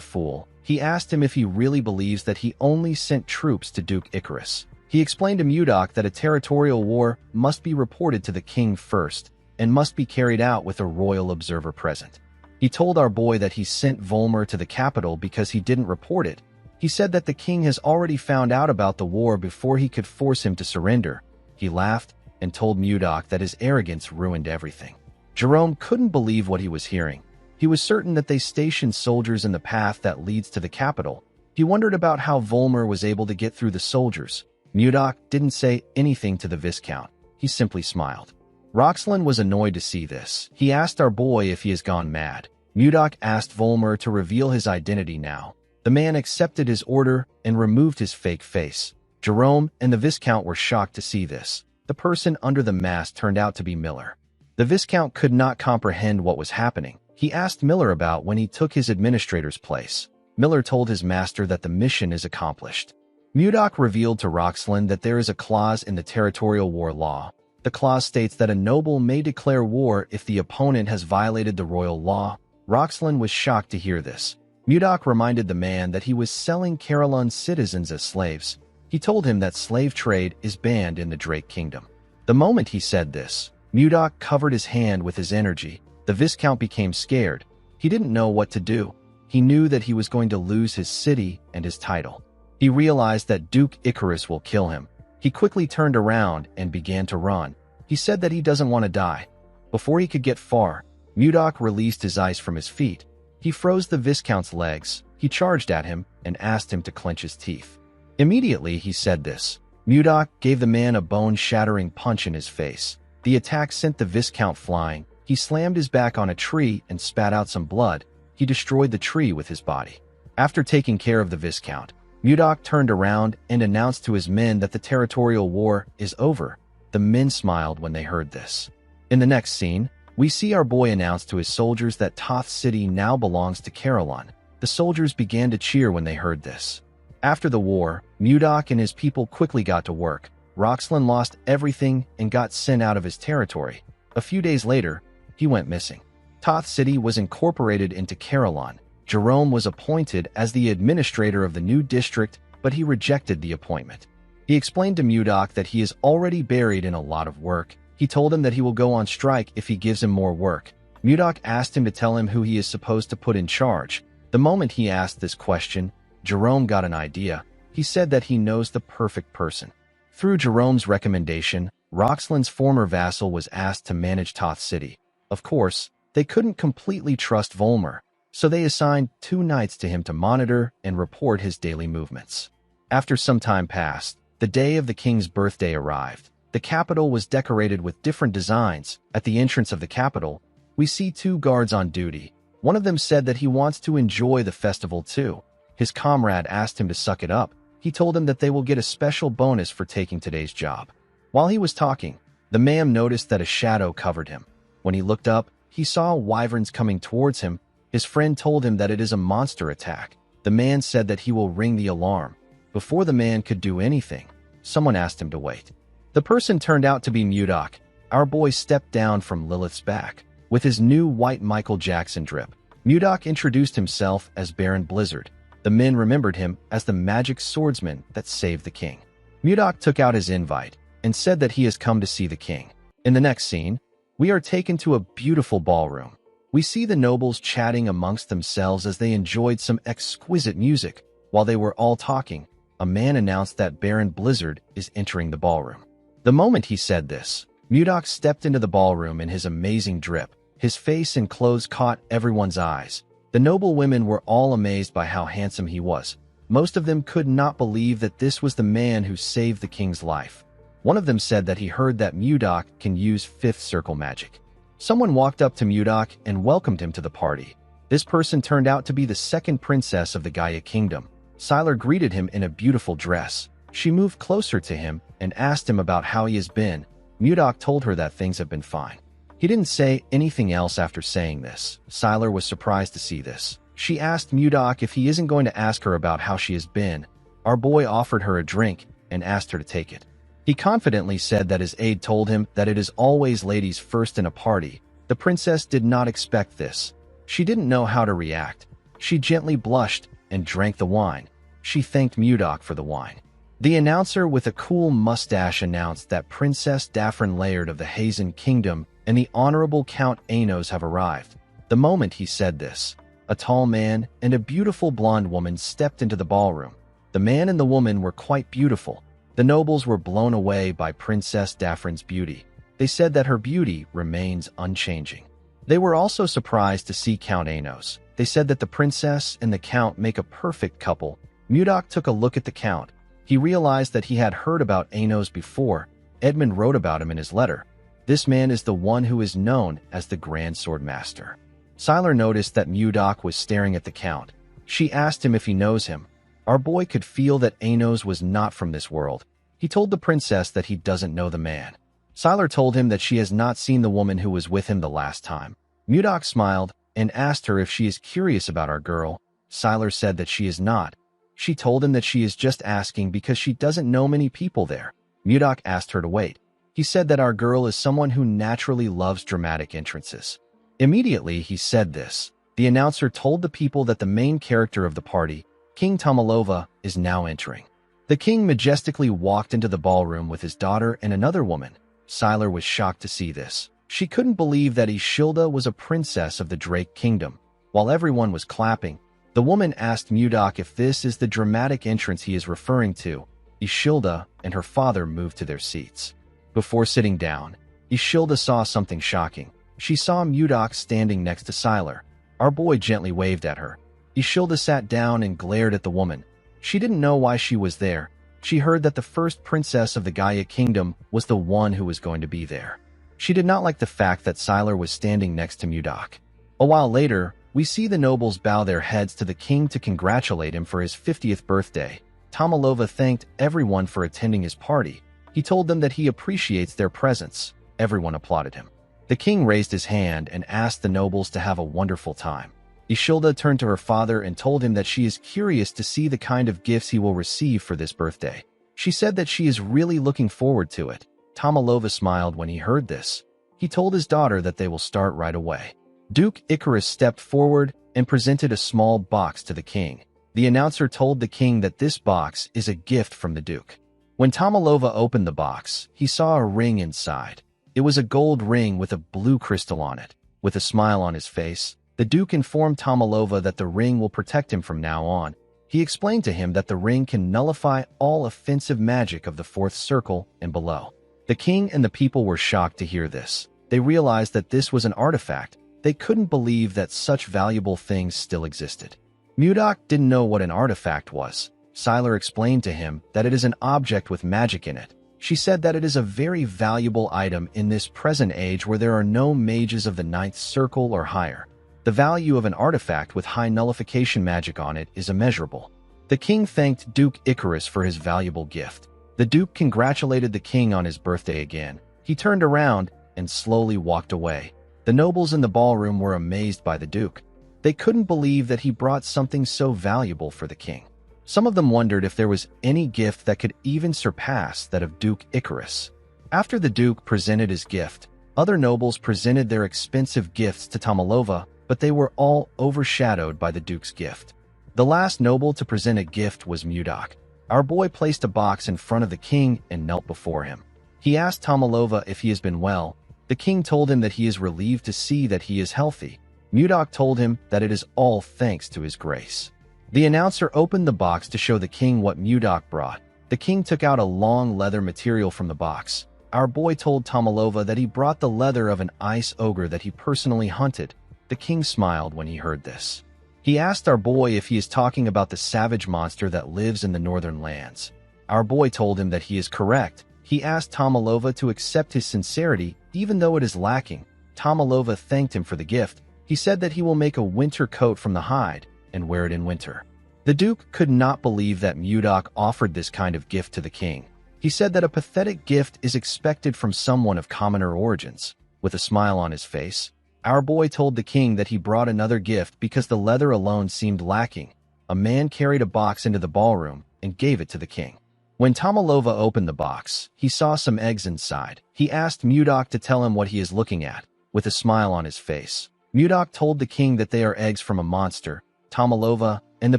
fool. He asked him if he really believes that he only sent troops to Duke Icarus. He explained to Mudok that a territorial war must be reported to the king first and must be carried out with a royal observer present. He told our boy that he sent Volmer to the capital because he didn't report it. He said that the king has already found out about the war before he could force him to surrender. He laughed and told Mudok that his arrogance ruined everything. Jerome couldn't believe what he was hearing. He was certain that they stationed soldiers in the path that leads to the capital. He wondered about how Volmer was able to get through the soldiers. Mudok didn't say anything to the Viscount. He simply smiled. Roxlin was annoyed to see this. He asked our boy if he has gone mad. Mudok asked Volmer to reveal his identity now. The man accepted his order and removed his fake face. Jerome and the Viscount were shocked to see this. The person under the mask turned out to be Miller. The Viscount could not comprehend what was happening. He asked Miller about when he took his administrator's place. Miller told his master that the mission is accomplished. Mudok revealed to Roxlin that there is a clause in the territorial war law. The clause states that a noble may declare war if the opponent has violated the royal law. Roxlin was shocked to hear this. Mudok reminded the man that he was selling Carolyn's citizens as slaves. He told him that slave trade is banned in the Drake Kingdom. The moment he said this, Mudok covered his hand with his energy. The Viscount became scared. He didn't know what to do. He knew that he was going to lose his city and his title. He realized that Duke Icarus will kill him. He quickly turned around and began to run. He said that he doesn't want to die. Before he could get far, Mudok released his ice from his feet. He froze the Viscount's legs. He charged at him and asked him to clench his teeth. Immediately he said this. Mudok gave the man a bone-shattering punch in his face. The attack sent the Viscount flying. He slammed his back on a tree and spat out some blood. He destroyed the tree with his body. After taking care of the Viscount, Mudok turned around and announced to his men that the territorial war is over. The men smiled when they heard this. In the next scene, we see our boy announce to his soldiers that Toth City now belongs to Carolyn. The soldiers began to cheer when they heard this. After the war, Mudok and his people quickly got to work. Roxlin lost everything and got sent out of his territory. A few days later, he went missing. Toth City was incorporated into Carolyn. Jerome was appointed as the administrator of the new district, but he rejected the appointment. He explained to Mudok that he is already buried in a lot of work. He told him that he will go on strike if he gives him more work. Mudok asked him to tell him who he is supposed to put in charge. The moment he asked this question, Jerome got an idea. He said that he knows the perfect person. Through Jerome's recommendation, Roxlin's former vassal was asked to manage Toth City. Of course, they couldn't completely trust Volmer, so they assigned 2 knights to him to monitor and report his daily movements. After some time passed, the day of the king's birthday arrived. The capital was decorated with different designs. At the entrance of the capital, we see two guards on duty. One of them said that he wants to enjoy the festival too. His comrade asked him to suck it up. He told him that they will get a special bonus for taking today's job. While he was talking, the man noticed that a shadow covered him. When he looked up, he saw wyverns coming towards him. His friend told him that it is a monster attack. The man said that he will ring the alarm. Before the man could do anything, someone asked him to wait. The person turned out to be Mudok. Our boy stepped down from Lilith's back. With his new white Michael Jackson drip, Mudok introduced himself as Baron Blizzard. The men remembered him as the magic swordsman that saved the king. Mudok took out his invite and said that he has come to see the king. In the next scene, we are taken to a beautiful ballroom. We see the nobles chatting amongst themselves as they enjoyed some exquisite music. While they were all talking, a man announced that Baron Blizzard is entering the ballroom. The moment he said this, Mudok stepped into the ballroom in his amazing drip. His face and clothes caught everyone's eyes. The noble women were all amazed by how handsome he was. Most of them could not believe that this was the man who saved the king's life. One of them said that he heard that Mudok can use fifth circle magic. Someone walked up to Mudok and welcomed him to the party. This person turned out to be the second princess of the Gaia kingdom. Sylar greeted him in a beautiful dress. She moved closer to him and asked him about how he has been. Mudok told her that things have been fine. He didn't say anything else after saying this. Sylar was surprised to see this. She asked Mudok if he isn't going to ask her about how she has been. Our boy offered her a drink and asked her to take it. He confidently said that his aide told him that it is always ladies first in a party. The princess did not expect this. She didn't know how to react. She gently blushed and drank the wine. She thanked Mudok for the wine. The announcer with a cool mustache announced that Princess Daphne Laird of the Hazen Kingdom and the Honorable Count Anos have arrived. The moment he said this, a tall man and a beautiful blonde woman stepped into the ballroom. The man and the woman were quite beautiful. The nobles were blown away by Princess Daphne's beauty. They said that her beauty remains unchanging. They were also surprised to see Count Anos. They said that the princess and the count make a perfect couple. Mudok took a look at the count. He realized that he had heard about Anos before. Edmund wrote about him in his letter. This man is the one who is known as the Grand Sword Master. Sylar noticed that Mudok was staring at the count. She asked him if he knows him. Our boy could feel that Anos was not from this world. He told the princess that he doesn't know the man. Sylar told him that she has not seen the woman who was with him the last time. Mudok smiled and asked her if she is curious about our girl. Sylar said that she is not. She told him that she is just asking because she doesn't know many people there. Mudok asked her to wait. He said that our girl is someone who naturally loves dramatic entrances. Immediately he said this, the announcer told the people that the main character of the party, King Tomalova, is now entering. The king majestically walked into the ballroom with his daughter and another woman. Sylar was shocked to see this. She couldn't believe that Ishilda was a princess of the Drake Kingdom. While everyone was clapping, the woman asked Mudok if this is the dramatic entrance he is referring to. Ishilda and her father moved to their seats. Before sitting down, Ishilda saw something shocking. She saw Mudok standing next to Sylar. Our boy gently waved at her. Ishilda sat down and glared at the woman. She didn't know why she was there. She heard that the first princess of the Gaia Kingdom was the one who was going to be there. She did not like the fact that Sylar was standing next to Mudok. A while later, we see the nobles bow their heads to the king to congratulate him for his 50th birthday. Tomalova thanked everyone for attending his party. He told them that he appreciates their presence. Everyone applauded him. The king raised his hand and asked the nobles to have a wonderful time. Ishilda turned to her father and told him that she is curious to see the kind of gifts he will receive for this birthday. She said that she is really looking forward to it. Tomalova smiled when he heard this. He told his daughter that they will start right away. Duke Icarus stepped forward and presented a small box to the king. The announcer told the king that this box is a gift from the duke. When Tomalova opened the box, he saw a ring inside. It was a gold ring with a blue crystal on it. With a smile on his face, the duke informed Tomalova that the ring will protect him from now on. He explained to him that the ring can nullify all offensive magic of the fourth circle and below. The king and the people were shocked to hear this. They realized that this was an artifact. They couldn't believe that such valuable things still existed. Mudok didn't know what an artifact was. Sylar explained to him that it is an object with magic in it. She said that it is a very valuable item in this present age where there are no mages of the ninth circle or higher. The value of an artifact with high nullification magic on it is immeasurable. The king thanked Duke Icarus for his valuable gift. The duke congratulated the king on his birthday again. He turned around and slowly walked away. The nobles in the ballroom were amazed by the duke. They couldn't believe that he brought something so valuable for the king. Some of them wondered if there was any gift that could even surpass that of Duke Icarus. After the duke presented his gift, other nobles presented their expensive gifts to Tomalova, but they were all overshadowed by the duke's gift. The last noble to present a gift was Mudok. Our boy placed a box in front of the king and knelt before him. He asked Tomalova if he has been well. The king told him that he is relieved to see that he is healthy. Mudok told him that it is all thanks to his grace. The announcer opened the box to show the king what Mudok brought. The king took out a long leather material from the box. Our boy told Tomalova that he brought the leather of an ice ogre that he personally hunted. The king smiled when he heard this. He asked our boy if he is talking about the savage monster that lives in the northern lands. Our boy told him that he is correct. He asked Tomalova to accept his sincerity, even though it is lacking. Tomalova thanked him for the gift. He said that he will make a winter coat from the hide and wear it in winter. The duke could not believe that Mudok offered this kind of gift to the king. He said that a pathetic gift is expected from someone of commoner origins. With a smile on his face, our boy told the king that he brought another gift because the leather alone seemed lacking. A man carried a box into the ballroom and gave it to the king. When Tomalova opened the box, he saw some eggs inside. He asked Mudok to tell him what he is looking at. With a smile on his face, Mudok told the king that they are eggs from a monster. Tomalova and the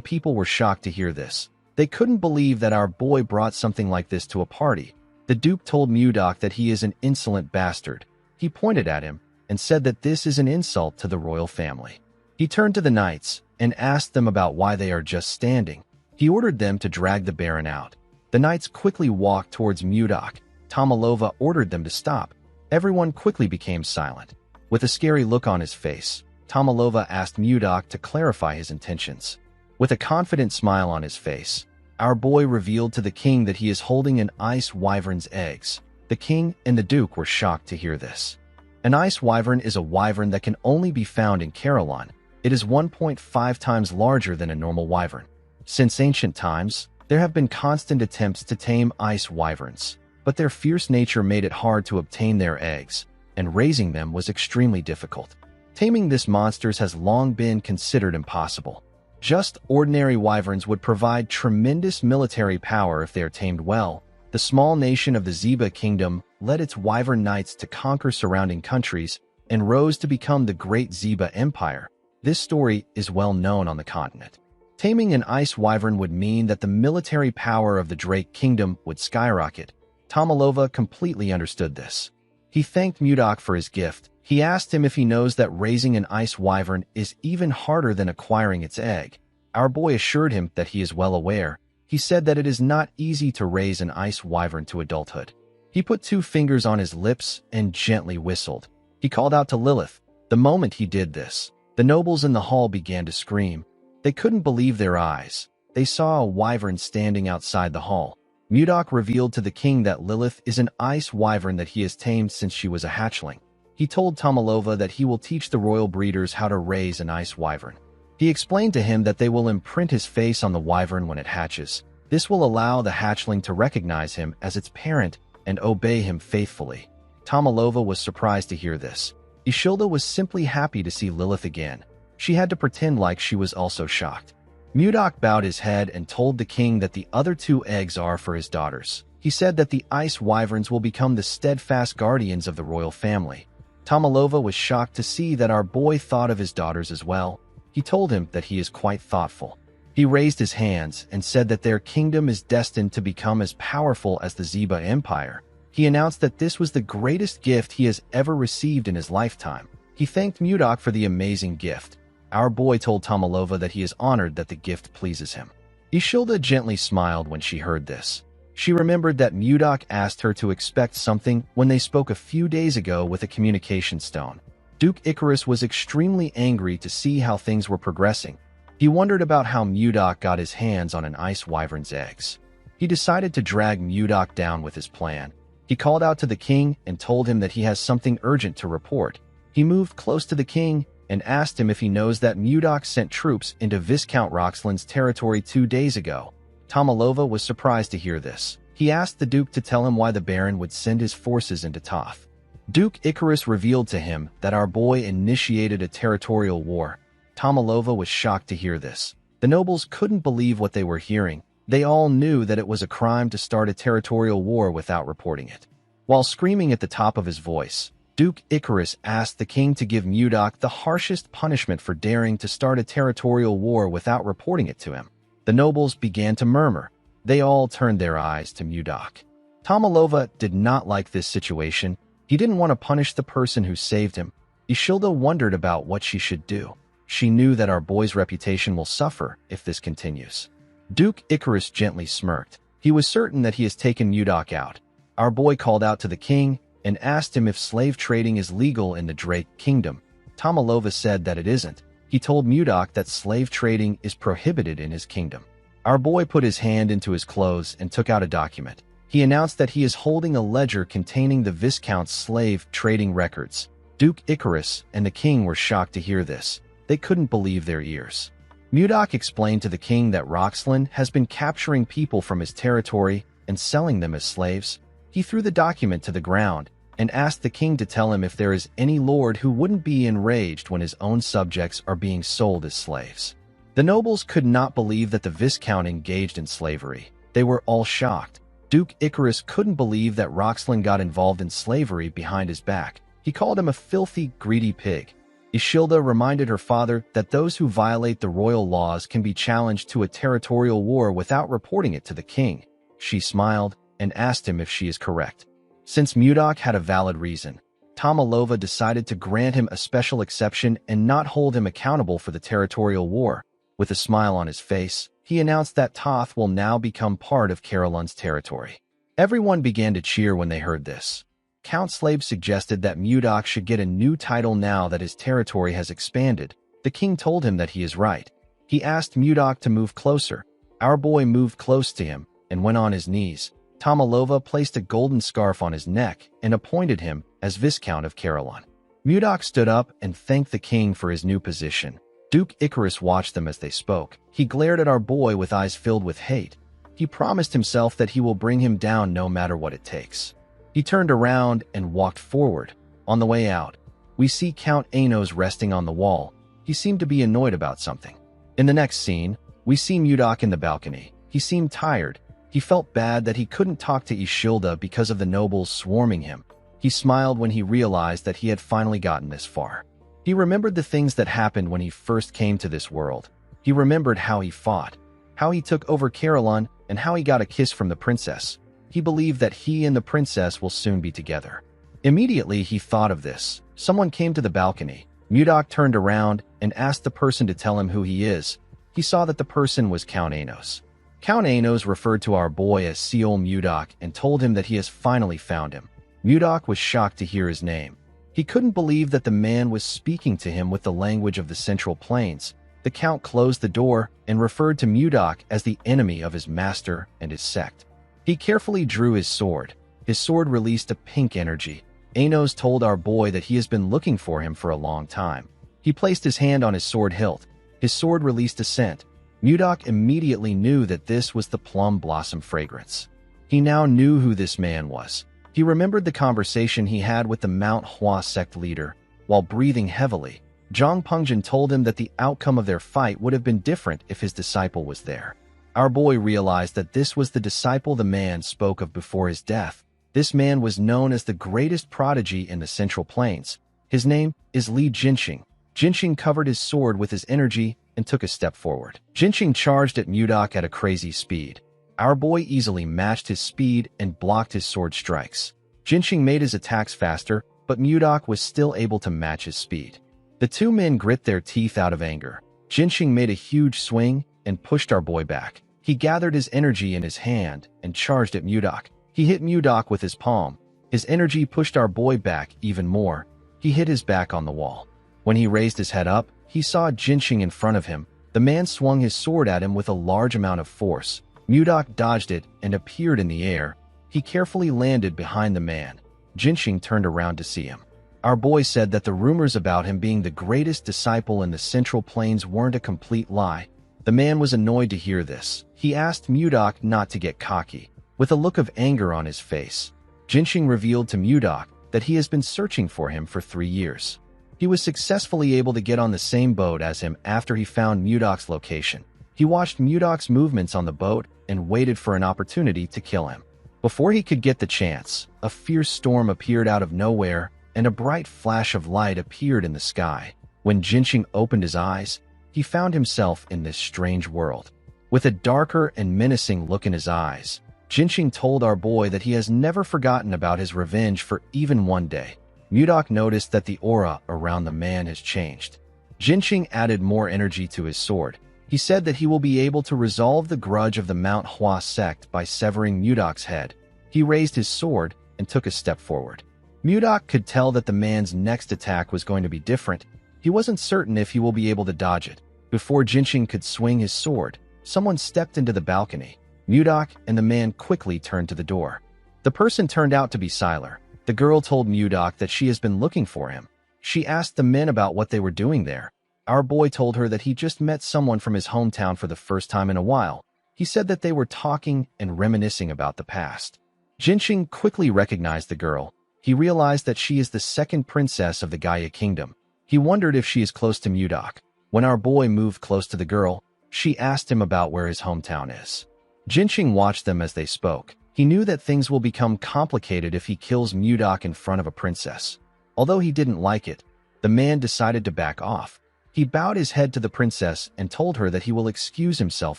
people were shocked to hear this. They couldn't believe that our boy brought something like this to a party. The duke told Mudok that he is an insolent bastard. He pointed at him and said that this is an insult to the royal family. He turned to the knights and asked them about why they are just standing. He ordered them to drag the baron out. The knights quickly walked towards Mudok. Tomalova ordered them to stop. Everyone quickly became silent. With a scary look on his face, Tomalova asked Mudok to clarify his intentions. With a confident smile on his face, our boy revealed to the king that he is holding an ice wyvern's eggs. The king and the duke were shocked to hear this. An ice wyvern is a wyvern that can only be found in Carolon. It is 1.5 times larger than a normal wyvern. Since ancient times, there have been constant attempts to tame ice wyverns, but their fierce nature made it hard to obtain their eggs, and raising them was extremely difficult. Taming this monsters has long been considered impossible. Just ordinary wyverns would provide tremendous military power if they are tamed well. The small nation of the Zeba Kingdom led its wyvern knights to conquer surrounding countries and rose to become the Great Zeba Empire. This story is well known on the continent. Taming an ice wyvern would mean that the military power of the Drake Kingdom would skyrocket. Tomalova completely understood this. He thanked Mudok for his gift. He asked him if he knows that raising an ice wyvern is even harder than acquiring its egg. Our boy assured him that he is well aware. He said that it is not easy to raise an ice wyvern to adulthood. He put 2 fingers on his lips and gently whistled. He called out to Lilith. The moment he did this, the nobles in the hall began to scream. They couldn't believe their eyes. They saw a wyvern standing outside the hall. Mudok revealed to the king that Lilith is an ice wyvern that he has tamed since she was a hatchling. He told Tomalova that he will teach the royal breeders how to raise an ice wyvern. He explained to him that they will imprint his face on the wyvern when it hatches. This will allow the hatchling to recognize him as its parent and obey him faithfully. Tomalova was surprised to hear this. Ishilda was simply happy to see Lilith again. She had to pretend like she was also shocked. Mudok bowed his head and told the king that the other 2 eggs are for his daughters. He said that the ice wyverns will become the steadfast guardians of the royal family. Tomalova was shocked to see that our boy thought of his daughters as well. He told him that he is quite thoughtful. He raised his hands and said that their kingdom is destined to become as powerful as the Zeba Empire. He announced that this was the greatest gift he has ever received in his lifetime. He thanked Mudok for the amazing gift. Our boy told Tomalova that he is honored that the gift pleases him. Ishilda gently smiled when she heard this. She remembered that Mudok asked her to expect something when they spoke a few days ago with a communication stone. Duke Icarus was extremely angry to see how things were progressing. He wondered about how Mudok got his hands on an ice wyvern's eggs. He He decided to drag Mudok down with his plan. He called out to the king and told him that he has something urgent to report. He moved close to the king and asked him if he knows that Mudok sent troops into Viscount Roxland's territory 2 days ago. Tomalova was surprised to hear this. He asked the Duke to tell him why the Baron would send his forces into Toth. Duke Icarus revealed to him that our boy initiated a territorial war. Tomalova was shocked to hear this. The nobles couldn't believe what they were hearing. They all knew that it was a crime to start a territorial war without reporting it. While screaming at the top of his voice, Duke Icarus asked the king to give Mudok the harshest punishment for daring to start a territorial war without reporting it to him. The nobles began to murmur. They all turned their eyes to Mudok. Tomalova did not like this situation. He didn't want to punish the person who saved him. Ishilda wondered about what she should do. She knew that our boy's reputation will suffer if this continues. Duke Icarus gently smirked. He was certain that he has taken Mudok out. Our boy called out to the king and asked him if slave trading is legal in the Drake Kingdom. Tomalova said that it isn't. He told Mudok that slave trading is prohibited in his kingdom. Our boy put his hand into his clothes and took out a document. He announced that he is holding a ledger containing the Viscount's slave trading records. Duke Icarus and the king were shocked to hear this. They couldn't believe their ears. Mudok explained to the king that Roxland has been capturing people from his territory and selling them as slaves. He threw the document to the ground and asked the king to tell him if there is any lord who wouldn't be enraged when his own subjects are being sold as slaves. The nobles could not believe that the Viscount engaged in slavery. They were all shocked. Duke Icarus couldn't believe that Roxland got involved in slavery behind his back. He called him a filthy, greedy pig. Ishilda reminded her father that those who violate the royal laws can be challenged to a territorial war without reporting it to the king. She smiled and asked him if she is correct. Since Mudok had a valid reason, Tomalova decided to grant him a special exception and not hold him accountable for the territorial war. With a smile on his face, he announced that Toth will now become part of Carolyn's territory. Everyone began to cheer when they heard this. Count Slave suggested that Mudok should get a new title now that his territory has expanded. The king told him that he is right. He asked Mudok to move closer. Our boy moved close to him and went on his knees. Tomalova placed a golden scarf on his neck and appointed him as Viscount of Carolyn. Mudok stood up and thanked the king for his new position. Duke Icarus watched them as they spoke. He glared at our boy with eyes filled with hate. He promised himself that he will bring him down no matter what it takes. He turned around and walked forward. On the way out, we see Count Anos resting on the wall. He seemed to be annoyed about something. In the next scene, we see Mudok in the balcony. He seemed tired. He felt bad that he couldn't talk to Ishilda because of the nobles swarming him. He smiled when he realized that he had finally gotten this far. He remembered the things that happened when he first came to this world. He remembered how he fought, how he took over Carolyn, and how he got a kiss from the princess. He believed that he and the princess will soon be together. Immediately, he thought of this. Someone came to the balcony. Mudok turned around and asked the person to tell him who he is. He saw that the person was Count Anos. Count Anos referred to our boy as Seol Mudok and told him that he has finally found him. Mudok was shocked to hear his name. He couldn't believe that the man was speaking to him with the language of the Central Plains. The Count closed the door and referred to Mudok as the enemy of his master and his sect. He carefully drew his sword. His sword released a pink energy. Anos told our boy that he has been looking for him for a long time. He placed his hand on his sword hilt. His sword released a scent. Mudok immediately knew that this was the plum blossom fragrance. He now knew who this man was. He remembered the conversation he had with the Mount Hua sect leader. While breathing heavily, Zhang Pengjin told him that the outcome of their fight would have been different if his disciple was there. Our boy realized that this was the disciple the man spoke of before his death. This man was known as the greatest prodigy in the Central Plains. His name is Li Jinxing. Jinxing covered his sword with his energy and took a step forward. Jinxing charged at Mudok at a crazy speed. Our boy easily matched his speed and blocked his sword strikes. Jinxing made his attacks faster, but Mudok was still able to match his speed. The two men grit their teeth out of anger. Jinxing made a huge swing and pushed our boy back. He gathered his energy in his hand and charged at Mudok. He hit Mudok with his palm. His energy pushed our boy back even more. He hit his back on the wall. When he raised his head up, he saw Jinxing in front of him. The man swung his sword at him with a large amount of force. Mudok dodged it and appeared in the air. He carefully landed behind the man. Jinxing turned around to see him. Our boy said that the rumors about him being the greatest disciple in the Central Plains weren't a complete lie. The man was annoyed to hear this. He asked Mudok not to get cocky. With a look of anger on his face, Jinxing revealed to Mudok that he has been searching for him for 3 years. He was successfully able to get on the same boat as him after he found Mudok's location. He watched Mudok's movements on the boat and waited for an opportunity to kill him. Before he could get the chance, a fierce storm appeared out of nowhere, and a bright flash of light appeared in the sky. When Jinxing opened his eyes, he found himself in this strange world. With a darker and menacing look in his eyes, Jinxing told our boy that he has never forgotten about his revenge for even one day. Mudok noticed that the aura around the man has changed. Jinxing added more energy to his sword. He said that he will be able to resolve the grudge of the Manhwa sect by severing Mudok's head. He raised his sword and took a step forward. Mudok could tell that the man's next attack was going to be different. He wasn't certain if he will be able to dodge it. Before Jinxing could swing his sword, someone stepped into the balcony. Mudok and the man quickly turned to the door. The person turned out to be Sylar. The girl told Mudok that she has been looking for him. She asked the men about what they were doing there. Our boy told her that he just met someone from his hometown for the first time in a while. He said that they were talking and reminiscing about the past. Jinxing quickly recognized the girl. He realized that she is the second princess of the Gaia Kingdom. He wondered if she is close to Mudok. When our boy moved close to the girl, she asked him about where his hometown is. Jinxing watched them as they spoke. He knew that things will become complicated if he kills Mudok in front of a princess. Although he didn't like it, the man decided to back off. He bowed his head to the princess and told her that he will excuse himself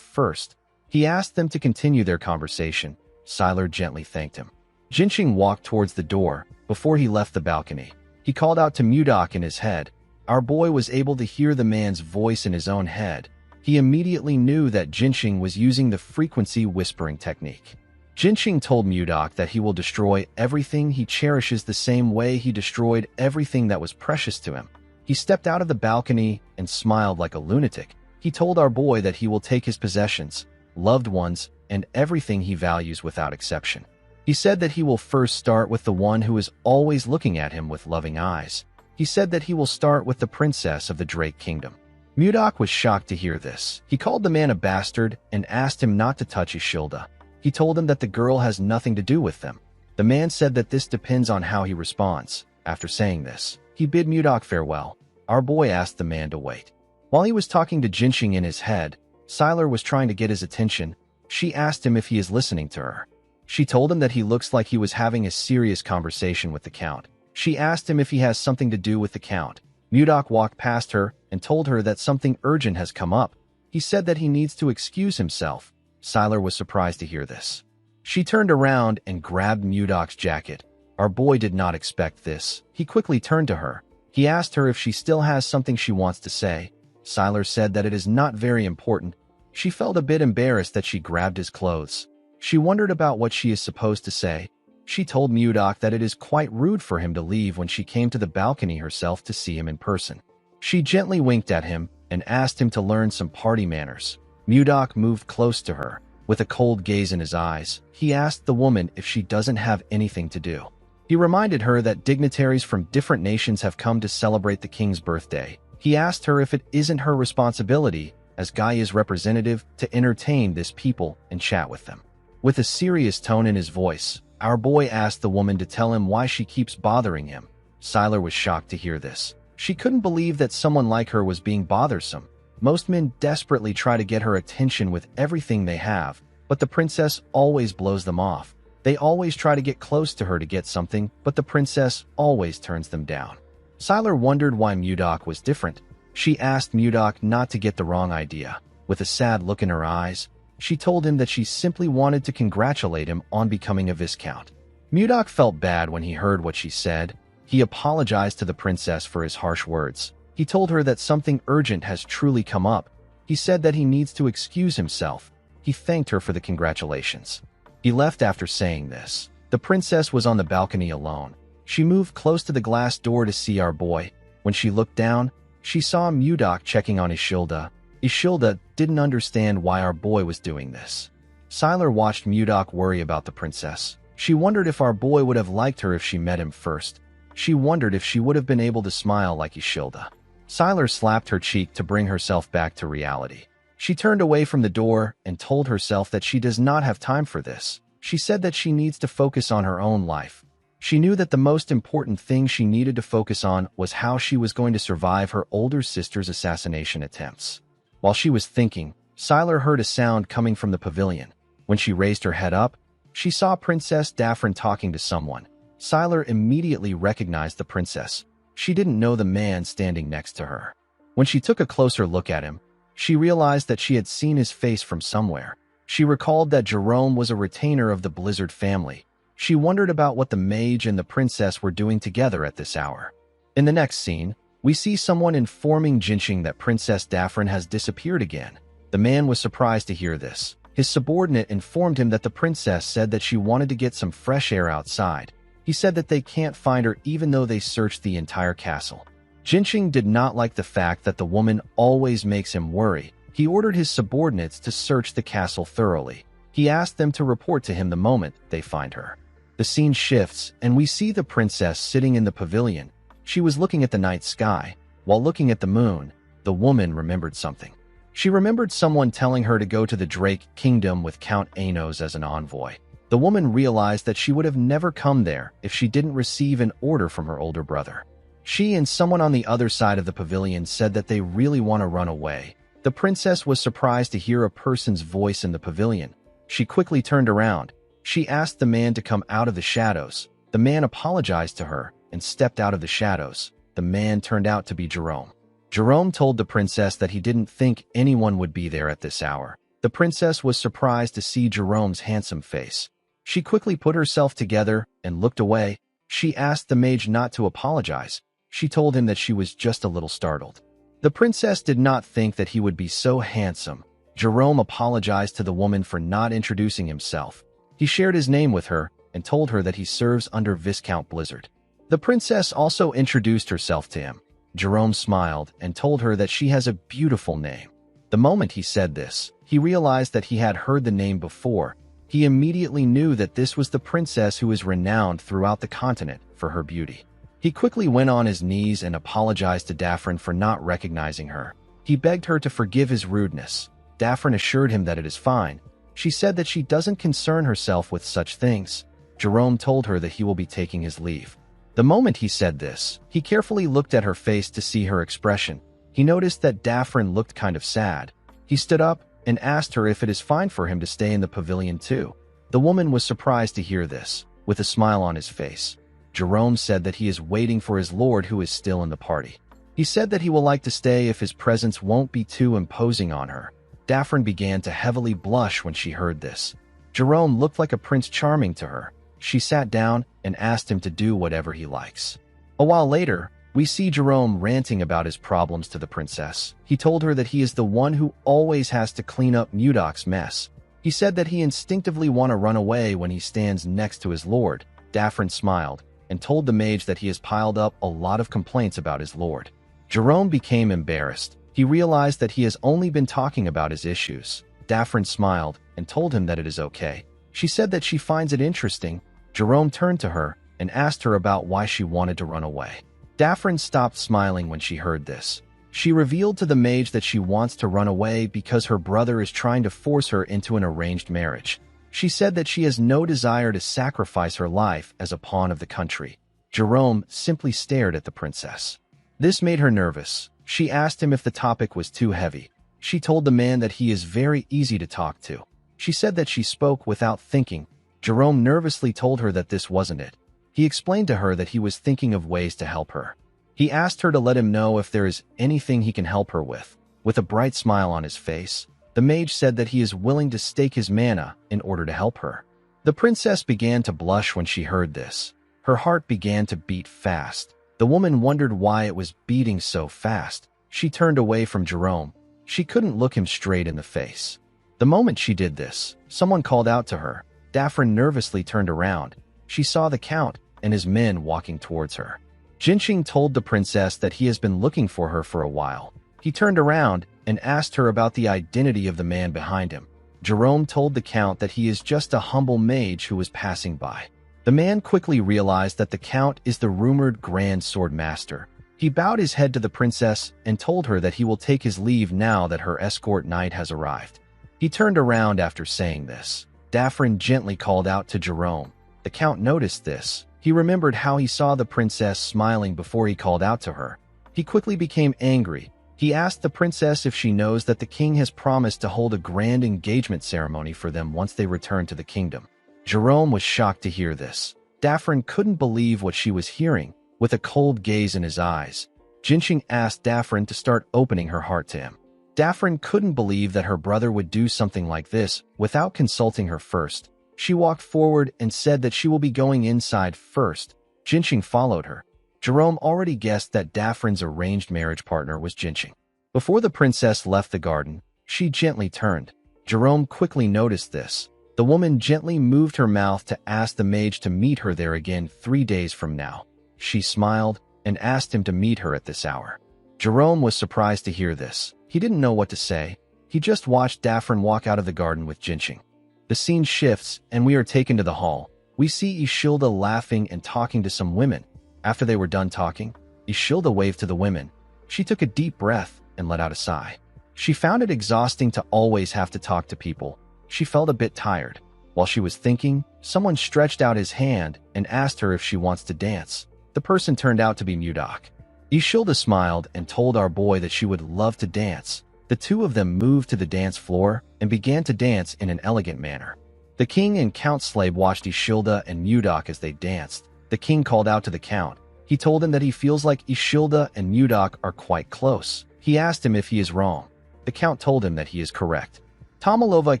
first. He asked them to continue their conversation. Sylar gently thanked him. Jinxing walked towards the door. Before he left the balcony, he called out to Mudok in his head. Our boy was able to hear the man's voice in his own head. He immediately knew that Jinxing was using the frequency whispering technique. Jinxing told Mudok that he will destroy everything he cherishes the same way he destroyed everything that was precious to him. He stepped out of the balcony and smiled like a lunatic. He told our boy that he will take his possessions, loved ones, and everything he values without exception. He said that he will first start with the one who is always looking at him with loving eyes. He said that he will start with the princess of the Drake Kingdom. Mudok was shocked to hear this. He called the man a bastard and asked him not to touch Ishilda. He told him that the girl has nothing to do with them. The man said that this depends on how he responds. After saying this, he bid Mudok farewell. Our boy asked the man to wait. While he was talking to Jinxing in his head, Sylar was trying to get his attention. She asked him if he is listening to her. She told him that he looks like he was having a serious conversation with the Count. She asked him if he has something to do with the Count. Mudok walked past her and told her that something urgent has come up. He said that he needs to excuse himself. Sylar was surprised to hear this. She turned around and grabbed Mudok's jacket. Our boy did not expect this. He quickly turned to her. He asked her if she still has something she wants to say. Sylar said that it is not very important. She felt a bit embarrassed that she grabbed his clothes. She wondered about what she is supposed to say. She told Mudok that it is quite rude for him to leave when she came to the balcony herself to see him in person. She gently winked at him and asked him to learn some party manners. Mudok moved close to her. With a cold gaze in his eyes, he asked the woman if she doesn't have anything to do. He reminded her that dignitaries from different nations have come to celebrate the king's birthday. He asked her if it isn't her responsibility, as Gaia's representative, to entertain this people and chat with them. With a serious tone in his voice, our boy asked the woman to tell him why she keeps bothering him. Sylar was shocked to hear this. She couldn't believe that someone like her was being bothersome. Most men desperately try to get her attention with everything they have, but the princess always blows them off. They always try to get close to her to get something, but the princess always turns them down. Sylar wondered why Mudok was different. She asked Mudok not to get the wrong idea. With a sad look in her eyes, she told him that she simply wanted to congratulate him on becoming a viscount. Mudok felt bad when he heard what she said. He apologized to the princess for his harsh words. He told her that something urgent has truly come up. He said that he needs to excuse himself. He thanked her for the congratulations. He left after saying this. The princess was on the balcony alone. She moved close to the glass door to see our boy. When she looked down, she saw Mudok checking on Ishilda. Ishilda didn't understand why our boy was doing this. Siler watched Mudok worry about the princess. She wondered if our boy would have liked her if she met him first. She wondered if she would have been able to smile like Ishilda. Siler slapped her cheek to bring herself back to reality. She turned away from the door and told herself that she does not have time for this. She said that she needs to focus on her own life. She knew that the most important thing she needed to focus on was how she was going to survive her older sister's assassination attempts. While she was thinking, Siler heard a sound coming from the pavilion. When she raised her head up, she saw Princess Daphne talking to someone. Siler immediately recognized the princess. She didn't know the man standing next to her. When she took a closer look at him, she realized that she had seen his face from somewhere. She recalled that Jerome was a retainer of the Blizzard family. She wondered about what the mage and the princess were doing together at this hour. In the next scene, we see someone informing Jinxing that Princess Daphne has disappeared again. The man was surprised to hear this. His subordinate informed him that the princess said that she wanted to get some fresh air outside. He said that they can't find her even though they searched the entire castle. Jinxing did not like the fact that the woman always makes him worry. He ordered his subordinates to search the castle thoroughly. He asked them to report to him the moment they find her. The scene shifts, and we see the princess sitting in the pavilion. She was looking at the night sky. While looking at the moon, the woman remembered something. She remembered someone telling her to go to the Drake Kingdom with Count Anos as an envoy. The woman realized that she would have never come there if she didn't receive an order from her older brother. She and someone on the other side of the pavilion said that they really want to run away. The princess was surprised to hear a person's voice in the pavilion. She quickly turned around. She asked the man to come out of the shadows. The man apologized to her and stepped out of the shadows. The man turned out to be Jerome. Jerome told the princess that he didn't think anyone would be there at this hour. The princess was surprised to see Jerome's handsome face. She quickly put herself together and looked away. She asked the mage not to apologize. She told him that she was just a little startled. The princess did not think that he would be so handsome. Jerome apologized to the woman for not introducing himself. He shared his name with her and told her that he serves under Viscount Blizzard. The princess also introduced herself to him. Jerome smiled and told her that she has a beautiful name. The moment he said this, he realized that he had heard the name before. He immediately knew that this was the princess who is renowned throughout the continent for her beauty. He quickly went on his knees and apologized to Daphne for not recognizing her. He begged her to forgive his rudeness. Daphne assured him that it is fine. She said that she doesn't concern herself with such things. Jerome told her that he will be taking his leave. The moment he said this, he carefully looked at her face to see her expression. He noticed that Daphne looked kind of sad. He stood up and asked her if it is fine for him to stay in the pavilion too. The woman was surprised to hear this, with a smile on his face. Jerome said that he is waiting for his lord who is still in the party. He said that he will like to stay if his presence won't be too imposing on her. Daphne began to heavily blush when she heard this. Jerome looked like a Prince Charming to her. She sat down and asked him to do whatever he likes. A while later, we see Jerome ranting about his problems to the princess. He told her that he is the one who always has to clean up Mudok's mess. He said that he instinctively wants to run away when he stands next to his lord. Daphne smiled and told the mage that he has piled up a lot of complaints about his lord. Jerome became embarrassed. He realized that he has only been talking about his issues. Daphne smiled and told him that it is okay. She said that she finds it interesting. Jerome turned to her and asked her about why she wanted to run away. Daphne stopped smiling when she heard this. She revealed to the mage that she wants to run away because her brother is trying to force her into an arranged marriage. She said that she has no desire to sacrifice her life as a pawn of the country. Jerome simply stared at the princess. This made her nervous. She asked him if the topic was too heavy. She told the man that he is very easy to talk to. She said that she spoke without thinking. Jerome nervously told her that this wasn't it. He explained to her that he was thinking of ways to help her. He asked her to let him know if there is anything he can help her with. With a bright smile on his face, the mage said that he is willing to stake his mana in order to help her. The princess began to blush when she heard this. Her heart began to beat fast. The woman wondered why it was beating so fast. She turned away from Jerome. She couldn't look him straight in the face. The moment she did this, someone called out to her. Daphne nervously turned around. She saw the count and his men walking towards her. Jinxing told the princess that he has been looking for her for a while. He turned around and asked her about the identity of the man behind him. Jerome told the Count that he is just a humble mage who was passing by. The man quickly realized that the Count is the rumored Grand Sword Master. He bowed his head to the princess and told her that he will take his leave now that her escort knight has arrived. He turned around after saying this. Daphne gently called out to Jerome. The Count noticed this. He remembered how he saw the princess smiling before he called out to her. He quickly became angry. He asked the princess if she knows that the king has promised to hold a grand engagement ceremony for them once they return to the kingdom. Jerome was shocked to hear this. Daphne couldn't believe what she was hearing. With a cold gaze in his eyes, Jinxing asked Daphne to start opening her heart to him. Daphne couldn't believe that her brother would do something like this without consulting her first. She walked forward and said that she will be going inside first. Jinxing followed her. Jerome already guessed that Daphne's arranged marriage partner was Jinxing. Before the princess left the garden, she gently turned. Jerome quickly noticed this. The woman gently moved her mouth to ask the mage to meet her there again 3 days from now. She smiled and asked him to meet her at this hour. Jerome was surprised to hear this. He didn't know what to say. He just watched Daphne walk out of the garden with Jinxing. The scene shifts and we are taken to the hall. We see Ishilda laughing and talking to some women. After they were done talking, Ishilda waved to the women. She took a deep breath and let out a sigh. She found it exhausting to always have to talk to people. She felt a bit tired. While she was thinking, someone stretched out his hand and asked her if she wants to dance. The person turned out to be Mudok. Ishilda smiled and told our boy that she would love to dance. The two of them moved to the dance floor and began to dance in an elegant manner. The king and Count Slave watched Ishilda and Mudok as they danced. The king called out to the Count. He told him that he feels like Ishilda and Mudok are quite close. He asked him if he is wrong. The Count told him that he is correct. Tomalova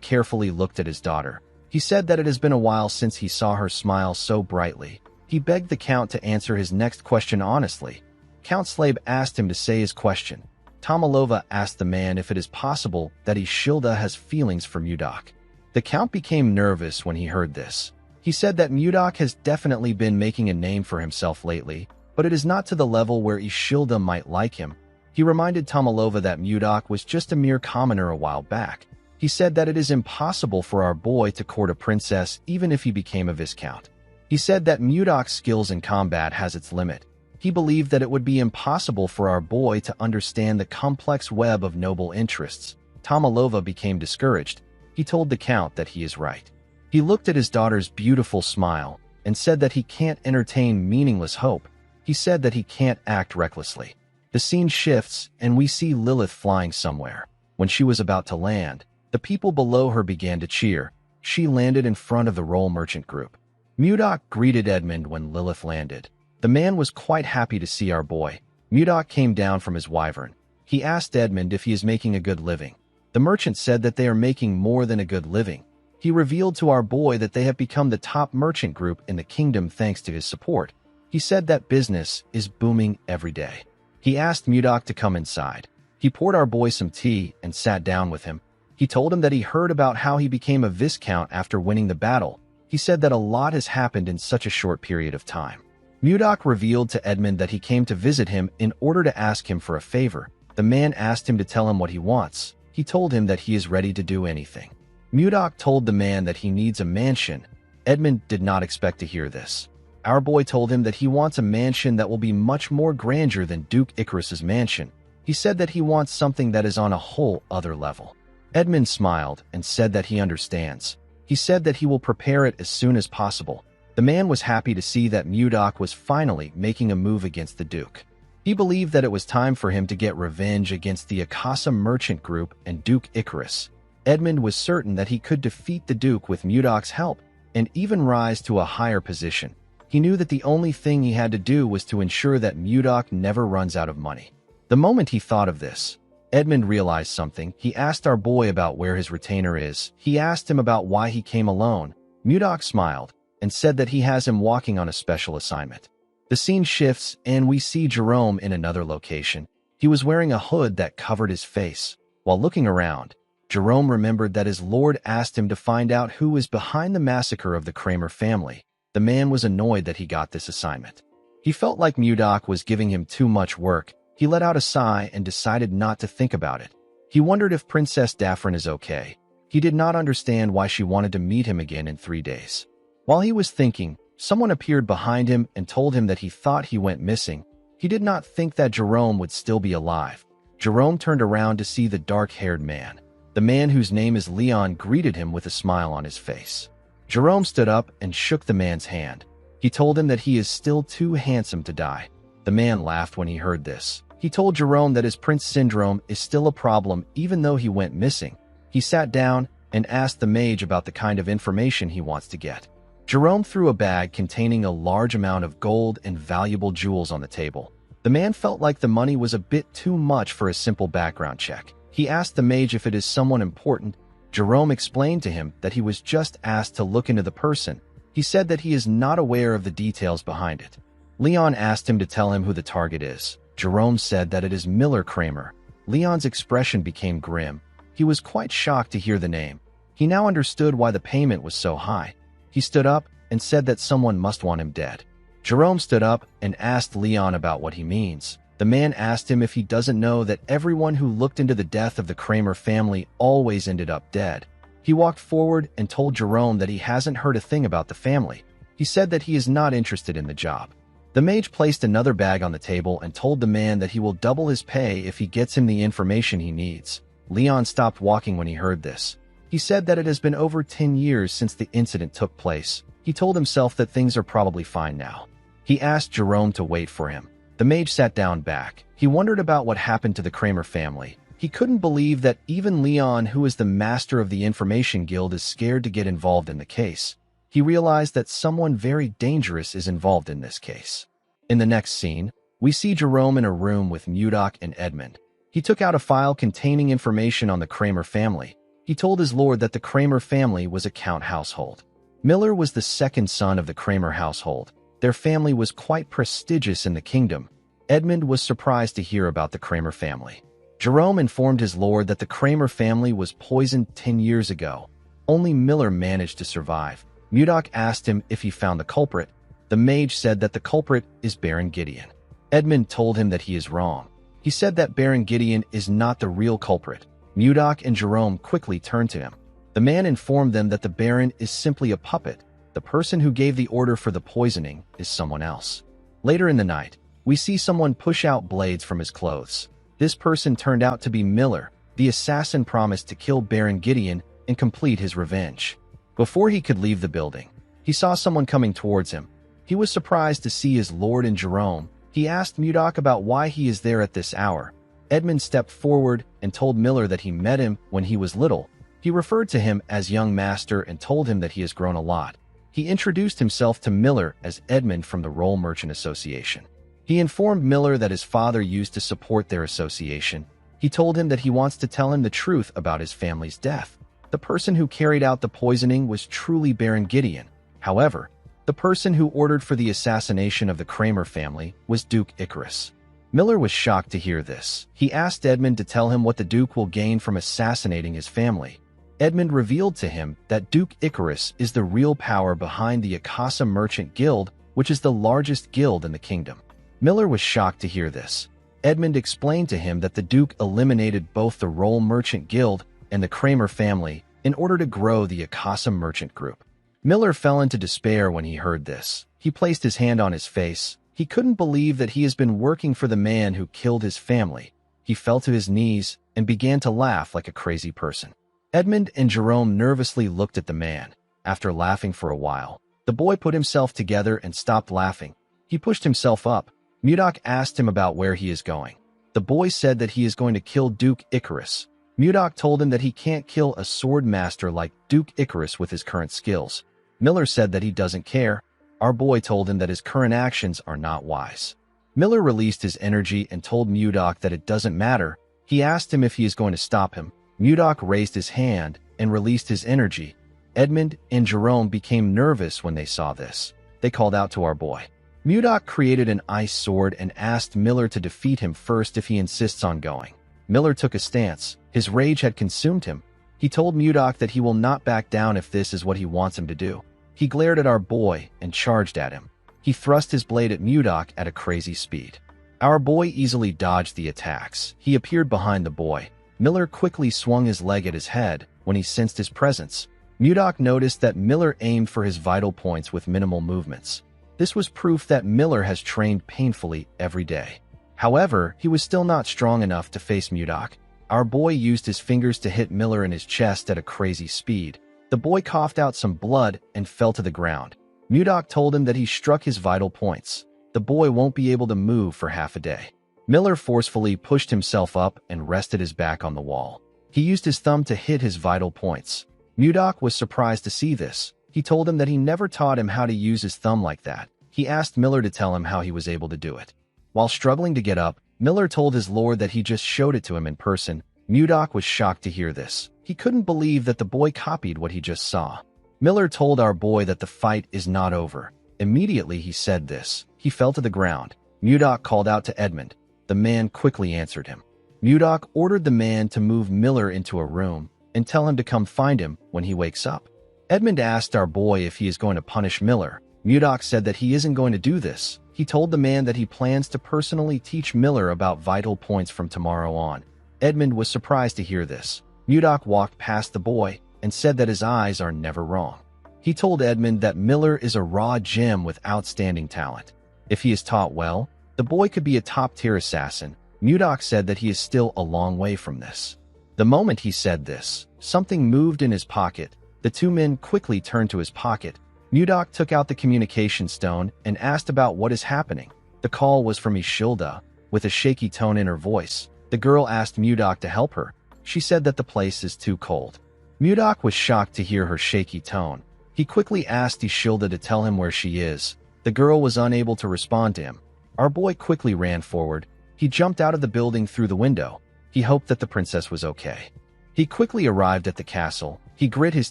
carefully looked at his daughter. He said that it has been a while since he saw her smile so brightly. He begged the Count to answer his next question honestly. Count Slave asked him to say his question. Tomalova asked the man if it is possible that Ishilda has feelings for Mudok. The Count became nervous when he heard this. He said that Mudok has definitely been making a name for himself lately, but it is not to the level where Ishilda might like him. He reminded Tomalova that Mudok was just a mere commoner a while back. He said that it is impossible for our boy to court a princess even if he became a viscount. He said that Mudok's skills in combat has its limit. He believed that it would be impossible for our boy to understand the complex web of noble interests. Tomalova became discouraged. He told the Count that he is right. He looked at his daughter's beautiful smile and said that he can't entertain meaningless hope. He said that he can't act recklessly. The scene shifts and we see Lilith flying somewhere. When she was about to land, the people below her began to cheer. She landed in front of the Roll Merchant group. Mudok greeted Edmund when Lilith landed. The man was quite happy to see our boy. Mudok came down from his wyvern. He asked Edmund if he is making a good living. The merchant said that they are making more than a good living. He revealed to our boy that they have become the top merchant group in the kingdom thanks to his support. He said that business is booming every day. He asked Mudok to come inside. He poured our boy some tea and sat down with him. He told him that he heard about how he became a viscount after winning the battle. He said that a lot has happened in such a short period of time. Mudok revealed to Edmund that he came to visit him in order to ask him for a favor. The man asked him to tell him what he wants. He told him that he is ready to do anything. Mudok told the man that he needs a mansion. Edmund did not expect to hear this. Our boy told him that he wants a mansion that will be much more grandeur than Duke Icarus's mansion. He said that he wants something that is on a whole other level. Edmund smiled and said that he understands. He said that he will prepare it as soon as possible. The man was happy to see that Mudok was finally making a move against the Duke. He believed that it was time for him to get revenge against the Akasa merchant group and Duke Icarus. Edmund was certain that he could defeat the Duke with Mudok's help and even rise to a higher position. He knew that the only thing he had to do was to ensure that Mudok never runs out of money. The moment he thought of this, Edmund realized something. He asked our boy about where his retainer is. He asked him about why he came alone. Mudok smiled and said that he has him walking on a special assignment. The scene shifts and we see Jerome in another location. He was wearing a hood that covered his face. While looking around, Jerome remembered that his lord asked him to find out who was behind the massacre of the Kramer family. The man was annoyed that he got this assignment. He felt like Mudok was giving him too much work. He let out a sigh and decided not to think about it. He wondered if Princess Daphne is okay. He did not understand why she wanted to meet him again in 3 days. While he was thinking, someone appeared behind him and told him that he thought he went missing. He did not think that Jerome would still be alive. Jerome turned around to see the dark-haired man. The man whose name is Leon greeted him with a smile on his face. Jerome stood up and shook the man's hand. He told him that he is still too handsome to die. The man laughed when he heard this. He told Jerome that his Prince syndrome is still a problem even though he went missing. He sat down and asked the mage about the kind of information he wants to get. Jerome threw a bag containing a large amount of gold and valuable jewels on the table. The man felt like the money was a bit too much for a simple background check. He asked the mage if it is someone important. Jerome explained to him that he was just asked to look into the person. He said that he is not aware of the details behind it. Leon asked him to tell him who the target is. Jerome said that it is Miller Kramer. Leon's expression became grim. He was quite shocked to hear the name. He now understood why the payment was so high. He stood up and said that someone must want him dead. Jerome stood up and asked Leon about what he means. The man asked him if he doesn't know that everyone who looked into the death of the Kramer family always ended up dead. He walked forward and told Jerome that he hasn't heard a thing about the family. He said that he is not interested in the job. The mage placed another bag on the table and told the man that he will double his pay if he gets him the information he needs. Leon stopped walking when he heard this. He said that it has been over 10 years since the incident took place. He told himself that things are probably fine now. He asked Jerome to wait for him. The mage sat down back. He wondered about what happened to the Kramer family. He couldn't believe that even Leon, who is the master of the Information Guild, is scared to get involved in the case. He realized that someone very dangerous is involved in this case. In the next scene, we see Jerome in a room with Mudok and Edmund. He took out a file containing information on the Kramer family. He told his lord that the Kramer family was a count household. Miller was the second son of the Kramer household. Their family was quite prestigious in the kingdom. Edmund was surprised to hear about the Kramer family. Jerome informed his lord that the Kramer family was poisoned 10 years ago. Only Miller managed to survive. Mudok asked him if he found the culprit. The mage said that the culprit is Baron Gideon. Edmund told him that he is wrong. He said that Baron Gideon is not the real culprit. Mudok and Jerome quickly turned to him. The man informed them that the Baron is simply a puppet. The person who gave the order for the poisoning is someone else. Later in the night, we see someone push out blades from his clothes. This person turned out to be Miller. The assassin promised to kill Baron Gideon and complete his revenge. Before he could leave the building, he saw someone coming towards him. He was surprised to see his lord and Jerome. He asked Mudok about why he is there at this hour. Edmund stepped forward and told Miller that he met him when he was little. He referred to him as young master and told him that he has grown a lot. He introduced himself to Miller as Edmund from the Roll Merchant Association. He informed Miller that his father used to support their association. He told him that he wants to tell him the truth about his family's death. The person who carried out the poisoning was truly Baron Gideon. However, the person who ordered for the assassination of the Kramer family was Duke Icarus. Miller was shocked to hear this. He asked Edmund to tell him what the Duke will gain from assassinating his family. Edmund revealed to him that Duke Icarus is the real power behind the Akasa Merchant Guild, which is the largest guild in the kingdom. Miller was shocked to hear this. Edmund explained to him that the Duke eliminated both the Roll Merchant Guild and the Kramer family in order to grow the Akasa Merchant Group. Miller fell into despair when he heard this. He placed his hand on his face. He couldn't believe that he has been working for the man who killed his family. He fell to his knees and began to laugh like a crazy person. Edmund and Jerome nervously looked at the man. After laughing for a while, the boy put himself together and stopped laughing. He pushed himself up. Mudok asked him about where he is going. The boy said that he is going to kill Duke Icarus. Mudok told him that he can't kill a sword master like Duke Icarus with his current skills. Miller said that he doesn't care. Our boy told him that his current actions are not wise. Miller released his energy and told Mudok that it doesn't matter. He asked him if he is going to stop him. Mudok raised his hand and released his energy. Edmund and Jerome became nervous when they saw this. They called out to our boy. Mudok created an ice sword and asked Miller to defeat him first if he insists on going. Miller took a stance. His rage had consumed him. He told Mudok that he will not back down if this is what he wants him to do. He glared at our boy and charged at him. He thrust his blade at Mudok at a crazy speed. Our boy easily dodged the attacks. He appeared behind the boy. Miller quickly swung his leg at his head. when he sensed his presence. Mudok noticed that Miller aimed for his vital points with minimal movements. This was proof that Miller has trained painfully every day. However, he was still not strong enough to face Mudok. Our boy used his fingers to hit Miller in his chest at a crazy speed. The boy coughed out some blood and fell to the ground. Mudok told him that he struck his vital points. The boy won't be able to move for half a day. Miller forcefully pushed himself up and rested his back on the wall. He used his thumb to hit his vital points. Mudok was surprised to see this. He told him that he never taught him how to use his thumb like that. He asked Miller to tell him how he was able to do it. While struggling to get up, Miller told his lord that he just showed it to him in person. Mudok was shocked to hear this. He couldn't believe that the boy copied what he just saw. Miller told our boy that the fight is not over. Immediately he said this. He fell to the ground. Mudok called out to Edmund. The man quickly answered him. Mudok ordered the man to move Miller into a room and tell him to come find him when he wakes up. Edmund asked our boy if he is going to punish Miller. Mudok said that he isn't going to do this. He told the man that he plans to personally teach Miller about vital points from tomorrow on. Edmund was surprised to hear this. Mudok walked past the boy and said that his eyes are never wrong. He told Edmund that Miller is a raw gem with outstanding talent. If he is taught well, the boy could be a top-tier assassin. Mudok said that he is still a long way from this. The moment he said this, something moved in his pocket. The two men quickly turned to his pocket. Mudok took out the communication stone and asked about what is happening. The call was from Ishilda, with a shaky tone in her voice. The girl asked Mudok to help her. She said that the place is too cold. Mudok was shocked to hear her shaky tone. He quickly asked Ishilda to tell him where she is. The girl was unable to respond to him. Our boy quickly ran forward. He jumped out of the building through the window. He hoped that the princess was okay. He quickly arrived at the castle. He grit his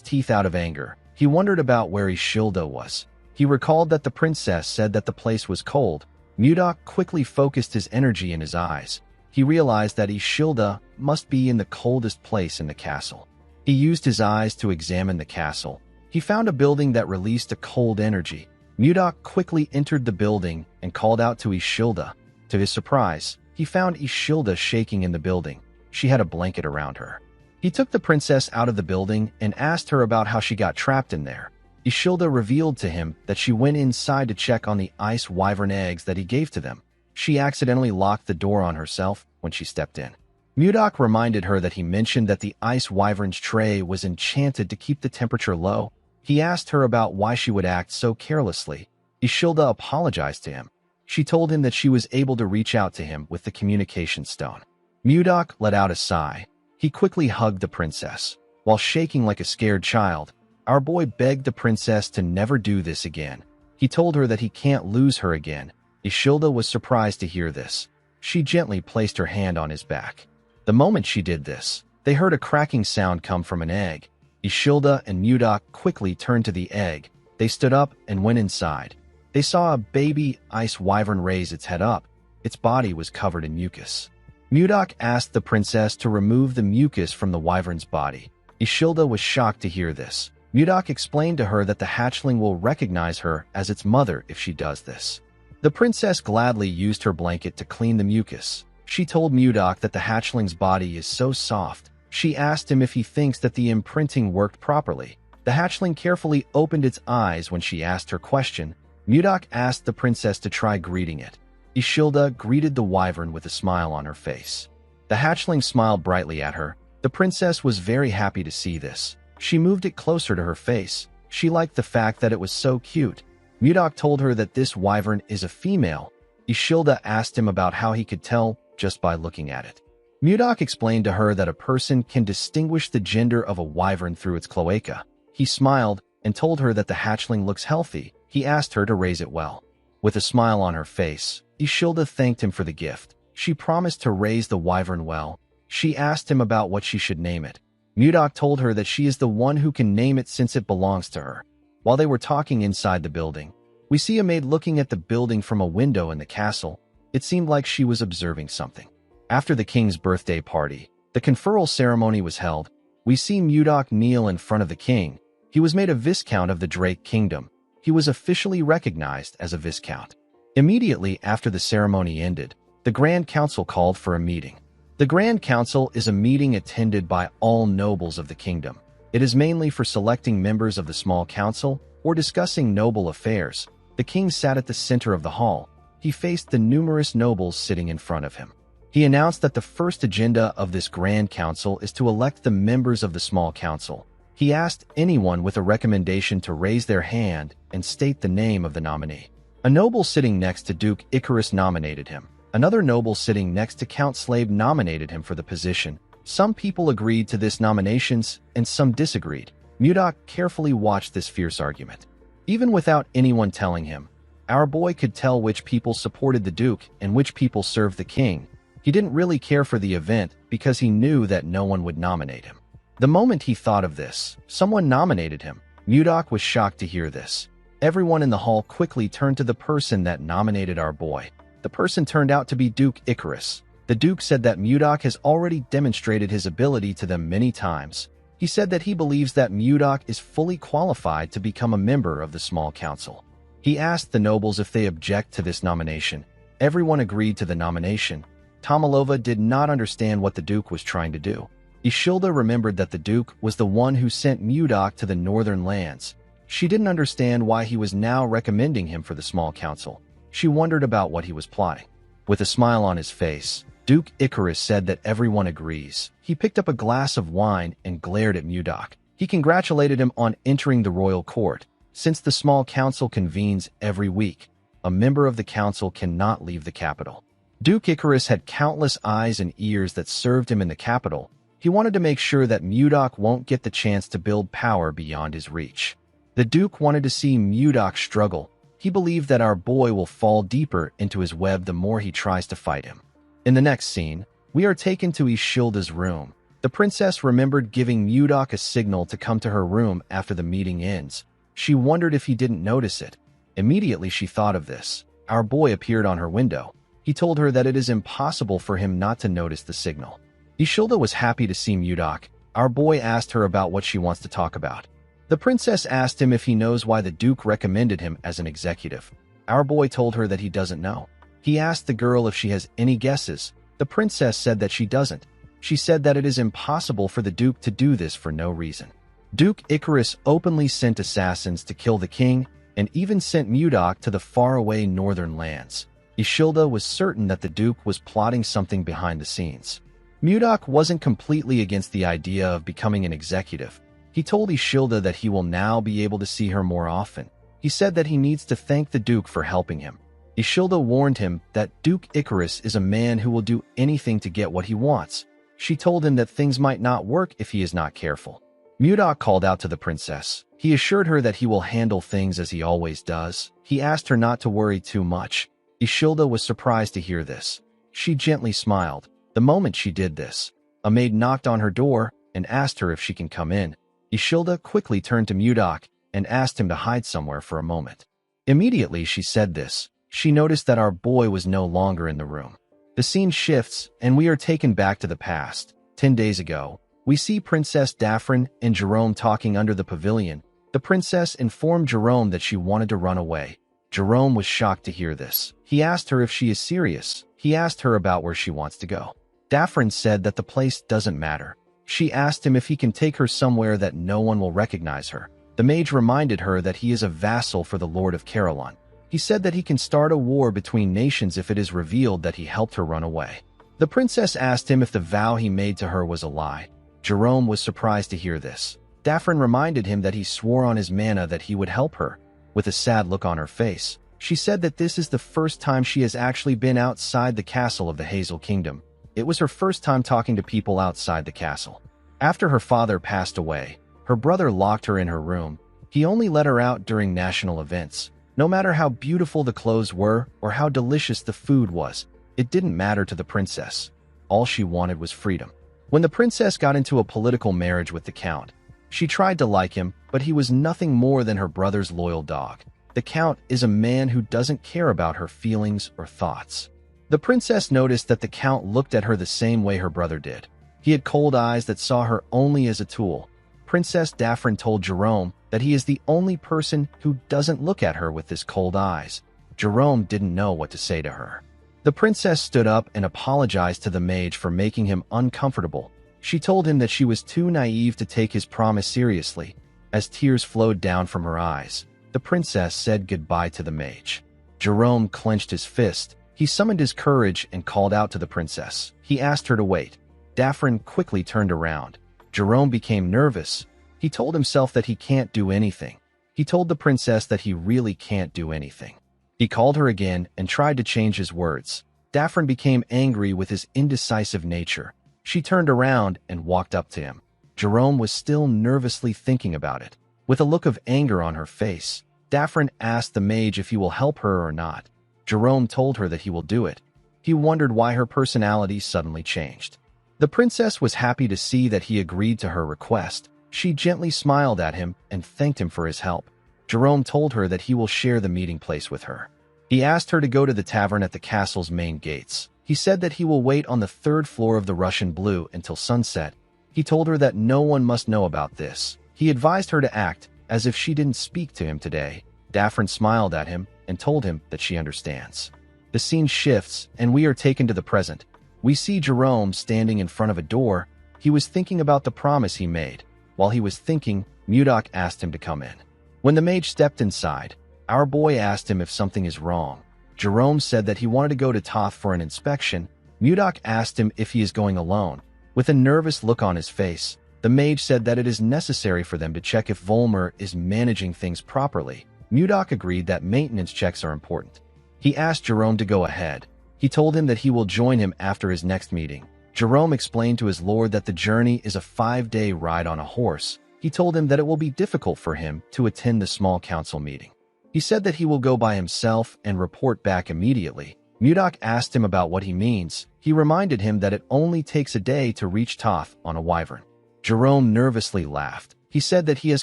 teeth out of anger. He wondered about where Ishilda was. He recalled that the princess said that the place was cold. Mudok quickly focused his energy in his eyes. He realized that Ishilda must be in the coldest place in the castle. He used his eyes to examine the castle. He found a building that released a cold energy. Mudok quickly entered the building and called out to Ishilda. To his surprise, he found Ishilda shaking in the building. She had a blanket around her. He took the princess out of the building and asked her about how she got trapped in there. Ishilda revealed to him that she went inside to check on the ice wyvern eggs that he gave to them. She accidentally locked the door on herself when she stepped in. Mudok reminded her that he mentioned that the ice wyvern's tray was enchanted to keep the temperature low. He asked her about why she would act so carelessly. Ishilda apologized to him. She told him that she was able to reach out to him with the communication stone. Mudok let out a sigh. He quickly hugged the princess. While shaking like a scared child, our boy begged the princess to never do this again. He told her that he can't lose her again. Ishilda was surprised to hear this. She gently placed her hand on his back. The moment she did this, they heard a cracking sound come from an egg. Ishilda and Mudok quickly turned to the egg. They stood up and went inside. They saw a baby ice wyvern raise its head up. Its body was covered in mucus. Mudok asked the princess to remove the mucus from the wyvern's body. Ishilda was shocked to hear this. Mudok explained to her that the hatchling will recognize her as its mother if she does this. The princess gladly used her blanket to clean the mucus. She told Mudok that the hatchling's body is so soft. She asked him if he thinks that the imprinting worked properly. The hatchling carefully opened its eyes when she asked her question. Mudok asked the princess to try greeting it. Ishilda greeted the wyvern with a smile on her face. The hatchling smiled brightly at her. The princess was very happy to see this. She moved it closer to her face. She liked the fact that it was so cute. Mudok told her that this wyvern is a female. Ishilda asked him about how he could tell just by looking at it. Mudok explained to her that a person can distinguish the gender of a wyvern through its cloaca. He smiled and told her that the hatchling looks healthy. He asked her to raise it well. With a smile on her face, Ishilda thanked him for the gift. She promised to raise the wyvern well. She asked him about what she should name it. Mudok told her that she is the one who can name it since it belongs to her. While they were talking inside the building, we see a maid looking at the building from a window in the castle. It seemed like she was observing something. After the king's birthday party, the conferral ceremony was held. We see Mudok kneel in front of the king. He was made a viscount of the Drake Kingdom. He was officially recognized as a viscount. Immediately after the ceremony ended, the Grand Council called for a meeting. The Grand Council is a meeting attended by all nobles of the kingdom. It is mainly for selecting members of the small council or discussing noble affairs. The king sat at the center of the hall. He faced the numerous nobles sitting in front of him. He announced that the first agenda of this grand council is to elect the members of the small council. He asked anyone with a recommendation to raise their hand and state the name of the nominee. A noble sitting next to Duke Icarus nominated him. Another noble sitting next to Count Slave nominated him for the position. Some people agreed to this nominations and some disagreed. Mudok carefully watched this fierce argument. Even without anyone telling him, our boy could tell which people supported the Duke and which people served the king. He didn't really care for the event because he knew that no one would nominate him. The moment he thought of this, someone nominated him. Mudok was shocked to hear this. Everyone in the hall quickly turned to the person that nominated our boy. The person turned out to be Duke Icarus. The Duke said that Mudok has already demonstrated his ability to them many times. He said that he believes that Mudok is fully qualified to become a member of the small council. He asked the nobles if they object to this nomination. Everyone agreed to the nomination. Tomalova did not understand what the Duke was trying to do. Ishilda remembered that the Duke was the one who sent Mudok to the northern lands. She didn't understand why he was now recommending him for the small council. She wondered about what he was plotting. With a smile on his face, Duke Icarus said that everyone agrees. He picked up a glass of wine and glared at Mudok. He congratulated him on entering the royal court. Since the small council convenes every week, a member of the council cannot leave the capital. Duke Icarus had countless eyes and ears that served him in the capital. He wanted to make sure that Mudok won't get the chance to build power beyond his reach. The Duke wanted to see Mudok struggle. He believed that our boy will fall deeper into his web the more he tries to fight him. In the next scene, we are taken to Ishilda's room. The princess remembered giving Mudok a signal to come to her room after the meeting ends. She wondered if he didn't notice it. Immediately she thought of this. Our boy appeared on her window. He told her that it is impossible for him not to notice the signal. Ishilda was happy to see Mudok. Our boy asked her about what she wants to talk about. The princess asked him if he knows why the Duke recommended him as an executive. Our boy told her that he doesn't know. He asked the girl if she has any guesses. The princess said that she doesn't. She said that it is impossible for the Duke to do this for no reason. Duke Icarus openly sent assassins to kill the king and even sent Mudok to the faraway northern lands. Ishilda was certain that the Duke was plotting something behind the scenes. Mudok wasn't completely against the idea of becoming an executive. He told Ishilda that he will now be able to see her more often. He said that he needs to thank the Duke for helping him. Ishilda warned him that Duke Icarus is a man who will do anything to get what he wants. She told him that things might not work if he is not careful. Mudok called out to the princess. He assured her that he will handle things as he always does. He asked her not to worry too much. Ishilda was surprised to hear this. She gently smiled. The moment she did this, a maid knocked on her door and asked her if she can come in. Ishilda quickly turned to Mudok and asked him to hide somewhere for a moment. Immediately she said this, she noticed that our boy was no longer in the room. The scene shifts and we are taken back to the past. 10 days ago, we see Princess Daphne and Jerome talking under the pavilion. The princess informed Jerome that she wanted to run away. Jerome was shocked to hear this. He asked her if she is serious. He asked her about where she wants to go. Daphne said that the place doesn't matter. She asked him if he can take her somewhere that no one will recognize her. The mage reminded her that he is a vassal for the Lord of Carillon. He said that he can start a war between nations if it is revealed that he helped her run away. The princess asked him if the vow he made to her was a lie. Jerome was surprised to hear this. Daphne reminded him that he swore on his mana that he would help her. With a sad look on her face, she said that this is the first time she has actually been outside the castle of the Hazel Kingdom. It was her first time talking to people outside the castle. After her father passed away, her brother locked her in her room. He only let her out during national events. No matter how beautiful the clothes were or how delicious the food was, it didn't matter to the princess. All she wanted was freedom. When the princess got into a political marriage with the count, she tried to like him, but he was nothing more than her brother's loyal dog. The count is a man who doesn't care about her feelings or thoughts. The princess noticed that the count looked at her the same way her brother did. He had cold eyes that saw her only as a tool. Princess Daphne told Jerome that he is the only person who doesn't look at her with his cold eyes. Jerome didn't know what to say to her. The princess stood up and apologized to the mage for making him uncomfortable. She told him that she was too naive to take his promise seriously. As tears flowed down from her eyes, the princess said goodbye to the mage. Jerome clenched his fist. He summoned his courage and called out to the princess. He asked her to wait. Daphne quickly turned around. Jerome became nervous. He told himself that he can't do anything. He told the princess that he really can't do anything. He called her again and tried to change his words. Daphne became angry with his indecisive nature. She turned around and walked up to him. Jerome was still nervously thinking about it. With a look of anger on her face, Daphne asked the mage if he will help her or not. Jerome told her that he will do it. He wondered why her personality suddenly changed. The princess was happy to see that he agreed to her request. She gently smiled at him and thanked him for his help. Jerome told her that he will share the meeting place with her. He asked her to go to the tavern at the castle's main gates. He said that he will wait on the third floor of the Russian Blue until sunset. He told her that no one must know about this. He advised her to act as if she didn't speak to him today. Daphne smiled at him and told him that she understands. The scene shifts and we are taken to the present. We see Jerome standing in front of a door. He was thinking about the promise he made. While he was thinking, Mudok asked him to come in. When the mage stepped inside, our boy asked him if something is wrong. Jerome said that he wanted to go to Toth for an inspection. Mudok asked him if he is going alone. With a nervous look on his face, the mage said that it is necessary for them to check if Volmer is managing things properly. Mudok agreed that maintenance checks are important. He asked Jerome to go ahead. He told him that he will join him after his next meeting. Jerome explained to his lord that the journey is a 5-day ride on a horse. He told him that it will be difficult for him to attend the small council meeting. He said that he will go by himself and report back immediately. Mudok asked him about what he means. He reminded him that it only takes a day to reach Toth on a wyvern. Jerome nervously laughed. He said that he has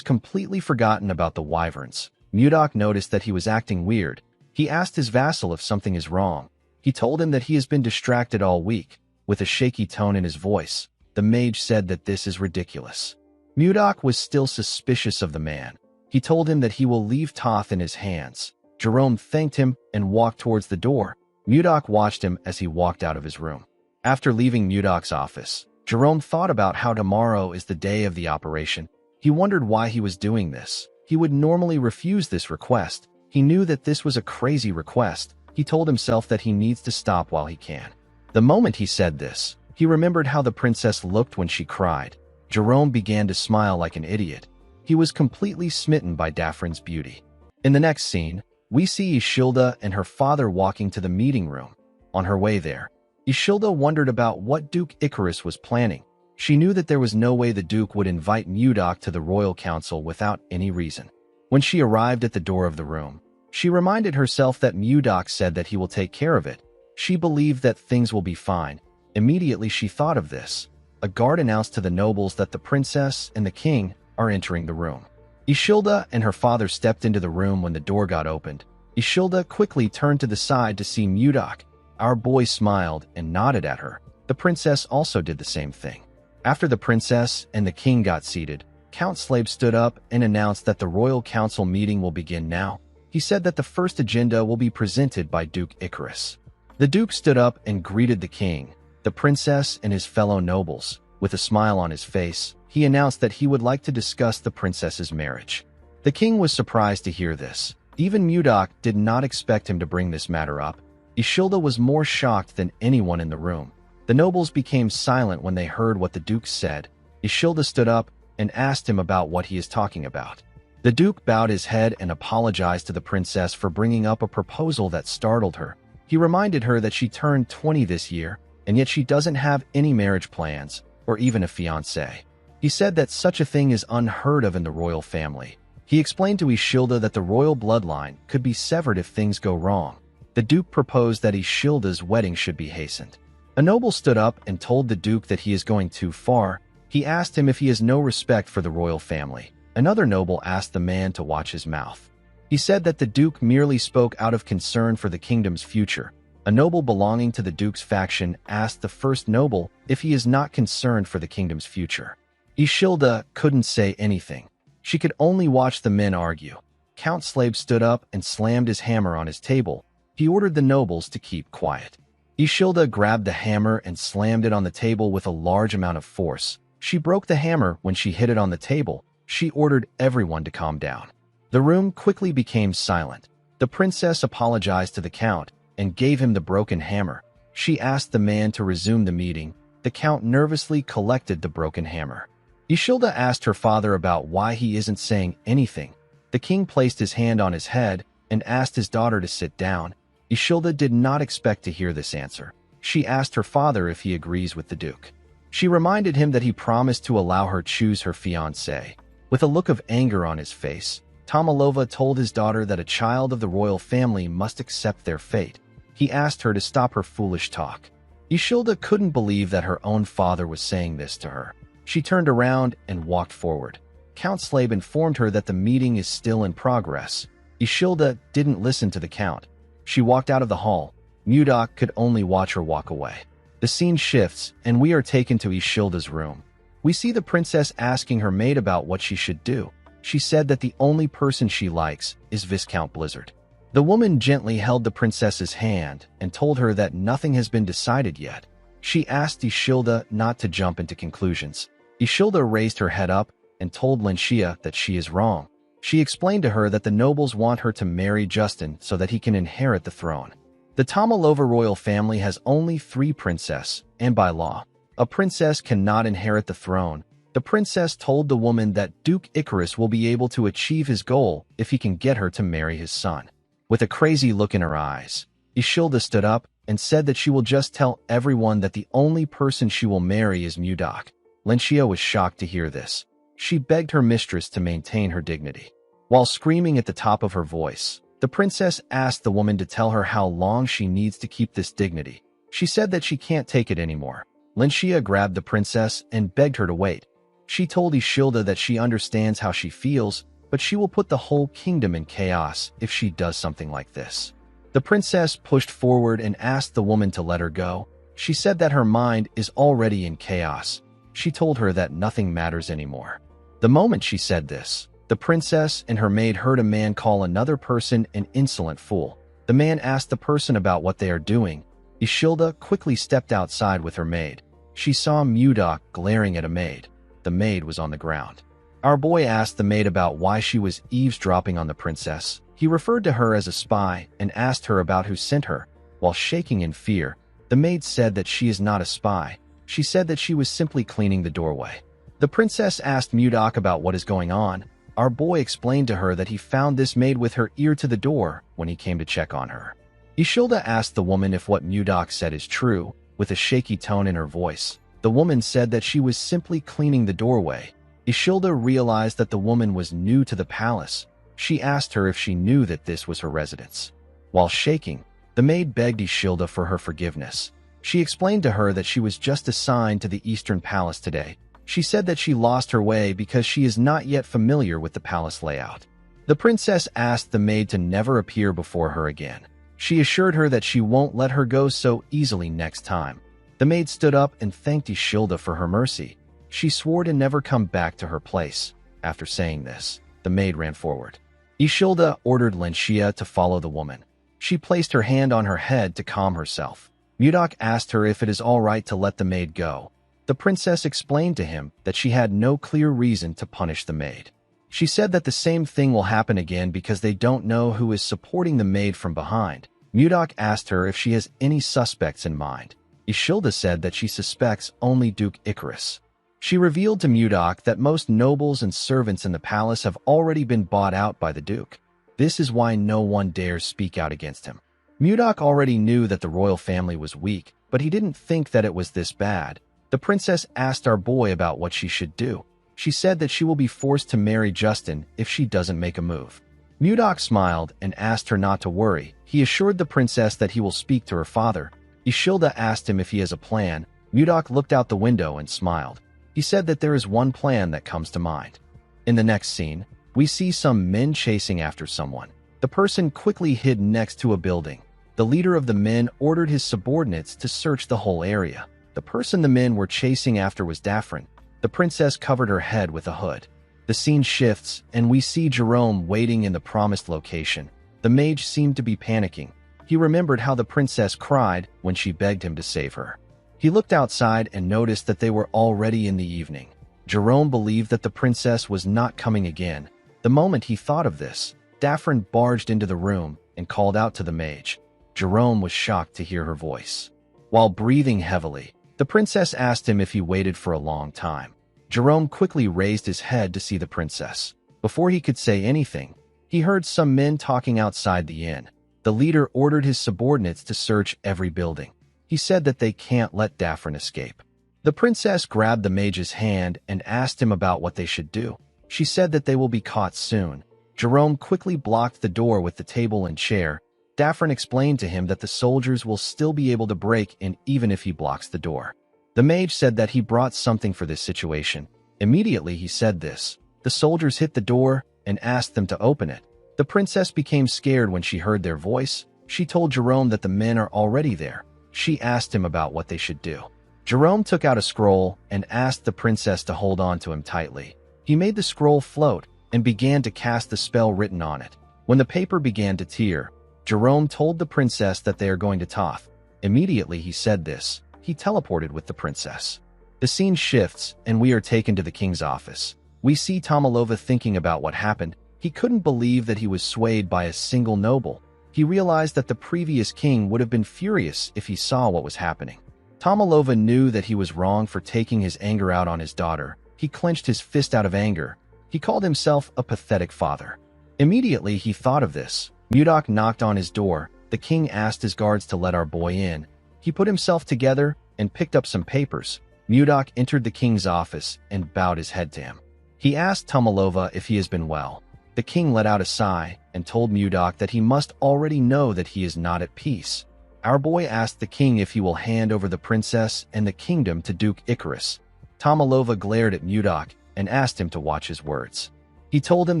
completely forgotten about the wyverns. Mudok noticed that he was acting weird. He asked his vassal if something is wrong. He told him that he has been distracted all week. With a shaky tone in his voice, the mage said that this is ridiculous. Mudok was still suspicious of the man. He told him that he will leave Toth in his hands. Jerome thanked him and walked towards the door. Mudok watched him as he walked out of his room. After leaving Mudok's office, Jerome thought about how tomorrow is the day of the operation. He wondered why he was doing this. He would normally refuse this request. He knew that this was a crazy request. He told himself that he needs to stop while he can. The moment he said this, he remembered how the princess looked when she cried. Jerome began to smile like an idiot. He was completely smitten by Daphne's beauty. In the next scene, we see Ishilda and her father walking to the meeting room. On her way there, Ishilda wondered about what Duke Icarus was planning. She knew that there was no way the Duke would invite Mudok to the royal council without any reason. When she arrived at the door of the room, she reminded herself that Mudok said that he will take care of it. She believed that things will be fine. Immediately she thought of this. A guard announced to the nobles that the princess and the king are entering the room. Ishilda and her father stepped into the room when the door got opened. Ishilda quickly turned to the side to see Mudok. Our boy smiled and nodded at her. The princess also did the same thing. After the princess and the king got seated, Count Slave stood up and announced that the royal council meeting will begin now. He said that the first agenda will be presented by Duke Icarus. The Duke stood up and greeted the king, the princess, and his fellow nobles. With a smile on his face, he announced that he would like to discuss the princess's marriage. The king was surprised to hear this. Even Mudok did not expect him to bring this matter up. Ishilda was more shocked than anyone in the room. The nobles became silent when they heard what the Duke said. Ishilda stood up and asked him about what he is talking about. The Duke bowed his head and apologized to the princess for bringing up a proposal that startled her. He reminded her that she turned 20 this year, and yet she doesn't have any marriage plans or even a fiancé. He said that such a thing is unheard of in the royal family. He explained to Ishilda that the royal bloodline could be severed if things go wrong. The Duke proposed that Ishilda's wedding should be hastened. A noble stood up and told the Duke that he is going too far. He asked him if he has no respect for the royal family. Another noble asked the man to watch his mouth. He said that the Duke merely spoke out of concern for the kingdom's future. A noble belonging to the Duke's faction asked the first noble if he is not concerned for the kingdom's future. Ishilda couldn't say anything. She could only watch the men argue. Count Slave stood up and slammed his hammer on his table. He ordered the nobles to keep quiet. Ishilda grabbed the hammer and slammed it on the table with a large amount of force. She broke the hammer when she hit it on the table. She ordered everyone to calm down. The room quickly became silent. The princess apologized to the count and gave him the broken hammer. She asked the man to resume the meeting. The count nervously collected the broken hammer. Ishilda asked her father about why he isn't saying anything. The king placed his hand on his head and asked his daughter to sit down. Ishilda did not expect to hear this answer. She asked her father if he agrees with the duke. She reminded him that he promised to allow her choose her fiancé. With a look of anger on his face, Tomalova told his daughter that a child of the royal family must accept their fate. He asked her to stop her foolish talk. Ishilda couldn't believe that her own father was saying this to her. She turned around and walked forward. Count Slave informed her that the meeting is still in progress. Ishilda didn't listen to the count. She walked out of the hall. Mudok could only watch her walk away. The scene shifts, and we are taken to Ishilda's room. We see the princess asking her maid about what she should do. She said that the only person she likes is Viscount Blizzard. The woman gently held the princess's hand and told her that nothing has been decided yet. She asked Ishilda not to jump into conclusions. Ishilda raised her head up and told Lenshia that she is wrong. She explained to her that the nobles want her to marry Justin so that he can inherit the throne. The Tomalova royal family has only 3 princesses, and by law, a princess cannot inherit the throne. The princess told the woman that Duke Icarus will be able to achieve his goal if he can get her to marry his son. With a crazy look in her eyes, Ishilda stood up and said that she will just tell everyone that the only person she will marry is Mudok. Lenshia was shocked to hear this. She begged her mistress to maintain her dignity. While screaming at the top of her voice, the princess asked the woman to tell her how long she needs to keep this dignity. She said that she can't take it anymore. Lenshia grabbed the princess and begged her to wait. She told Ishilda that she understands how she feels, but she will put the whole kingdom in chaos if she does something like this. The princess pushed forward and asked the woman to let her go. She said that her mind is already in chaos. She told her that nothing matters anymore. The moment she said this, the princess and her maid heard a man call another person an insolent fool. The man asked the person about what they are doing. Ishilda quickly stepped outside with her maid. She saw Mudok glaring at a maid. The maid was on the ground. Our boy asked the maid about why she was eavesdropping on the princess. He referred to her as a spy and asked her about who sent her. While shaking in fear, the maid said that she is not a spy. She said that she was simply cleaning the doorway. The princess asked Mudok about what is going on. Our boy explained to her that he found this maid with her ear to the door when he came to check on her. Ishilda asked the woman if what Mudok said is true. With a shaky tone in her voice, the woman said that she was simply cleaning the doorway. Ishilda realized that the woman was new to the palace. She asked her if she knew that this was her residence. While shaking, the maid begged Ishilda for her forgiveness. She explained to her that she was just assigned to the Eastern Palace today. She said that she lost her way because she is not yet familiar with the palace layout. The princess asked the maid to never appear before her again. She assured her that she won't let her go so easily next time. The maid stood up and thanked Ishilda for her mercy. She swore to never come back to her place. After saying this, the maid ran forward. Ishilda ordered Lenshia to follow the woman. She placed her hand on her head to calm herself. Mudok asked her if it is all right to let the maid go. The princess explained to him that she had no clear reason to punish the maid. She said that the same thing will happen again because they don't know who is supporting the maid from behind. Mudok asked her if she has any suspects in mind. Ishilda said that she suspects only Duke Icarus. She revealed to Mudok that most nobles and servants in the palace have already been bought out by the duke. This is why no one dares speak out against him. Mudok already knew that the royal family was weak, but he didn't think that it was this bad. The princess asked our boy about what she should do. She said that she will be forced to marry Justin if she doesn't make a move. Mudok smiled and asked her not to worry. He assured the princess that he will speak to her father. Ishilda asked him if he has a plan. Mudok looked out the window and smiled. He said that there is one plan that comes to mind. In the next scene, we see some men chasing after someone. The person quickly hid next to a building. The leader of the men ordered his subordinates to search the whole area. The person the men were chasing after was Daphne. The princess covered her head with a hood. The scene shifts, and we see Jerome waiting in the promised location. The mage seemed to be panicking. He remembered how the princess cried when she begged him to save her. He looked outside and noticed that they were already in the evening. Jerome believed that the princess was not coming again. The moment he thought of this, Daphne barged into the room and called out to the mage. Jerome was shocked to hear her voice. While breathing heavily, the princess asked him if he waited for a long time. Jerome quickly raised his head to see the princess. Before he could say anything, he heard some men talking outside the inn. The leader ordered his subordinates to search every building. He said that they can't let Daphne escape. The princess grabbed the mage's hand and asked him about what they should do. She said that they will be caught soon. Jerome quickly blocked the door with the table and chair. Daphne explained to him that the soldiers will still be able to break in even if he blocks the door. The mage said that he brought something for this situation. Immediately he said this. The soldiers hit the door and asked them to open it. The princess became scared when she heard their voice. She told Jerome that the men are already there. She asked him about what they should do. Jerome took out a scroll and asked the princess to hold on to him tightly. He made the scroll float and began to cast the spell written on it. When the paper began to tear, Jerome told the princess that they are going to Toth. Immediately he said this. He teleported with the princess. The scene shifts and we are taken to the king's office. We see Tomalova thinking about what happened. He couldn't believe that he was swayed by a single noble. He realized that the previous king would have been furious if he saw what was happening. Tomalova knew that he was wrong for taking his anger out on his daughter. He clenched his fist out of anger. He called himself a pathetic father. Immediately he thought of this. Mudok knocked on his door. The king asked his guards to let our boy in. He put himself together and picked up some papers. Mudok entered the king's office and bowed his head to him. He asked Tomalova if he has been well. The king let out a sigh and told Mudok that he must already know that he is not at peace. Our boy asked the king if he will hand over the princess and the kingdom to Duke Icarus. Tomalova glared at Mudok and asked him to watch his words. He told him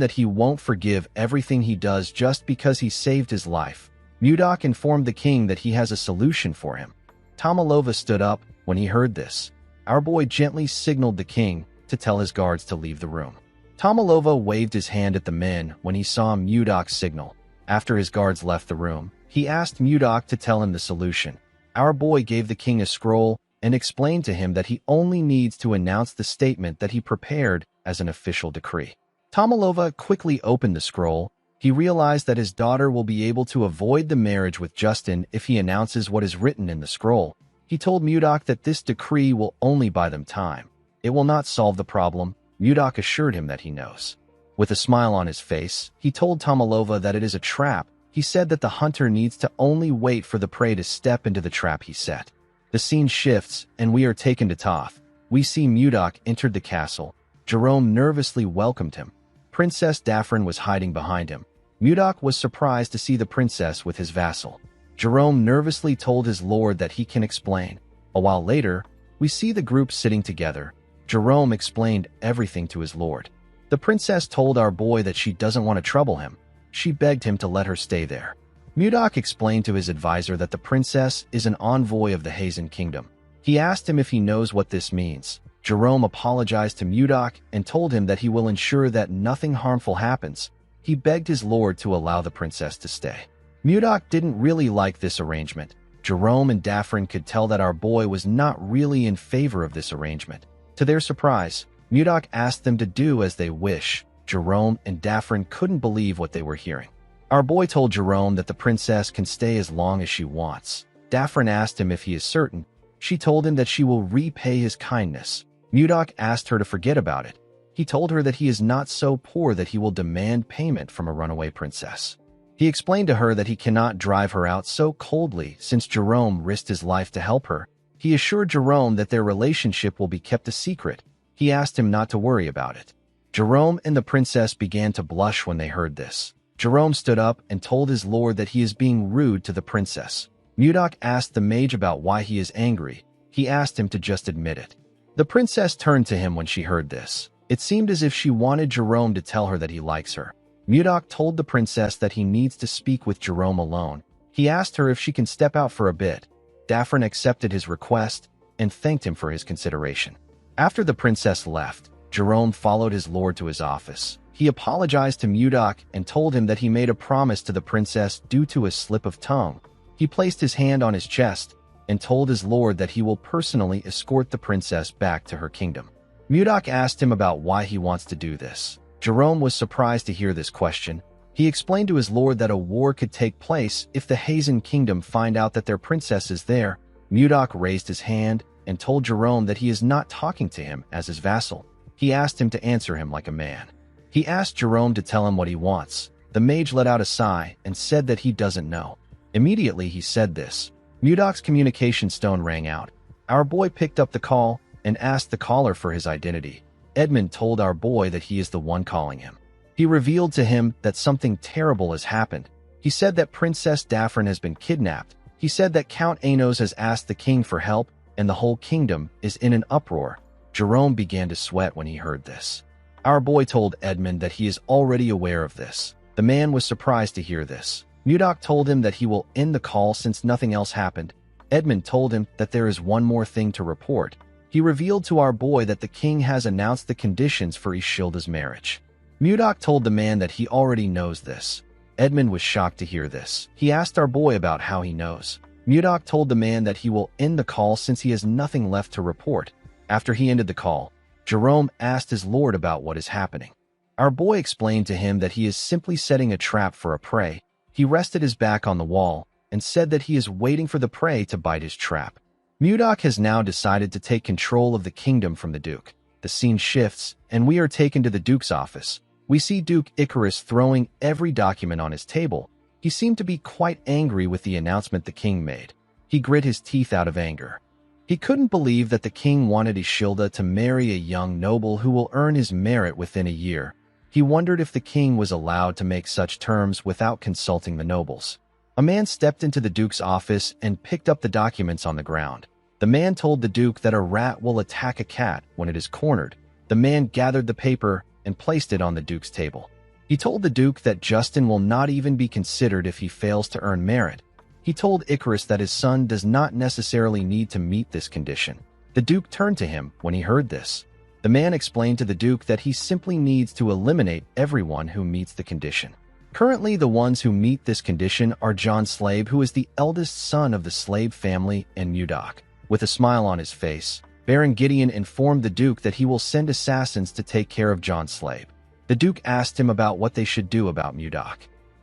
that he won't forgive everything he does just because he saved his life. Mudok informed the king that he has a solution for him. Tomalova stood up when he heard this. Our boy gently signaled the king to tell his guards to leave the room. Tomalova waved his hand at the men when he saw Mudok's signal. After his guards left the room, he asked Mudok to tell him the solution. Our boy gave the king a scroll and explained to him that he only needs to announce the statement that he prepared as an official decree. Tomalova quickly opened the scroll. He realized that his daughter will be able to avoid the marriage with Justin if he announces what is written in the scroll. He told Mudok that this decree will only buy them time. It will not solve the problem. Mudok assured him that he knows. With a smile on his face, he told Tomalova that it is a trap. He said that the hunter needs to only wait for the prey to step into the trap he set. The scene shifts, and we are taken to Toth. We see Mudok entered the castle. Jerome nervously welcomed him. Princess Daphne was hiding behind him. Mudok was surprised to see the princess with his vassal. Jerome nervously told his lord that he can explain. A while later, we see the group sitting together. Jerome explained everything to his lord. The princess told our boy that she doesn't want to trouble him. She begged him to let her stay there. Mudok explained to his advisor that the princess is an envoy of the Hazen kingdom. He asked him if he knows what this means. Jerome apologized to Mudok and told him that he will ensure that nothing harmful happens. He begged his lord to allow the princess to stay. Mudok didn't really like this arrangement. Jerome and Daphne could tell that our boy was not really in favor of this arrangement. To their surprise, Mudok asked them to do as they wish. Jerome and Daphne couldn't believe what they were hearing. Our boy told Jerome that the princess can stay as long as she wants. Daphne asked him if he is certain. She told him that she will repay his kindness. Mudok asked her to forget about it. He told her that he is not so poor that he will demand payment from a runaway princess. He explained to her that he cannot drive her out so coldly since Jerome risked his life to help her. He assured Jerome that their relationship will be kept a secret. He asked him not to worry about it. Jerome and the princess began to blush when they heard this. Jerome stood up and told his lord that he is being rude to the princess. Mudok asked the mage about why he is angry. He asked him to just admit it. The princess turned to him when she heard this. It seemed as if she wanted Jerome to tell her that he likes her. Mudok told the princess that he needs to speak with Jerome alone. He asked her if she can step out for a bit. Daphne accepted his request and thanked him for his consideration. After the princess left, Jerome followed his lord to his office. He apologized to Mudok and told him that he made a promise to the princess due to a slip of tongue. He placed his hand on his chest and told his lord that he will personally escort the princess back to her kingdom. Mudok asked him about why he wants to do this. Jerome was surprised to hear this question. He explained to his lord that a war could take place if the Hazen kingdom find out that their princess is there. Mudok raised his hand and told Jerome that he is not talking to him as his vassal. He asked him to answer him like a man. He asked Jerome to tell him what he wants. The mage let out a sigh and said that he doesn't know. Immediately he said this. Mudok's communication stone rang out. Our boy picked up the call and asked the caller for his identity. Edmund told our boy that he is the one calling him. He revealed to him that something terrible has happened. He said that Princess Daphne has been kidnapped. He said that Count Anos has asked the king for help and the whole kingdom is in an uproar. Jerome began to sweat when he heard this. Our boy told Edmund that he is already aware of this. The man was surprised to hear this. Mudok told him that he will end the call since nothing else happened. Edmund told him that there is one more thing to report. He revealed to our boy that the king has announced the conditions for Ishilda's marriage. Mudok told the man that he already knows this. Edmund was shocked to hear this. He asked our boy about how he knows. Mudok told the man that he will end the call since he has nothing left to report. After he ended the call, Jerome asked his lord about what is happening. Our boy explained to him that he is simply setting a trap for a prey. He rested his back on the wall and said that he is waiting for the prey to bite his trap. Mudok has now decided to take control of the kingdom from the Duke. The scene shifts, and we are taken to the Duke's office. We see Duke Icarus throwing every document on his table. He seemed to be quite angry with the announcement the king made. He grit his teeth out of anger. He couldn't believe that the king wanted Ishilda to marry a young noble who will earn his merit within a year. He wondered if the king was allowed to make such terms without consulting the nobles. A man stepped into the Duke's office and picked up the documents on the ground. The man told the Duke that a rat will attack a cat when it is cornered. The man gathered the paper and placed it on the Duke's table. He told the Duke that Justin will not even be considered if he fails to earn merit. He told Icarus that his son does not necessarily need to meet this condition. The Duke turned to him when he heard this. The man explained to the Duke that he simply needs to eliminate everyone who meets the condition. Currently, the ones who meet this condition are John Slave, who is the eldest son of the Slave family, and Mudok. With a smile on his face, Baron Gideon informed the Duke that he will send assassins to take care of John Slave. The Duke asked him about what they should do about Mudok.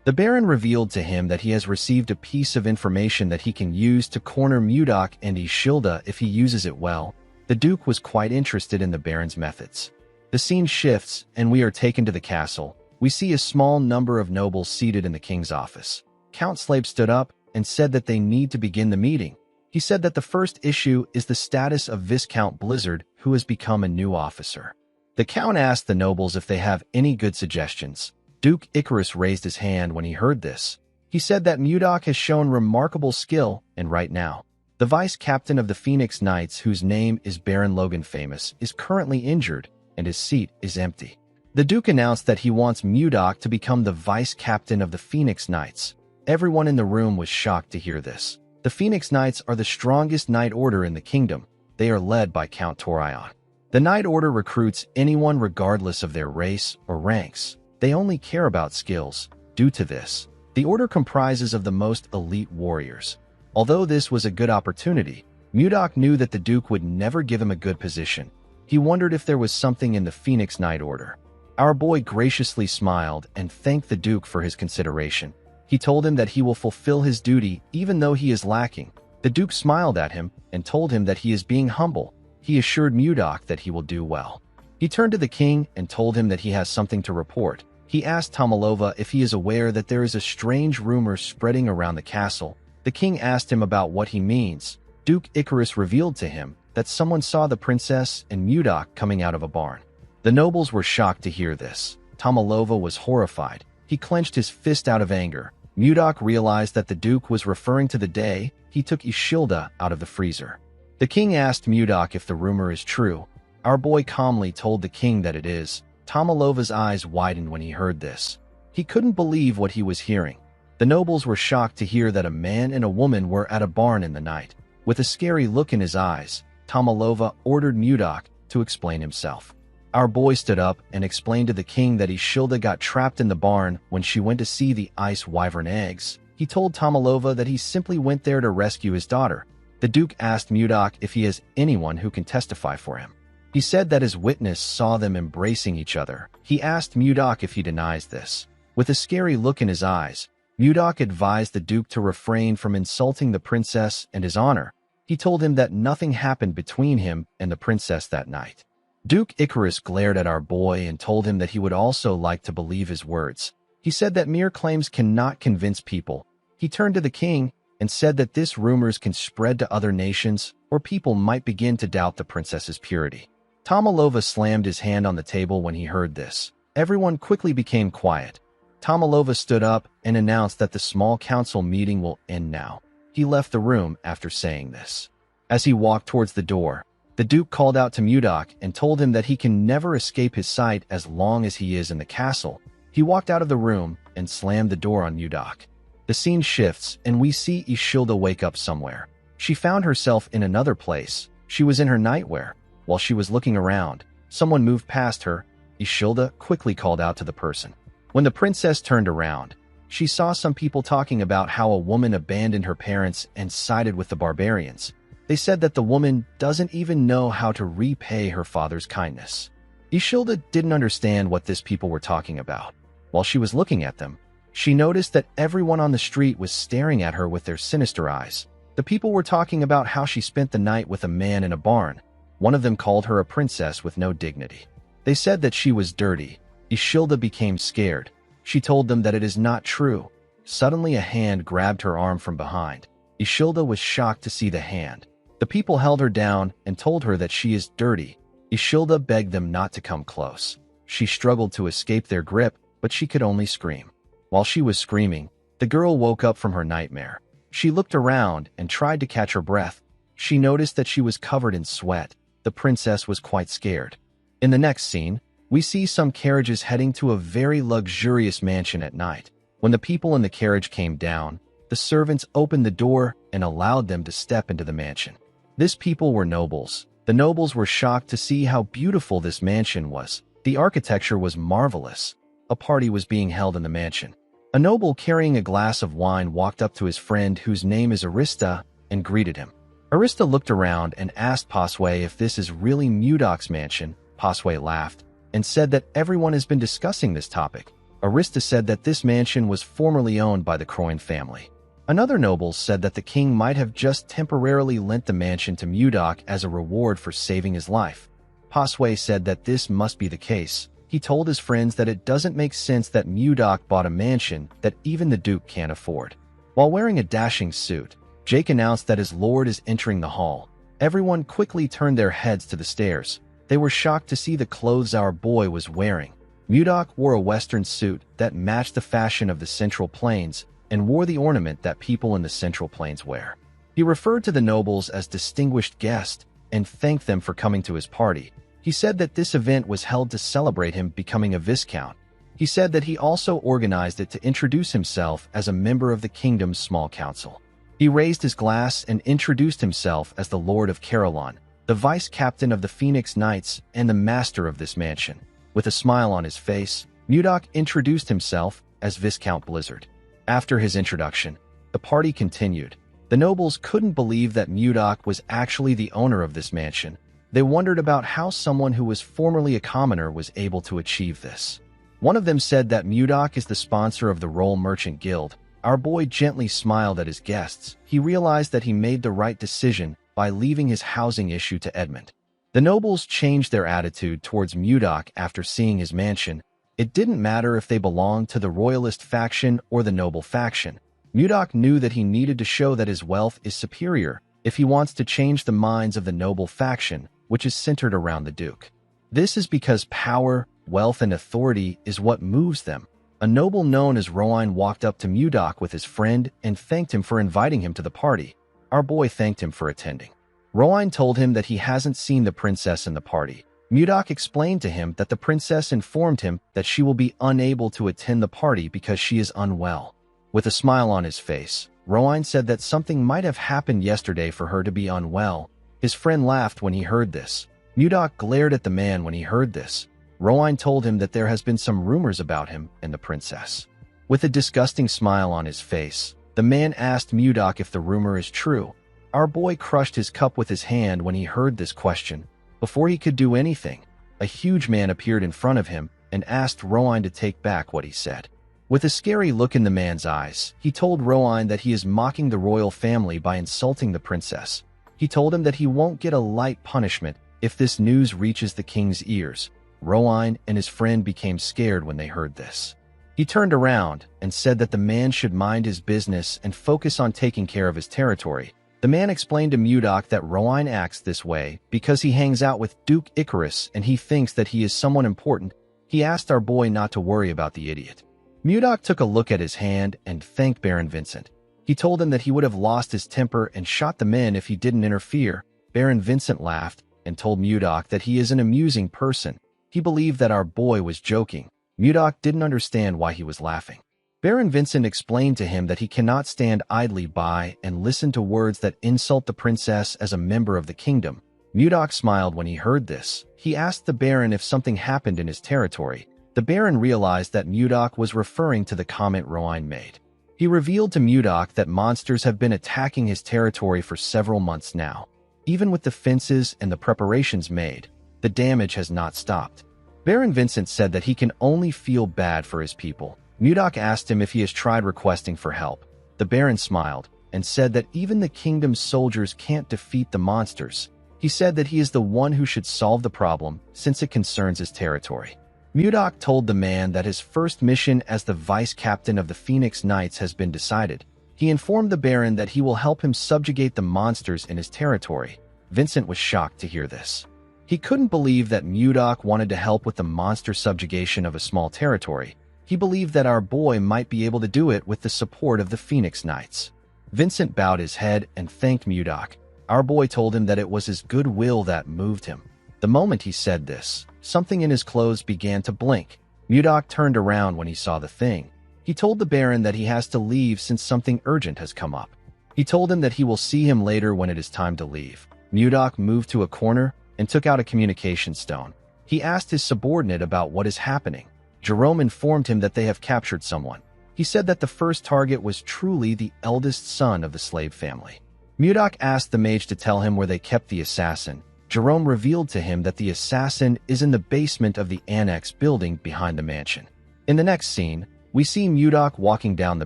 The Baron revealed to him that he has received a piece of information that he can use to corner Mudok and Ishilda if he uses it well. The Duke was quite interested in the Baron's methods. The scene shifts, and we are taken to the castle. We see a small number of nobles seated in the king's office. Count Slave stood up and said that they need to begin the meeting. He said that the first issue is the status of Viscount Blizzard, who has become a new officer. The Count asked the nobles if they have any good suggestions. Duke Icarus raised his hand when he heard this. He said that Mudok has shown remarkable skill, and right now, the vice-captain of the Phoenix Knights, whose name is Baron Logan Famous, is currently injured, and his seat is empty. The Duke announced that he wants Mudok to become the vice-captain of the Phoenix Knights. Everyone in the room was shocked to hear this. The Phoenix Knights are the strongest knight order in the kingdom. They are led by Count Torion. The Knight Order recruits anyone regardless of their race or ranks. They only care about skills. Due to this, the order comprises of the most elite warriors. Although this was a good opportunity, Mudok knew that the Duke would never give him a good position. He wondered if there was something in the Phoenix Knight Order. Our boy graciously smiled and thanked the Duke for his consideration. He told him that he will fulfill his duty even though he is lacking. The Duke smiled at him and told him that he is being humble. He assured Mudok that he will do well. He turned to the king and told him that he has something to report. He asked Tomalova if he is aware that there is a strange rumor spreading around the castle. The king asked him about what he means. Duke Icarus revealed to him that someone saw the princess and Mudok coming out of a barn. The nobles were shocked to hear this. Tomalova was horrified. He clenched his fist out of anger. Mudok realized that the Duke was referring to the day he took Ishilda out of the freezer. The king asked Mudok if the rumor is true. Our boy calmly told the king that it is. Tomalova's eyes widened when he heard this. He couldn't believe what he was hearing. The nobles were shocked to hear that a man and a woman were at a barn in the night. With a scary look in his eyes, Tomalova ordered Mudok to explain himself. Our boy stood up and explained to the king that Ishilda got trapped in the barn when she went to see the ice wyvern eggs. He told Tomalova that he simply went there to rescue his daughter. The Duke asked Mudok if he has anyone who can testify for him. He said that his witness saw them embracing each other. He asked Mudok if he denies this. With a scary look in his eyes, Mudok advised the Duke to refrain from insulting the princess and his honor. He told him that nothing happened between him and the princess that night. Duke Icarus glared at our boy and told him that he would also like to believe his words. He said that mere claims cannot convince people. He turned to the king and said that this rumors can spread to other nations, or people might begin to doubt the princess's purity. Tomalova slammed his hand on the table when he heard this. Everyone quickly became quiet. Tomalova stood up and announced that the small council meeting will end now. He left the room after saying this. As he walked towards the door, the Duke called out to Mudok and told him that he can never escape his sight as long as he is in the castle. He walked out of the room and slammed the door on Mudok. The scene shifts and we see Ishilda wake up somewhere. She found herself in another place. She was in her nightwear. While she was looking around, someone moved past her. Ishilda quickly called out to the person. When the princess turned around, she saw some people talking about how a woman abandoned her parents and sided with the barbarians. They said that the woman doesn't even know how to repay her father's kindness. Ishilda didn't understand what these people were talking about. While she was looking at them, she noticed that everyone on the street was staring at her with their sinister eyes. The people were talking about how she spent the night with a man in a barn. One of them called her a princess with no dignity. They said that she was dirty. Ishilda became scared. She told them that it is not true. Suddenly a hand grabbed her arm from behind. Ishilda was shocked to see the hand. The people held her down and told her that she is dirty. Ishilda begged them not to come close. She struggled to escape their grip, but she could only scream. While she was screaming, the girl woke up from her nightmare. She looked around and tried to catch her breath. She noticed that she was covered in sweat. The princess was quite scared. In the next scene, we see some carriages heading to a very luxurious mansion at night. When the people in the carriage came down, the servants opened the door and allowed them to step into the mansion. These people were nobles. The nobles were shocked to see how beautiful this mansion was. The architecture was marvelous. A party was being held in the mansion. A noble carrying a glass of wine walked up to his friend, whose name is Arista, and greeted him. Arista looked around and asked Pasway if this is really Mudok's mansion. Pasway laughed and said that everyone has been discussing this topic. Arista said that this mansion was formerly owned by the Croyn family. Another noble said that the king might have just temporarily lent the mansion to Mudok as a reward for saving his life. Pasway said that this must be the case. He told his friends that it doesn't make sense that Mudok bought a mansion that even the Duke can't afford. While wearing a dashing suit, Jake announced that his lord is entering the hall. Everyone quickly turned their heads to the stairs. They were shocked to see the clothes our boy was wearing. Mudok wore a western suit that matched the fashion of the Central Plains and wore the ornament that people in the Central Plains wear. He referred to the nobles as distinguished guests and thanked them for coming to his party. He said that this event was held to celebrate him becoming a viscount. He said that he also organized it to introduce himself as a member of the kingdom's small council. He raised his glass and introduced himself as the Lord of Carolon, the vice captain of the Phoenix Knights and the master of this mansion. With a smile on his face, Mudok introduced himself as Viscount Blizzard. After his introduction, the party continued. The nobles couldn't believe that Mudok was actually the owner of this mansion. They wondered about how someone who was formerly a commoner was able to achieve this. One of them said that Mudok is the sponsor of the Roll Merchant Guild. Our boy gently smiled at his guests. He realized that he made the right decision by leaving his housing issue to Edmund. The nobles changed their attitude towards Mudok after seeing his mansion. It didn't matter if they belonged to the royalist faction or the noble faction. Mudok knew that he needed to show that his wealth is superior if he wants to change the minds of the noble faction, which is centered around the Duke. This is because power, wealth, and authority is what moves them. A noble known as Roine walked up to Mudok with his friend and thanked him for inviting him to the party. Our boy thanked him for attending. Roine told him that he hasn't seen the princess in the party. Mudok explained to him that the princess informed him that she will be unable to attend the party because she is unwell. With a smile on his face, Roine said that something might have happened yesterday for her to be unwell. His friend laughed when he heard this. Mudok glared at the man when he heard this. Roine told him that there has been some rumors about him and the princess. With a disgusting smile on his face, The man asked Mudok if the rumor is true. Our boy crushed his cup with his hand when he heard this question. Before he could do anything, a huge man appeared in front of him and asked Rowan to take back what he said. With a scary look in the man's eyes, he told Rowan that he is mocking the royal family by insulting the princess. He told him that he won't get a light punishment if this news reaches the king's ears. Rowan and his friend became scared when they heard this. He turned around and said that the man should mind his business and focus on taking care of his territory. The man explained to Mudok that Rowan acts this way because he hangs out with Duke Icarus and he thinks that he is someone important. He asked our boy not to worry about the idiot. Mudok took a look at his hand and thanked Baron Vincent. He told him that he would have lost his temper and shot the men if he didn't interfere. Baron Vincent laughed and told Mudok that he is an amusing person. He believed that our boy was joking. Mudok didn't understand why he was laughing. Baron Vincent explained to him that he cannot stand idly by and listen to words that insult the princess as a member of the kingdom. Mudok smiled when he heard this. He asked the Baron if something happened in his territory. The Baron realized that Mudok was referring to the comment Rowan made. He revealed to Mudok that monsters have been attacking his territory for several months now. Even with the fences and the preparations made, the damage has not stopped. Baron Vincent said that he can only feel bad for his people. Mudok asked him if he has tried requesting for help. The Baron smiled and said that even the kingdom's soldiers can't defeat the monsters. He said that he is the one who should solve the problem since it concerns his territory. Mudok told the man that his first mission as the vice captain of the Phoenix Knights has been decided. He informed the Baron that he will help him subjugate the monsters in his territory. Vincent was shocked to hear this. He couldn't believe that Mudok wanted to help with the monster subjugation of a small territory. He believed that our boy might be able to do it with the support of the Phoenix Knights. Vincent bowed his head and thanked Mudok. Our boy told him that it was his goodwill that moved him. The moment he said this, something in his clothes began to blink. Mudok turned around when he saw the thing. He told the Baron that he has to leave since something urgent has come up. He told him that he will see him later when it is time to leave. Mudok moved to a corner and took out a communication stone. He asked his subordinate about what is happening. Jerome informed him that they have captured someone. He said that the first target was truly the eldest son of the slave family. Mudok asked the mage to tell him where they kept the assassin. Jerome revealed to him that the assassin is in the basement of the annex building behind the mansion. In the next scene, we see Mudok walking down the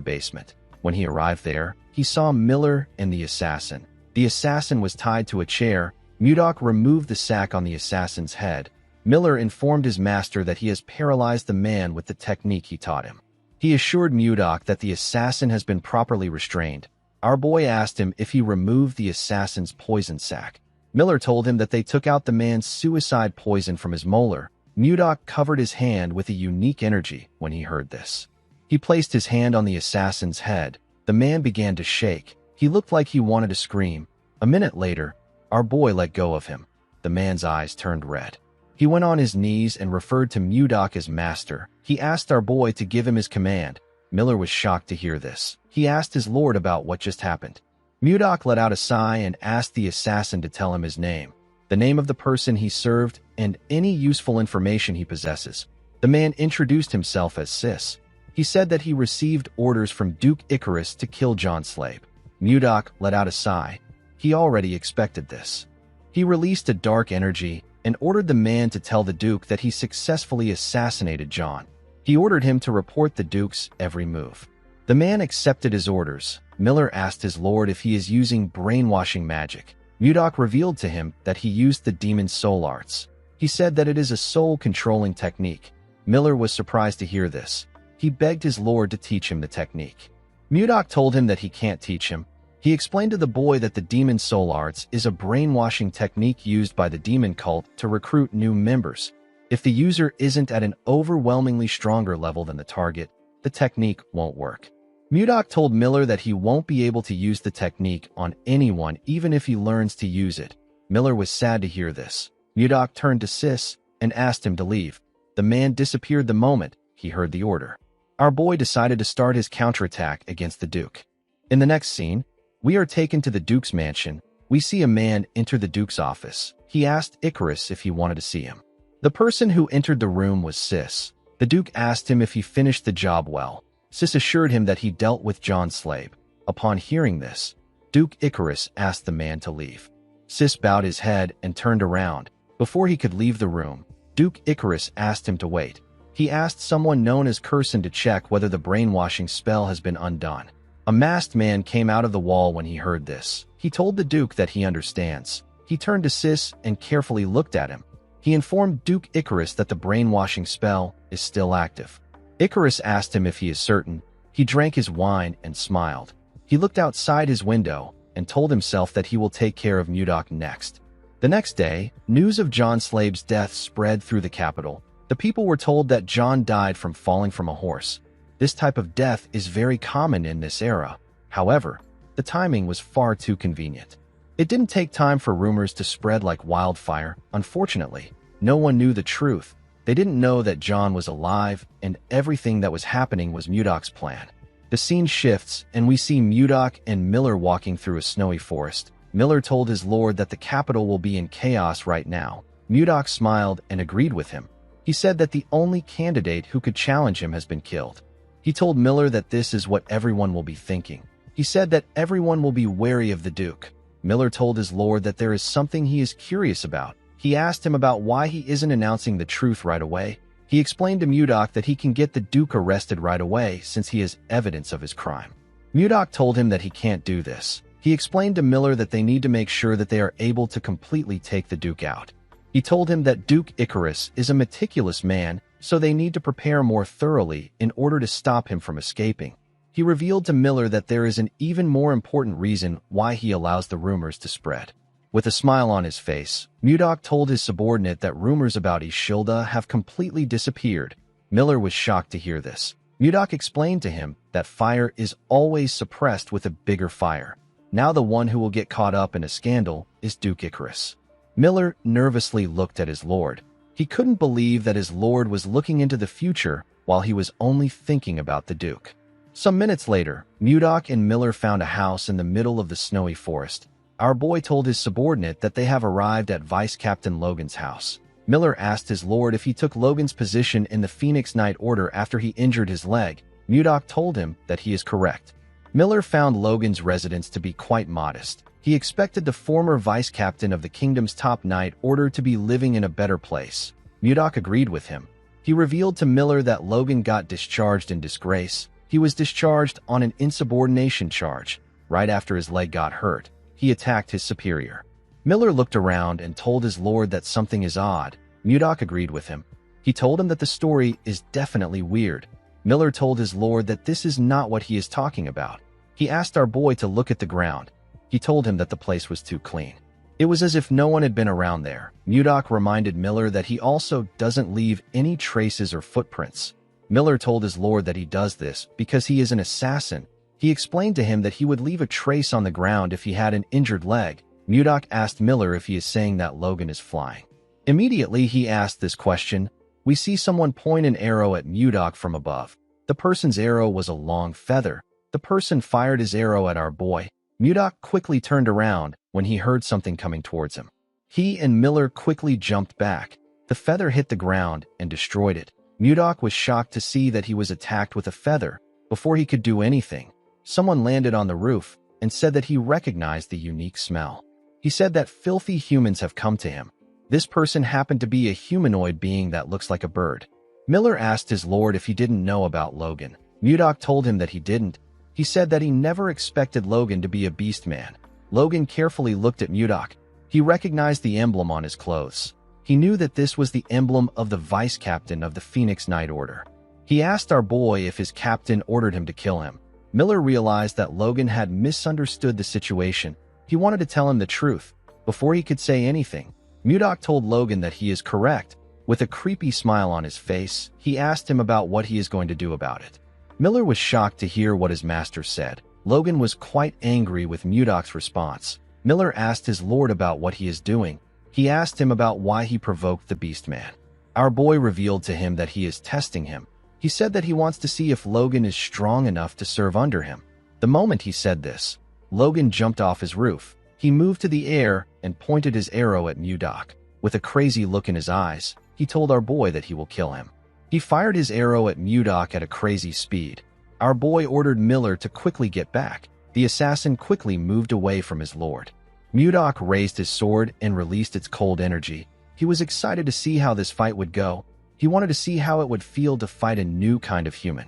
basement. When he arrived there, he saw Miller and the assassin. The assassin was tied to a chair. Mudok removed the sack on the assassin's head. Miller informed his master that he has paralyzed the man with the technique he taught him. He assured Mudok that the assassin has been properly restrained. Our boy asked him if he removed the assassin's poison sac. Miller told him that they took out the man's suicide poison from his molar. Mudok covered his hand with a unique energy when he heard this. He placed his hand on the assassin's head. The man began to shake. He looked like he wanted to scream. A minute later, our boy let go of him. The man's eyes turned red. He went on his knees and referred to Mudok as master. He asked our boy to give him his command. Miller was shocked to hear this. He asked his lord about what just happened. Mudok let out a sigh and asked the assassin to tell him his name, the name of the person he served, and any useful information he possesses. The man introduced himself as Sis. He said that he received orders from Duke Icarus to kill John Slave. Mudok let out a sigh. He already expected this. He released a dark energy and ordered the man to tell the Duke that he successfully assassinated John. He ordered him to report the Duke's every move. The man accepted his orders. Miller asked his lord if he is using brainwashing magic. Mudok revealed to him that he used the demon's soul arts. He said that it is a soul-controlling technique. Miller was surprised to hear this. He begged his lord to teach him the technique. Mudok told him that he can't teach him. He explained to the boy that the demon's soul arts is a brainwashing technique used by the demon cult to recruit new members. If the user isn't at an overwhelmingly stronger level than the target, the technique won't work. Mudok told Miller that he won't be able to use the technique on anyone even if he learns to use it. Miller was sad to hear this. Mudok turned to Sis and asked him to leave. The man disappeared the moment he heard the order. Our boy decided to start his counterattack against the Duke. In the next scene, we are taken to the Duke's mansion. We see a man enter the Duke's office. He asked Icarus if he wanted to see him. The person who entered the room was Sis. The Duke asked him if he finished the job well. Sis assured him that he dealt with John Slave. Upon hearing this, Duke Icarus asked the man to leave. Sis bowed his head and turned around. Before he could leave the room, Duke Icarus asked him to wait. He asked someone known as Curson to check whether the brainwashing spell has been undone. A masked man came out of the wall when he heard this. He told the Duke that he understands. He turned to Sis and carefully looked at him. He informed Duke Icarus that the brainwashing spell is still active. Icarus asked him if he is certain. He drank his wine and smiled. He looked outside his window and told himself that he will take care of Mudok next. The next day, news of John Slabe's death spread through the capital. The people were told that John died from falling from a horse. This type of death is very common in this era. However, the timing was far too convenient. It didn't take time for rumors to spread like wildfire. Unfortunately, no one knew the truth. They didn't know that John was alive, and everything that was happening was Mudok's plan. The scene shifts, and we see Mudok and Miller walking through a snowy forest. Miller told his lord that the capital will be in chaos right now. Mudok smiled and agreed with him. He said that the only candidate who could challenge him has been killed. He told Miller that this is what everyone will be thinking. He said that everyone will be wary of the Duke. Miller told his lord that there is something he is curious about. He asked him about why he isn't announcing the truth right away. He explained to Mudok that he can get the Duke arrested right away since he has evidence of his crime. Mudok told him that he can't do this. He explained to Miller that they need to make sure that they are able to completely take the Duke out. He told him that Duke Icarus is a meticulous man, so they need to prepare more thoroughly in order to stop him from escaping. He revealed to Miller that there is an even more important reason why he allows the rumors to spread. With a smile on his face, Mudok told his subordinate that rumors about Ishilda have completely disappeared. Miller was shocked to hear this. Mudok explained to him that fire is always suppressed with a bigger fire. Now the one who will get caught up in a scandal is Duke Icarus. Miller nervously looked at his lord. He couldn't believe that his lord was looking into the future while he was only thinking about the Duke. Some minutes later, Mudok and Miller found a house in the middle of the snowy forest. Our boy told his subordinate that they have arrived at Vice Captain Logan's house. Miller asked his lord if he took Logan's position in the Phoenix Knight Order after he injured his leg. Mudok told him that he is correct. Miller found Logan's residence to be quite modest. He expected the former vice captain of the kingdom's top knight order to be living in a better place. Mudok agreed with him. He revealed to Miller that Logan got discharged in disgrace. He was discharged on an insubordination charge. Right after his leg got hurt, he attacked his superior. Miller looked around and told his lord that something is odd. Mudok agreed with him. He told him that the story is definitely weird. Miller told his lord that this is not what he is talking about. He asked our boy to look at the ground. He told him that the place was too clean. It was as if no one had been around there. Mudok reminded Miller that he also doesn't leave any traces or footprints. Miller told his lord that he does this because he is an assassin. He explained to him that he would leave a trace on the ground if he had an injured leg. Mudok asked Miller if he is saying that Logan is flying. Immediately he asked this question. We see someone point an arrow at Mudok from above. The person's arrow was a long feather. The person fired his arrow at our boy. Mudok quickly turned around when he heard something coming towards him. He and Miller quickly jumped back. The feather hit the ground and destroyed it. Mudok was shocked to see that he was attacked with a feather. Before he could do anything, someone landed on the roof and said that he recognized the unique smell. He said that filthy humans have come to him. This person happened to be a humanoid being that looks like a bird. Miller asked his lord if he didn't know about Logan. Mudok told him that he didn't. He said that he never expected Logan to be a beast man. Logan carefully looked at Mudok. He recognized the emblem on his clothes. He knew that this was the emblem of the vice captain of the Phoenix Knight Order. He asked our boy if his captain ordered him to kill him. Miller realized that Logan had misunderstood the situation. He wanted to tell him the truth. Before he could say anything, Mudok told Logan that he is correct. With a creepy smile on his face, he asked him about what he is going to do about it. Miller was shocked to hear what his master said. Logan was quite angry with Mudok's response. Miller asked his lord about what he is doing. He asked him about why he provoked the beast man. Our boy revealed to him that he is testing him. He said that he wants to see if Logan is strong enough to serve under him. The moment he said this, Logan jumped off his roof. He moved to the air and pointed his arrow at Mudok. With a crazy look in his eyes, he told our boy that he will kill him. He fired his arrow at Mudok at a crazy speed. Our boy ordered Miller to quickly get back. The assassin quickly moved away from his lord. Mudok raised his sword and released its cold energy. He was excited to see how this fight would go. He wanted to see how it would feel to fight a new kind of human.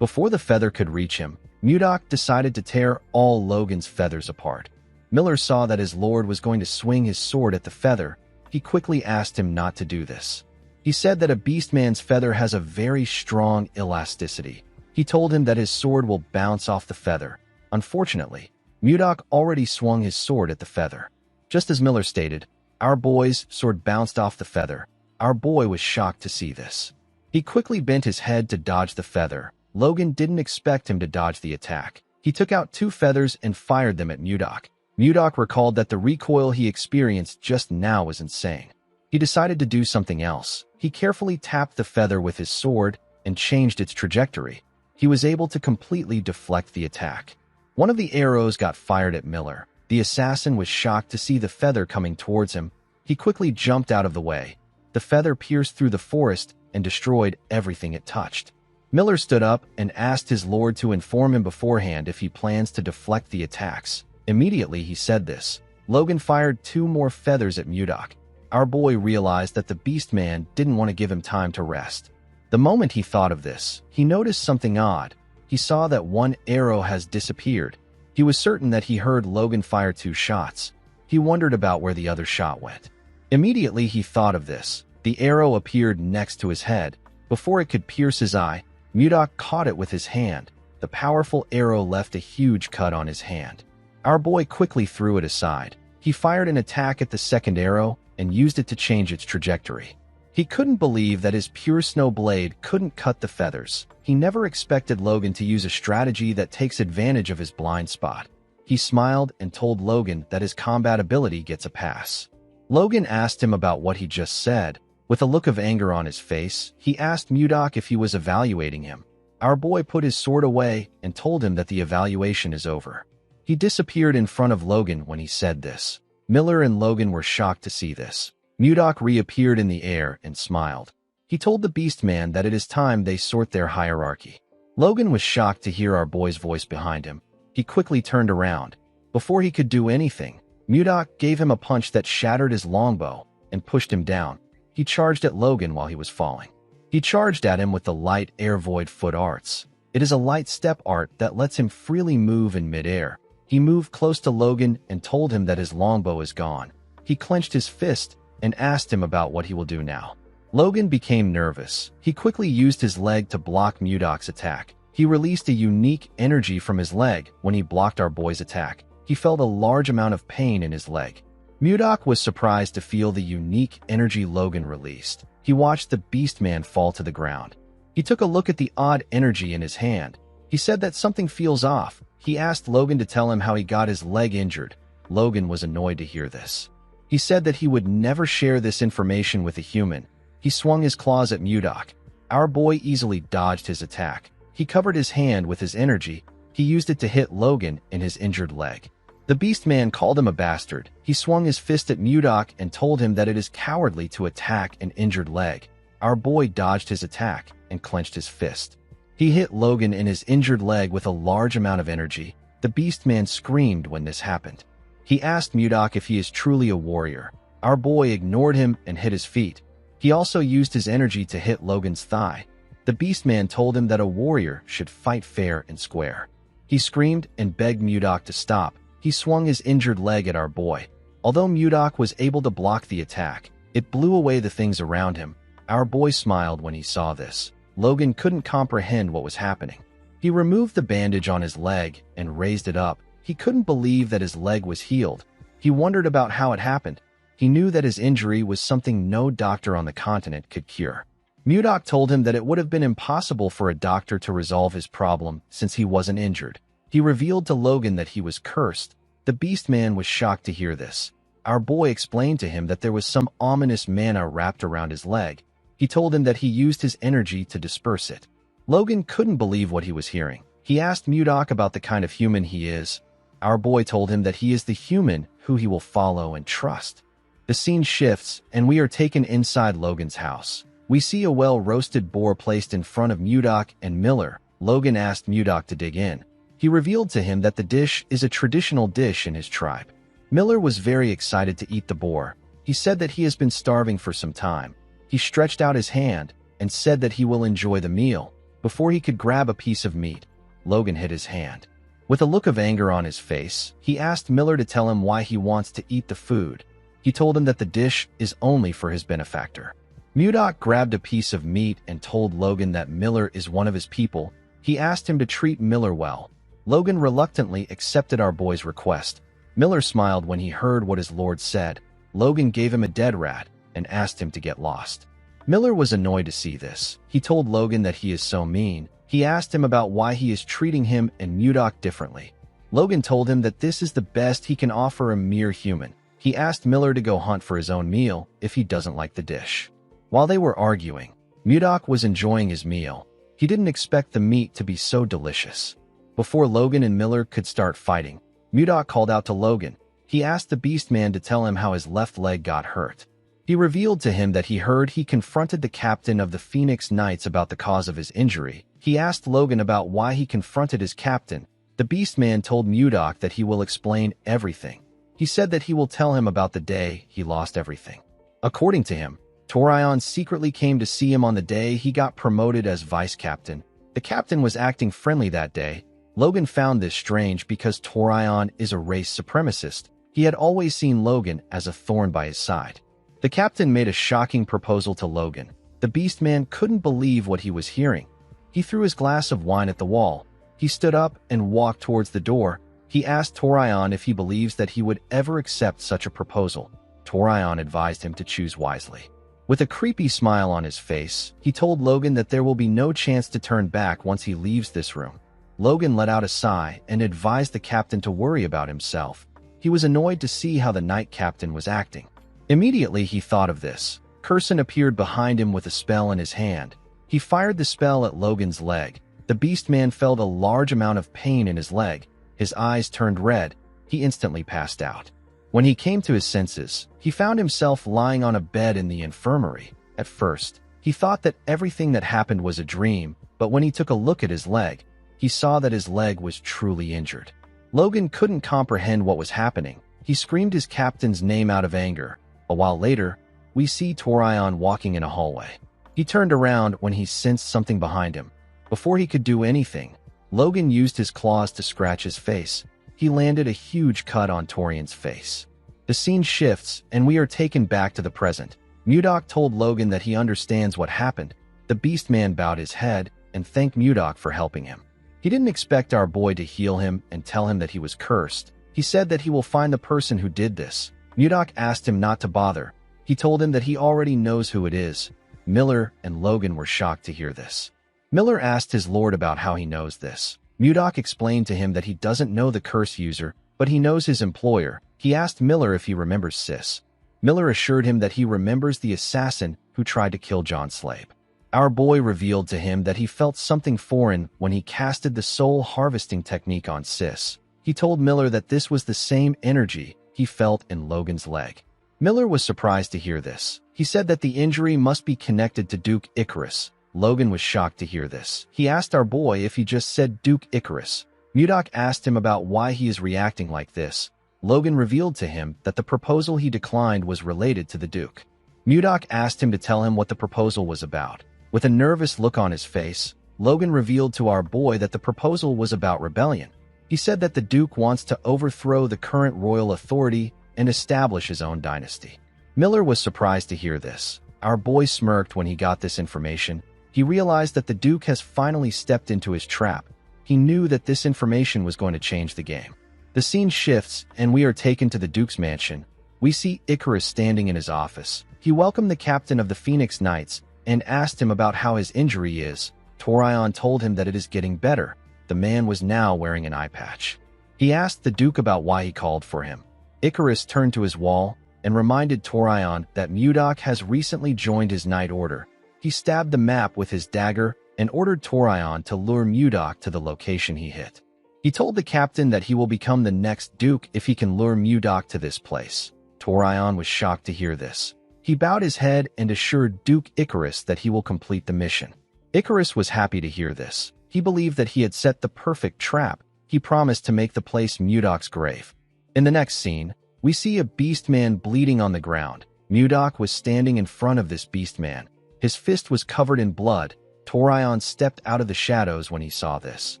Before the feather could reach him, Mudok decided to tear all Logan's feathers apart. Miller saw that his lord was going to swing his sword at the feather. He quickly asked him not to do this. He said that a beastman's feather has a very strong elasticity. He told him that his sword will bounce off the feather. Unfortunately, Mudok already swung his sword at the feather. Just as Miller stated, our boy's sword bounced off the feather. Our boy was shocked to see this. He quickly bent his head to dodge the feather. Logan didn't expect him to dodge the attack. He took out 2 feathers and fired them at Mudok. Mudok recalled that the recoil he experienced just now was insane. He decided to do something else. He carefully tapped the feather with his sword and changed its trajectory. He was able to completely deflect the attack. One of the arrows got fired at Miller. The assassin was shocked to see the feather coming towards him. He quickly jumped out of the way. The feather pierced through the forest and destroyed everything it touched. Miller stood up and asked his lord to inform him beforehand if he plans to deflect the attacks. Immediately he said this. Logan fired 2 more feathers at Mudok. Our boy realized that the beastman didn't want to give him time to rest. The moment he thought of this, he noticed something odd. He saw that 1 arrow has disappeared. He was certain that he heard Logan fire 2 shots. He wondered about where the other shot went. Immediately he thought of this. The arrow appeared next to his head. Before it could pierce his eye, Mudok caught it with his hand. The powerful arrow left a huge cut on his hand. Our boy quickly threw it aside. He fired an attack at the second arrow and used it to change its trajectory. He couldn't believe that his pure snow blade couldn't cut the feathers. He never expected Logan to use a strategy that takes advantage of his blind spot. He smiled and told Logan that his combat ability gets a pass. Logan asked him about what he just said. With a look of anger on his face, he asked Mudok if he was evaluating him. Our boy put his sword away and told him that the evaluation is over. He disappeared in front of Logan when he said this. Miller and Logan were shocked to see this. Mudok reappeared in the air and smiled. He told the Beastman that it is time they sort their hierarchy. Logan was shocked to hear our boy's voice behind him. He quickly turned around. Before he could do anything, Mudok gave him a punch that shattered his longbow and pushed him down. He charged at Logan while he was falling. He charged at him with the light air void foot arts. It is a light step art that lets him freely move in midair. He moved close to Logan and told him that his longbow is gone. He clenched his fist and asked him about what he will do now. Logan became nervous. He quickly used his leg to block Mudok's attack. He released a unique energy from his leg when he blocked our boy's attack. He felt a large amount of pain in his leg. Mudok was surprised to feel the unique energy Logan released. He watched the Beastman fall to the ground. He took a look at the odd energy in his hand. He said that something feels off. He asked Logan to tell him how he got his leg injured. Logan was annoyed to hear this. He said that he would never share this information with a human. He swung his claws at Mudok. Our boy easily dodged his attack. He covered his hand with his energy. He used it to hit Logan in his injured leg. The Beastman called him a bastard. He swung his fist at Mudok and told him that it is cowardly to attack an injured leg. Our boy dodged his attack and clenched his fist. He hit Logan in his injured leg with a large amount of energy. The Beastman screamed when this happened. He asked Mudok if he is truly a warrior. Our boy ignored him and hit his feet. He also used his energy to hit Logan's thigh. The Beastman told him that a warrior should fight fair and square. He screamed and begged Mudok to stop. He swung his injured leg at our boy. Although Mudok was able to block the attack, it blew away the things around him. Our boy smiled when he saw this. Logan couldn't comprehend what was happening. He removed the bandage on his leg and raised it up. He couldn't believe that his leg was healed. He wondered about how it happened. He knew that his injury was something no doctor on the continent could cure. Mudok told him that it would have been impossible for a doctor to resolve his problem since he wasn't injured. He revealed to Logan that he was cursed. The Beastman was shocked to hear this. Our boy explained to him that there was some ominous mana wrapped around his leg. He told him that he used his energy to disperse it. Logan couldn't believe what he was hearing. He asked Mudok about the kind of human he is. Our boy told him that he is the human who he will follow and trust. The scene shifts, and we are taken inside Logan's house. We see a well-roasted boar placed in front of Mudok and Miller. Logan asked Mudok to dig in. He revealed to him that the dish is a traditional dish in his tribe. Miller was very excited to eat the boar. He said that he has been starving for some time. He stretched out his hand and said that he will enjoy the meal. Before he could grab a piece of meat, Logan hit his hand. With a look of anger on his face, he asked Miller to tell him why he wants to eat the food. He told him that the dish is only for his benefactor. Mudok grabbed a piece of meat and told Logan that Miller is one of his people. He asked him to treat Miller well. Logan reluctantly accepted our boy's request. Miller smiled when he heard what his lord said. Logan gave him a dead rat and asked him to get lost. Miller was annoyed to see this. He told Logan that he is so mean. He asked him about why he is treating him and Mudok differently. Logan told him that this is the best he can offer a mere human. He asked Miller to go hunt for his own meal if he doesn't like the dish. While they were arguing, Mudok was enjoying his meal. He didn't expect the meat to be so delicious. Before Logan and Miller could start fighting, Mudok called out to Logan. He asked the beast man to tell him how his left leg got hurt. He revealed to him that he heard he confronted the captain of the Phoenix Knights about the cause of his injury. He asked Logan about why he confronted his captain. The beast man told Mudok that he will explain everything. He said that he will tell him about the day he lost everything. According to him, Torion secretly came to see him on the day he got promoted as vice captain. The captain was acting friendly that day. Logan found this strange because Torion is a race supremacist. He had always seen Logan as a thorn by his side. The captain made a shocking proposal to Logan. The beast man couldn't believe what he was hearing. He threw his glass of wine at the wall. He stood up and walked towards the door. He asked Torion if he believes that he would ever accept such a proposal. Torion advised him to choose wisely. With a creepy smile on his face, he told Logan that there will be no chance to turn back once he leaves this room. Logan let out a sigh and advised the captain to worry about himself. He was annoyed to see how the night captain was acting. Immediately he thought of this. Curson appeared behind him with a spell in his hand. He fired the spell at Logan's leg. The beast man felt a large amount of pain in his leg. His eyes turned red. He instantly passed out. When he came to his senses, he found himself lying on a bed in the infirmary. At first, he thought that everything that happened was a dream, but when he took a look at his leg, he saw that his leg was truly injured. Logan couldn't comprehend what was happening. He screamed his captain's name out of anger. A while later, we see Torion walking in a hallway. He turned around when he sensed something behind him. Before he could do anything, Logan used his claws to scratch his face. He landed a huge cut on Torion's face. The scene shifts, and we are taken back to the present. Mudok told Logan that he understands what happened. The beast man bowed his head and thanked Mudok for helping him. He didn't expect our boy to heal him and tell him that he was cursed. He said that he will find the person who did this. Mudok asked him not to bother. He told him that he already knows who it is. Miller and Logan were shocked to hear this. Miller asked his lord about how he knows this. Mudok explained to him that he doesn't know the curse user, but he knows his employer. He asked Miller if he remembers Sis. Miller assured him that he remembers the assassin who tried to kill John Slabe. Our boy revealed to him that he felt something foreign when he casted the soul harvesting technique on Sis. He told Miller that this was the same energy he felt in Logan's leg. Miller was surprised to hear this. He said that the injury must be connected to Duke Icarus. Logan was shocked to hear this. He asked our boy if he just said Duke Icarus. Mudok asked him about why he is reacting like this. Logan revealed to him that the proposal he declined was related to the Duke. Mudok asked him to tell him what the proposal was about. With a nervous look on his face, Logan revealed to our boy that the proposal was about rebellion. He said that the Duke wants to overthrow the current royal authority and establish his own dynasty. Miller was surprised to hear this. Our boy smirked when he got this information. He realized that the Duke has finally stepped into his trap. He knew that this information was going to change the game. The scene shifts, and we are taken to the Duke's mansion. We see Icarus standing in his office. He welcomed the captain of the Phoenix Knights and asked him about how his injury is. Torion told him that it is getting better. The man was now wearing an eye patch. He asked the Duke about why he called for him. Icarus turned to his wall and reminded Torion that Mudok has recently joined his Knight Order. He stabbed the map with his dagger and ordered Torion to lure Mudok to the location he hit. He told the captain that he will become the next Duke if he can lure Mudok to this place. Torion was shocked to hear this. He bowed his head and assured Duke Icarus that he will complete the mission. Icarus was happy to hear this. He believed that he had set the perfect trap. he promised to make the place Mudok's grave. In the next scene, we see a beast man bleeding on the ground. Mudok was standing in front of this beast man. His fist was covered in blood. Torion stepped out of the shadows when he saw this.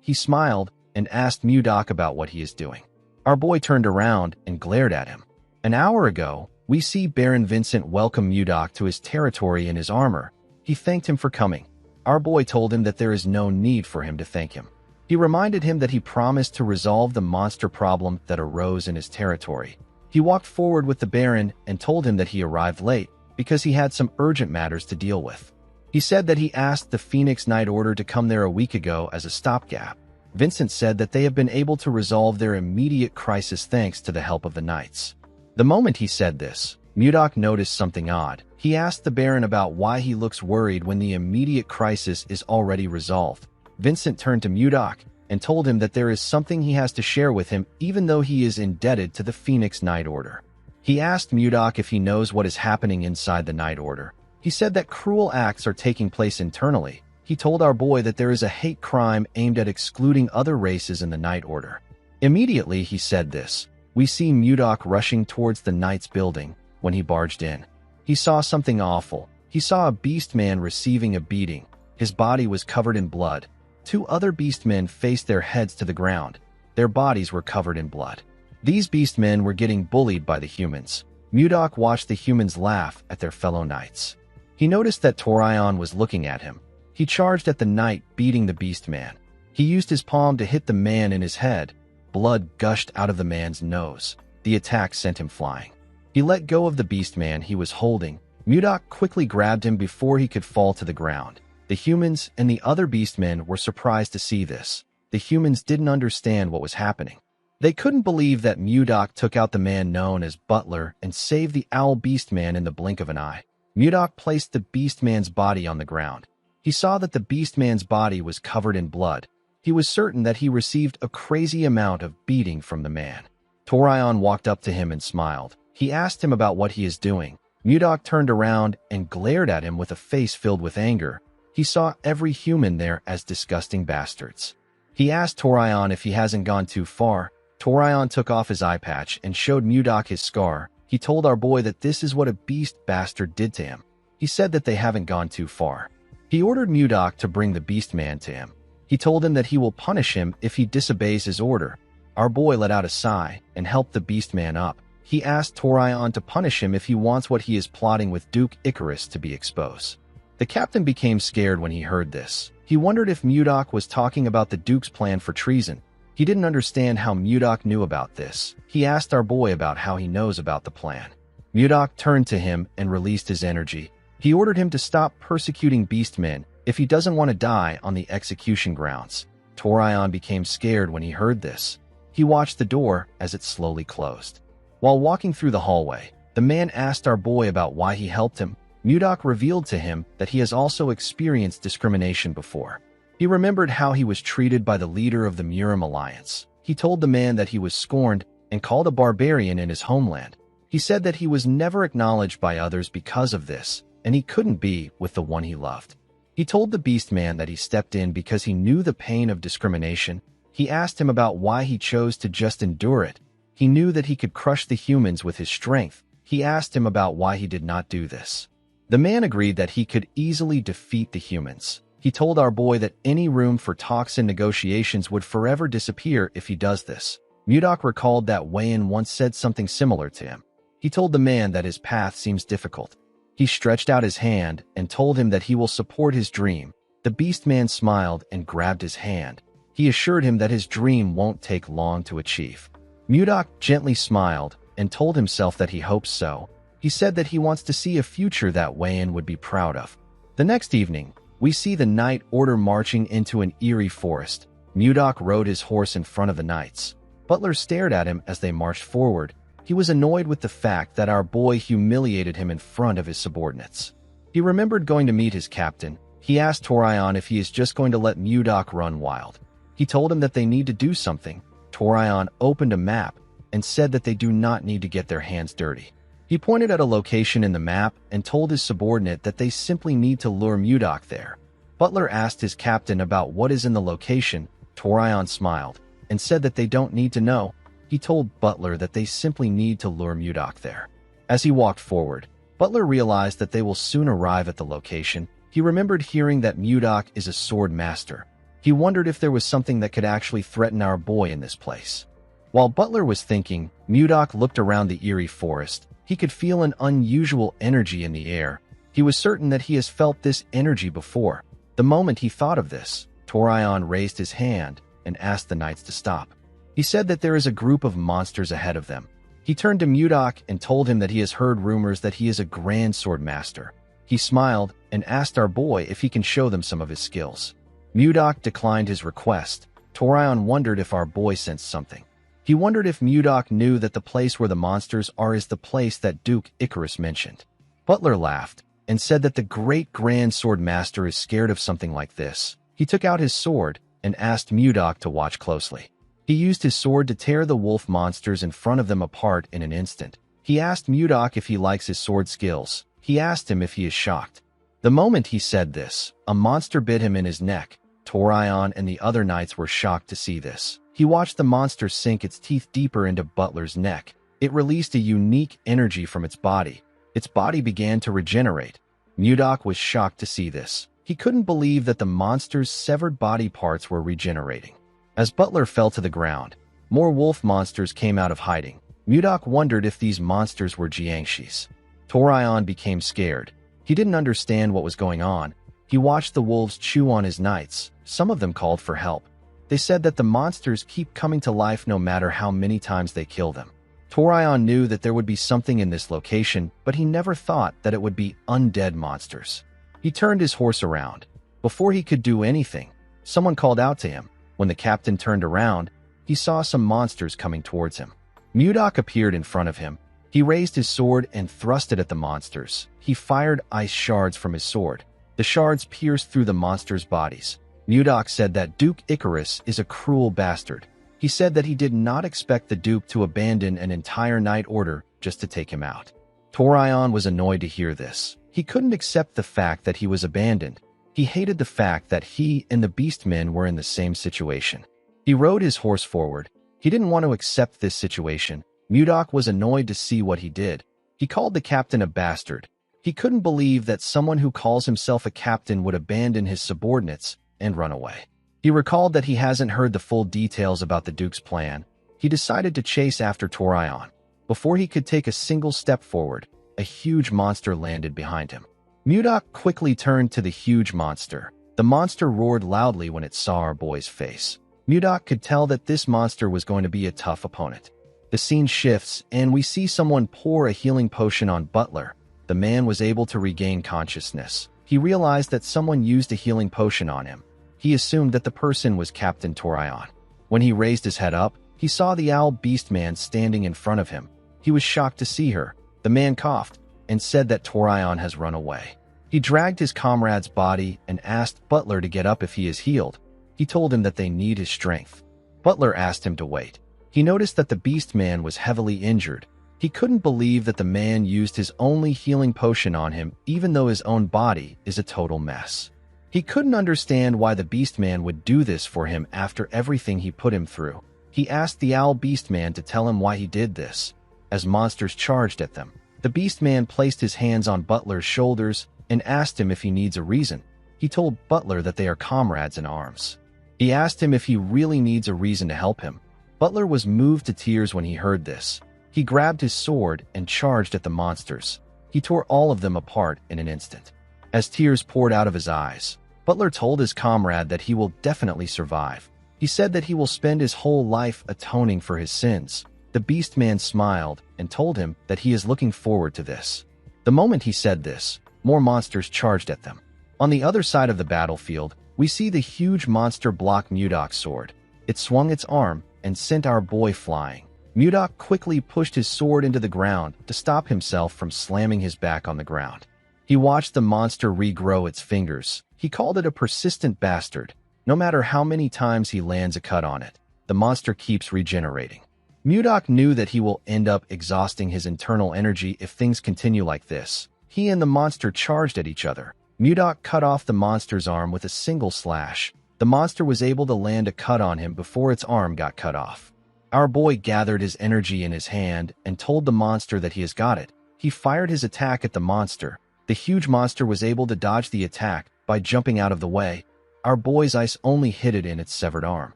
He smiled and asked Mudok about what he is doing. Our boy turned around and glared at him. An hour ago, we see Baron Vincent welcome Mudok to his territory in his armor. He thanked him for coming. Our boy told him that there is no need for him to thank him. He reminded him that he promised to resolve the monster problem that arose in his territory. He walked forward with the Baron and told him that he arrived late because he had some urgent matters to deal with. He said that he asked the Phoenix Knight Order to come there a week ago as a stopgap. Vincent said that they have been able to resolve their immediate crisis thanks to the help of the Knights. The moment he said this, Mudok noticed something odd. He asked the Baron about why he looks worried when the immediate crisis is already resolved. Vincent turned to Mudok and told him that there is something he has to share with him even though he is indebted to the Phoenix Knight Order. He asked Mudok if he knows what is happening inside the Knight Order. He said that cruel acts are taking place internally. He told our boy that there is a hate crime aimed at excluding other races in the Knight Order. Immediately he said this, we see Mudok rushing towards the Knight's building. When he barged in, he saw something awful. He saw a beast man receiving a beating. His body was covered in blood. Two other beast men faced their heads to the ground. Their bodies were covered in blood. These beast men were getting bullied by the humans. Mudok watched the humans laugh at their fellow knights. He noticed that Torion was looking at him. He charged at the knight, beating the beast man. He used his palm to hit the man in his head. Blood gushed out of the man's nose. The attack sent him flying. He let go of the beast man he was holding. Mudok quickly grabbed him before he could fall to the ground. The humans and the other beast men were surprised to see this. The humans didn't understand what was happening. They couldn't believe that Mudok took out the man known as Butler and saved the owl beast man in the blink of an eye. Mudok placed the beast man's body on the ground. He saw that the beast man's body was covered in blood. He was certain that he received a crazy amount of beating from the man. Torion walked up to him and smiled. He asked him about what he is doing. Mudok turned around and glared at him with a face filled with anger. He saw every human there as disgusting bastards. He asked Torion if he hasn't gone too far. Torion took off his eye patch and showed Mudok his scar. He told our boy that this is what a beast bastard did to him. He said that they haven't gone too far. He ordered Mudok to bring the beast man to him. He told him that he will punish him if he disobeys his order. Our boy let out a sigh and helped the beast man up. He asked Torion to punish him if he wants what he is plotting with Duke Icarus to be exposed. The captain became scared when he heard this. He wondered if Mudok was talking about the Duke's plan for treason. He didn't understand how Mudok knew about this. He asked our boy about how he knows about the plan. Mudok turned to him and released his energy. He ordered him to stop persecuting beastmen if he doesn't want to die on the execution grounds. Torion became scared when he heard this. He watched the door as it slowly closed. While walking through the hallway, the man asked our boy about why he helped him. Mudok revealed to him that he has also experienced discrimination before. He remembered how he was treated by the leader of the Murim Alliance. He told the man that he was scorned and called a barbarian in his homeland. He said that he was never acknowledged by others because of this, and he couldn't be with the one he loved. He told the beast man that he stepped in because he knew the pain of discrimination. He asked him about why he chose to just endure it. He knew that he could crush the humans with his strength. He asked him about why he did not do this. The man agreed that he could easily defeat the humans. He told our boy that any room for talks and negotiations would forever disappear if he does this. Mudok recalled that Wayan once said something similar to him. He told the man that his path seems difficult. He stretched out his hand and told him that he will support his dream. The beast man smiled and grabbed his hand. He assured him that his dream won't take long to achieve. Mudok gently smiled and told himself that he hopes so. He said that he wants to see a future that Wayan would be proud of. The next evening, we see the Knight Order marching into an eerie forest. Mudok rode his horse in front of the knights. Butler stared at him as they marched forward. He was annoyed with the fact that our boy humiliated him in front of his subordinates. He remembered going to meet his captain. He asked Torion if he is just going to let Mudok run wild. He told him that they need to do something. Torion opened a map and said that they do not need to get their hands dirty. He pointed at a location in the map and told his subordinate that they simply need to lure Mudok there. Butler asked his captain about what is in the location. Torion smiled and said that they don't need to know. He told Butler that they simply need to lure Mudok there. As he walked forward, Butler realized that they will soon arrive at the location. He remembered hearing that Mudok is a sword master. He wondered if there was something that could actually threaten our boy in this place. While Butler was thinking, Mudok looked around the eerie forest. He could feel an unusual energy in the air. He was certain that he has felt this energy before. The moment he thought of this, Torion raised his hand and asked the knights to stop. He said that there is a group of monsters ahead of them. He turned to Mudok and told him that he has heard rumors that he is a grand sword master. He smiled and asked our boy if he can show them some of his skills. Mudok declined his request. Torion wondered if our boy sensed something. He wondered if Mudok knew that the place where the monsters are is the place that Duke Icarus mentioned. Butler laughed and said that the great grand sword master is scared of something like this. He took out his sword and asked Mudok to watch closely. He used his sword to tear the wolf monsters in front of them apart in an instant. He asked Mudok if he likes his sword skills. He asked him if he is shocked. The moment he said this, a monster bit him in his neck. Torion and the other knights were shocked to see this. He watched the monster sink its teeth deeper into Butler's neck. It released a unique energy from its body. Its body began to regenerate. Mudok was shocked to see this. He couldn't believe that the monster's severed body parts were regenerating. As Butler fell to the ground, more wolf monsters came out of hiding. Mudok wondered if these monsters were Jiangshis. Torion became scared. He didn't understand what was going on. He watched the wolves chew on his knights. Some of them called for help. They said that the monsters keep coming to life no matter how many times they kill them. Torion knew that there would be something in this location, but he never thought that it would be undead monsters. He turned his horse around. Before he could do anything, someone called out to him. When the captain turned around, he saw some monsters coming towards him. Mudok appeared in front of him. He raised his sword and thrust it at the monsters. He fired ice shards from his sword. The shards pierced through the monsters' bodies. Mudok said that Duke Icarus is a cruel bastard. He said that he did not expect the Duke to abandon an entire knight order just to take him out. Torion was annoyed to hear this. He couldn't accept the fact that he was abandoned. He hated the fact that he and the beastmen were in the same situation. He rode his horse forward. He didn't want to accept this situation. Mudok was annoyed to see what he did. He called the captain a bastard. He couldn't believe that someone who calls himself a captain would abandon his subordinates and run away. He recalled that he hasn't heard the full details about the Duke's plan. He decided to chase after Torion. Before he could take a single step forward, a huge monster landed behind him. Mudok quickly turned to the huge monster. The monster roared loudly when it saw our boy's face. Mudok could tell that this monster was going to be a tough opponent. The scene shifts, and we see someone pour a healing potion on Butler. The man was able to regain consciousness. He realized that someone used a healing potion on him. He assumed that the person was Captain Torion. When he raised his head up, he saw the owl beast man standing in front of him. He was shocked to see her. The man coughed and said that Torion has run away. He dragged his comrade's body and asked Butler to get up if he is healed. He told him that they need his strength. Butler asked him to wait. He noticed that the beast man was heavily injured. He couldn't believe that the man used his only healing potion on him, even though his own body is a total mess. He couldn't understand why the beast man would do this for him after everything he put him through. He asked the owl beast man to tell him why he did this. As monsters charged at them, the beast man placed his hands on Butler's shoulders and asked him if he needs a reason. He told Butler that they are comrades in arms. He asked him if he really needs a reason to help him. Butler was moved to tears when he heard this. He grabbed his sword and charged at the monsters. He tore all of them apart in an instant. As tears poured out of his eyes, Butler told his comrade that he will definitely survive. He said that he will spend his whole life atoning for his sins. The beast man smiled and told him that he is looking forward to this. The moment he said this, more monsters charged at them. On the other side of the battlefield, we see the huge monster block Mudok's sword. It swung its arm and sent our boy flying. Mudok quickly pushed his sword into the ground to stop himself from slamming his back on the ground. He watched the monster regrow its fingers. He called it a persistent bastard. No matter how many times he lands a cut on it, the monster keeps regenerating. Mudok knew that he will end up exhausting his internal energy if things continue like this. He and the monster charged at each other. Mudok cut off the monster's arm with a single slash. The monster was able to land a cut on him before its arm got cut off. Our boy gathered his energy in his hand and told the monster that he has got it. He fired his attack at the monster. The huge monster was able to dodge the attack by jumping out of the way. Our boy's ice only hit it in its severed arm.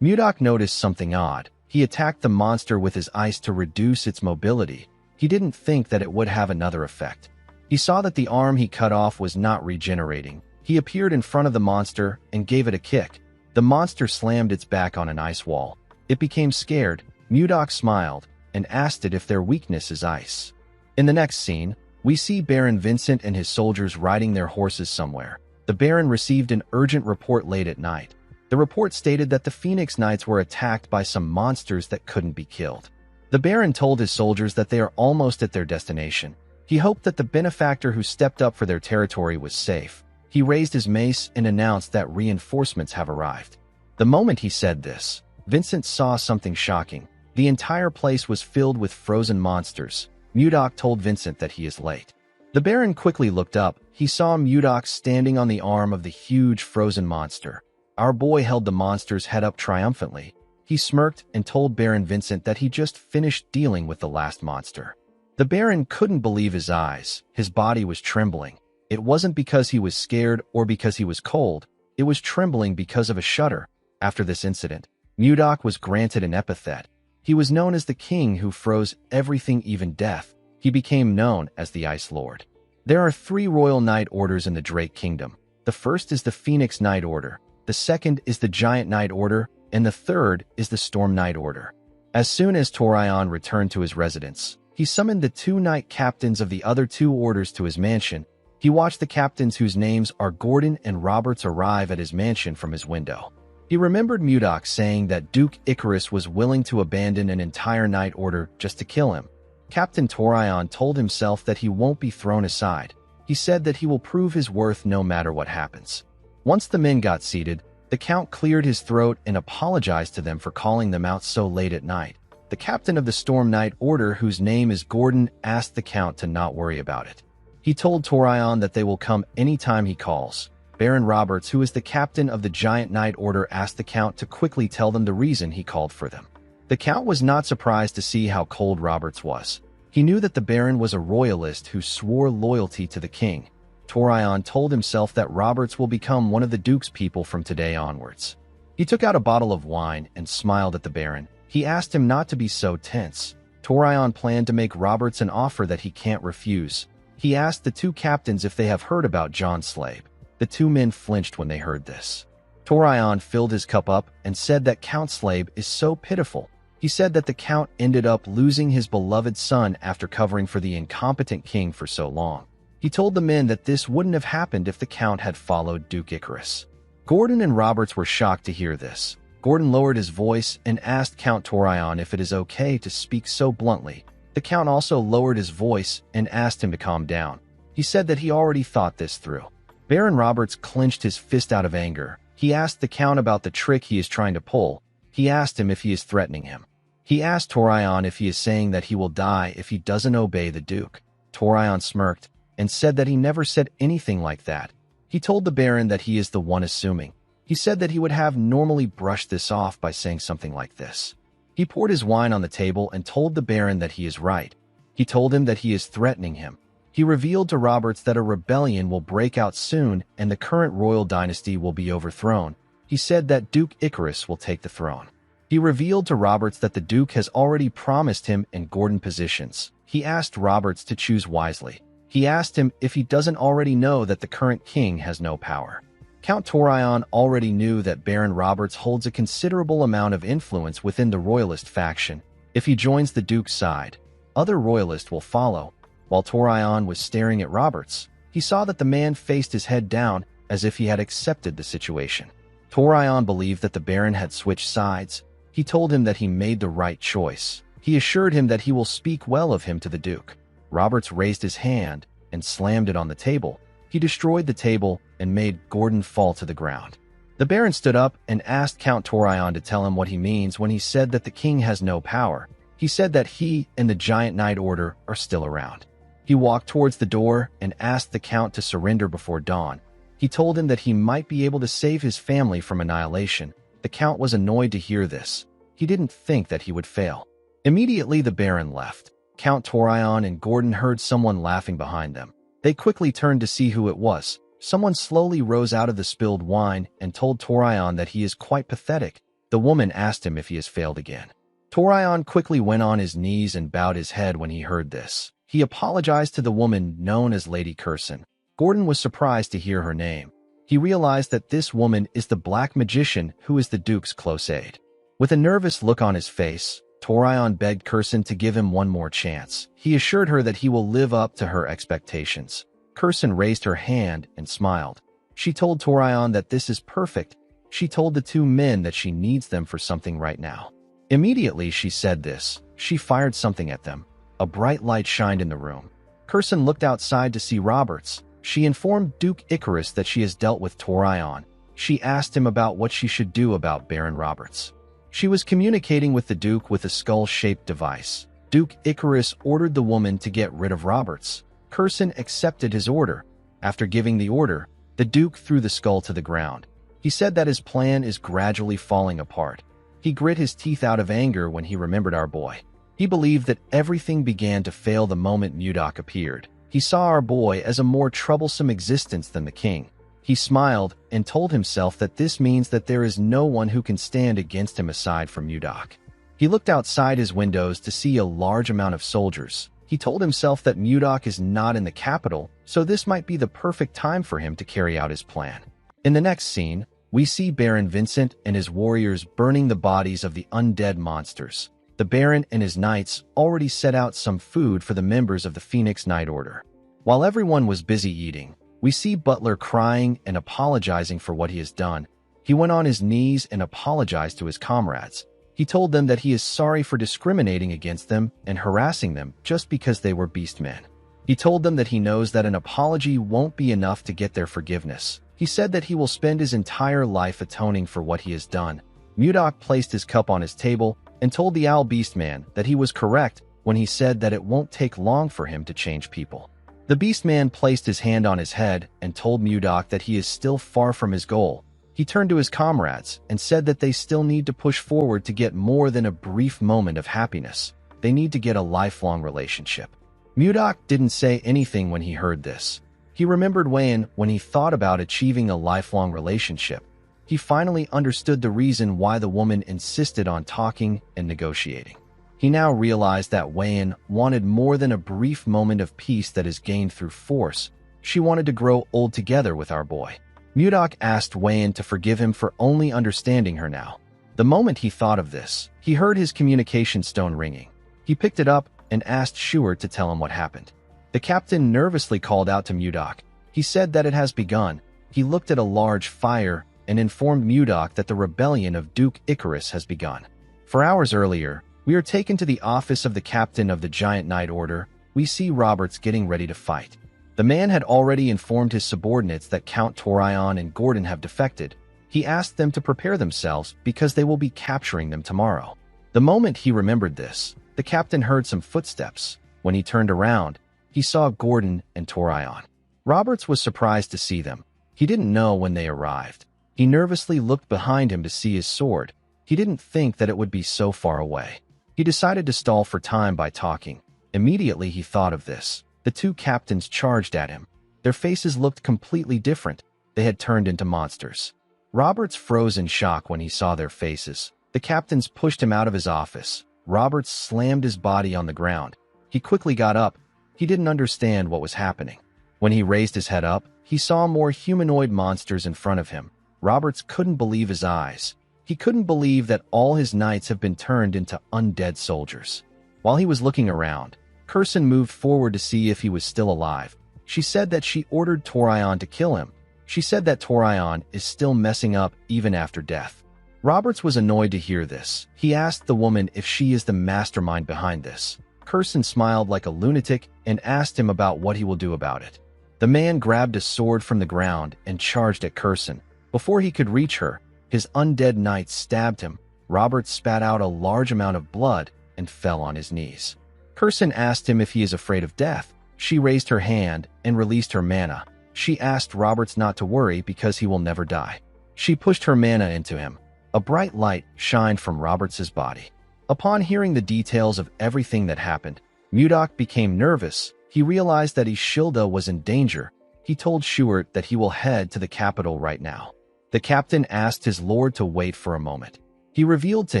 Mudok noticed something odd. He attacked the monster with his ice to reduce its mobility. He didn't think that it would have another effect. He saw that the arm he cut off was not regenerating. He appeared in front of the monster and gave it a kick. The monster slammed its back on an ice wall. It became scared. Mudok smiled and asked it if their weakness is ice. In the next scene, we see Baron Vincent and his soldiers riding their horses somewhere. The Baron received an urgent report late at night. The report stated that the Phoenix Knights were attacked by some monsters that couldn't be killed. The Baron told his soldiers that they are almost at their destination. He hoped that the benefactor who stepped up for their territory was safe. He raised his mace and announced that reinforcements have arrived. The moment he said this, Vincent saw something shocking. The entire place was filled with frozen monsters. Mudok told Vincent that he is late. The Baron quickly looked up. He saw Mudok standing on the arm of the huge frozen monster. Our boy held the monster's head up triumphantly. He smirked and told Baron Vincent that he just finished dealing with the last monster. The Baron couldn't believe his eyes. His body was trembling. It wasn't because he was scared or because he was cold. It was trembling because of a shudder. After this incident, Mudok was granted an epithet. He was known as the king who froze everything, even death. He became known as the Ice Lord. There are 3 royal knight orders in the Drake Kingdom. The first is the Phoenix Knight Order. The second is the Giant Knight Order, and the third is the Storm Knight Order. As soon as Torion returned to his residence, he summoned the 2 knight captains of the other 2 orders to his mansion. He watched the captains whose names are Gordon and Roberts arrive at his mansion from his window. He remembered Mudok saying that Duke Icarus was willing to abandon an entire knight order just to kill him. Captain Torion told himself that he won't be thrown aside. He said that he will prove his worth no matter what happens. Once the men got seated, the Count cleared his throat and apologized to them for calling them out so late at night. The captain of the Storm Knight Order, whose name is Gordon, asked the Count to not worry about it. He told Torion that they will come anytime he calls. Baron Roberts, who is the captain of the Giant Knight Order, asked the Count to quickly tell them the reason he called for them. The Count was not surprised to see how cold Roberts was. He knew that the Baron was a royalist who swore loyalty to the king. Torion told himself that Roberts will become one of the Duke's people from today onwards. He took out a bottle of wine and smiled at the Baron. He asked him not to be so tense. Torion planned to make Roberts an offer that he can't refuse. He asked the 2 captains if they have heard about John Slabe. The 2 men flinched when they heard this. Torion filled his cup up and said that Count Slabe is so pitiful. He said that the Count ended up losing his beloved son after covering for the incompetent king for so long. He told the men that this wouldn't have happened if the Count had followed Duke Icarus. Gordon and Roberts were shocked to hear this. Gordon lowered his voice and asked Count Torion if it is okay to speak so bluntly. The Count also lowered his voice and asked him to calm down. He said that he already thought this through. Baron Roberts clenched his fist out of anger. He asked the Count about the trick he is trying to pull. He asked him if he is threatening him. He asked Torion if he is saying that he will die if he doesn't obey the Duke. Torion smirked and said that he never said anything like that. He told the Baron that he is the one assuming. He said that he would have normally brushed this off by saying something like this. He poured his wine on the table and told the Baron that he is right. He told him that he is threatening him. He revealed to Roberts that a rebellion will break out soon and the current royal dynasty will be overthrown. He said that Duke Icarus will take the throne. He revealed to Roberts that the Duke has already promised him and Gordon positions. He asked Roberts to choose wisely. He asked him if he doesn't already know that the current king has no power. Count Torion already knew that Baron Roberts holds a considerable amount of influence within the royalist faction. If he joins the Duke's side, other royalists will follow. While Torion was staring at Roberts, he saw that the man faced his head down as if he had accepted the situation. Torion believed that the Baron had switched sides. He told him that he made the right choice. He assured him that he will speak well of him to the Duke. Roberts raised his hand and slammed it on the table. He destroyed the table and made Gordon fall to the ground. The Baron stood up and asked Count Torion to tell him what he means when he said that the king has no power. He said that he and the Giant Knight Order are still around. He walked towards the door and asked the Count to surrender before dawn. He told him that he might be able to save his family from annihilation. The Count was annoyed to hear this. He didn't think that he would fail. Immediately the Baron left. Count Torion and Gordon heard someone laughing behind them. They quickly turned to see who it was. Someone slowly rose out of the spilled wine and told Torion that he is quite pathetic. The woman asked him if he has failed again. Torion quickly went on his knees and bowed his head when he heard this. He apologized to the woman known as Lady Curson. Gordon was surprised to hear her name. He realized that this woman is the Black Magician who is the Duke's close aide. With a nervous look on his face, Torion begged Curson to give him one more chance. He assured her that he will live up to her expectations. Curson raised her hand and smiled. She told Torion that this is perfect. She told the two men that she needs them for something right now. Immediately she said this, she fired something at them. A bright light shined in the room. Curson looked outside to see Roberts. She informed Duke Icarus that she has dealt with Torion. She asked him about what she should do about Baron Roberts. She was communicating with the Duke with a skull-shaped device. Duke Icarus ordered the woman to get rid of Roberts. Curson accepted his order. After giving the order, the Duke threw the skull to the ground. He said that his plan is gradually falling apart. He grit his teeth out of anger when he remembered our boy. He believed that everything began to fail the moment Mudok appeared. He saw our boy as a more troublesome existence than the king. He smiled and told himself that this means that there is no one who can stand against him aside from Mudok. He looked outside his windows to see a large amount of soldiers. He told himself that Mudok is not in the capital, so this might be the perfect time for him to carry out his plan. In the next scene, we see Baron Vincent and his warriors burning the bodies of the undead monsters. The Baron and his knights already set out some food for the members of the Phoenix Knight Order. While everyone was busy eating, we see Butler crying and apologizing for what he has done. He went on his knees and apologized to his comrades. He told them that he is sorry for discriminating against them and harassing them just because they were beastmen. He told them that he knows that an apology won't be enough to get their forgiveness. He said that he will spend his entire life atoning for what he has done. Mudok placed his cup on his table and told the Owl Beastman that he was correct when he said that it won't take long for him to change people. The Beastman placed his hand on his head and told Mudok that he is still far from his goal. He turned to his comrades and said that they still need to push forward to get more than a brief moment of happiness. They need to get a lifelong relationship. Mudok didn't say anything when he heard this. He remembered Wayan when he thought about achieving a lifelong relationship. He finally understood the reason why the woman insisted on talking and negotiating. He now realized that Wayan wanted more than a brief moment of peace that is gained through force. She wanted to grow old together with our boy. Mudok asked Wayan to forgive him for only understanding her now. The moment he thought of this, he heard his communication stone ringing. He picked it up and asked Shuert to tell him what happened. The captain nervously called out to Mudok. He said that it has begun. He looked at a large fire and informed Mudok that the rebellion of Duke Icarus has begun. 4 hours earlier, we are taken to the office of the captain of the Giant Knight Order. We see Roberts getting ready to fight. The man had already informed his subordinates that Count Torion and Gordon have defected. He asked them to prepare themselves because they will be capturing them tomorrow. The moment he remembered this, the captain heard some footsteps. When he turned around, he saw Gordon and Torion. Roberts was surprised to see them. He didn't know when they arrived. He nervously looked behind him to see his sword. He didn't think that it would be so far away. He decided to stall for time by talking. Immediately he thought of this. The two captains charged at him. Their faces looked completely different. They had turned into monsters. Roberts froze in shock when he saw their faces. The captains pushed him out of his office. Roberts slammed his body on the ground. He quickly got up. He didn't understand what was happening. When he raised his head up, he saw more humanoid monsters in front of him. Roberts couldn't believe his eyes. He couldn't believe that all his knights have been turned into undead soldiers. While he was looking around, Curson moved forward to see if he was still alive. She said that she ordered Torion to kill him. She said that Torion is still messing up even after death. Roberts was annoyed to hear this. He asked the woman if she is the mastermind behind this. Curson smiled like a lunatic and asked him about what he will do about it. The man grabbed a sword from the ground and charged at Curson. Before he could reach her, his undead knight stabbed him. Roberts spat out a large amount of blood and fell on his knees. Curson asked him if he is afraid of death. She raised her hand and released her mana. She asked Roberts not to worry because he will never die. She pushed her mana into him. A bright light shined from Roberts's body. Upon hearing the details of everything that happened, Mudok became nervous. He realized that Ishilda was in danger. He told Schuart that he will head to the capital right now. The captain asked his lord to wait for a moment. He revealed to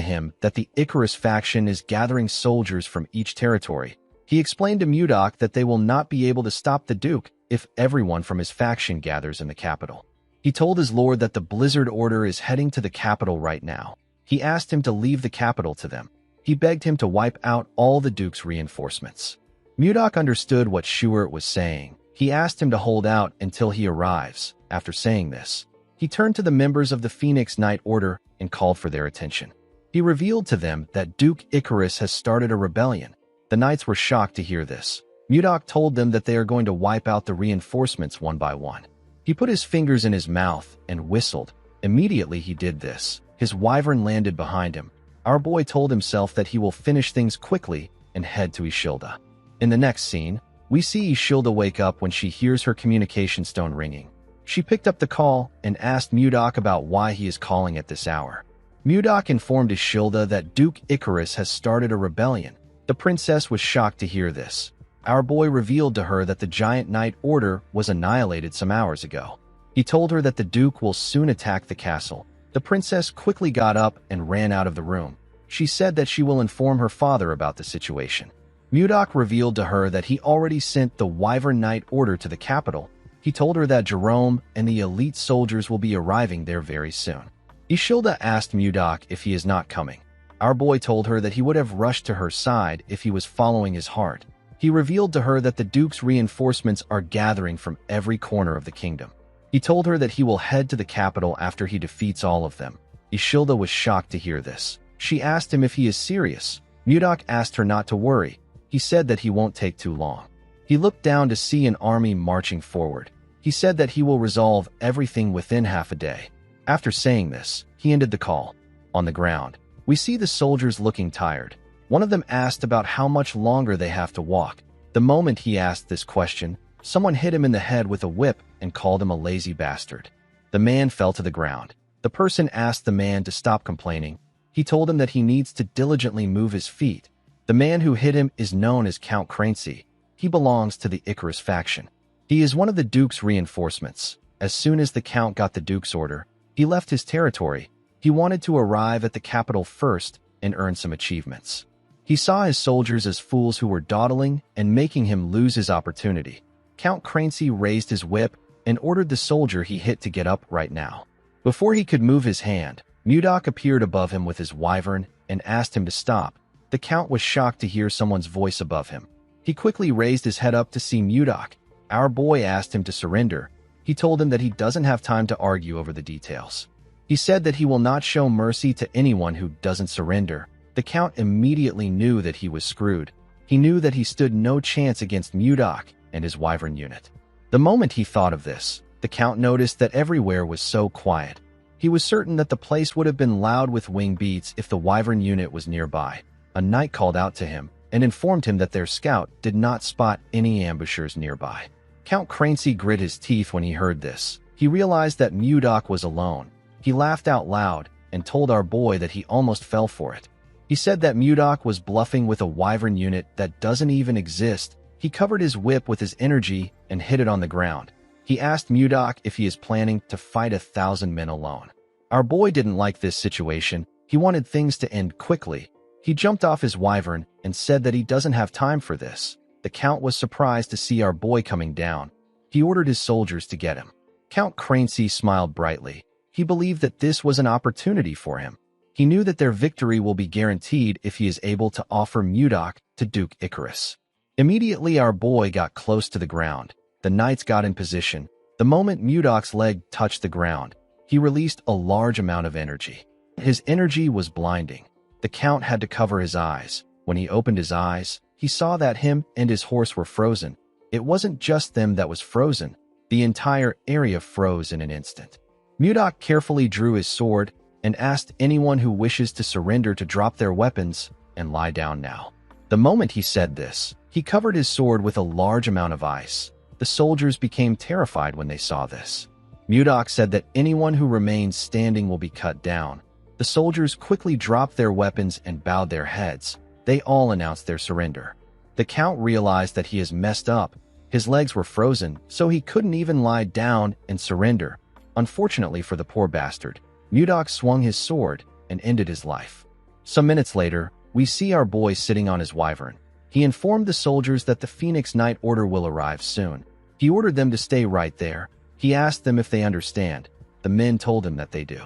him that the Icarus faction is gathering soldiers from each territory. He explained to Mudok that they will not be able to stop the Duke if everyone from his faction gathers in the capital. He told his lord that the Blizzard Order is heading to the capital right now. He asked him to leave the capital to them. He begged him to wipe out all the Duke's reinforcements. Mudok understood what Schuart was saying. He asked him to hold out until he arrives. After saying this, he turned to the members of the Phoenix Knight Order and called for their attention. He revealed to them that Duke Icarus has started a rebellion. The knights were shocked to hear this. Mudok told them that they are going to wipe out the reinforcements one by one. He put his fingers in his mouth and whistled. Immediately he did this. His wyvern landed behind him. Our boy told himself that he will finish things quickly and head to Ishilda. In the next scene, we see Ishilda wake up when she hears her communication stone ringing. She picked up the call and asked Mudok about why he is calling at this hour. Mudok informed Ishilda that Duke Icarus has started a rebellion. The princess was shocked to hear this. Our boy revealed to her that the Giant Knight Order was annihilated some hours ago. He told her that the Duke will soon attack the castle. The princess quickly got up and ran out of the room. She said that she will inform her father about the situation. Mudok revealed to her that he already sent the Wyvern Knight Order to the capital. He told her that Jerome and the elite soldiers will be arriving there very soon. Ishilda asked Mudok if he is not coming. Our boy told her that he would have rushed to her side if he was following his heart. He revealed to her that the Duke's reinforcements are gathering from every corner of the kingdom. He told her that he will head to the capital after he defeats all of them. Ishilda was shocked to hear this. She asked him if he is serious. Mudok asked her not to worry. He said that he won't take too long. He looked down to see an army marching forward. He said that he will resolve everything within half a day. After saying this, he ended the call. On the ground, we see the soldiers looking tired. One of them asked about how much longer they have to walk. The moment he asked this question, someone hit him in the head with a whip and called him a lazy bastard. The man fell to the ground. The person asked the man to stop complaining. He told him that he needs to diligently move his feet. The man who hit him is known as Count Crancy. He belongs to the Icarus faction. He is one of the Duke's reinforcements. As soon as the Count got the Duke's order, he left his territory. He wanted to arrive at the capital first and earn some achievements. He saw his soldiers as fools who were dawdling and making him lose his opportunity. Count Crancy raised his whip and ordered the soldier he hit to get up right now. Before he could move his hand, Mudok appeared above him with his wyvern and asked him to stop. The Count was shocked to hear someone's voice above him. He quickly raised his head up to see Mudok. Our boy asked him to surrender. He told him that he doesn't have time to argue over the details. He said that he will not show mercy to anyone who doesn't surrender. The Count immediately knew that he was screwed. He knew that he stood no chance against Mudok and his wyvern unit. The moment he thought of this, the Count noticed that everywhere was so quiet. He was certain that the place would have been loud with wing beats if the wyvern unit was nearby. A knight called out to him and informed him that their scout did not spot any ambushers nearby. Count Crancy grit his teeth when he heard this. He realized that Mudok was alone. He laughed out loud and told our boy that he almost fell for it. He said that Mudok was bluffing with a wyvern unit that doesn't even exist. He covered his whip with his energy and hit it on the ground. He asked Mudok if he is planning to fight 1,000 men alone. Our boy didn't like this situation. He wanted things to end quickly. He jumped off his wyvern and said that he doesn't have time for this. The Count was surprised to see our boy coming down. He ordered his soldiers to get him. Count Crancy smiled brightly. He believed that this was an opportunity for him. He knew that their victory will be guaranteed if he is able to offer Mudok to Duke Icarus. Immediately our boy got close to the ground. The knights got in position. The moment Mudok's leg touched the ground, he released a large amount of energy. His energy was blinding. The Count had to cover his eyes. When he opened his eyes, he saw that him and his horse were frozen. It wasn't just them that was frozen. The entire area froze in an instant. Mudok carefully drew his sword and asked anyone who wishes to surrender to drop their weapons and lie down now. The moment he said this, he covered his sword with a large amount of ice. The soldiers became terrified when they saw this. Mudok said that anyone who remains standing will be cut down. The soldiers quickly dropped their weapons and bowed their heads. They all announced their surrender. The Count realized that he has messed up. His legs were frozen, so he couldn't even lie down and surrender. Unfortunately for the poor bastard, Mudok swung his sword and ended his life. Some minutes later, we see our boy sitting on his wyvern. He informed the soldiers that the Phoenix Night order will arrive soon. He ordered them to stay right there. He asked them if they understand. The men told him that they do.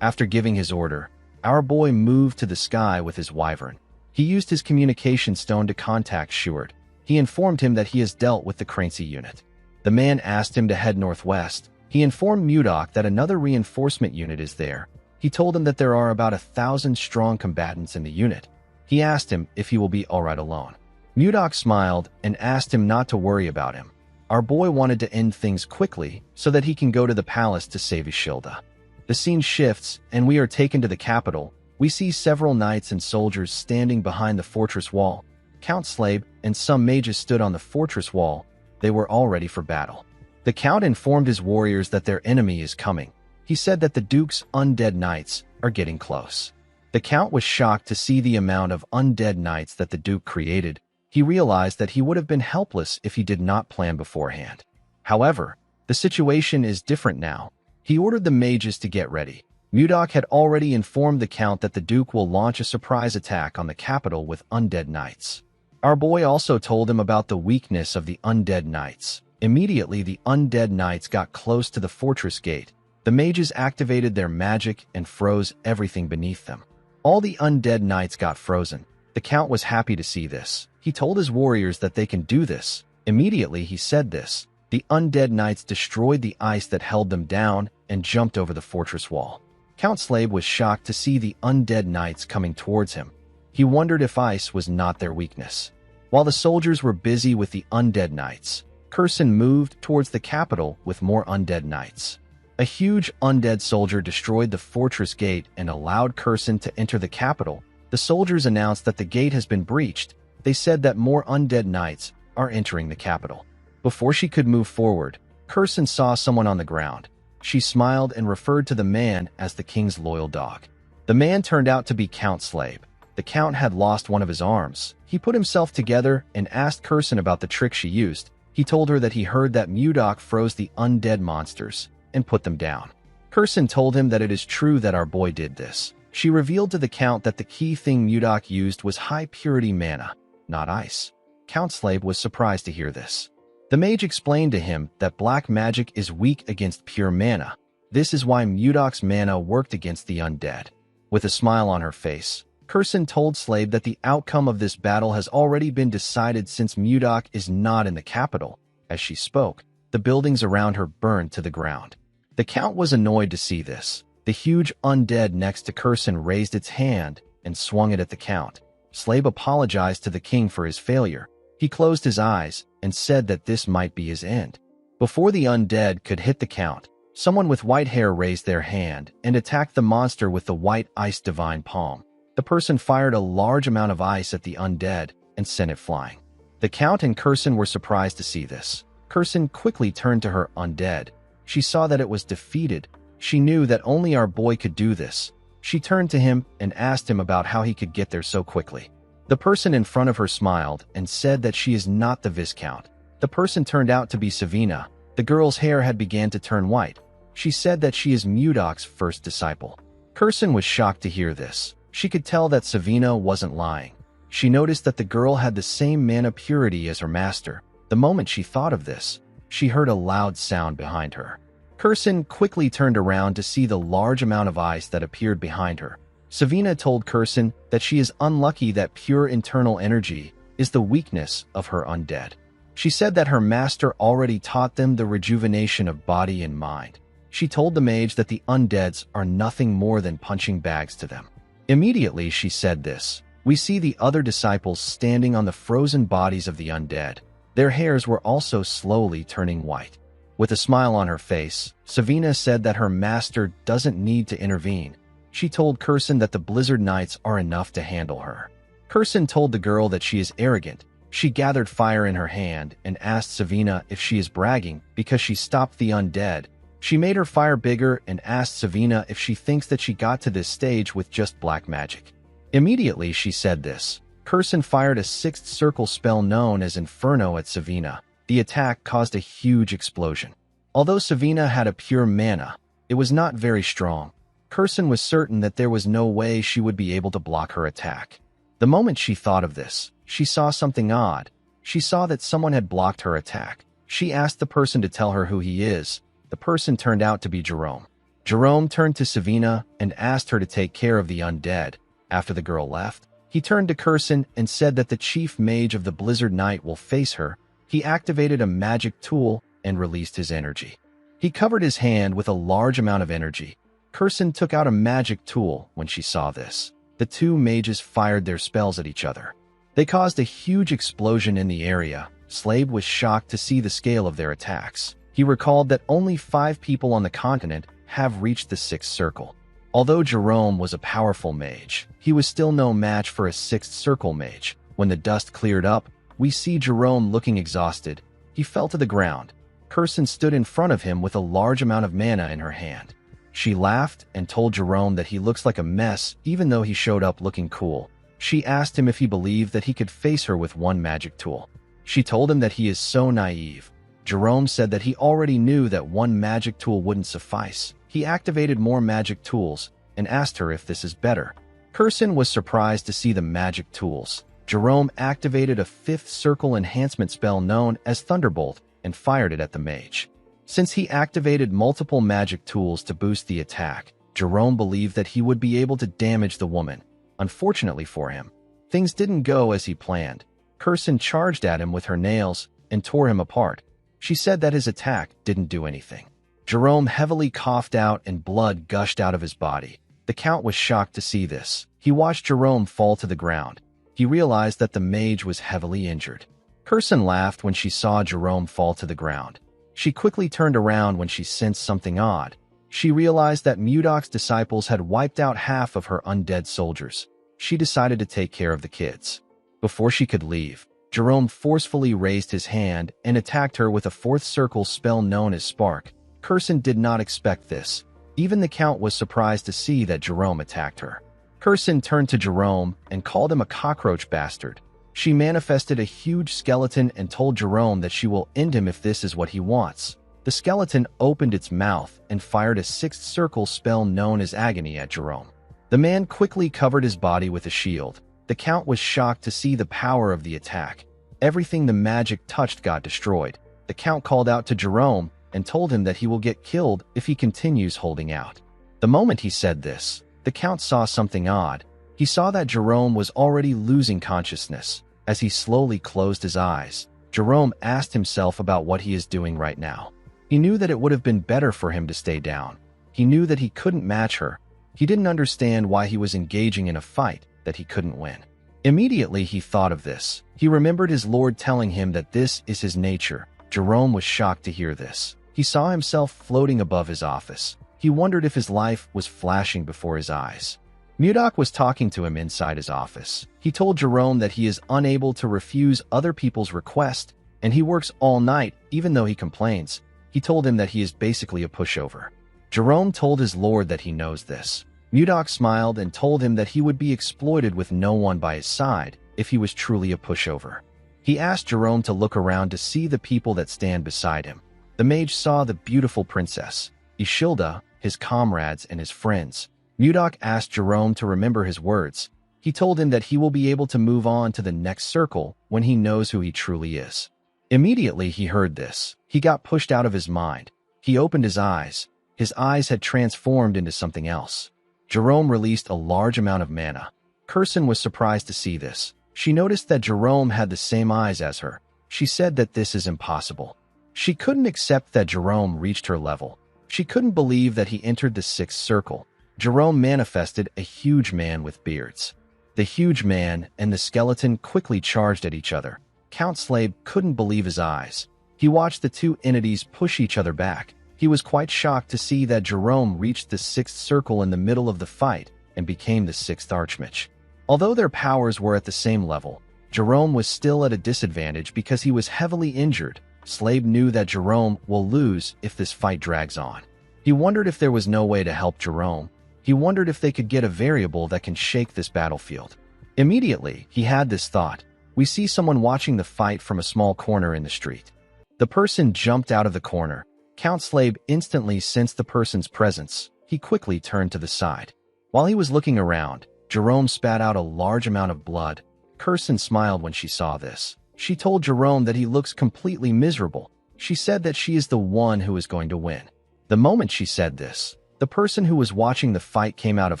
After giving his order, our boy moved to the sky with his wyvern. He used his communication stone to contact Shuard. He informed him that he has dealt with the Crancy unit. The man asked him to head northwest. He informed Mudok that another reinforcement unit is there. He told him that there are about 1,000 strong combatants in the unit. He asked him if he will be alright alone. Mudok smiled and asked him not to worry about him. Our boy wanted to end things quickly so that he can go to the palace to save Ishilda. The scene shifts and we are taken to the capital. We see several knights and soldiers standing behind the fortress wall. Count Slabe and some mages stood on the fortress wall. They were all ready for battle. The Count informed his warriors that their enemy is coming. He said that the Duke's undead knights are getting close. The Count was shocked to see the amount of undead knights that the Duke created. He realized that he would have been helpless if he did not plan beforehand. However, the situation is different now. He ordered the mages to get ready. Mudok had already informed the Count that the Duke will launch a surprise attack on the capital with undead knights. Our boy also told him about the weakness of the undead knights. Immediately, the undead knights got close to the fortress gate. The mages activated their magic and froze everything beneath them. All the undead knights got frozen. The Count was happy to see this. He told his warriors that they can do this. Immediately, he said this. The undead knights destroyed the ice that held them down and jumped over the fortress wall. Count Slabe was shocked to see the undead knights coming towards him. He wondered if ice was not their weakness. While the soldiers were busy with the undead knights, Curson moved towards the capital with more undead knights. A huge undead soldier destroyed the fortress gate and allowed Curson to enter the capital. The soldiers announced that the gate has been breached. They said that more undead knights are entering the capital. Before she could move forward, Curson saw someone on the ground. She smiled and referred to the man as the king's loyal dog. The man turned out to be Count Slabe. The Count had lost one of his arms. He put himself together and asked Curson about the trick she used. He told her that he heard that Mudok froze the undead monsters and put them down. Curson told him that it is true that our boy did this. She revealed to the Count that the key thing Mudok used was high-purity mana, not ice. Count Slabe was surprised to hear this. The mage explained to him that black magic is weak against pure mana. This is why Mudok's mana worked against the undead. With a smile on her face, Curson told Slabe that the outcome of this battle has already been decided since Mudok is not in the capital. As she spoke, the buildings around her burned to the ground. The Count was annoyed to see this. The huge undead next to Curson raised its hand and swung it at the Count. Slabe apologized to the king for his failure. He closed his eyes and said that this might be his end. Before the undead could hit the Count, someone with white hair raised their hand and attacked the monster with the white ice divine palm. The person fired a large amount of ice at the undead and sent it flying. The Count and Curson were surprised to see this. Curson quickly turned to her undead. She saw that it was defeated. She knew that only our boy could do this. She turned to him and asked him about how he could get there so quickly. The person in front of her smiled and said that she is not the Viscount. The person turned out to be Savina. The girl's hair had begun to turn white. She said that she is Mudok's first disciple. Curson was shocked to hear this. She could tell that Savina wasn't lying. She noticed that the girl had the same mana purity as her master. The moment she thought of this, she heard a loud sound behind her. Curson quickly turned around to see the large amount of ice that appeared behind her. Savina told Curson that she is unlucky that pure internal energy is the weakness of her undead. She said that her master already taught them the rejuvenation of body and mind. She told the mage that the undeads are nothing more than punching bags to them. Immediately she said this, we see the other disciples standing on the frozen bodies of the undead. Their hairs were also slowly turning white. With a smile on her face, Savina said that her master doesn't need to intervene. She told Curson that the Blizzard Knights are enough to handle her. Curson told the girl that she is arrogant. She gathered fire in her hand and asked Savina if she is bragging because she stopped the undead. She made her fire bigger and asked Savina if she thinks that she got to this stage with just black magic. Immediately she said this. Curson fired a sixth circle spell known as Inferno at Savina. The attack caused a huge explosion. Although Savina had a pure mana, it was not very strong. Curson was certain that there was no way she would be able to block her attack. The moment she thought of this, she saw something odd. She saw that someone had blocked her attack. She asked the person to tell her who he is. The person turned out to be Jerome. Jerome turned to Savina and asked her to take care of the undead. After the girl left, he turned to Curson and said that the chief mage of the Blizzard Knight will face her. He activated a magic tool and released his energy. He covered his hand with a large amount of energy. Curson took out a magic tool when she saw this. The two mages fired their spells at each other. They caused a huge explosion in the area. Slave was shocked to see the scale of their attacks. He recalled that only 5 people on the continent have reached the sixth circle. Although Jerome was a powerful mage, he was still no match for a sixth circle mage. When the dust cleared up, we see Jerome looking exhausted. He fell to the ground. Curson stood in front of him with a large amount of mana in her hand. She laughed and told Jerome that he looks like a mess even though he showed up looking cool. She asked him if he believed that he could face her with one magic tool. She told him that he is so naive. Jerome said that he already knew that one magic tool wouldn't suffice. He activated more magic tools and asked her if this is better. Curson was surprised to see the magic tools. Jerome activated a fifth circle enhancement spell known as Thunderbolt and fired it at the mage. Since he activated multiple magic tools to boost the attack, Jerome believed that he would be able to damage the woman. Unfortunately for him, things didn't go as he planned. Curson charged at him with her nails and tore him apart. She said that his attack didn't do anything. Jerome heavily coughed out and blood gushed out of his body. The Count was shocked to see this. He watched Jerome fall to the ground. He realized that the mage was heavily injured. Curson laughed when she saw Jerome fall to the ground. She quickly turned around when she sensed something odd. She realized that Mudok's disciples had wiped out half of her undead soldiers. She decided to take care of the kids. Before she could leave, Jerome forcefully raised his hand and attacked her with a fourth circle spell known as Spark. Curson did not expect this. Even the Count was surprised to see that Jerome attacked her. Curson turned to Jerome and called him a cockroach bastard. She manifested a huge skeleton and told Jerome that she will end him if this is what he wants. The skeleton opened its mouth and fired a sixth circle spell known as Agony at Jerome. The man quickly covered his body with a shield. The Count was shocked to see the power of the attack. Everything the magic touched got destroyed. The Count called out to Jerome and told him that he will get killed if he continues holding out. The moment he said this, the Count saw something odd. He saw that Jerome was already losing consciousness. As he slowly closed his eyes, Jerome asked himself about what he is doing right now. He knew that it would have been better for him to stay down. He knew that he couldn't match her. He didn't understand why he was engaging in a fight that he couldn't win. Immediately he thought of this. He remembered his lord telling him that this is his nature. Jerome was shocked to hear this. He saw himself floating above his office. He wondered if his life was flashing before his eyes. Mudok was talking to him inside his office. He told Jerome that he is unable to refuse other people's requests, and he works all night even though he complains. He told him that he is basically a pushover. Jerome told his lord that he knows this. Mudok smiled and told him that he would be exploited with no one by his side if he was truly a pushover. He asked Jerome to look around to see the people that stand beside him. The mage saw the beautiful princess, Ishilda, his comrades, and his friends. Mudok asked Jerome to remember his words. He told him that he will be able to move on to the next circle when he knows who he truly is. Immediately he heard this. He got pushed out of his mind. He opened his eyes. His eyes had transformed into something else. Jerome released a large amount of mana. Curson was surprised to see this. She noticed that Jerome had the same eyes as her. She said that this is impossible. She couldn't accept that Jerome reached her level. She couldn't believe that he entered the sixth circle. Jerome manifested a huge man with beards. The huge man and the skeleton quickly charged at each other. Count Slave couldn't believe his eyes. He watched the two entities push each other back. He was quite shocked to see that Jerome reached the sixth circle in the middle of the fight and became the sixth Archmage. Although their powers were at the same level, Jerome was still at a disadvantage because he was heavily injured. Slade knew that Jerome will lose if this fight drags on. He wondered if there was no way to help Jerome. He wondered if they could get a variable that can shake this battlefield. Immediately, he had this thought. We see someone watching the fight from a small corner in the street. The person jumped out of the corner. Count Slade instantly sensed the person's presence. He quickly turned to the side. While he was looking around, Jerome spat out a large amount of blood. Kirsten smiled when she saw this. She told Jerome that he looks completely miserable. She said that she is the one who is going to win. The moment she said this, the person who was watching the fight came out of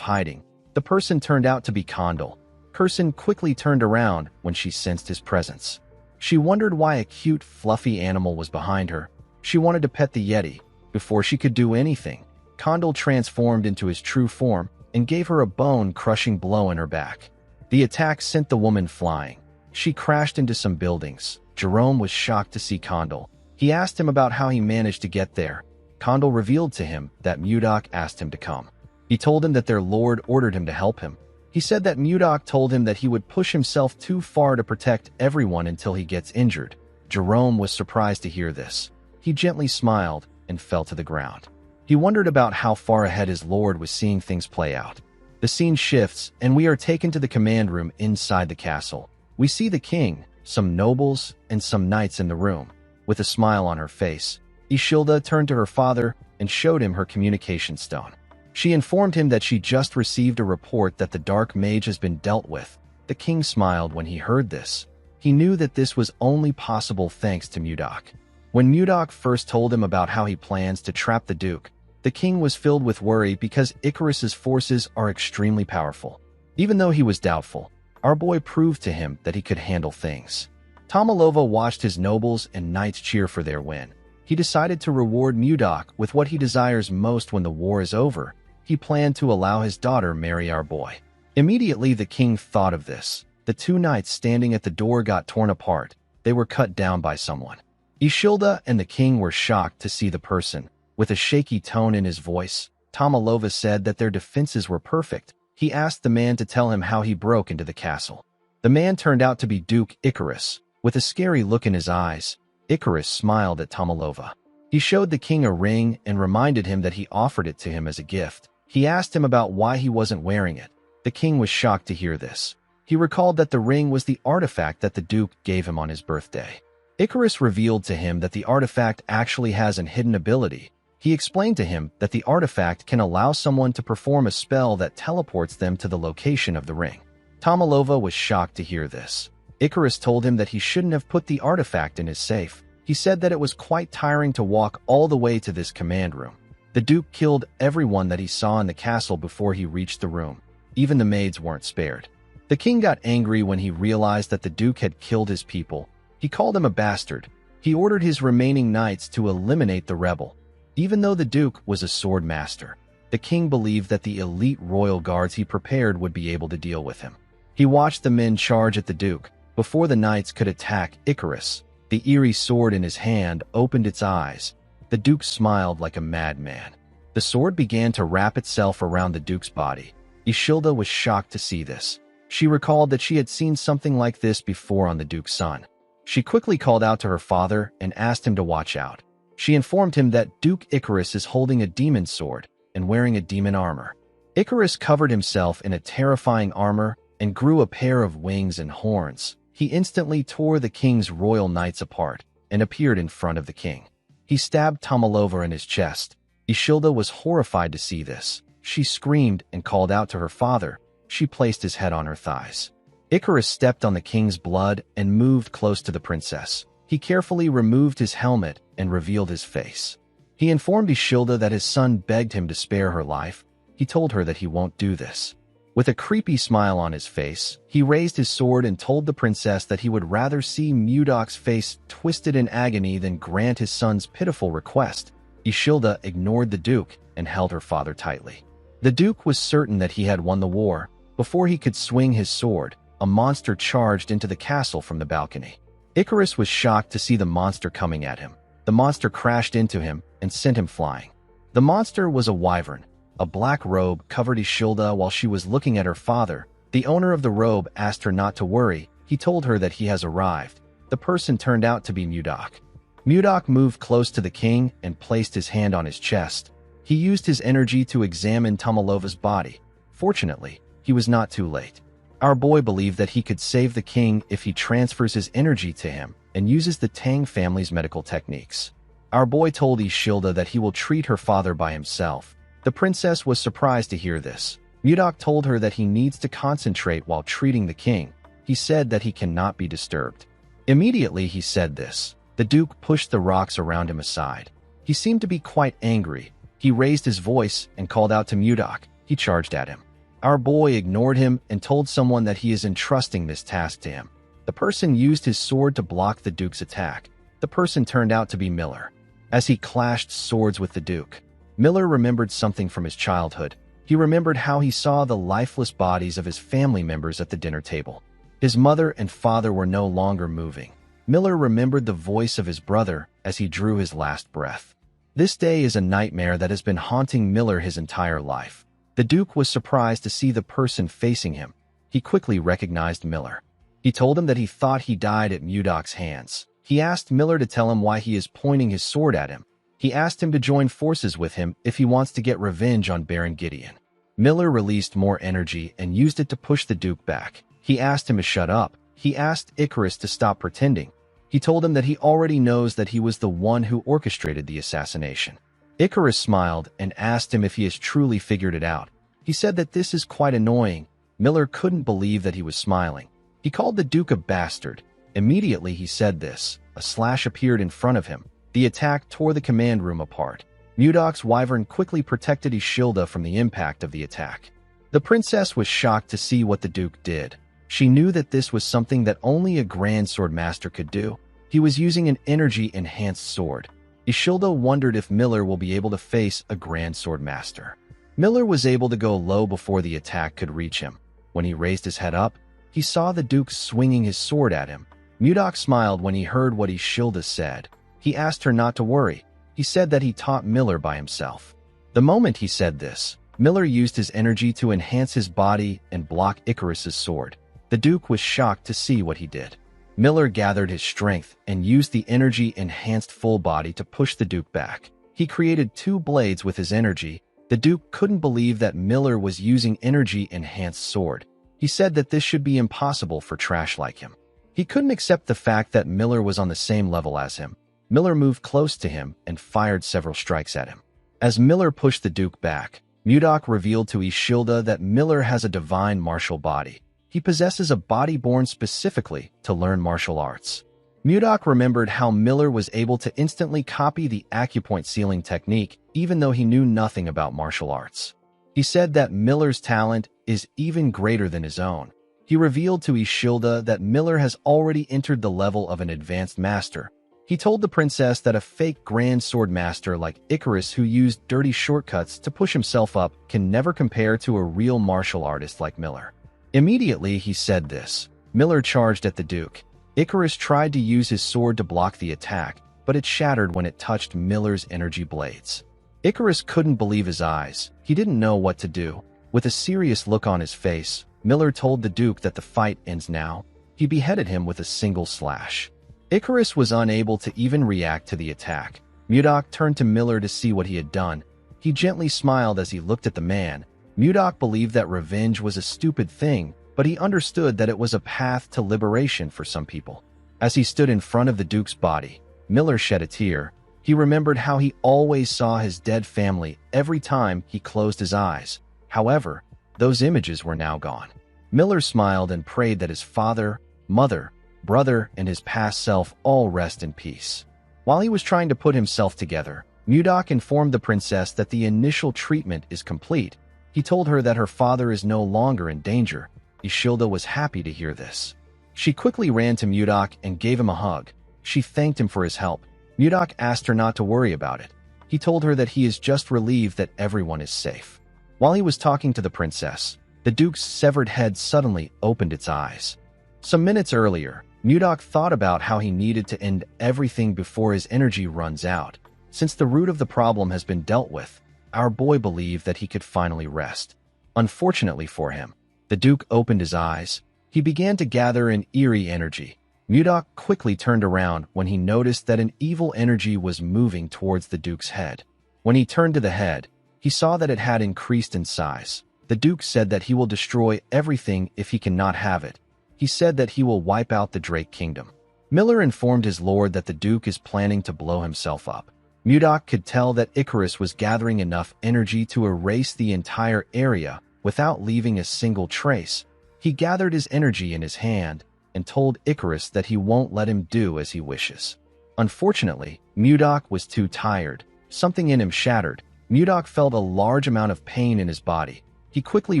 hiding. The person turned out to be Condal. Kirsten quickly turned around when she sensed his presence. She wondered why a cute, fluffy animal was behind her. She wanted to pet the Yeti. Before she could do anything, Condal transformed into his true form and gave her a bone-crushing blow in her back. The attack sent the woman flying. She crashed into some buildings. Jerome was shocked to see Condal. He asked him about how he managed to get there. Condal revealed to him that Mudok asked him to come. He told him that their lord ordered him to help him. He said that Mudok told him that he would push himself too far to protect everyone until he gets injured. Jerome was surprised to hear this. He gently smiled and fell to the ground. He wondered about how far ahead his lord was seeing things play out. The scene shifts, and we are taken to the command room inside the castle. We see the king, some nobles, and some knights in the room. With a smile on her face, Ishilda turned to her father and showed him her communication stone. She informed him that she just received a report that the dark mage has been dealt with. The king smiled when he heard this. He knew that this was only possible thanks to Mudok. When Mudok first told him about how he plans to trap the Duke, the king was filled with worry because Icarus's forces are extremely powerful. Even though he was doubtful, our boy proved to him that he could handle things. Tomalova watched his nobles and knights cheer for their win. He decided to reward Mudok with what he desires most when the war is over. He planned to allow his daughter marry our boy. Immediately the king thought of this. The two knights standing at the door got torn apart. They were cut down by someone. Ishilda and the king were shocked to see the person. With a shaky tone in his voice, Tomalova said that their defenses were perfect. He asked the man to tell him how he broke into the castle. The man turned out to be Duke Icarus. With a scary look in his eyes, Icarus smiled at Tomalova. He showed the king a ring and reminded him that he offered it to him as a gift. He asked him about why he wasn't wearing it. The king was shocked to hear this. He recalled that the ring was the artifact that the Duke gave him on his birthday. Icarus revealed to him that the artifact actually has an hidden ability. He explained to him that the artifact can allow someone to perform a spell that teleports them to the location of the ring. Tomalova was shocked to hear this. Icarus told him that he shouldn't have put the artifact in his safe. He said that it was quite tiring to walk all the way to this command room. The Duke killed everyone that he saw in the castle before he reached the room. Even the maids weren't spared. The king got angry when he realized that the Duke had killed his people. He called him a bastard. He ordered his remaining knights to eliminate the rebel. Even though the Duke was a sword master, the king believed that the elite royal guards he prepared would be able to deal with him. He watched the men charge at the Duke. Before the knights could attack Icarus, the eerie sword in his hand opened its eyes. The Duke smiled like a madman. The sword began to wrap itself around the Duke's body. Ishilda was shocked to see this. She recalled that she had seen something like this before on the Duke's son. She quickly called out to her father and asked him to watch out. She informed him that Duke Icarus is holding a demon sword and wearing a demon armor. Icarus covered himself in a terrifying armor and grew a pair of wings and horns. He instantly tore the king's royal knights apart and appeared in front of the king. He stabbed Tomalova in his chest. Ishilda was horrified to see this. She screamed and called out to her father. She placed his head on her thighs. Icarus stepped on the king's blood and moved close to the princess. He carefully removed his helmet and revealed his face. He informed Ishilda that his son begged him to spare her life. He told her that he won't do this. With a creepy smile on his face, he raised his sword and told the princess that he would rather see Mudok's face twisted in agony than grant his son's pitiful request. Ishilda ignored the Duke and held her father tightly. The Duke was certain that he had won the war. Before he could swing his sword, a monster charged into the castle from the balcony. Icarus was shocked to see the monster coming at him. The monster crashed into him and sent him flying. The monster was a wyvern. A black robe covered Ishilda while she was looking at her father. The owner of the robe asked her not to worry. He told her that he has arrived. The person turned out to be Mudok. Mudok moved close to the king and placed his hand on his chest. He used his energy to examine Tomalova's body. Fortunately, he was not too late. Our boy believed that he could save the king if he transfers his energy to him and uses the Tang family's medical techniques. Our boy told Ishilda that he will treat her father by himself. The princess was surprised to hear this. Mudok told her that he needs to concentrate while treating the king. He said that he cannot be disturbed. Immediately he said this, the Duke pushed the rocks around him aside. He seemed to be quite angry. He raised his voice and called out to Mudok. He charged at him. Our boy ignored him and told someone that he is entrusting this task to him. The person used his sword to block the Duke's attack. The person turned out to be Miller. As he clashed swords with the Duke, Miller remembered something from his childhood. He remembered how he saw the lifeless bodies of his family members at the dinner table. His mother and father were no longer moving. Miller remembered the voice of his brother as he drew his last breath. This day is a nightmare that has been haunting Miller his entire life. The Duke was surprised to see the person facing him. He quickly recognized Miller. He told him that he thought he died at Mudok's hands. He asked Miller to tell him why he is pointing his sword at him. He asked him to join forces with him if he wants to get revenge on Baron Gideon. Miller released more energy and used it to push the Duke back. He asked him to shut up. He asked Icarus to stop pretending. He told him that he already knows that he was the one who orchestrated the assassination. Icarus smiled and asked him if he has truly figured it out. He said that this is quite annoying. Miller couldn't believe that he was smiling. He called the Duke a bastard. Immediately he said this. A slash appeared in front of him. The attack tore the command room apart. Mudok's wyvern quickly protected Ishilda from the impact of the attack. The princess was shocked to see what the Duke did. She knew that this was something that only a Grand Sword Master could do. He was using an energy-enhanced sword. Ishilda wondered if Miller will be able to face a Grand Sword Master. Miller was able to go low before the attack could reach him. When he raised his head up, he saw the Duke swinging his sword at him. Mudok smiled when he heard what Ishilda said. He asked her not to worry. He said that he taught Miller by himself. The moment he said this, Miller used his energy to enhance his body and block Icarus's sword. The Duke was shocked to see what he did. Miller gathered his strength and used the energy-enhanced full body to push the Duke back. He created two blades with his energy. The Duke couldn't believe that Miller was using energy-enhanced sword. He said that this should be impossible for trash like him. He couldn't accept the fact that Miller was on the same level as him. Miller moved close to him and fired several strikes at him. As Miller pushed the Duke back, Mudok revealed to Ishilda that Miller has a divine martial body. He possesses a body born specifically to learn martial arts. Mudok remembered how Miller was able to instantly copy the acupoint sealing technique even though he knew nothing about martial arts. He said that Miller's talent is even greater than his own. He revealed to Ishilda that Miller has already entered the level of an advanced master. He told the princess that a fake Grand Sword Master like Icarus who used dirty shortcuts to push himself up can never compare to a real martial artist like Miller. Immediately he said this. Miller charged at the Duke. Icarus tried to use his sword to block the attack, but it shattered when it touched Miller's energy blades. Icarus couldn't believe his eyes. He didn't know what to do. With a serious look on his face, Miller told the Duke that the fight ends now. He beheaded him with a single slash. Icarus was unable to even react to the attack. Mudok turned to Miller to see what he had done. He gently smiled as he looked at the man. Mudok believed that revenge was a stupid thing, but he understood that it was a path to liberation for some people. As he stood in front of the Duke's body, Miller shed a tear. He remembered how he always saw his dead family every time he closed his eyes. However, those images were now gone. Miller smiled and prayed that his father, mother, brother, and his past self all rest in peace. While he was trying to put himself together, Mudok informed the princess that the initial treatment is complete. He told her that her father is no longer in danger. Ishilda was happy to hear this. She quickly ran to Mudok and gave him a hug. She thanked him for his help. Mudok asked her not to worry about it. He told her that he is just relieved that everyone is safe. While he was talking to the princess, the Duke's severed head suddenly opened its eyes. Some minutes earlier, Mudok thought about how he needed to end everything before his energy runs out. Since the root of the problem has been dealt with, our boy believed that he could finally rest. Unfortunately for him, the Duke opened his eyes. He began to gather an eerie energy. Mudok quickly turned around when he noticed that an evil energy was moving towards the Duke's head. When he turned to the head, he saw that it had increased in size. The Duke said that he will destroy everything if he cannot have it. He said that he will wipe out the Drake Kingdom. Miller informed his lord that the Duke is planning to blow himself up. Mudok could tell that Icarus was gathering enough energy to erase the entire area without leaving a single trace. He gathered his energy in his hand and told Icarus that he won't let him do as he wishes. Unfortunately, Mudok was too tired. Something in him shattered. Mudok felt a large amount of pain in his body. He quickly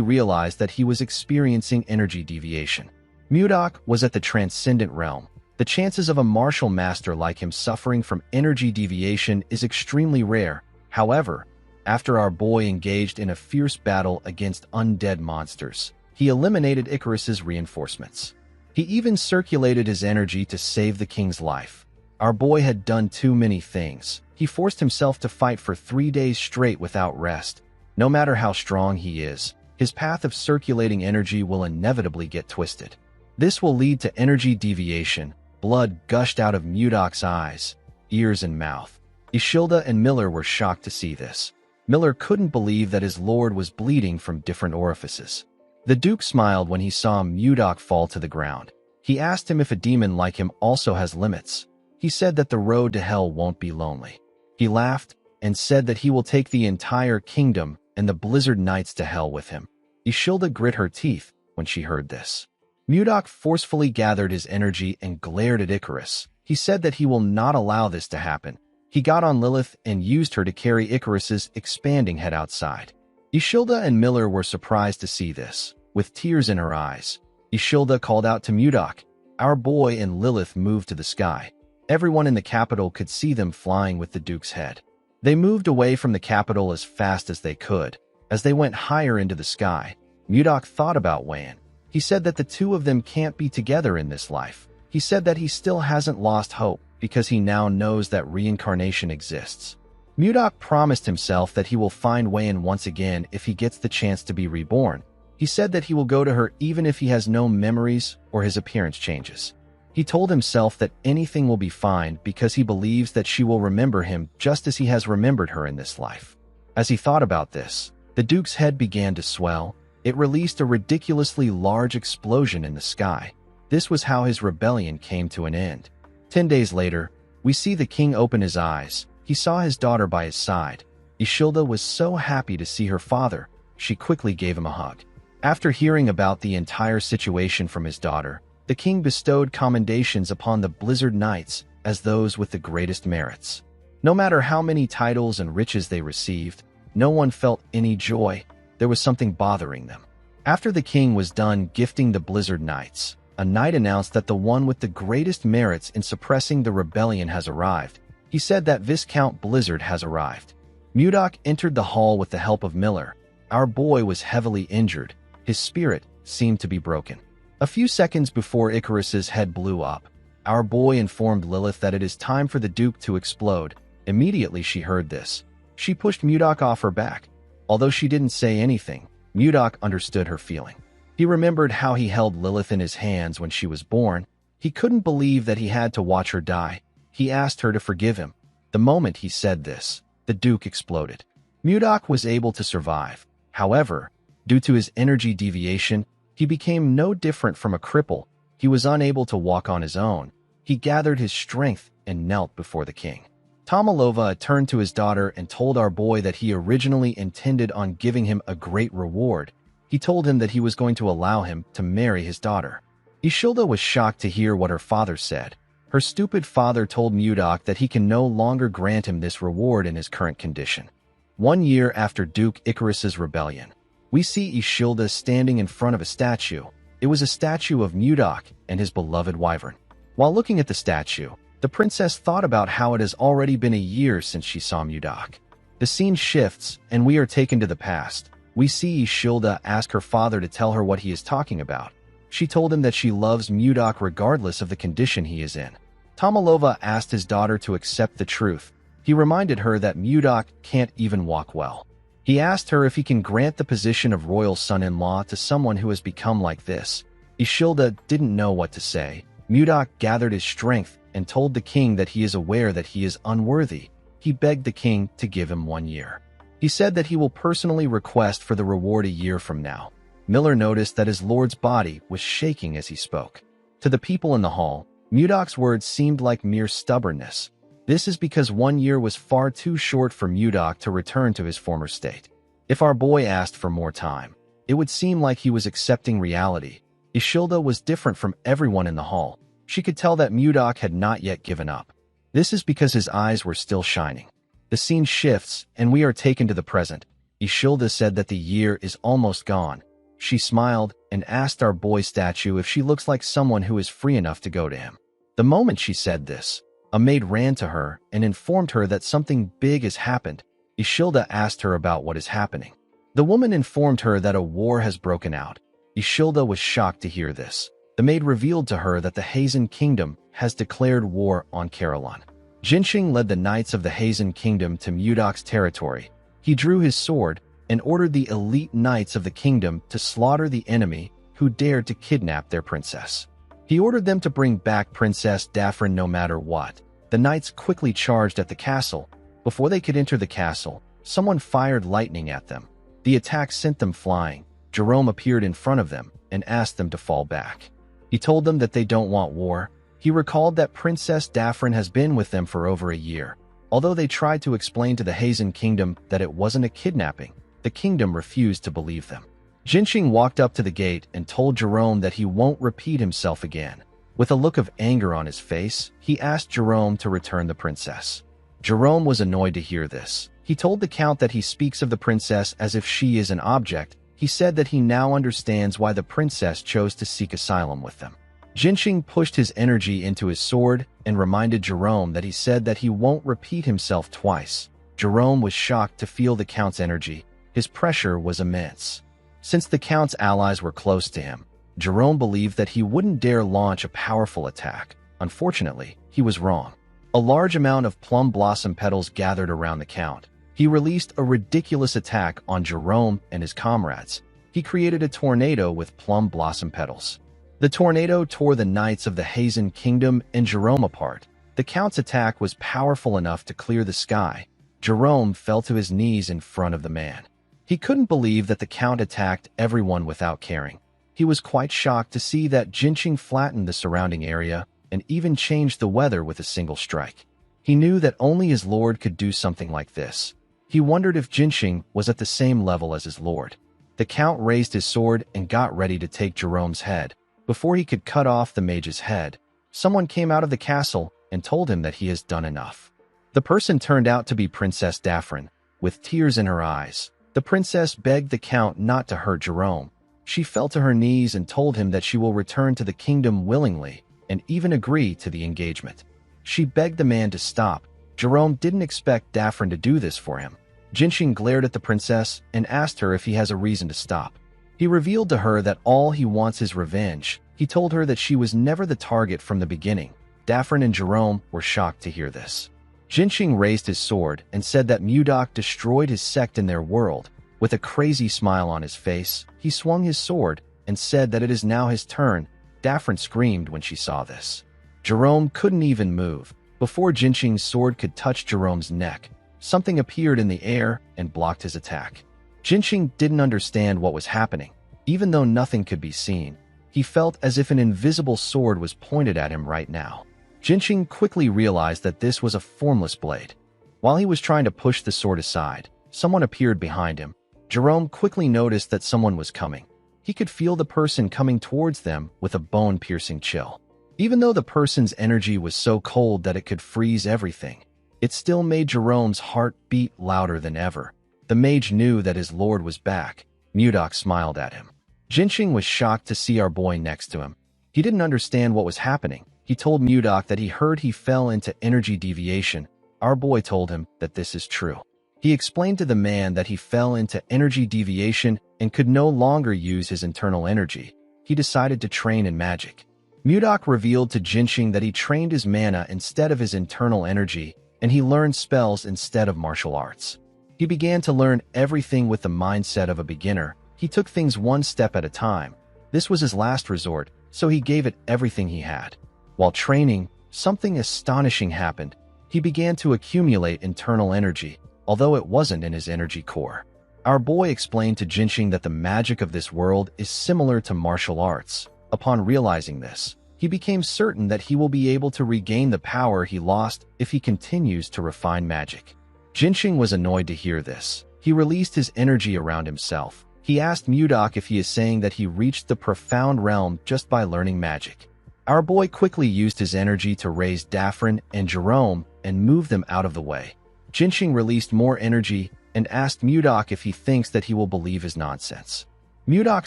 realized that he was experiencing energy deviation. Mudok was at the transcendent realm. The chances of a martial master like him suffering from energy deviation is extremely rare. However, after our boy engaged in a fierce battle against undead monsters, he eliminated Icarus's reinforcements. He even circulated his energy to save the king's life. Our boy had done too many things. He forced himself to fight for 3 days straight without rest. No matter how strong he is, his path of circulating energy will inevitably get twisted. This will lead to energy deviation. Blood gushed out of Mudok's eyes, ears, and mouth. Ishilda and Miller were shocked to see this. Miller couldn't believe that his lord was bleeding from different orifices. The Duke smiled when he saw Mudok fall to the ground. He asked him if a demon like him also has limits. He said that the road to hell won't be lonely. He laughed and said that he will take the entire kingdom and the Blizzard Knights to hell with him. Ishilda grit her teeth when she heard this. Mudok forcefully gathered his energy and glared at Icarus. He said that he will not allow this to happen. He got on Lilith and used her to carry Icarus's expanding head outside. Ishilda and Miller were surprised to see this. With tears in her eyes, Ishilda called out to Mudok. Our boy and Lilith moved to the sky. Everyone in the capital could see them flying with the Duke's head. They moved away from the capital as fast as they could. As they went higher into the sky, Mudok thought about Wan. He said that the two of them can't be together in this life. He said that he still hasn't lost hope because he now knows that reincarnation exists. Mudok promised himself that he will find Wan once again if he gets the chance to be reborn. He said that he will go to her even if he has no memories or his appearance changes. He told himself that anything will be fine because he believes that she will remember him just as he has remembered her in this life. As he thought about this, the Duke's head began to swell. It released a ridiculously large explosion in the sky. This was how his rebellion came to an end. 10 days later, we see the king open his eyes. He saw his daughter by his side. Ishilda was so happy to see her father, she quickly gave him a hug. After hearing about the entire situation from his daughter, the king bestowed commendations upon the Blizzard Knights as those with the greatest merits. No matter how many titles and riches they received, no one felt any joy. There was something bothering them. After the king was done gifting the Blizzard Knights, a knight announced that the one with the greatest merits in suppressing the rebellion has arrived. He said that Viscount Blizzard has arrived. Mudok entered the hall with the help of Miller. Our boy was heavily injured. His spirit seemed to be broken. A few seconds before Icarus's head blew up, our boy informed Lilith that it is time for the Duke to explode. Immediately she heard this. She pushed Mudok off her back. Although she didn't say anything, Mudok understood her feeling. He remembered how he held Lilith in his hands when she was born. He couldn't believe that he had to watch her die. He asked her to forgive him. The moment he said this, the Duke exploded. Mudok was able to survive. However, due to his energy deviation, he became no different from a cripple. He was unable to walk on his own. He gathered his strength and knelt before the king. Tomalova turned to his daughter and told our boy that he originally intended on giving him a great reward. He told him that he was going to allow him to marry his daughter. Ishilda was shocked to hear what her father said. Her stupid father told Mudok that he can no longer grant him this reward in his current condition. 1 year after Duke Icarus's rebellion, we see Ishilda standing in front of a statue. It was a statue of Mudok and his beloved wyvern. While looking at the statue, the princess thought about how it has already been a year since she saw Mudok. The scene shifts, and we are taken to the past. We see Ishilda ask her father to tell her what he is talking about. She told him that she loves Mudok regardless of the condition he is in. Tomalova asked his daughter to accept the truth. He reminded her that Mudok can't even walk well. He asked her if he can grant the position of royal son-in-law to someone who has become like this. Ishilda didn't know what to say. Mudok gathered his strength and told the king that he is aware that he is unworthy. He begged the king to give him 1 year. He said that he will personally request for the reward a year from now. Miller noticed that his lord's body was shaking as he spoke. To the people in the hall, Mudok's words seemed like mere stubbornness. This is because 1 year was far too short for Mudok to return to his former state. If our boy asked for more time, it would seem like he was accepting reality. Ishilda was different from everyone in the hall. She could tell that Mudok had not yet given up. This is because his eyes were still shining. The scene shifts, and we are taken to the present. Ishilda said that the year is almost gone. She smiled and asked our boy statue if she looks like someone who is free enough to go to him. The moment she said this, a maid ran to her and informed her that something big has happened. Ishilda asked her about what is happening. The woman informed her that a war has broken out. Ishilda was shocked to hear this. The maid revealed to her that the Hazen Kingdom has declared war on Caroline. Jinxing led the knights of the Hazen Kingdom to Mudok's territory. He drew his sword and ordered the elite knights of the kingdom to slaughter the enemy who dared to kidnap their princess. He ordered them to bring back Princess Daphne no matter what. The knights quickly charged at the castle. Before they could enter the castle, someone fired lightning at them. The attack sent them flying. Jerome appeared in front of them and asked them to fall back. He told them that they don't want war. He recalled that Princess Daphne has been with them for over a year. Although they tried to explain to the Hazen Kingdom that it wasn't a kidnapping, the kingdom refused to believe them. Jinxing walked up to the gate and told Jerome that he won't repeat himself again. With a look of anger on his face, he asked Jerome to return the princess. Jerome was annoyed to hear this. He told the count that he speaks of the princess as if she is an object. He said that he now understands why the princess chose to seek asylum with them. Jinxing pushed his energy into his sword and reminded Jerome that he said that he won't repeat himself twice. Jerome was shocked to feel the count's energy. His pressure was immense. Since the count's allies were close to him, Jerome believed that he wouldn't dare launch a powerful attack. Unfortunately, he was wrong. A large amount of plum blossom petals gathered around the count. He released a ridiculous attack on Jerome and his comrades. He created a tornado with plum blossom petals. The tornado tore the knights of the Hazen Kingdom and Jerome apart. The count's attack was powerful enough to clear the sky. Jerome fell to his knees in front of the man. He couldn't believe that the count attacked everyone without caring. He was quite shocked to see that Jinxing flattened the surrounding area and even changed the weather with a single strike. He knew that only his lord could do something like this. He wondered if Jinxing was at the same level as his lord. The count raised his sword and got ready to take Jerome's head. Before he could cut off the mage's head, someone came out of the castle and told him that he has done enough. The person turned out to be Princess Daphne. With tears in her eyes, the princess begged the count not to hurt Jerome. She fell to her knees and told him that she will return to the kingdom willingly and even agree to the engagement. She begged the man to stop. Jerome didn't expect Daphne to do this for him. Jinxing glared at the princess and asked her if he has a reason to stop. He revealed to her that all he wants is revenge. He told her that she was never the target from the beginning. Daphne and Jerome were shocked to hear this. Jinxing raised his sword and said that Mudok destroyed his sect in their world. With a crazy smile on his face, he swung his sword and said that it is now his turn. Daphne screamed when she saw this. Jerome couldn't even move. Before Jinxing's sword could touch Jerome's neck, something appeared in the air and blocked his attack. Jinxing didn't understand what was happening. Even though nothing could be seen, he felt as if an invisible sword was pointed at him right now. Jinxing quickly realized that this was a formless blade. While he was trying to push the sword aside, someone appeared behind him. Jerome quickly noticed that someone was coming. He could feel the person coming towards them with a bone-piercing chill. Even though the person's energy was so cold that it could freeze everything, it still made Jerome's heart beat louder than ever. The mage knew that his lord was back. Mudok smiled at him. Jinxing was shocked to see our boy next to him. He didn't understand what was happening. He told Mudok that he heard he fell into energy deviation. Our boy told him that this is true. He explained to the man that he fell into energy deviation and could no longer use his internal energy. He decided to train in magic. Mudok revealed to Jinxing that he trained his mana instead of his internal energy, and he learned spells instead of martial arts. He began to learn everything with the mindset of a beginner. He took things one step at a time. This was his last resort, so he gave it everything he had. While training, something astonishing happened. He began to accumulate internal energy, although it wasn't in his energy core. Our boy explained to Jinxing that the magic of this world is similar to martial arts. Upon realizing this, he became certain that he will be able to regain the power he lost if he continues to refine magic. Jinxing was annoyed to hear this. He released his energy around himself. He asked Mudok if he is saying that he reached the profound realm just by learning magic. Our boy quickly used his energy to raise Daphrin and Jerome and move them out of the way. Jinxing released more energy and asked Mudok if he thinks that he will believe his nonsense. Mudok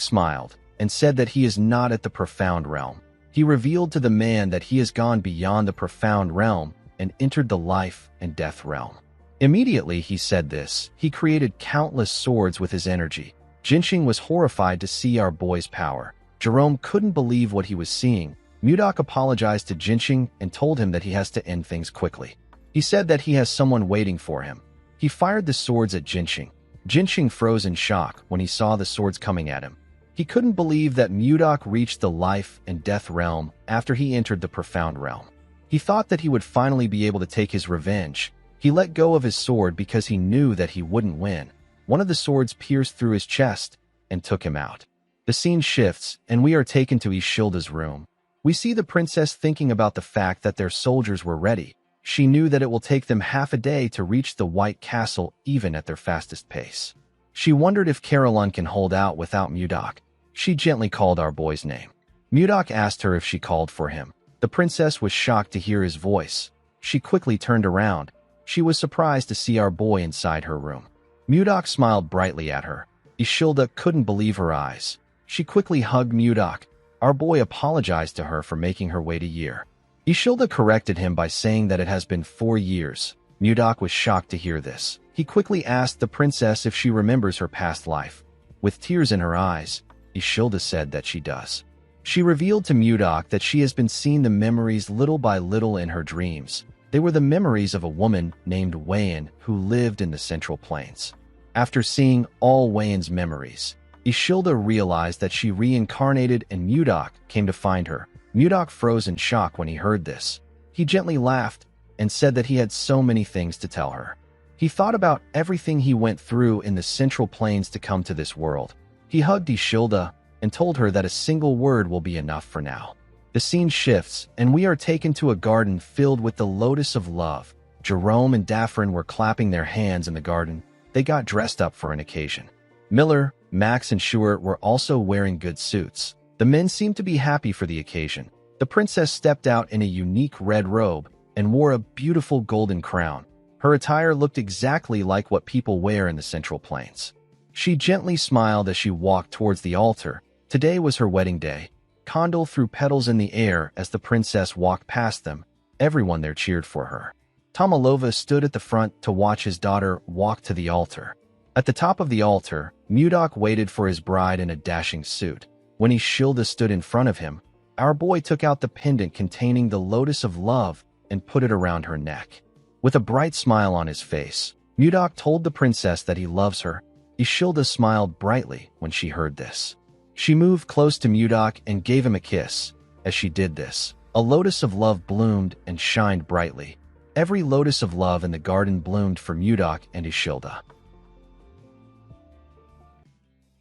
smiled and said that he is not at the profound realm. He revealed to the man that he has gone beyond the profound realm and entered the life and death realm. Immediately he said this, he created countless swords with his energy. Jinxing was horrified to see our boy's power. Jerome couldn't believe what he was seeing. Mudok apologized to Jinxing and told him that he has to end things quickly. He said that he has someone waiting for him. He fired the swords at Jinxing. Jinxing froze in shock when he saw the swords coming at him. He couldn't believe that Mudok reached the life and death realm after he entered the profound realm. He thought that he would finally be able to take his revenge. He let go of his sword because he knew that he wouldn't win. One of the swords pierced through his chest and took him out. The scene shifts, and we are taken to Ishilda's room. We see the princess thinking about the fact that their soldiers were ready. She knew that it will take them half a day to reach the White Castle even at their fastest pace. She wondered if Caroline can hold out without Mudok. She gently called our boy's name. Mudok asked her if she called for him. The princess was shocked to hear his voice. She quickly turned around. She was surprised to see our boy inside her room. Mudok smiled brightly at her. Ishilda couldn't believe her eyes. She quickly hugged Mudok. Our boy apologized to her for making her wait a year. Ishilda corrected him by saying that it has been 4 years. Mudok was shocked to hear this. He quickly asked the princess if she remembers her past life. With tears in her eyes, Ishilda said that she does. She revealed to Mudok that she has been seeing the memories little by little in her dreams. They were the memories of a woman named Wayan who lived in the Central Plains. After seeing all Wayan's memories, Ishilda realized that she reincarnated and Mudok came to find her. Mudok froze in shock when he heard this. He gently laughed and said that he had so many things to tell her. He thought about everything he went through in the Central Plains to come to this world. He hugged Ishilda and told her that a single word will be enough for now. The scene shifts, and we are taken to a garden filled with the lotus of love. Jerome and Daphrin were clapping their hands in the garden. They got dressed up for an occasion. Miller, Max, and Schuart were also wearing good suits. The men seemed to be happy for the occasion. The princess stepped out in a unique red robe and wore a beautiful golden crown. Her attire looked exactly like what people wear in the Central Plains. She gently smiled as she walked towards the altar. Today was her wedding day. Condor threw petals in the air as the princess walked past them. Everyone there cheered for her. Tomalova stood at the front to watch his daughter walk to the altar. At the top of the altar, Mudok waited for his bride in a dashing suit. When Ishilda stood in front of him, our boy took out the pendant containing the lotus of love and put it around her neck. With a bright smile on his face, Mudok told the princess that he loves her. Ishilda smiled brightly when she heard this. She moved close to Mudok and gave him a kiss. As she did this, a lotus of love bloomed and shined brightly. Every lotus of love in the garden bloomed for Mudok and Ishilda.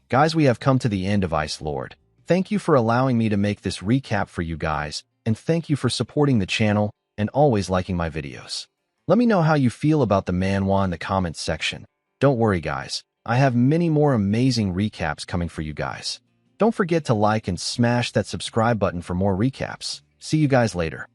Guys, we have come to the end of Ice Lord. Thank you for allowing me to make this recap for you guys, and thank you for supporting the channel and always liking my videos. Let me know how you feel about the manhwa in the comments section. Don't worry guys, I have many more amazing recaps coming for you guys. Don't forget to like and smash that subscribe button for more recaps. See you guys later.